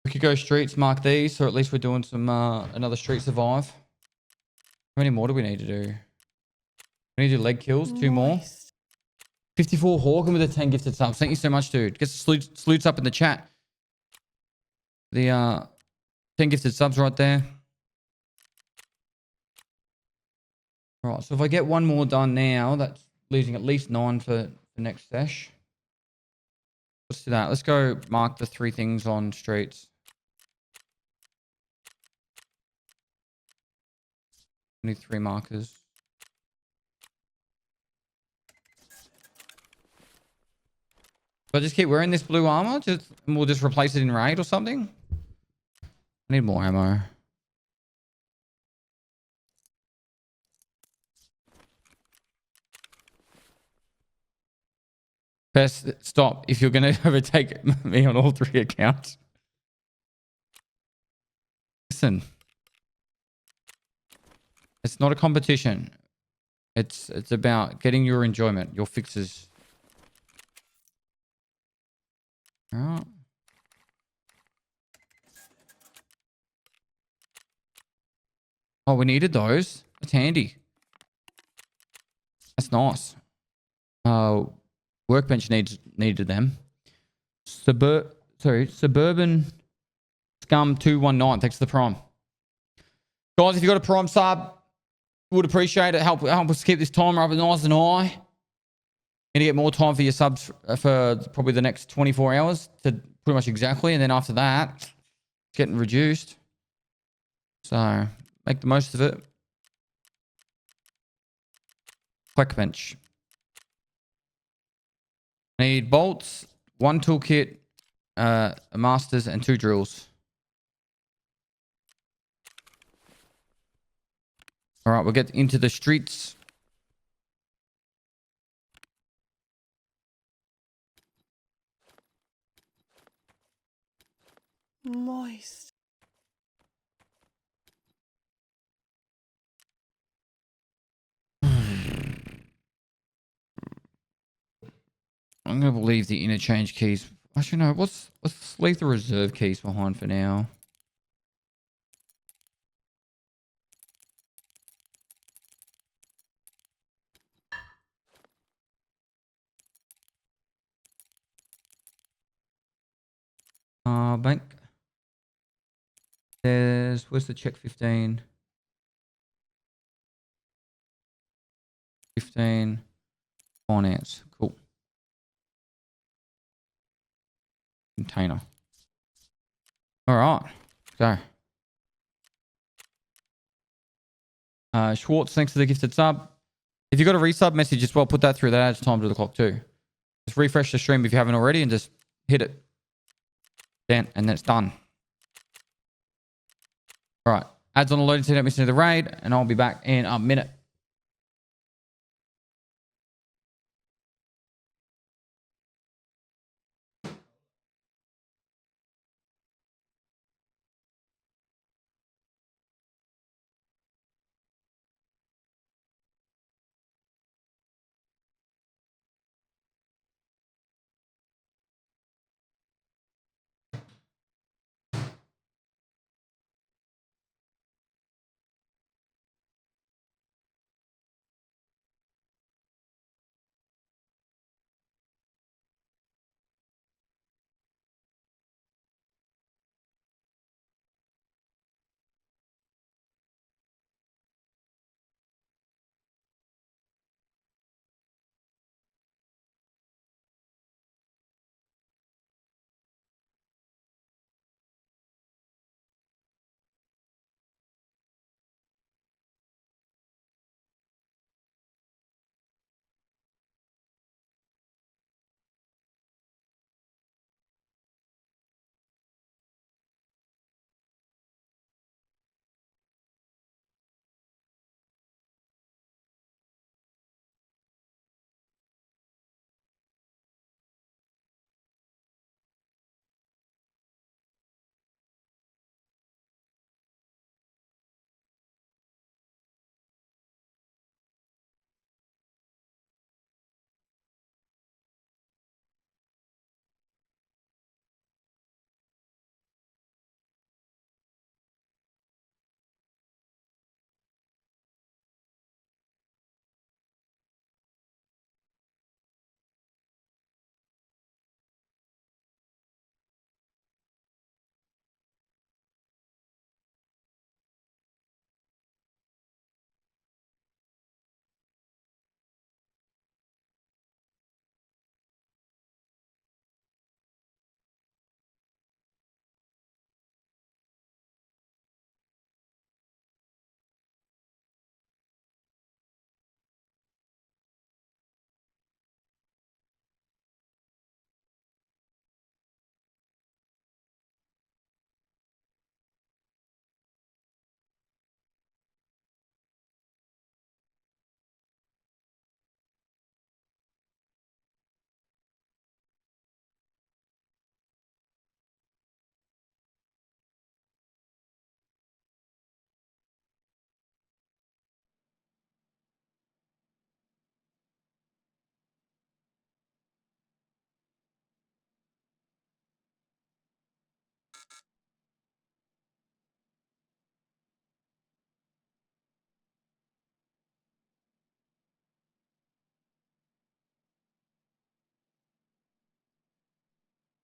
We could go streets, mark these, or at least we're doing some another street survive. How many more do we need to do? We need to do leg kills, 2 more. Moist. 54 Hawken with the 10 gifted subs. Thank you so much, dude. Get the salutes up in the chat. The 10 gifted subs right there. All right, so if I get one more done now, that's losing at least 9 for the next sesh. Let's do that. Let's go mark the 3 things on streets. Only 3 markers. Do I just keep wearing this blue armor? And we'll just replace it in raid or something? I need more ammo. Best stop if you're going to overtake me on all 3 accounts. Listen. It's not a competition. It's about getting your enjoyment, your fixes. All right. Oh, we needed those. That's handy. That's nice. Workbench needed them. Suburban Scum 219. Thanks for the prime. Guys, if you got a prime sub, would appreciate it. Help us keep this timer up nice and high. Gonna get more time for your subs for probably the next 24 hours to pretty much exactly, and then after that, it's getting reduced. So make the most of it. Workbench. Need bolts, 1 toolkit, a masters, and 2 drills. All right, we'll get into the streets. Moist. I'm going to leave the interchange keys. Actually, no, let's leave the reserve keys behind for now. Bank. Where's the check 15? 15. Finance. Cool. Container. All right. Go. Schwartz, thanks for the gifted sub. If you got a resub message as well, put that through. That adds time to the clock too. Just refresh the stream if you haven't already and just hit it. Then, and then it's done. All right. Ads on the loading scene. Don't miss any of the raid, and I'll be back in a minute.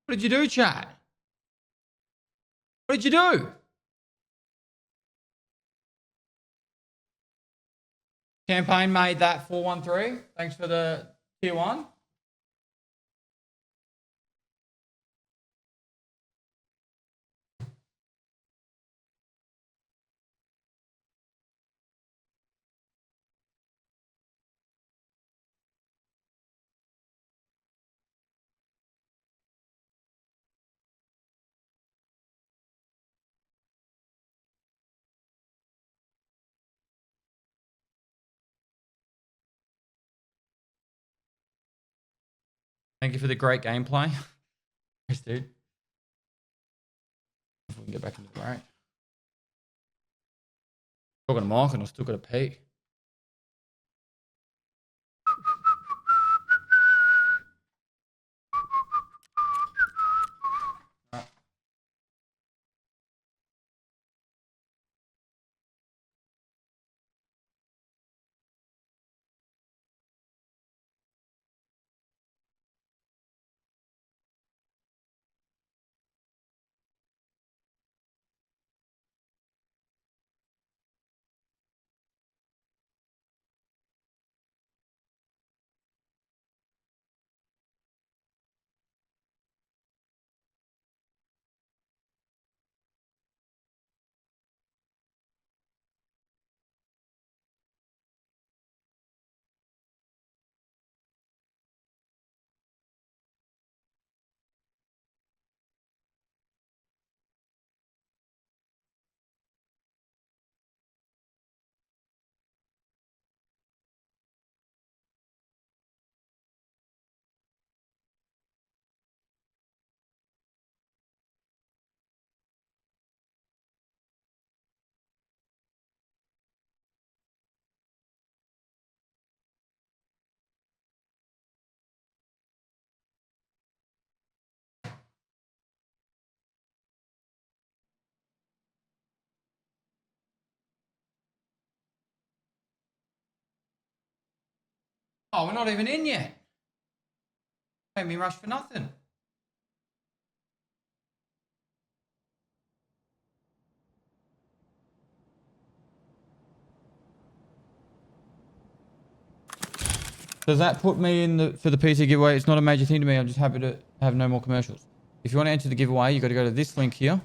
What did you do, chat? What did you do? Campaign made that 413. Thanks for the tier 1. Thank you for the great gameplay. Yes, dude. If we can get back into the raid. Talking to Mark and I've still got to pee. Oh, we're not even in yet. Made me rush for nothing. Does that put me in the for the PC giveaway? It's not a major thing to me. I'm just happy to have no more commercials. If you want to enter the giveaway, you got to go to this link here.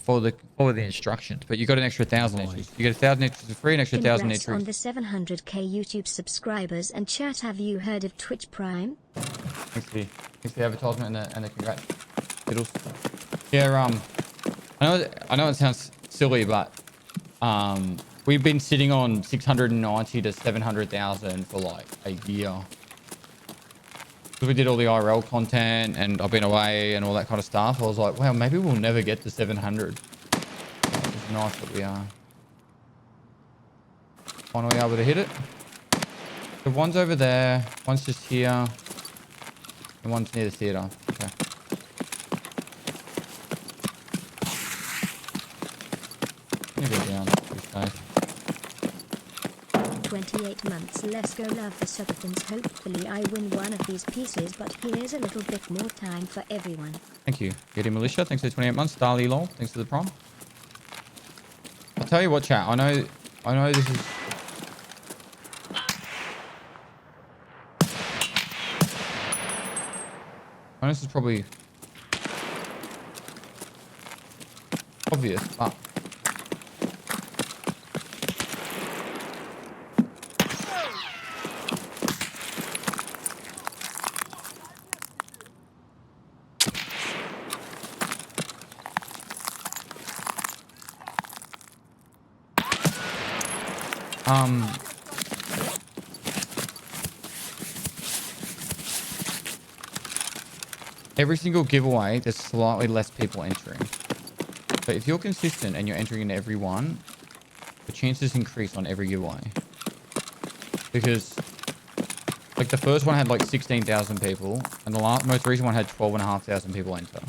Follow the instructions, but you got an extra 1,000 entries. You get 1,000 entries for free, an extra 1,000 Congrats entries. on the 700k YouTube subscribers. And chat, have you heard of Twitch Prime? Thanks for the advertisement and the congrats. Fiddles. Yeah, I know it sounds silly, but we've been sitting on 690 to 700,000 for like a year. Because we did all the IRL content and I've been away and all that kind of stuff. I was like, wow, maybe we'll never get to 700. It's nice that we are finally able to hit it. The one's over there, one's just here, and one's near the theatre. Okay. Let me go down this space. 28 months. Let's go, love the subathons. Hopefully I win one of these pieces, but here's a little bit more time for everyone. Thank you. Getty Militia, thanks for the 28 months. Starly Lol, thanks for the prom. I'll tell you what, chat. I know this is... I know this is probably obvious, but... every single giveaway, there's slightly less people entering. But if you're consistent and you're entering in every one, the chances increase on every giveaway. Because, like, the first one had like 16,000 people, and the most recent one had 12,500 people enter.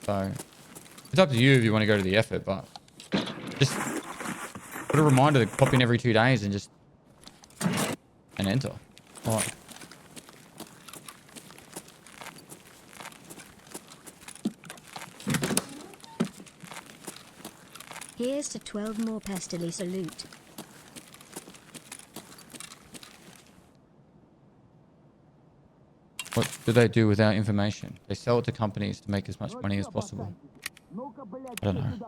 So, it's up to you if you want to go to the effort, but just put a reminder to pop in every 2 days and just enter. All right. Here's to 12 more Pestily salute. What do they do with our information? They sell it to companies to make as much money as possible. I don't know.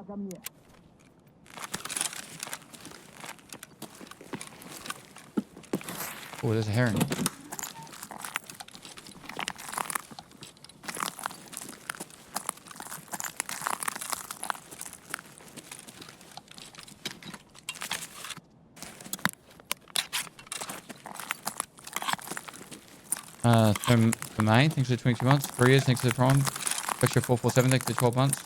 Oh, there's a heron. For May, thanks for the 22 months. 3 years, thanks for the prime. Extra 447, thanks for the 12 months.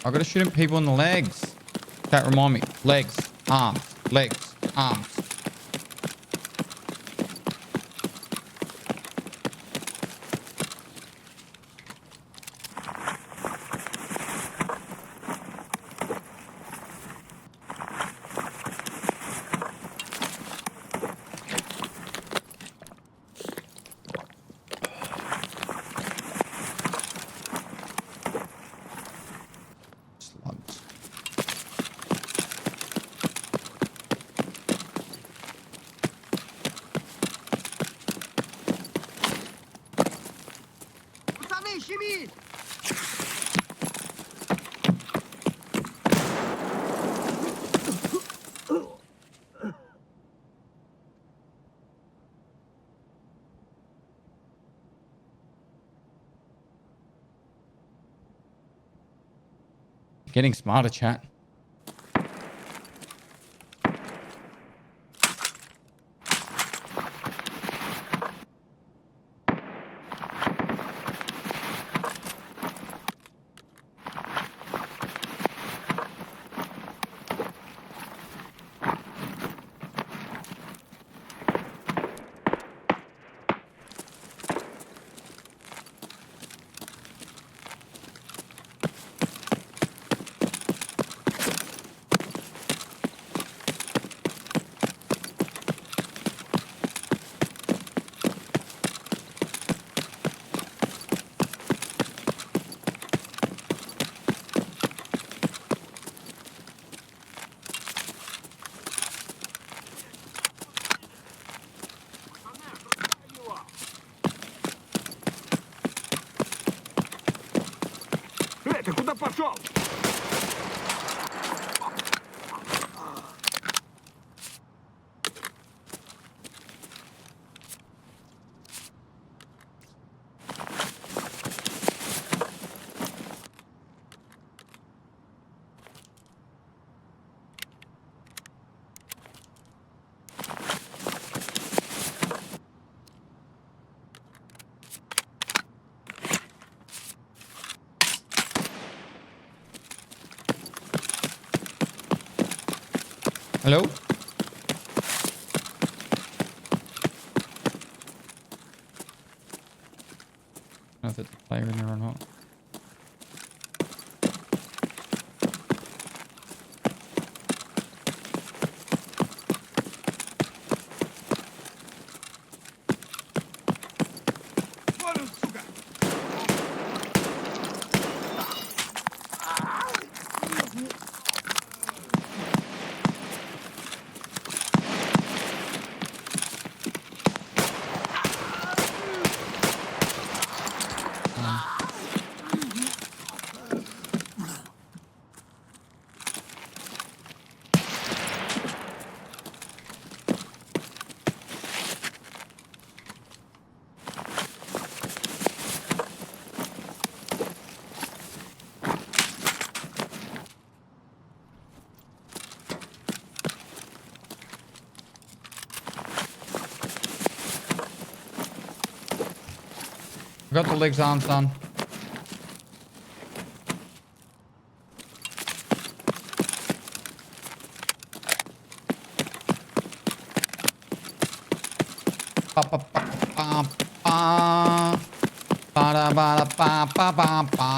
I gotta shoot people in the legs. That remind me. Legs, arms, legs, arms. Slugs. Пацаны, щемить! Getting smarter, chat. Ты куда пошел? Hello? I don't know if there's a player in there or not. Вон он, сука! I got the legs, arms done. Ba ba ba ba ba. Ba da ba da ba ba ba ba.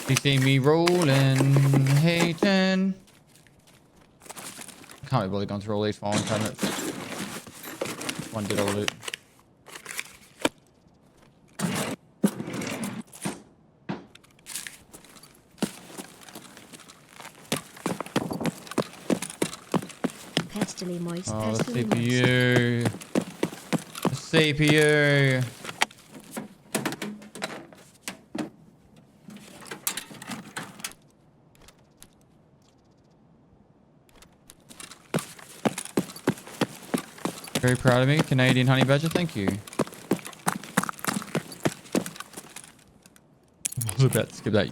You see me rolling, hating. Can't be bothered going through all these filing cabinets. One did all loot. Pestily moist. Oh, the Pestily moist. CPU. The CPU. Very proud of me, Canadian honey badger. Thank you. I was about to skip that.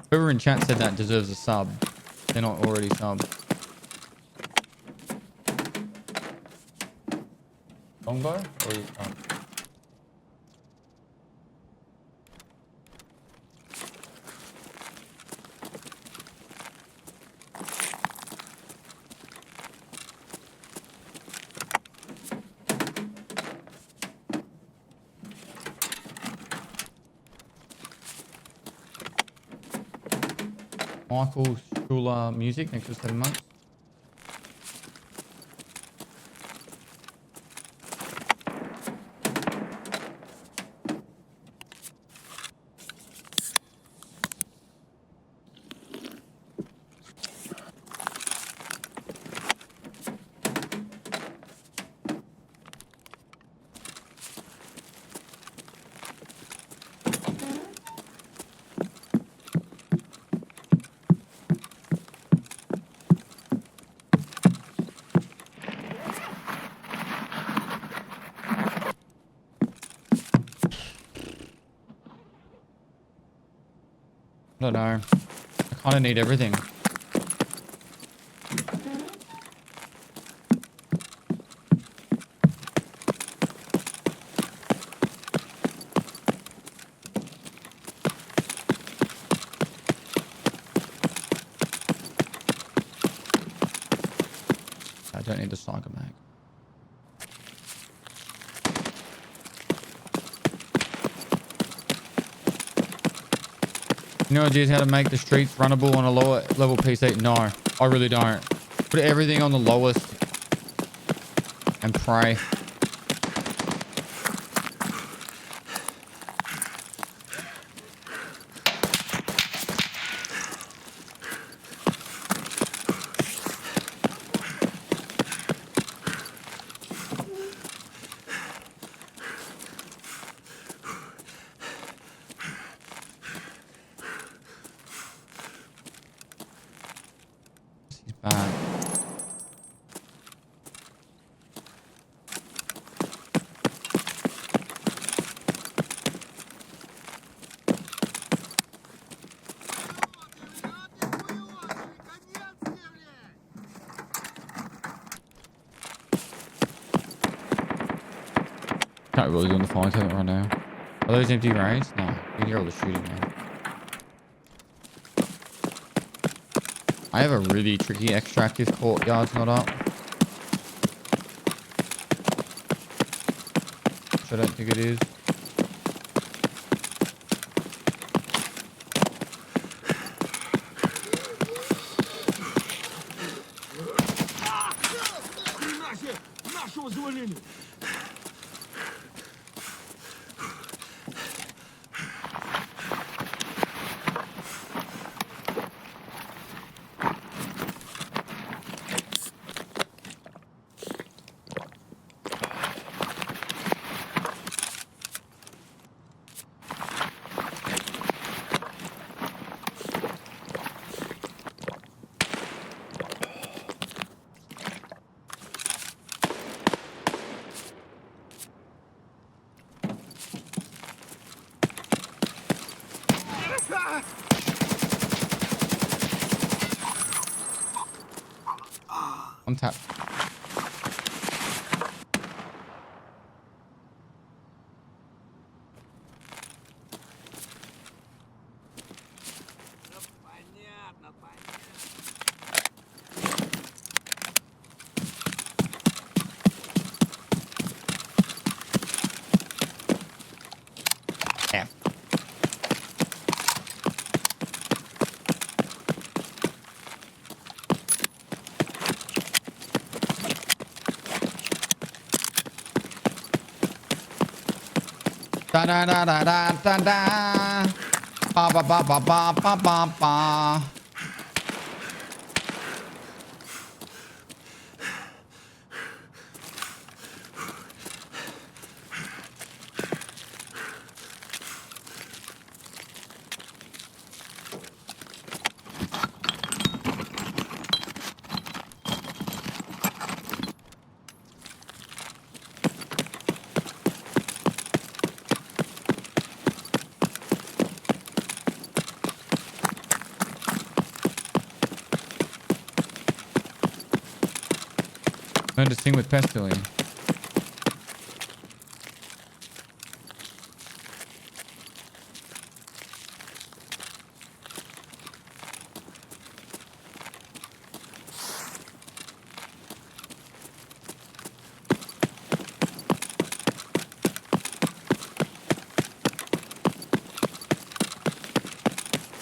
Whoever in chat said that deserves a sub. They're not already subbed. Longbow? Or Michael Schuler Music, thanks for 7 months. I don't know. I kind of need everything. I don't need the sniper mag. No ideas how to make the streets runnable on a lower level PC? No, I really don't. Put everything on the lowest and pray. He's bad. Can't really do on the fire cabinet right now. Are those empty raids? No, you can hear all the shooting now. I have a really tricky extractive courtyard's not up. Which I don't think it is. Нашего завалили! On tap. Понятно, понятно. Yeah. da da da da da da. Ba ba ba ba ba ba ba ba. Learn to sing with Pestily.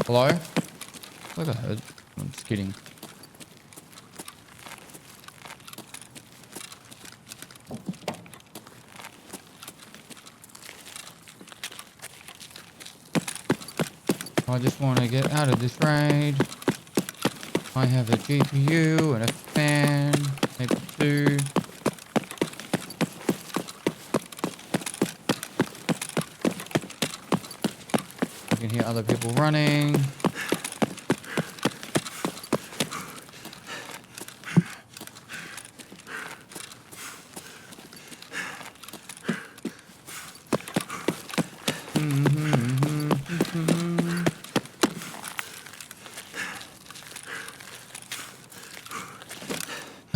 Hello? Like I heard. I'm just kidding. I just want to get out of this raid. I have a GPU and a fan, maybe two. I can hear other people running.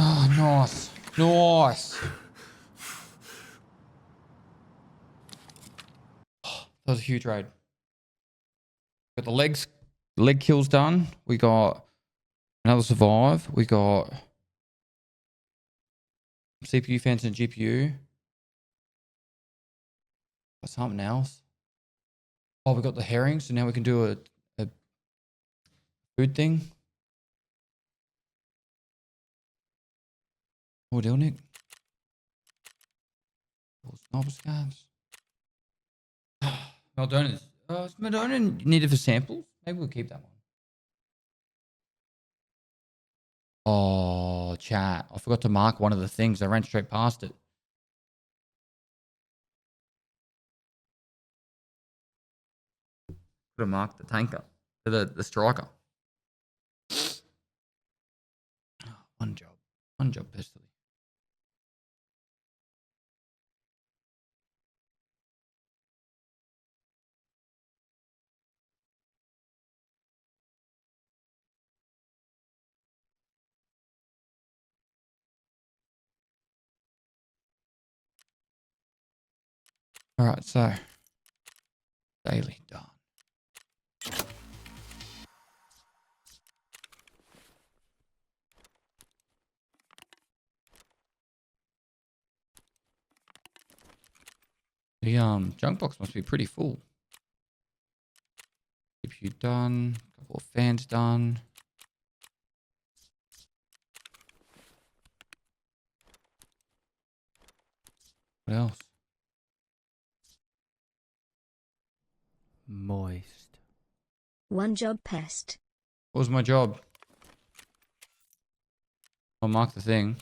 Oh, nice. Nice. That was a huge raid. Got the leg kills done. We got another survive. We got CPU fans and GPU. Got something else. Oh, we got the herring, so now we can do a food thing. What we're doing it. Sniper scabs. Meldona's. Is Meldona needed for samples? Maybe we'll keep that one. Oh, chat. I forgot to mark one of the things. I ran straight past it. Could have marked the tanker. The striker. One job. One job, Pestily. All right, so daily done. The junk box must be pretty full. CPU done. Couple of fans done. What else? Moist. One job pest. What was my job? I'll mark the thing.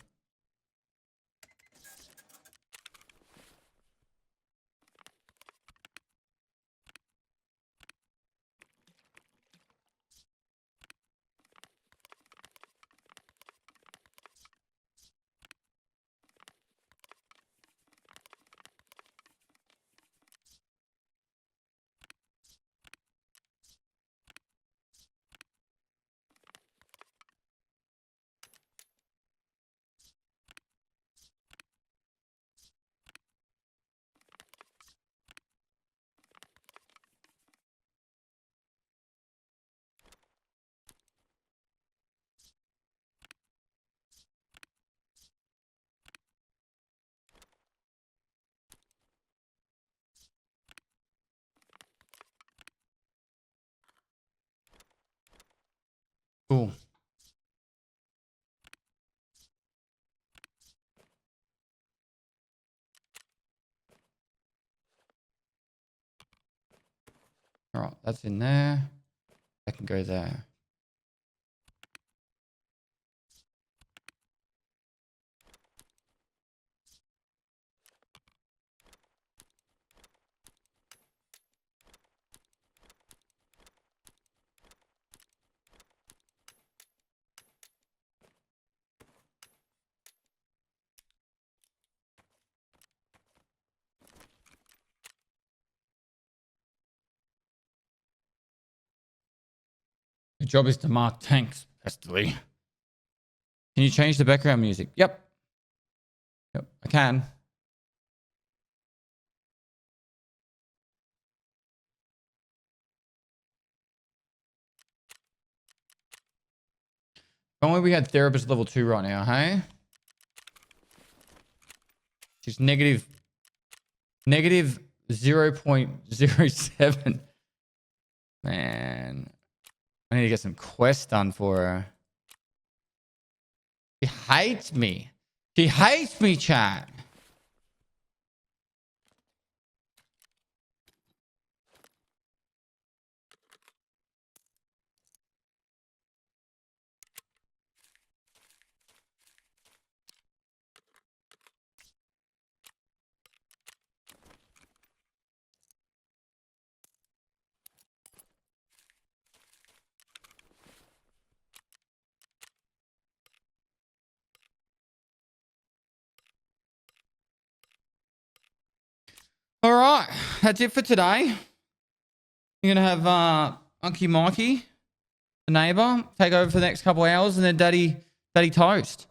Cool. That's in there. That can go there. Your job is to mark tanks, Pestily. Can you change the background music? Yep. Yep, I can. If only we had therapist level 2 right now, hey? She's negative 0.07. Man. I need to get some quests done for her. She hates me. She hates me, chat. All right, that's it for today. You're gonna have Unky Mikey, the neighbor, take over for the next couple of hours, and then Daddy Toast.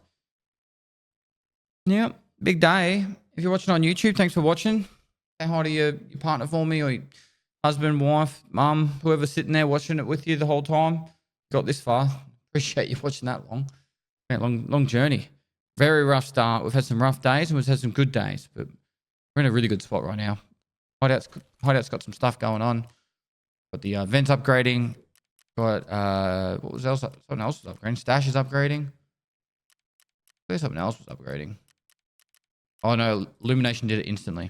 Yep, big day. If you're watching on YouTube, thanks for watching. Say hi to your partner for me, or your husband, wife, mum, whoever's sitting there watching it with you the whole time. Got this far. Appreciate you watching that long. Yeah, long journey. Very rough start. We've had some rough days and we've had some good days, but we're in a really good spot right now. Hideout's got some stuff going on. Got the vent upgrading. Got what was else? Something else was upgrading. Stash is upgrading. There's something else was upgrading. Oh no, Illumination did it instantly.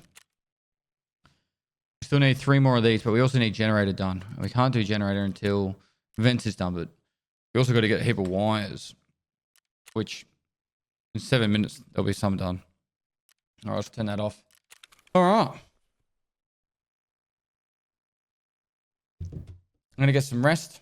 We still need 3 more of these, but we also need generator done. We can't do generator until vents is done, but we also got to get a heap of wires, which in 7 minutes there'll be some done. All right, let's turn that off. All right. I'm going to get some rest.